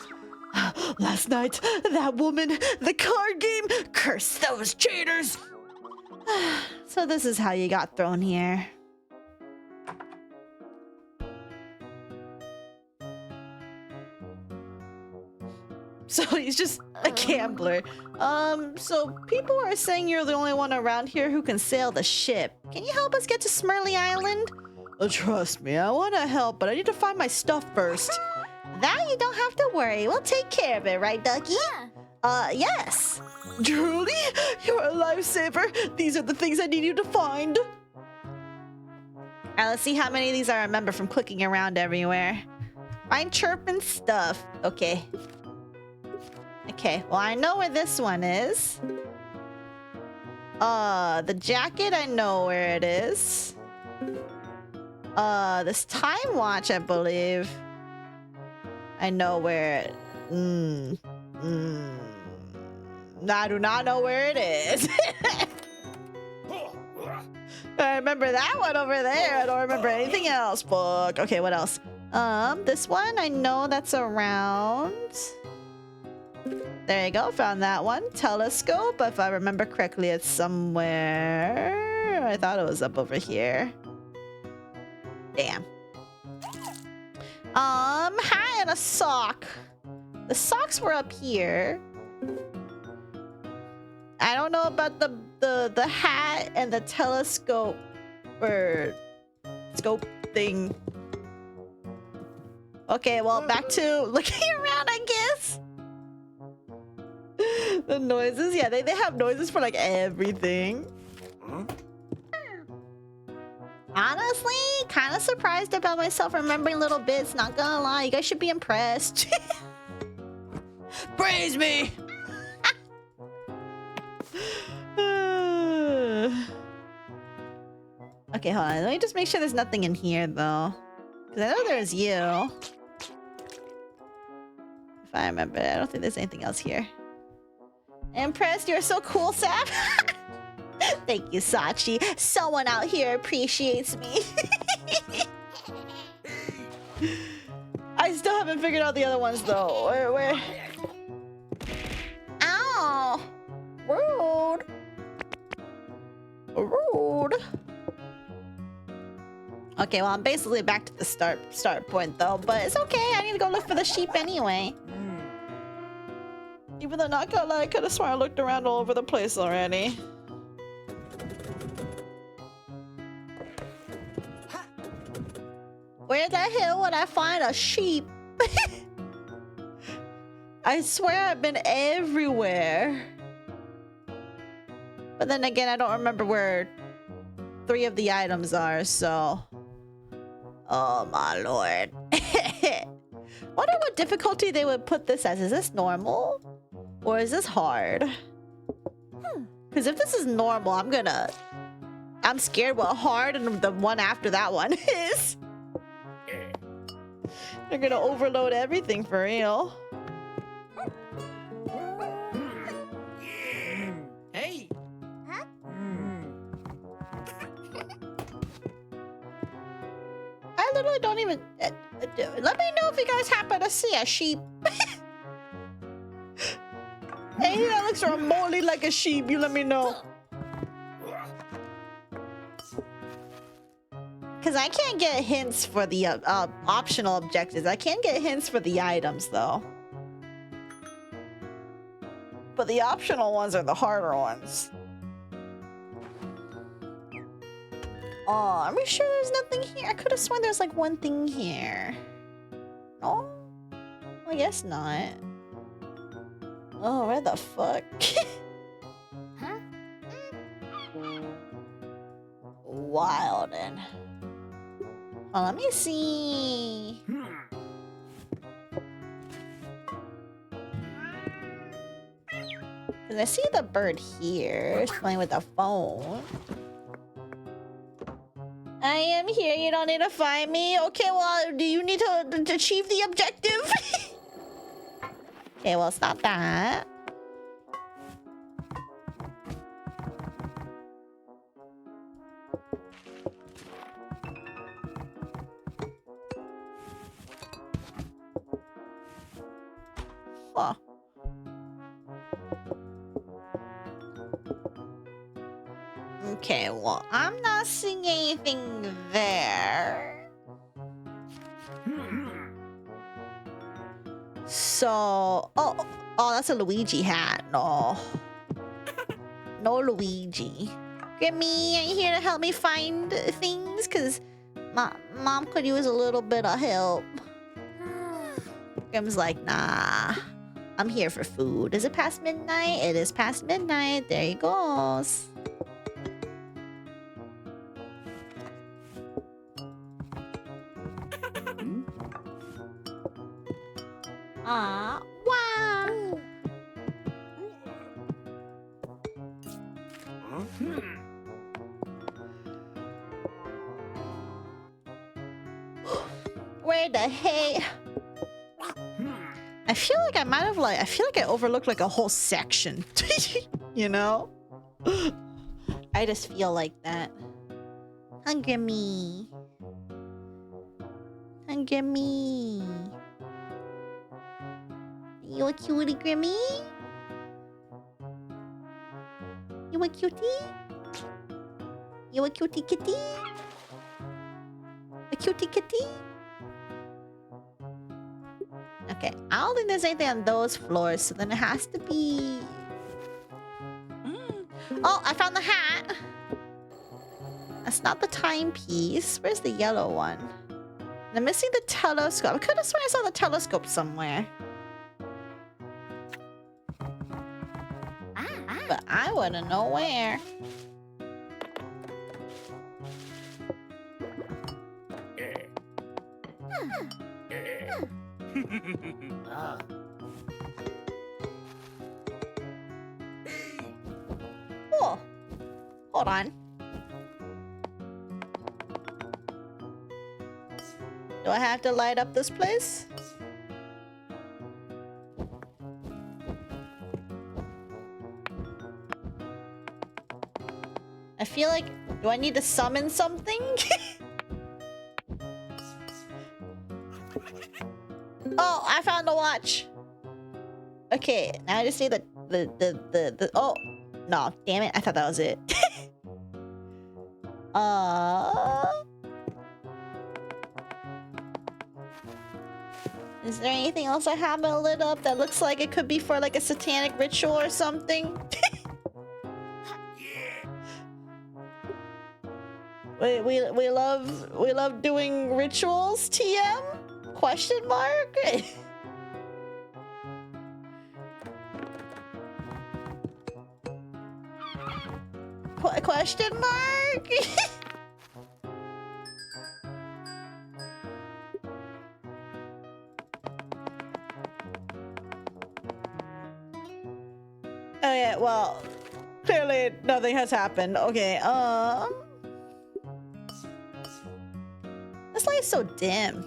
Last night, that woman, the card game, curse those cheaters! So this is how you got thrown here. So he's just a gambler. So people are saying you're the only one around here who can sail the ship. Can you help us get to Smurley Island? Oh, trust me, I want to help, but I need to find my stuff first. That you don't have to worry. We'll take care of it, right, Ducky? Yes. Truly? You're a lifesaver. These are the things I need you to find. Alright, let's see how many of these I remember from clicking around everywhere. Find Chirpin stuff. Okay. Okay, well, I know where this one is. The jacket, I know where it is. This time watch, I believe. I know where it... I do not know where it is. I remember that one over there. I don't remember anything else. Fuck. Okay, what else? This one, I know that's around... There you go, found that one. Telescope, if I remember correctly, it's somewhere. I thought it was up over here. Damn. Hat and a sock. The socks were up here. I don't know about the hat and the telescope or scope thing. Okay, well, back to looking around, I guess. The noises, yeah, they have noises for like everything. Honestly, kind of surprised about myself remembering little bits. Not gonna lie, you guys should be impressed. Praise me! Okay, hold on. Let me just make sure there's nothing in here, though. Because I know there's you. If I remember, I don't think there's anything else here. Impressed? You're so cool, Sap. Thank you, Sachi. Someone out here appreciates me. I still haven't figured out the other ones, though. Where? Ow! Rude. Rude. Okay, well, I'm basically back to the start point, though. But it's okay. I need to go look for the sheep anyway. Even though, not gonna lie, I could have sworn I looked around all over the place already. Where the hell would I find a sheep? I swear I've been everywhere. But then again, I don't remember where 3 of the items are, so... Oh my lord. Wonder what difficulty they would put this as. Is this normal? Or is this hard? Because if this is normal, I'm scared what hard and the one after that one is. They're gonna overload everything for real. Hey! Huh? I literally don't even... let me know if you guys happen to see a sheep. Hey, that looks remotely like a sheep. You let me know. Because I can't get hints for the optional objectives. I can get hints for the items, though. But the optional ones are the harder ones. Oh, are we sure there's nothing here? I could have sworn there's like one thing here. No? I guess not. Oh, where the fuck? Huh? Wildin'. Oh, let me see. Cause I see the bird here. It's playing with the phone. I am here. You don't need to find me. Okay, well, do you need to achieve the objective? Okay, well, it's not that. Huh. Okay, well, I'm not seeing anything there. So, oh, that's a Luigi hat. No. No Luigi. Grimmy, are you here to help me find things? Because mom could use a little bit of help. Grim's like, nah. I'm here for food. Is it past midnight? It is past midnight. There he goes. Ah, wow. Where the hey? I feel like I feel like I overlooked like a whole section. You know? I just feel like that. Hungry me. Hungry me. You a cutie, Grimmy? You a cutie? You a cutie kitty? A cutie kitty? Okay, I don't think there's anything on those floors, so then it has to be... Oh, I found the hat! That's not the timepiece. Where's the yellow one? I'm missing the telescope. I could have sworn I saw the telescope somewhere. But I wouldn't know where. Hold on. Do I have to light up this place? I feel like... Do I need to summon something? Oh, I found the watch. Okay, now I just need the... Oh! No, damn it. I thought that was it. Is there anything else I haven't lit up that looks like it could be for like a satanic ritual or something? we love doing rituals, TM? Question mark? Question mark? Oh yeah, well, clearly nothing has happened. Okay, this light's so dim.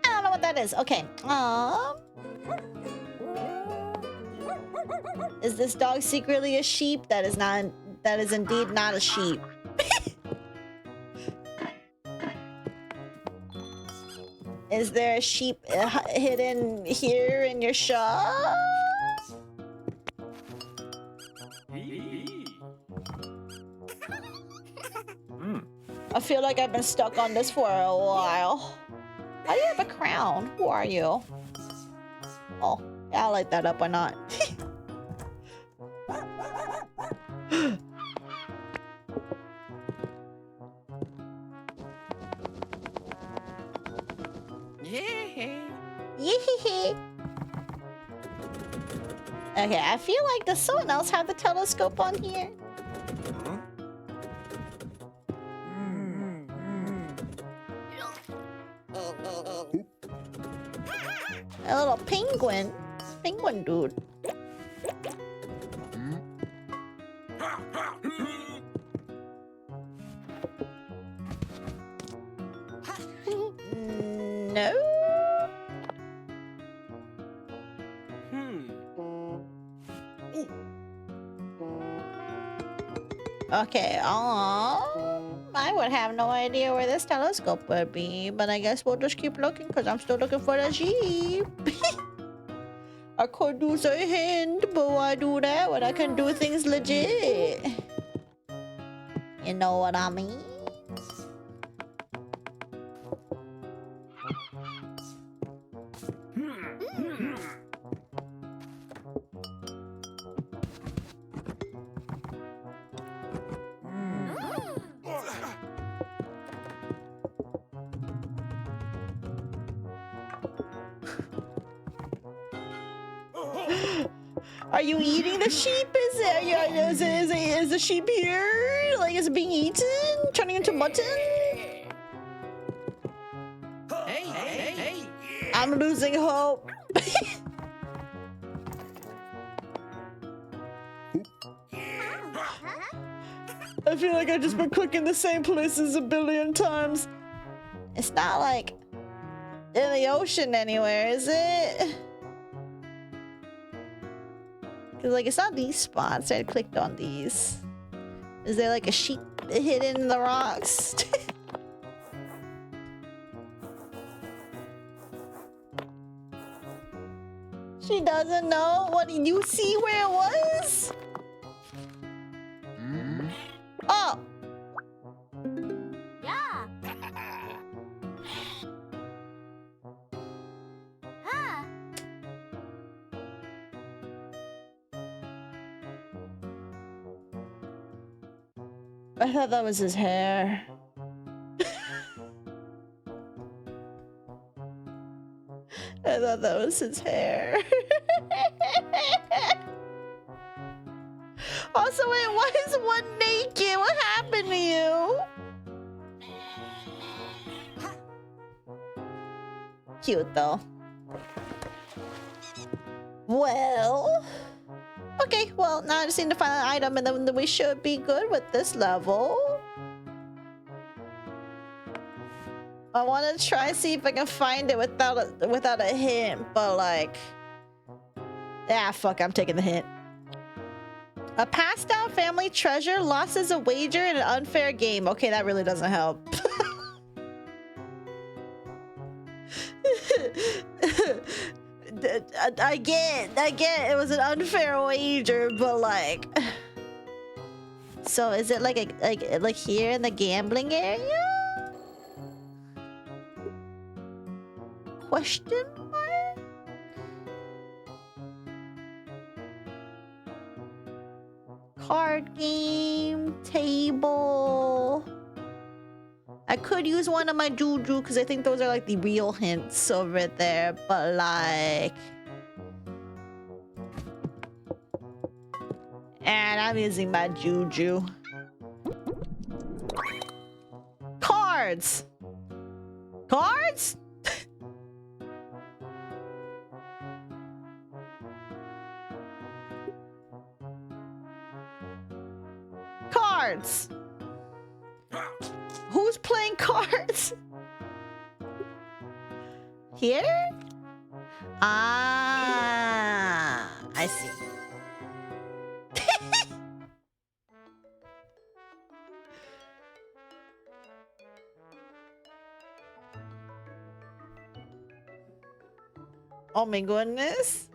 I don't know what that is. Okay, is this dog secretly a sheep? That is not. That is indeed not a sheep. Is there a sheep hidden here in your shop? I feel like I've been stuck on this for a while. Why do you have a crown? Who are you? Oh, yeah, I'll light that up. Why not? Okay, I feel like does someone else have the telescope on here? A little penguin dude. No. Okay, I would have no idea where this telescope would be, but I guess we'll just keep looking because I'm still looking for the sheep. I could use a hint, but why do that when I can do things legit? You know what I mean? Are you eating the sheep? Is the sheep here? Like, is it being eaten? Turning into mutton? Hey. I'm losing hope. I feel like I've just been clicking the same places a billion times. It's not like in the ocean anywhere, is it? Because, like, it's not these spots. I clicked on these. Is there, like, a sheep hidden in the rocks? She doesn't know. What did you see where it was? Oh! Yeah. Huh. I thought that was his hair. I thought that was his hair. Also, wait, why is one naked? What happened to you? Cute though. Well, okay, well, now I just need to find an item and then we should be good with this level. I want to try and see if I can find it without a hint, but like, ah, fuck, I'm taking the hint. A passed down family treasure lost as a wager in an unfair game. Okay, that really doesn't help. I get it was an unfair wager, but like, so is it like here in the gambling area? Question mark? Card game, table. I could use one of my juju because I think those are like the real hints over there, but like, and I'm using my juju. Cards. Cards? Cards. Who's playing cards? Here? Ah, I see. Oh my goodness.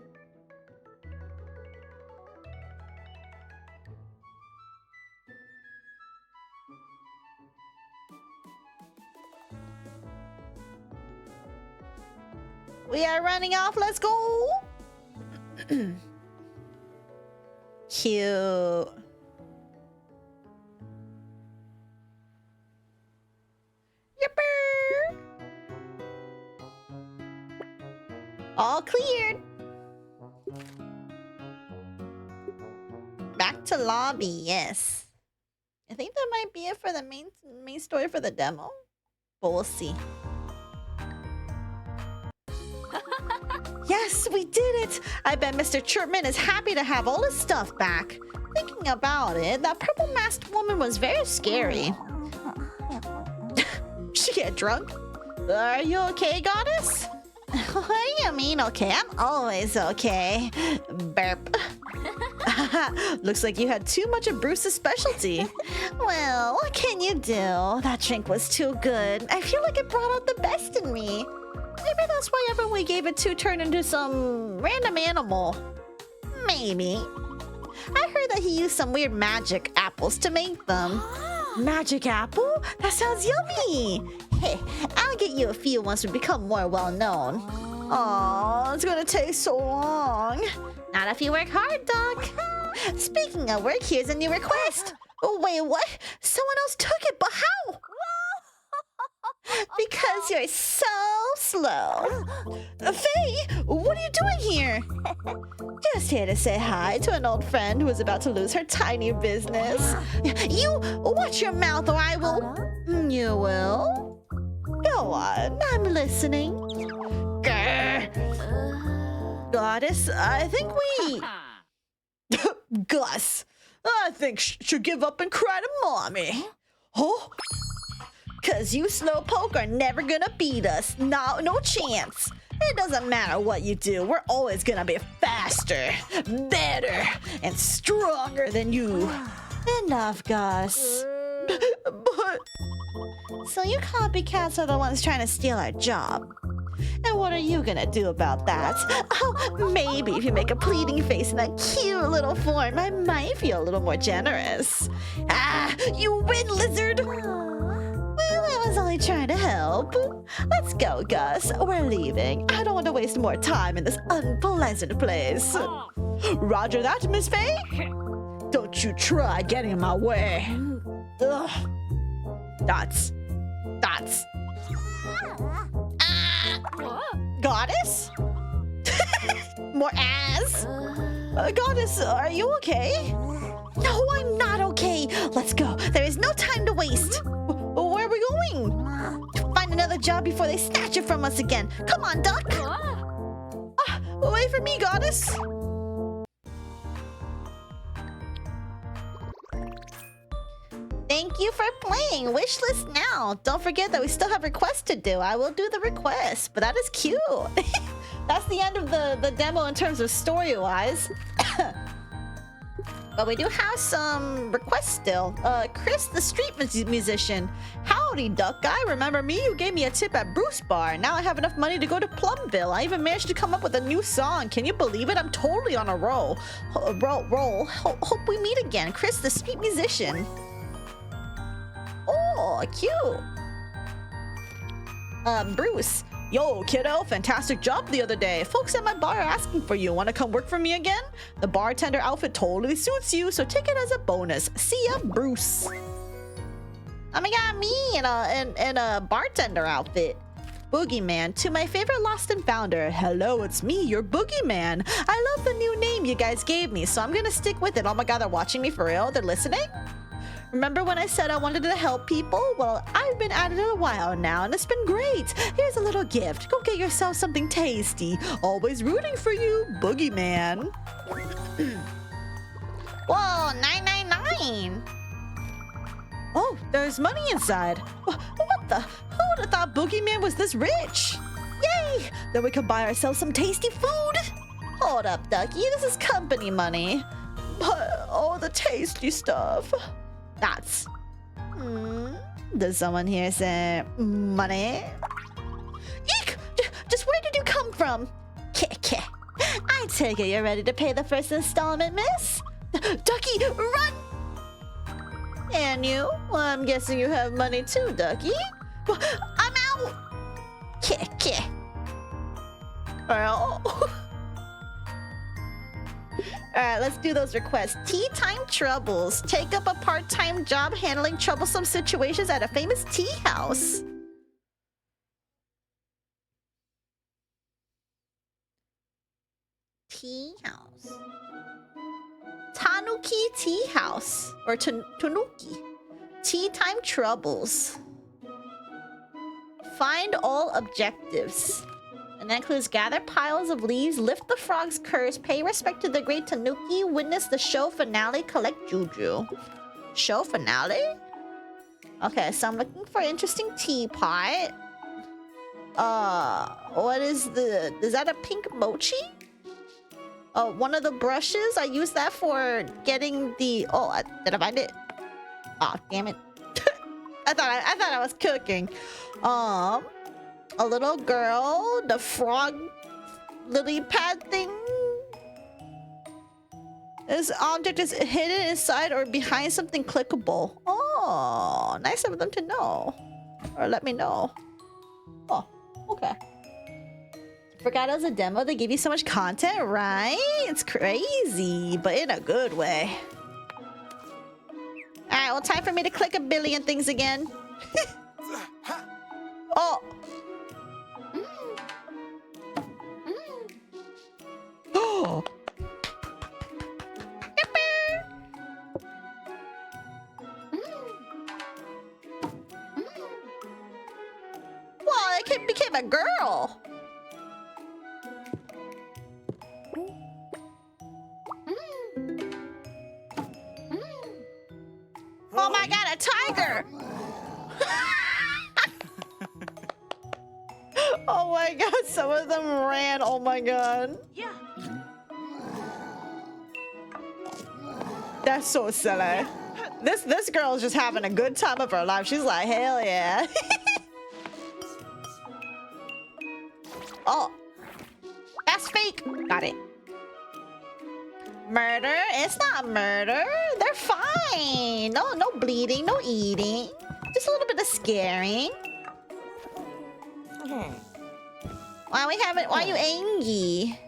We are running off. Let's go. Cute. Yipper. All cleared. Back to lobby. Yes. I think that might be it for the main story for the demo, but we'll see. Yes, we did it! I bet Mr. Chirpman is happy to have all his stuff back. Thinking about it, that purple-masked woman was very scary. She get drunk? Are you okay, goddess? What do you mean okay? I'm always okay. Burp. Looks like you had too much of Bruce's specialty. Well, what can you do? That drink was too good. I feel like it brought out the best in me. Maybe that's why everyone we gave it to turned into some random animal. Maybe. I heard that he used some weird magic apples to make them. Magic apple? That sounds yummy! Hey, I'll get you a few once we become more well-known. Aw, it's gonna take so long. Not if you work hard, Doc. Speaking of work, here's a new request. Oh, wait, what? Someone else took it, but how? Because you're so slow. Faye, what are you doing here? Just here to say hi to an old friend who is about to lose her tiny business. You watch your mouth or I will... You will? Go on, I'm listening. Grr. Goddess, I think we... Gus, I think should give up and cry to mommy. Oh? Cause you slowpoke are never gonna beat us. No chance. It doesn't matter what you do. We're always gonna be faster, better, and stronger than you. Enough, Gus. But... So you copycats are the ones trying to steal our job. And what are you gonna do about that? Oh, maybe if you make a pleading face in that cute little form, I might feel a little more generous. Ah, you win, lizard! Well, I was only trying to help. Let's go, Gus. We're leaving. I don't want to waste more time in this unpleasant place. Roger that, Miss Faye. Don't you try getting in my way. Ugh. Dots. Goddess? More ass? Goddess, are you okay? No, I'm not okay. Let's go. There is no time to waste. Where are we going? To find another job before they snatch it from us again. Come on, duck. Wait for me, goddess. Thank you for playing. Wishlist now. Don't forget that we still have requests to do. I will do the request, but that is cute. That's the end of the demo in terms of story-wise. But we do have some requests still. Chris, the street musician. Howdy, duck guy. Remember me? You gave me a tip at Bruce Bar. Now I have enough money to go to Plumville. I even managed to come up with a new song. Can you believe it? I'm totally on a roll. Hope we meet again. Chris, the street musician. Oh, cute. Bruce. Yo, kiddo, fantastic job the other day. Folks at my bar are asking for you. Want to come work for me again? The bartender outfit totally suits you, so take it as a bonus. See ya, Bruce. Oh my god, me in a bartender outfit. Boogeyman, to my favorite lost and founder. Hello, it's me, your Boogeyman. I love the new name you guys gave me, so I'm gonna stick with it. Oh my god, they're watching me for real? They're listening? Remember when I said I wanted to help people? Well, I've been at it a while now, and it's been great. Here's a little gift. Go get yourself something tasty. Always rooting for you, Boogeyman. Whoa, 999. Oh, there's money inside. What the? Who would have thought Boogeyman was this rich? Yay! Then we can buy ourselves some tasty food. Hold up, Ducky. This is company money. But all the tasty stuff. That's... Does someone here say money? Eek! Just where did you come from? Keh. I take it you're ready to pay the first installment, miss? Ducky, run! And you? Well, I'm guessing you have money too, Ducky. Well, I'm out! Keh. Well... Alright, let's do those requests. Tea time troubles. Take up a part-time job handling troublesome situations at a famous tea house. Tea house. Tanuki tea house. Or Tanuki. Tea time troubles. Find all objectives. And that includes gather piles of leaves, lift the frog's curse, pay respect to the great Tanuki, witness the show finale, collect juju. Show finale? Okay, so I'm looking for interesting teapot. What is is that a pink mochi? Oh, one of the brushes, I use that for getting the, did I find it? Oh, damn it. I thought I was cooking. A little girl, the frog lily pad thing. This object is hidden inside or behind something clickable. Oh, nice of them to know. Or let me know. Oh, okay. Forgot it was a demo. They give you so much content, right? It's crazy, but in a good way. Alright, well, time for me to click a billion things again. Oh. Oh. Well, it became a girl. Oh my god, a tiger! Oh my god, some of them ran. Oh my god. Yeah. That's so silly. This girl is just having a good time of her life. She's like, hell yeah. Oh. That's fake. Got it. Murder? It's not murder. They're fine. No bleeding, no eating. Just a little bit of scaring. Why are you angry?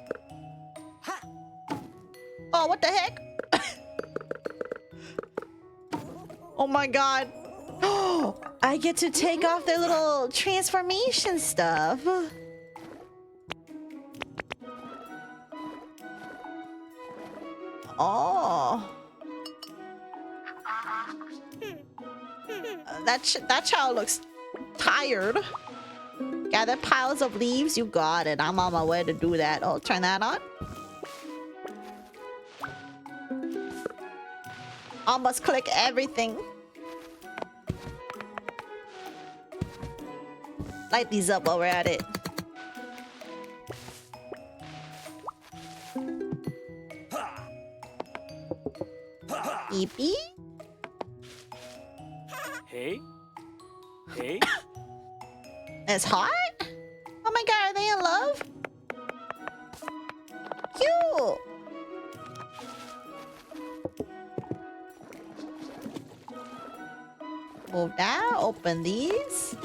Oh, what the heck? Oh my god. Oh, I get to take off their little transformation stuff. Oh. That child looks tired. Gather piles of leaves. You got it. I'm on my way to do that. Oh, turn that on. Almost click everything. Light these up while we're at it. Eepee? Hey? Hey? It's hot? Oh my god, are they in love? Cute! Move that, open these.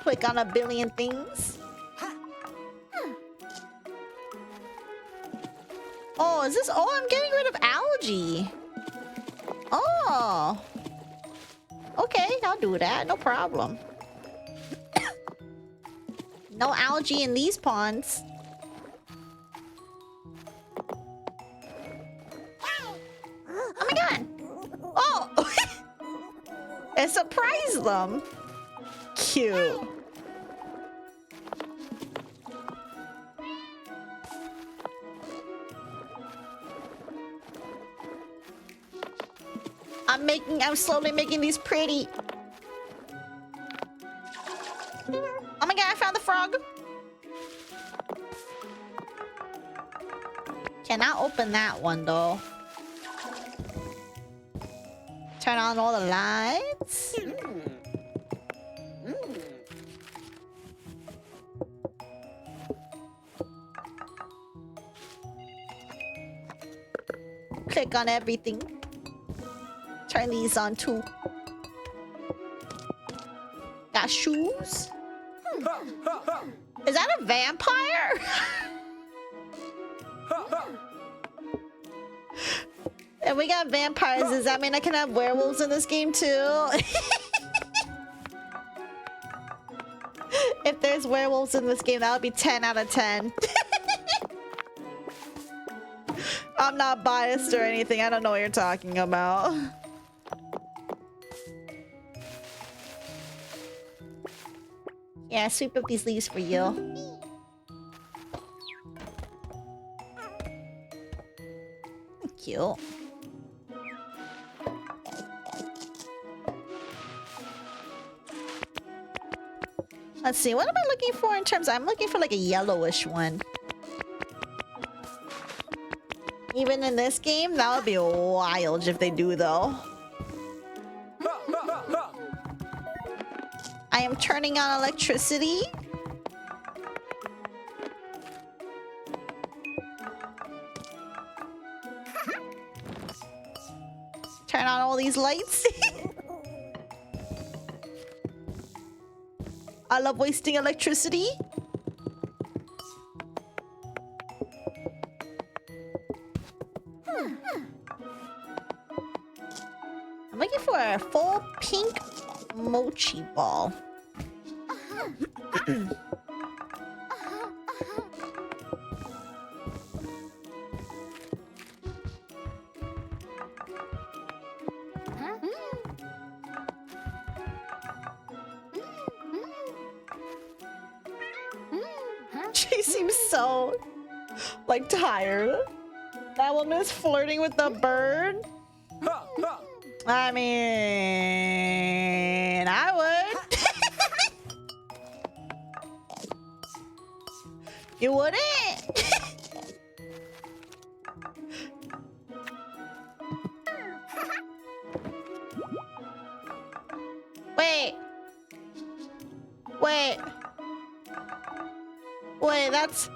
Click on a billion things. Oh, is this? Oh, I'm getting rid of algae. Oh. Okay, I'll do that. No problem. No algae in these ponds. Oh my god. Oh. It surprised them. Cute. I'm slowly making these pretty. Oh my god, I found the frog. Cannot open that one though. Turn on all the lights. Click on everything. Turn these on too. Got shoes? Is that a vampire? And we got vampires. Does that mean I can have werewolves in this game too? If there's werewolves in this game, that would be 10 out of 10. I'm not biased or anything. I don't know what you're talking about. Yeah, sweep up these leaves for you. Cute. Let's see, what am I looking for in terms of... I'm looking for like a yellowish one. Even in this game, that would be wild if they do though. I am turning on electricity. Turn on all these lights. I love wasting electricity. I'm looking for a full pink mochi ball. She seems so, like, tired. That woman is flirting with the bird. I mean, I would. You wouldn't? Wait. Wait. Wait, that's...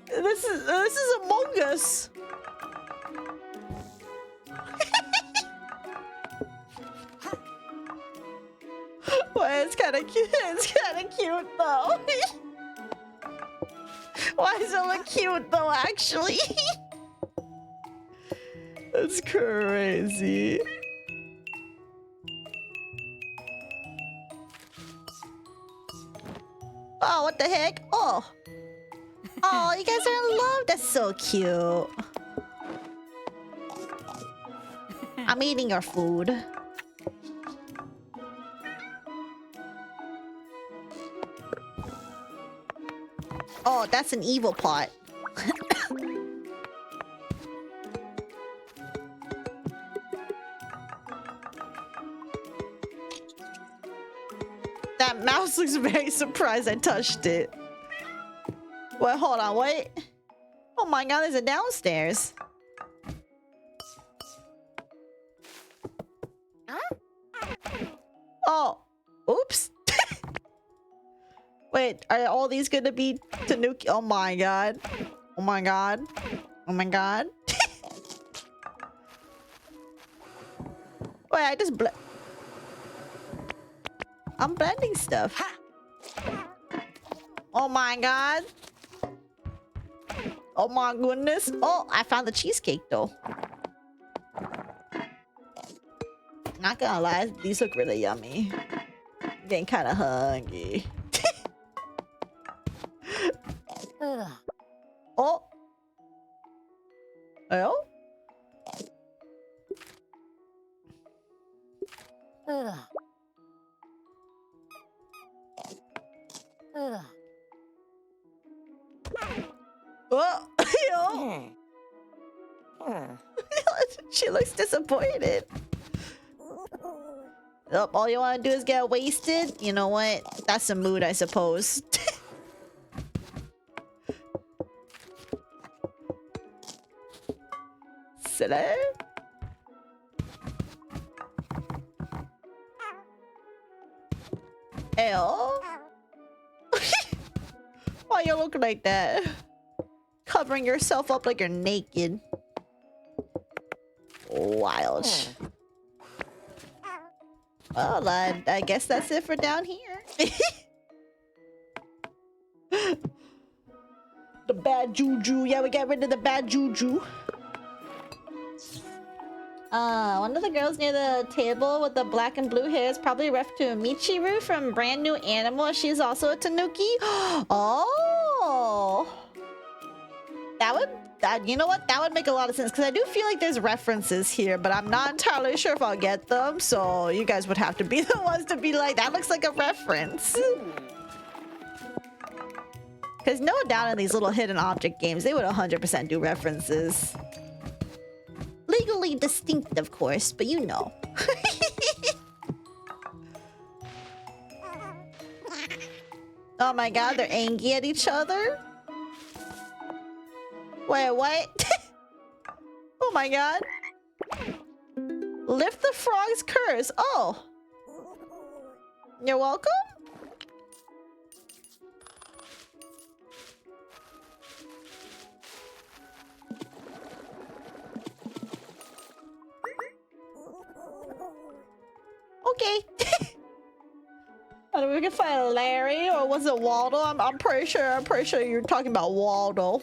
This is Among Us. Why, it's kind of cute. It's kind of cute though. Why does it look cute though? Actually, that's crazy. Oh, what the heck? Oh, oh, you guys are in love. That's so cute. I'm eating your food. Oh, that's an evil pot. That mouse looks very surprised I touched it. Wait, hold on, wait. Oh my god, there's a downstairs. Oh, oops. Wait, are all these gonna be Tanuki? Oh my god. Oh my god. Oh my god. Wait, I just I'm blending stuff. Oh my god. Oh my goodness. Oh, I found the cheesecake though. Not gonna lie, these look really yummy. I'm getting kind of hungry. Oh. Oh? Oh, yo. She looks disappointed. Oh, all you want to do is get wasted? You know what? That's a mood, I suppose. Silly. Ew. Why you look like that? Covering yourself up like you're naked. Wild. Well, I guess that's it for down here. The bad juju. Yeah, we got rid of the bad juju. One of the girls near the table with the black and blue hair is probably ref to Michiru from Brand New Animal. She's also a Tanuki. Oh, you know what? That would make a lot of sense because I do feel like there's references here, but I'm not entirely sure if I'll get them. So you guys would have to be the ones to be like, that looks like a reference. Because no doubt in these little hidden object games, they would 100% do references. Legally distinct, of course, but you know. Oh my god, they're angry at each other? Wait, what? Oh my god. Lift the frog's curse. Oh. You're welcome? Okay. I don't know if we can find Larry or was it Waldo? I'm pretty sure you're talking about Waldo.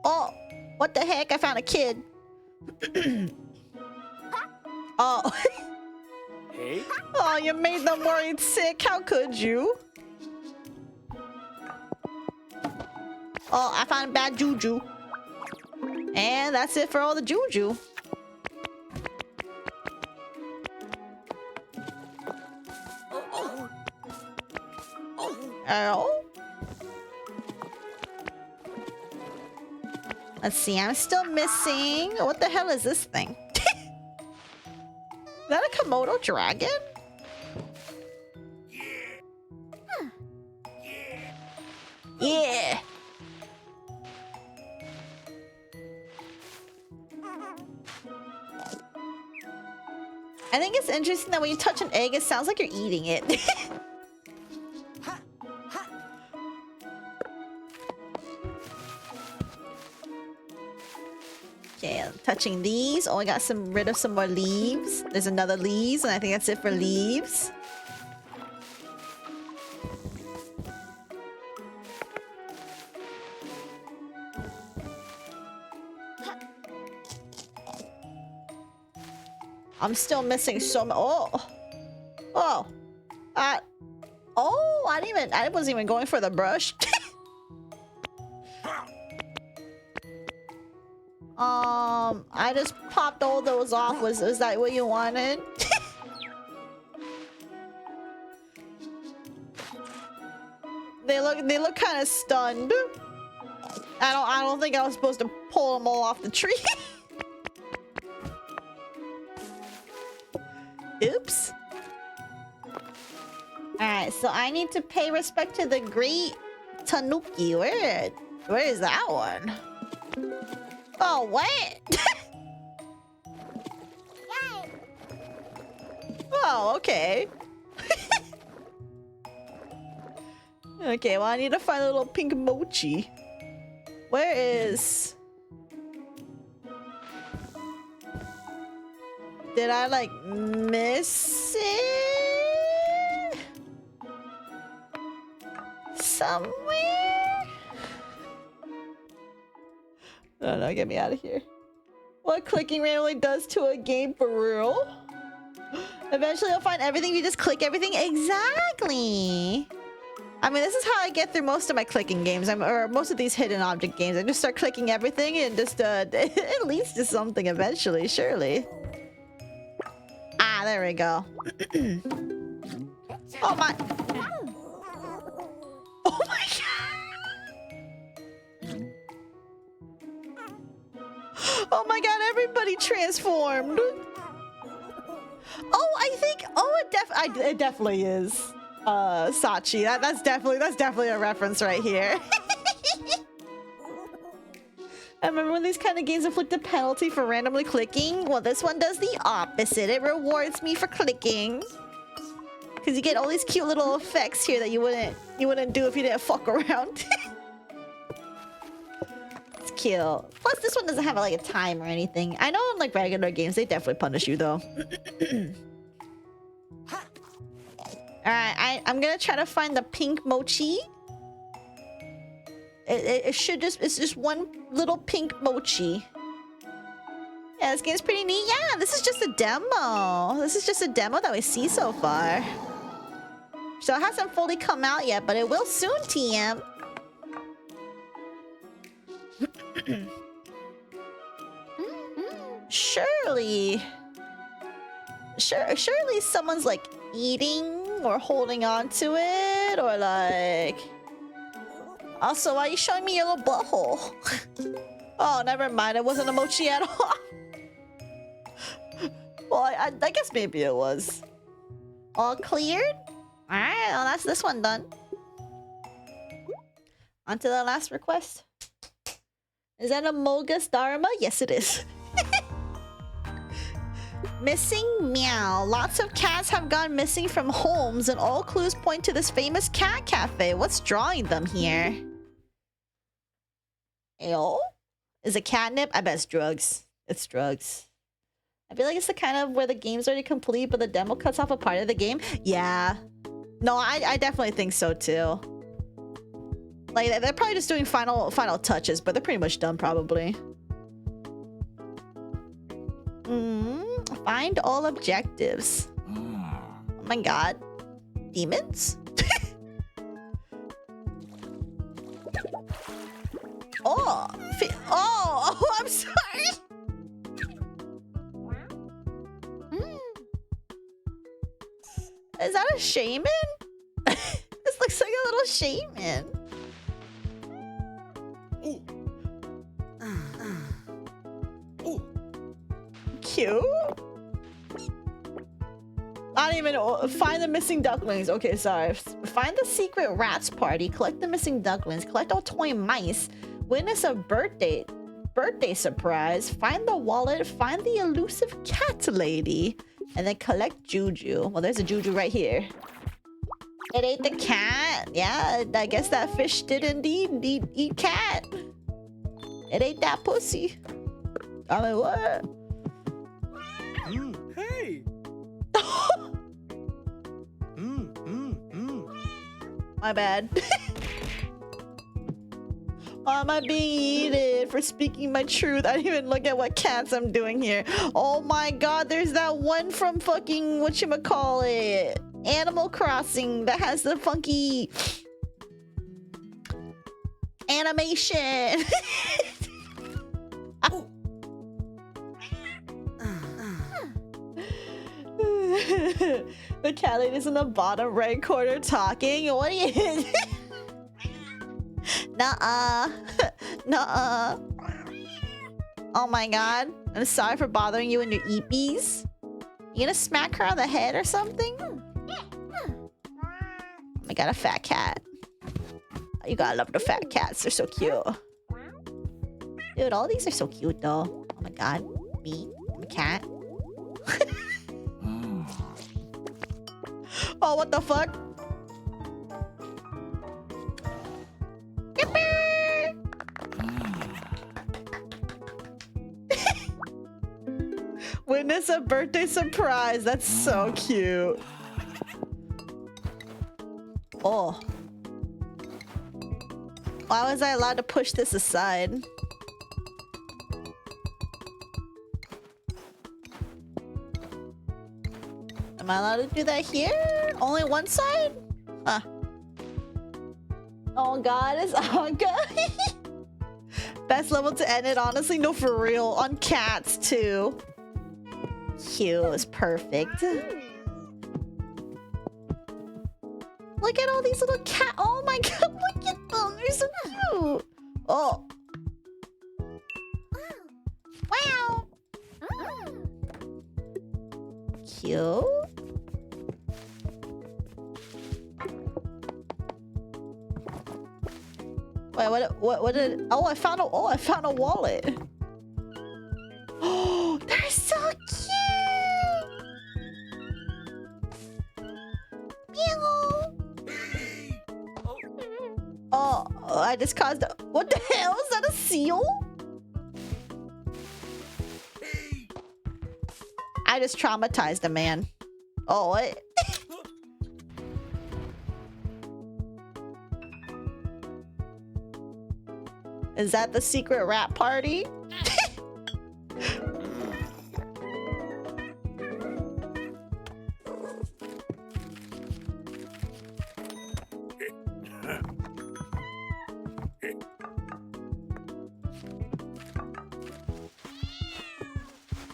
Oh, what the heck? I found a kid. Oh. Hey? Oh, you made them worried sick. How could you? Oh, I found bad juju. And that's it for all the juju. Oh. Let's see, I'm still missing. What the hell is this thing? Is that a Komodo dragon? Yeah. I think it's interesting that when you touch an egg, it sounds like you're eating it. Okay, I'm touching these. Oh, I got rid of some more leaves. There's another leaves, and I think that's it for leaves. I'm still missing so much. Oh. Oh. Oh, I wasn't even going for the brush. I just popped all those off. Was that what you wanted? They look kind of stunned. I don't think I was supposed to pull them all off the tree. Oops. Alright, so I need to pay respect to the great Tanuki. Where is that one? Oh, what? Oh, okay. Okay, well, I need to find a little pink mochi. Where is... Did I, like, miss it? Somewhere? No, get me out of here. What clicking randomly does to a game for real? Eventually you'll find everything, you just click everything. Exactly! I mean, this is how I get through most of my clicking games, or most of these hidden object games. I just start clicking everything and just, it leads to something eventually, surely. Ah, there we go. Oh my... Oh my god! Oh my god, everybody transformed! Oh, I think... Oh, it definitely is. Sachi. That's definitely a reference right here. I remember when these kind of games inflict a penalty for randomly clicking. Well, this one does the opposite. It rewards me for clicking. Because you get all these cute little effects here that you wouldn't do if you didn't fuck around. It's cute. Plus, this one doesn't have like a time or anything. I know in like regular games, they definitely punish you though. Alright, I'm gonna try to find the pink mochi. It's just one little pink mochi. Yeah, this game's pretty neat. Yeah, this is just a demo. This is just a demo that we see so far. So it hasn't fully come out yet, but it will soon, TM. Surely someone's like eating or holding on to it, or like... Also, why are you showing me your little butthole? Oh, never mind. It wasn't a mochi at all. Well, I guess maybe it was. All cleared? Alright, well, that's this one done. On to the last request. Is that a Mogus Dharma? Yes, it is. Missing meow. Lots of cats have gone missing from homes, and all clues point to this famous cat cafe. What's drawing them here? Ayo? Is it catnip? I bet it's drugs. It's drugs. I feel like it's the kind of where the game's already complete, but the demo cuts off a part of the game. Yeah. No, I definitely think so too. Like, they're probably just doing final touches, but they're pretty much done probably. Find all objectives. Oh my god. Demons? Oh, I'm sorry. Is that a shaman? This looks like a little shaman. Cute. I don't even know. Find the missing ducklings. Okay, sorry. Find the secret rats party. Collect the missing ducklings. Collect all toy mice. Witness a birthday surprise. Find the wallet. Find the elusive cat lady. And then collect Juju. Well, there's a Juju right here. It ate the cat. Yeah, I guess that fish did indeed eat cat. It ate that pussy. I mean, what? Hey! My bad. Why am I being eaten for speaking my truth? I didn't even look at what cats I'm doing here. Oh my god, there's that one from fucking whatchamacallit. Animal Crossing that has the funky animation. The cat lady's in the bottom right corner talking. What are you? Nuh-uh. Nuh-uh. Oh my god. I'm sorry for bothering you and your eepies. You gonna smack her on the head or something? I got a fat cat. You gotta love the fat cats. They're so cute. Dude, all these are so cute though. Oh my god. Me? I'm a cat. Oh, what the fuck? Witness a birthday surprise. That's so cute. Oh. Why was I allowed to push this aside? Am I allowed to do that here? Only one side? Huh. Oh god, it's Aga. Best level to end it, honestly. No, for real. On cats, too. Cute. It's perfect. Look at all these little cat. Oh my god, look at them. They're so cute. Oh. Wow. Cute. Wait, what did? Oh, I found a wallet. Oh, they're so cute. Meow. Oh, I just caused a... What the hell? Is that a seal? I just traumatized a man. Oh, what? Is that the secret rap party?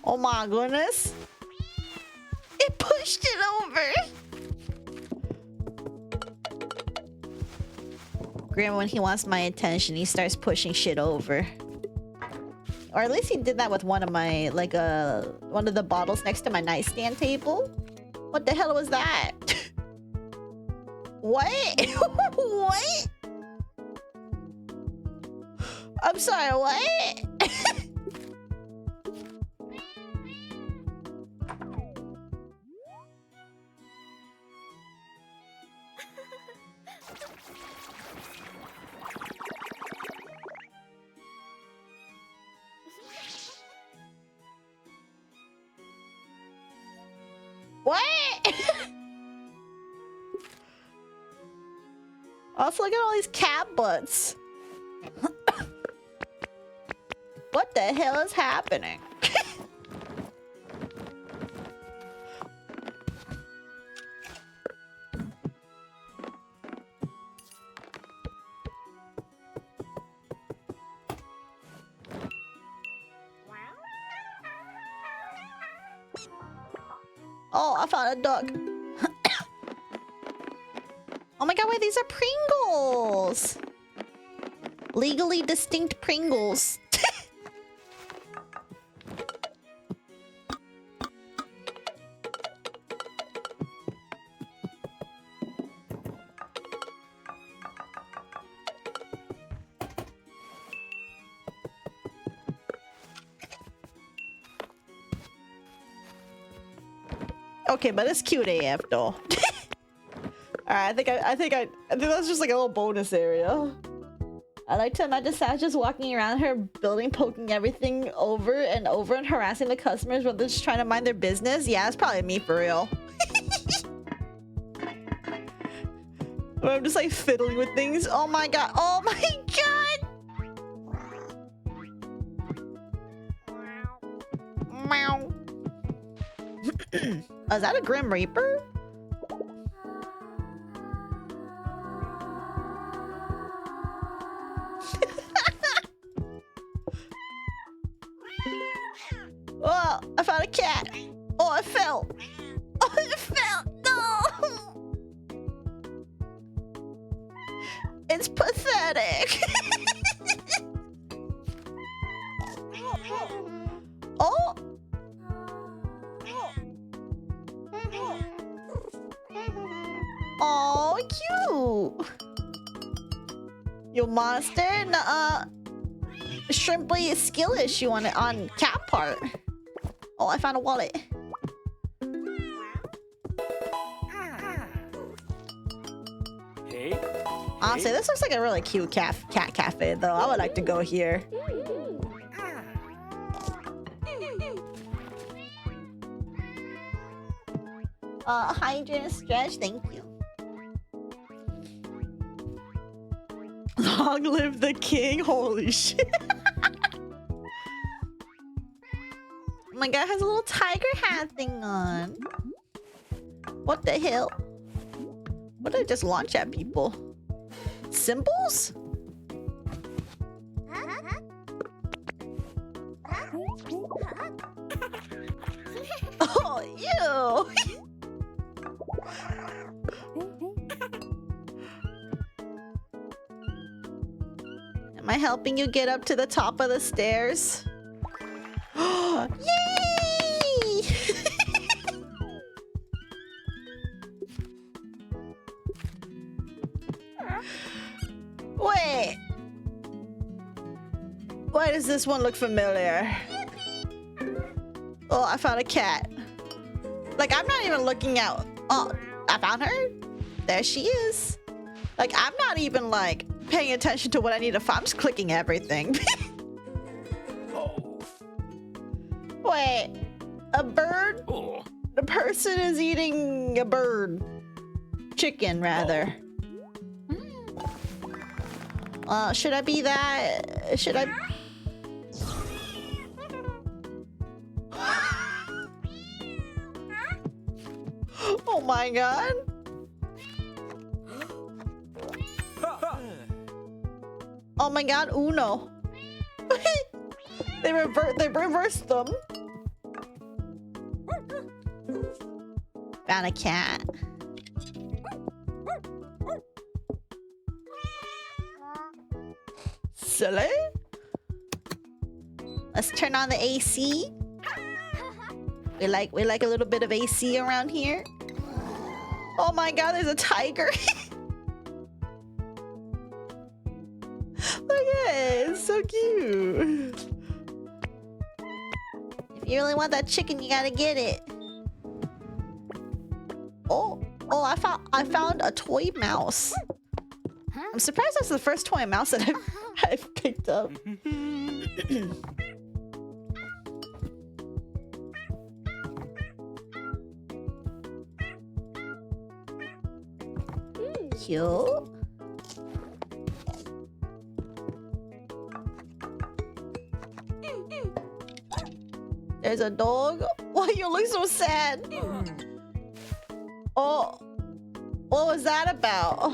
Oh my goodness. It pushed it over. Grandma, when he wants my attention, he starts pushing shit over. Or at least he did that with one of my, like, one of the bottles next to my nightstand table. What the hell was that? What? What? I'm sorry, what? What? Also, look at all these cat butts. What the hell is happening? Oh, I found a duck. Oh my god, wait, these are Pringles. Legally distinct Pringles. Okay, but it's cute AF though. Alright, I think that's just like a little bonus area. I like to imagine Sash just walking around her building, poking everything over and over and harassing the customers while they're just trying to mind their business. Yeah, it's probably me for real. Or I'm just like fiddling with things. Oh my god. Oh my god. Meow. Oh, is that a Grim Reaper? cat. Oh, I fell. Oh, I fell. No. It's pathetic. Oh. Oh, cute. You monster? Nuh-uh. Shrimply is skillish. You want it on cat part. Oh, I found a wallet. Hey. Honestly, this looks like a really cute cat cafe, though. I would like to go here. Hydrant and stretch, thank you. Long live the king! Holy shit! My guy has a little tiger hat thing on. What the hell? What did I just launch at people? Symbols? Oh, ew! Am I helping you get up to the top of the stairs? Yay! Wait. Why does this one look familiar? Oh, I found a cat. Like, I'm not even looking out. Oh, I found her. There she is. Like, I'm not even, like, paying attention to what I need to find. I'm just clicking everything. Wait. A bird? Oh. The person is eating a bird. Chicken, rather. Should I be that? Should I... Oh my god. Oh my god, Uno. They reversed them. Found a cat. Silly. Let's turn on the AC. We like a little bit of AC around here. Oh my god, there's a tiger. Look at it, it's so cute. If you really want that chicken, you gotta get it. Oh, I found a toy mouse. I'm surprised that's the first toy mouse that I've picked up. Cute. There's a dog. Why you look so sad? Oh, what was that about?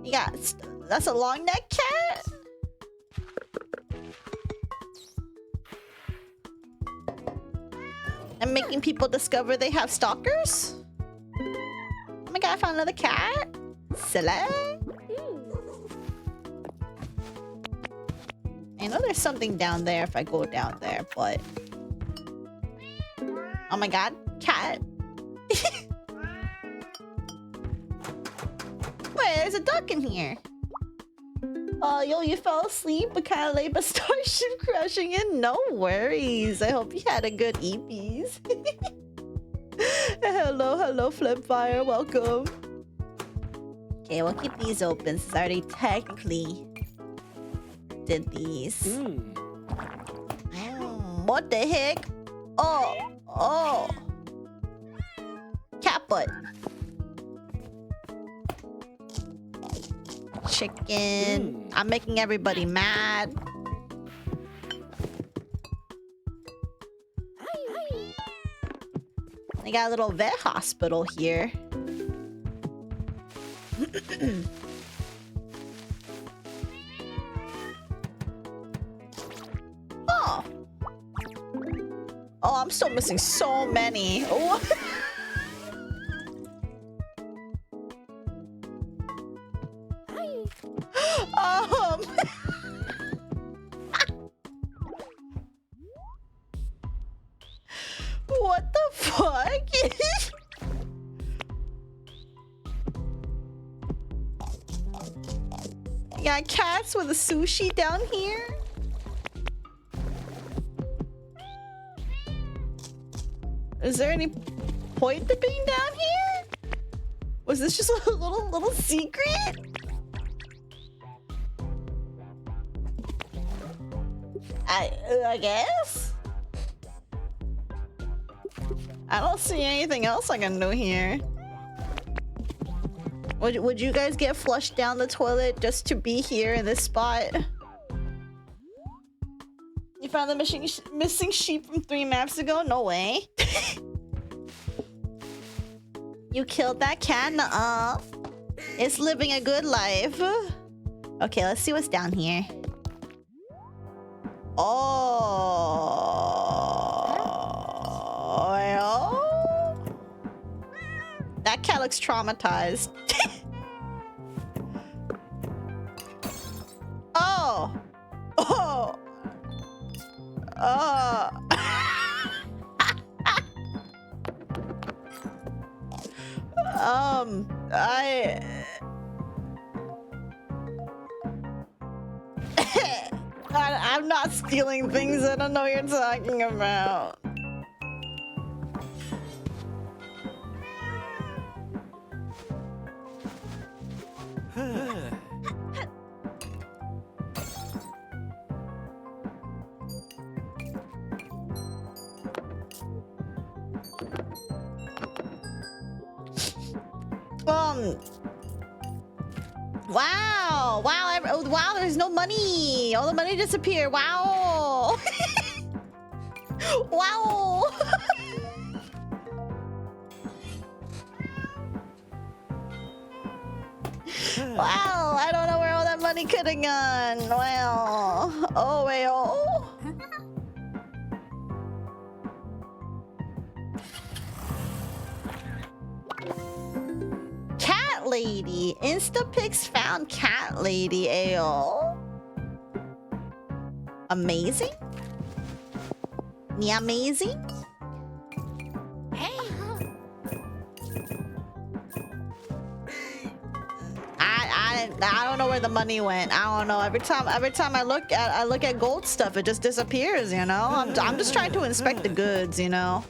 You got, that's a long neck cat? I'm making people discover they have stalkers? Oh my god, I found another cat. Silly. I know there's something down there if I go down there, but... Oh my god, cat. Wait, there's a duck in here. Oh, yo, you fell asleep, but kind of late, but starship crashing in. No worries. I hope you had a good EPs. Hello, Flipfire. Welcome. Okay, we'll keep these open since I already technically did these. What the heck? Oh. Cat butt. Chicken. I'm making everybody mad. They got a little vet hospital here. Oh. Oh, I'm still missing so many. What? um. What the fuck? You got cats with a sushi down here? Is there any point to being down here? Was this just a little secret? I guess? I don't see anything else I can do here. Would you guys get flushed down the toilet just to be here in this spot? You found the missing sheep from 3 maps ago? No way. You killed that cat? Nuh-uh. It's living a good life. Okay, let's see what's down here. Oh, well. That cat looks traumatized. Oh. Oh. Oh. I'm not stealing things. I don't know what you're talking about. Wow. Wow, there's no money. All the money disappeared. Wow. Wow. Wow, I don't know where all that money could have gone. Well. Oh, well. Cat lady. Instapics found cat lady. Ayo. Amazing? Yeah, amazing? Hey. I don't know where the money went. I don't know. Every time I look at gold stuff, it just disappears, you know? I'm just trying to inspect the goods, you know?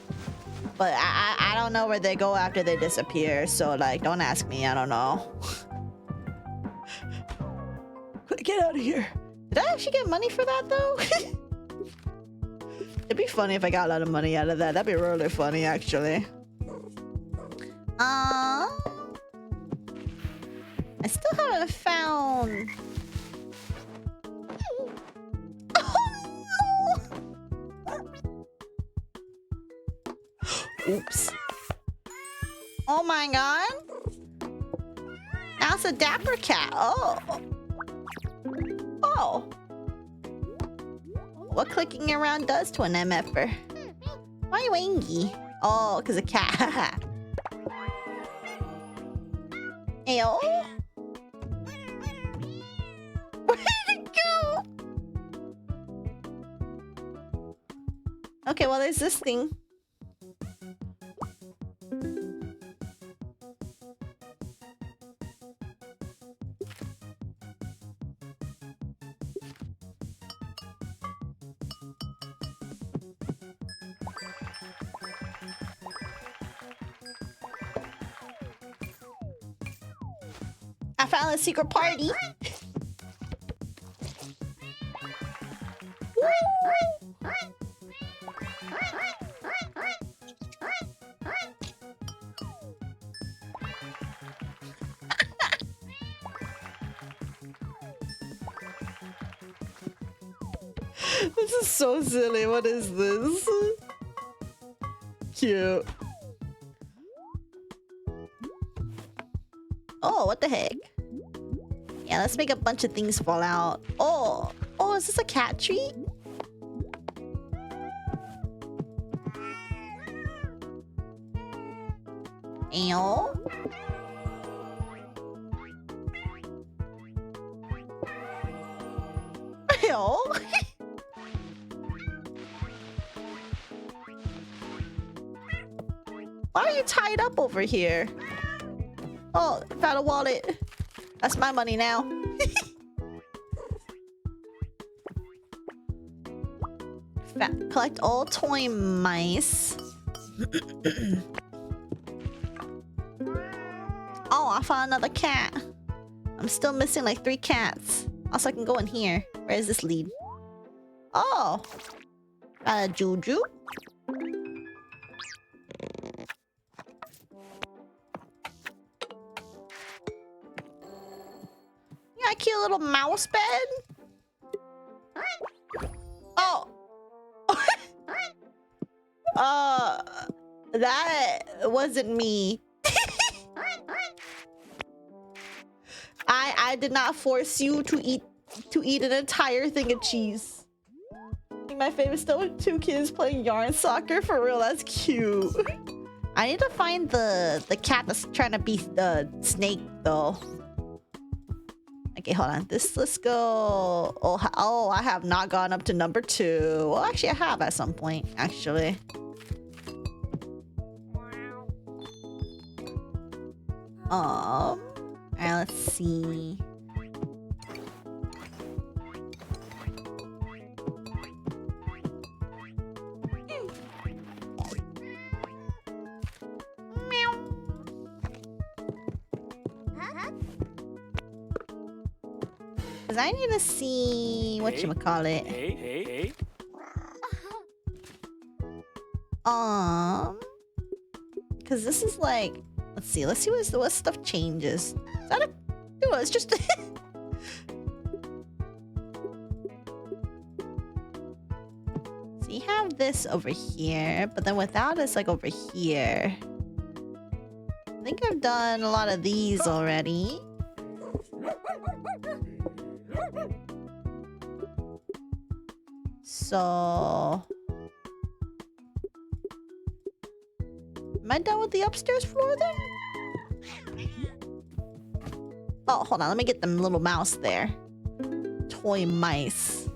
But I don't know where they go after they disappear, so like don't ask me, I don't know. Get out of here. Did I actually get money for that though? It'd be funny if I got a lot of money out of that. That'd be really funny actually. I still haven't found. Oh no! Oops. Oh my god. Now it's a dapper cat. Oh. Oh. What clicking around does to an MFer? Why wangy? Oh, because a cat. Ayo. Where did it go? Okay, well, there's this thing. I found a secret party. This is so silly. What is this? Cute. Oh, what the heck? Yeah, let's make a bunch of things fall out. Oh, is this a cat treat? Ew. Ew. Why are you tied up over here? Oh, found a wallet. That's my money now. Collect all toy mice. Oh, I found another cat. I'm still missing like 3 cats. Also, I can go in here. Where does this lead? Oh, got a juju. Yeah, cute little mouse bed. Oh. That wasn't me. I did not force you to eat an entire thing of cheese. I think my favorite still with 2 kids playing yarn soccer. For real, that's cute. I need to find the cat that's trying to be the snake though. Okay, hold on. Let's go. Oh, I have not gone up to number 2. Well, actually, I have at some point. Actually. Alright, let's see. Because I need to see whatchamacallit. Hey. Because this is like, let's see what stuff changes. Is that a, no, it's just so you have this over here, but then without it's like over here. I think I've done a lot of these already. So am I done with the upstairs floor then? Oh, hold on. Let me get them little mouse there. Toy mice.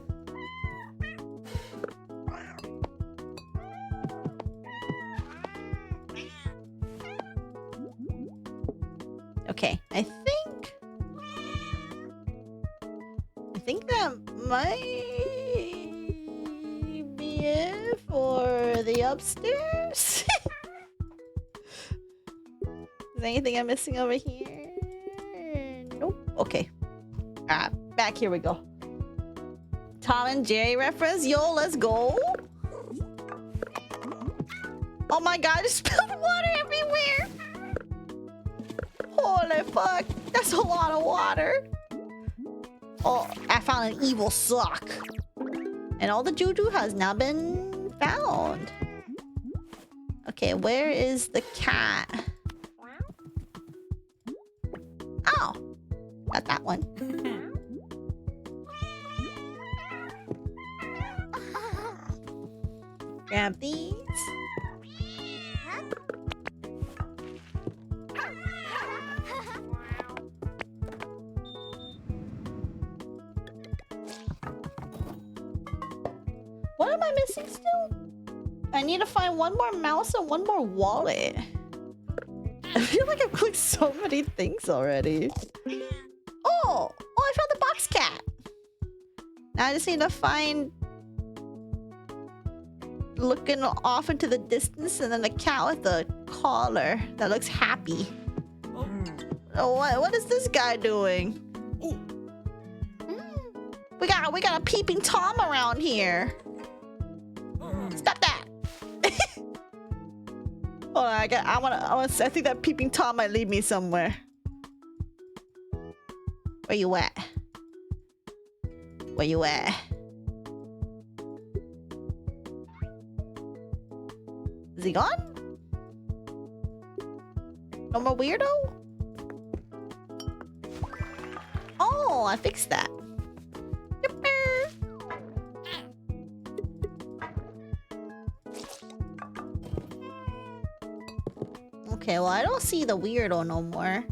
Okay, I think that might be it for the upstairs. Is anything I'm missing over here? Nope. Okay. Back here we go. Tom and Jerry reference. Yo, let's go. Oh my god, I just spilled water everywhere. Holy fuck. That's a lot of water. Oh, I found an evil sock. And all the juju has now been found. Okay, where is the cat? Oh, got that one. Grab these. What am I missing still? I need to find one more mouse and one more wallet. I feel like I've clicked so many things already. Oh, I found the box cat. Now I just need to find looking off into the distance and then the cat with the collar that looks happy. Oh, what is this guy doing? We got a peeping Tom around here. Stop that. Hold on, I think that peeping Tom might lead me somewhere. Where you at? Where you at? Is he gone? No more weirdo? Oh, I fixed that. Okay, well, I don't see the weirdo no more.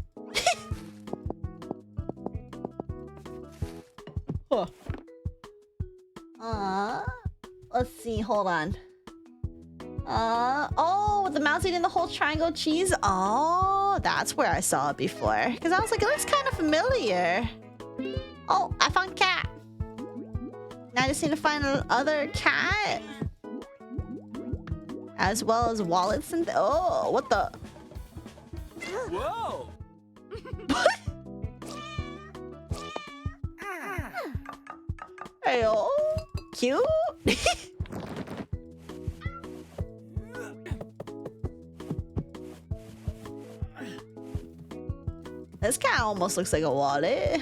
Huh. Let's see. Hold on. Oh, the mouse eating the whole triangle cheese. Oh, that's where I saw it before. Because I was like, it looks kind of familiar. Oh, I found cat. Now I just need to find another cat. As well as wallets and... oh, what the... Whoa! Hey, oh, cute. This cat almost looks like a wallet.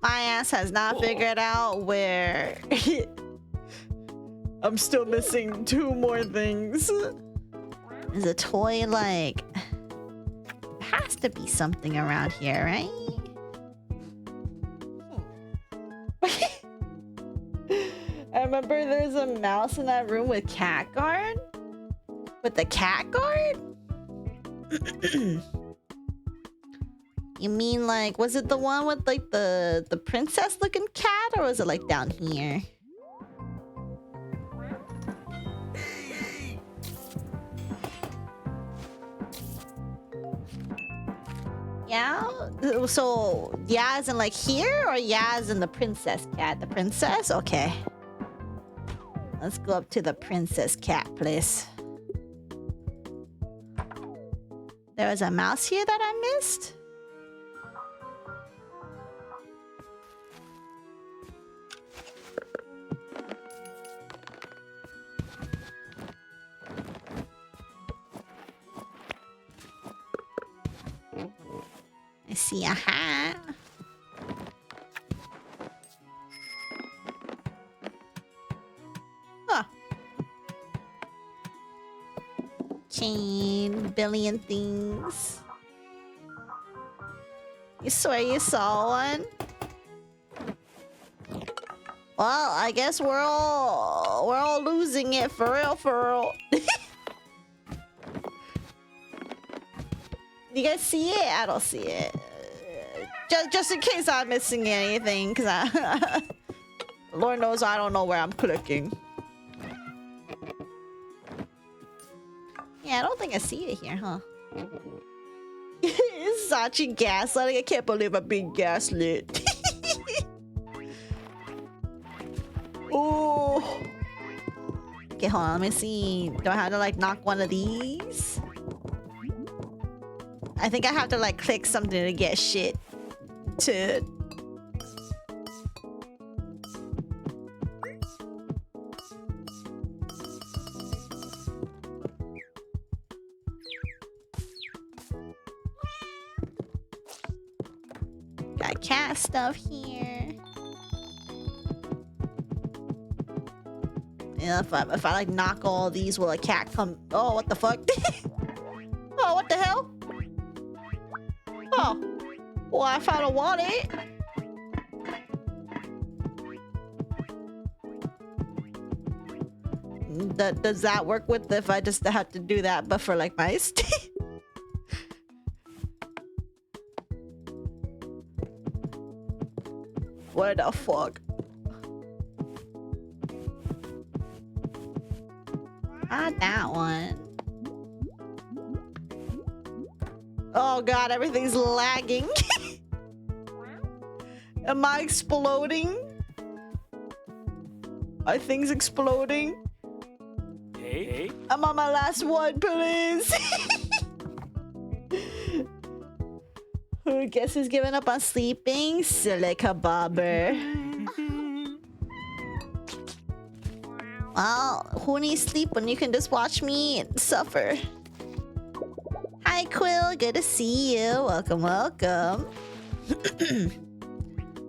My ass has not figured out where... I'm still missing 2 more things. Is a toy like... there has to be something around here, right? I remember there's a mouse in that room with cat guard. With the cat guard? You mean like, was it the one with like the princess looking cat, or was it like down here? Yeah? So, yeah as in like here, or yeah as in the princess cat? The princess? Okay. Let's go up to the princess cat place. There was a mouse here that I missed? I see a hat. Huh. Chain, billion things. You swear you saw one? Well, I guess we're all losing it for real, for real. Do you guys see it? I don't see it. Just in case I'm missing anything, because Lord knows I don't know where I'm clicking. Yeah, I don't think I see it here, huh? Sachi gaslighting. I can't believe I'm being gaslit. Oh. Okay, hold on. Let me see. Do I have to like knock one of these? I think I have to like click something to get shit to... Got cat stuff here. Yeah, if I like knock all these, will a cat come? Oh, what the fuck? Oh, what the hell? Oh, well, I found a wallet. Does that work with if I just have to do that, but for like mice? What the fuck? Not that one. Oh god, everything's lagging. Am I exploding? Are things exploding? Hey? I'm on my last one, please. Guess who's giving up on sleeping? Silica Bobber. Well, who needs sleep when you can just watch me suffer? Hi, Quill. Good to see you. Welcome, welcome.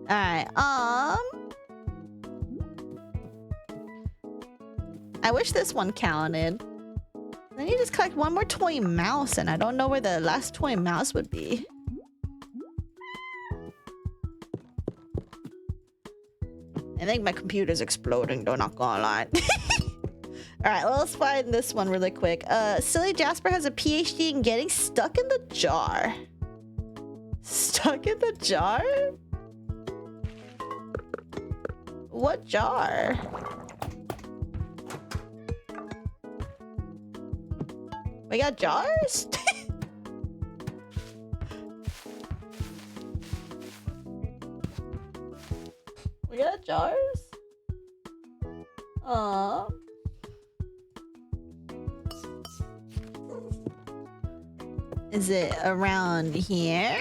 Alright, I wish this one counted. Then you just collect one more toy mouse, and I don't know where the last toy mouse would be. I think my computer's exploding, though, not gonna lie. Alright, well, let's find this one really quick. Silly Jasper has a PhD in getting stuck in the jar. Stuck in the jar? What jar? We got jars? We got jars? Aww. Is it around here?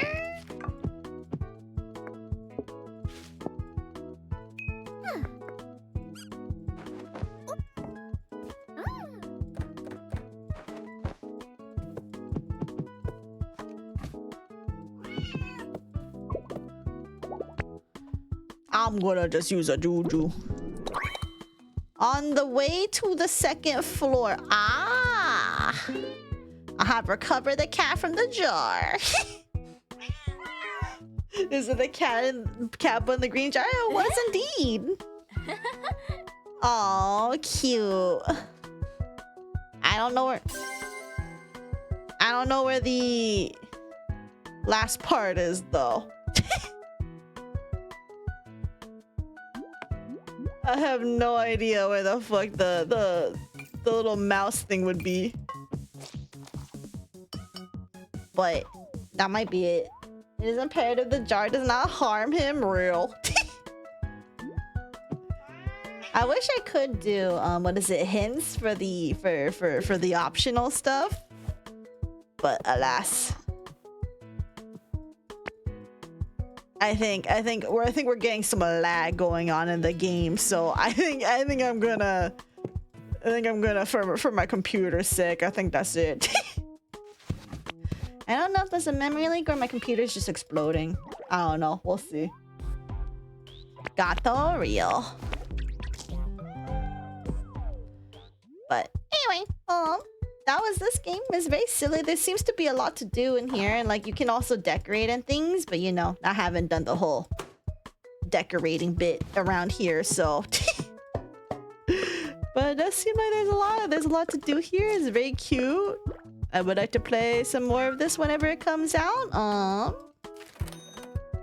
I'm gonna just use a juju. On the way to the second floor. Ah! I have recovered the cat from the jar. Is it the cat in the green jar? It was indeed. Oh, cute. I don't know where the last part is though. I have no idea where the fuck the little mouse thing would be. But that might be it. It is imperative the jar does not harm him. Real. I wish I could do what is it, hints for the optional stuff, but alas. I think we're getting some lag going on in the game, so I think I'm gonna for my computer's sake, I think that's it. I don't know if there's a memory leak or my computer's just exploding. I don't know. We'll see. Gato real. But anyway, that was this game. It's very silly. There seems to be a lot to do in here, and like you can also decorate and things, but you know, I haven't done the whole decorating bit around here, so but it does seem like there's a lot to do here. It's very cute. I would like to play some more of this whenever it comes out.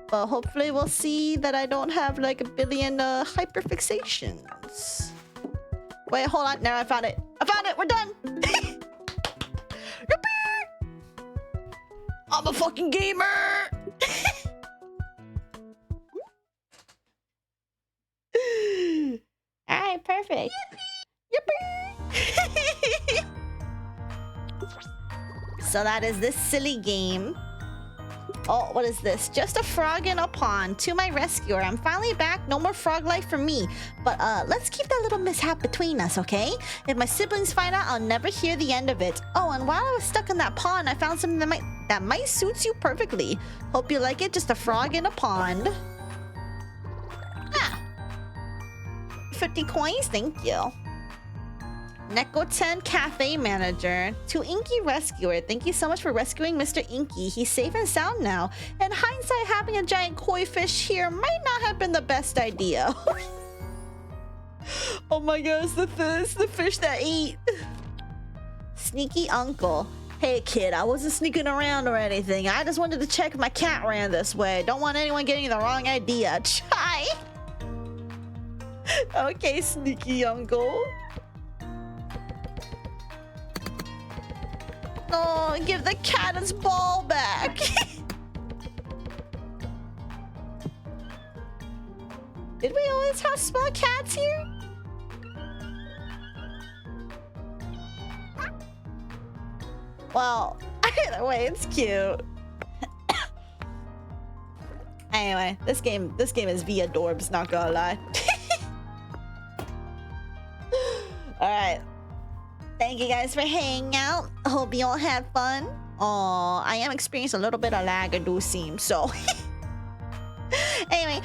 But hopefully we'll see that I don't have like a billion hyperfixations. Wait, hold on. Now I found it. We're done. I'm a fucking gamer. All right, perfect. Yippee! So that is this silly game. Oh, what is this? Just a frog in a pond. To my rescuer. I'm finally back. No more frog life for me. But let's keep that little mishap between us, okay? If my siblings find out, I'll never hear the end of it. Oh, and while I was stuck in that pond, I found something that might suit you perfectly. Hope you like it. Just a frog in a pond. Ah. 50 coins? Thank you. Neko 10 Cafe Manager. To Inky Rescuer. Thank you so much for rescuing Mr. Inky. He's safe and sound now. In hindsight, having a giant koi fish here might not have been the best idea. Oh my god, it's the fish that ate. Sneaky Uncle. Hey kid, I wasn't sneaking around or anything. I just wanted to check if my cat ran this way. Don't want anyone getting the wrong idea. Chai! Okay, Sneaky Uncle. No, give the cat its ball back. Did we always have small cats here? Well, either way, it's cute. Anyway, this game is via Dorbs, not gonna lie. Alright. Thank you guys for hanging out. Hope you all had fun. Oh, I am experiencing a little bit of lag, it do seem, so. Anyway,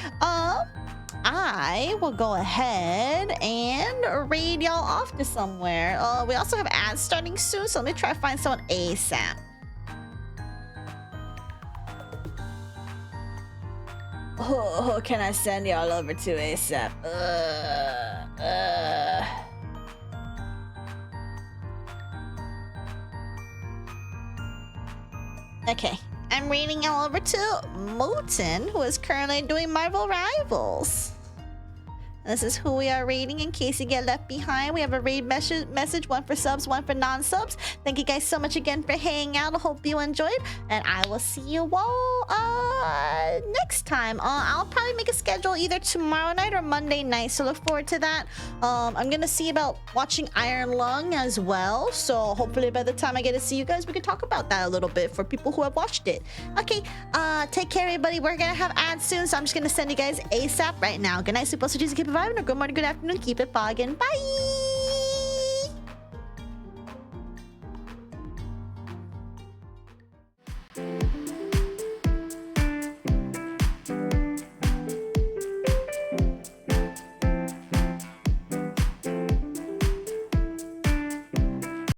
I will go ahead and raid y'all off to somewhere. We also have ads starting soon, so let me try to find someone ASAP. Who can I send y'all over to ASAP? Okay, I'm raiding y'all over to Moten, who is currently doing Marvel Rivals. This is who we are raiding in case you get left behind. We have a raid message, one for subs, one for non-subs. Thank you guys so much again for hanging out. I hope you enjoyed, and I will see you all next time. I'll probably make a schedule either tomorrow night or Monday night, so look forward to that. I'm gonna see about watching Iron Lung as well, so hopefully by the time I get to see you guys, we can talk about that a little bit for people who have watched it. Okay, take care, everybody. We're gonna have ads soon, so I'm just gonna send you guys ASAP right now. Good night, super, so just keep it vibing, or good morning, good afternoon, keep it fogging. Bye!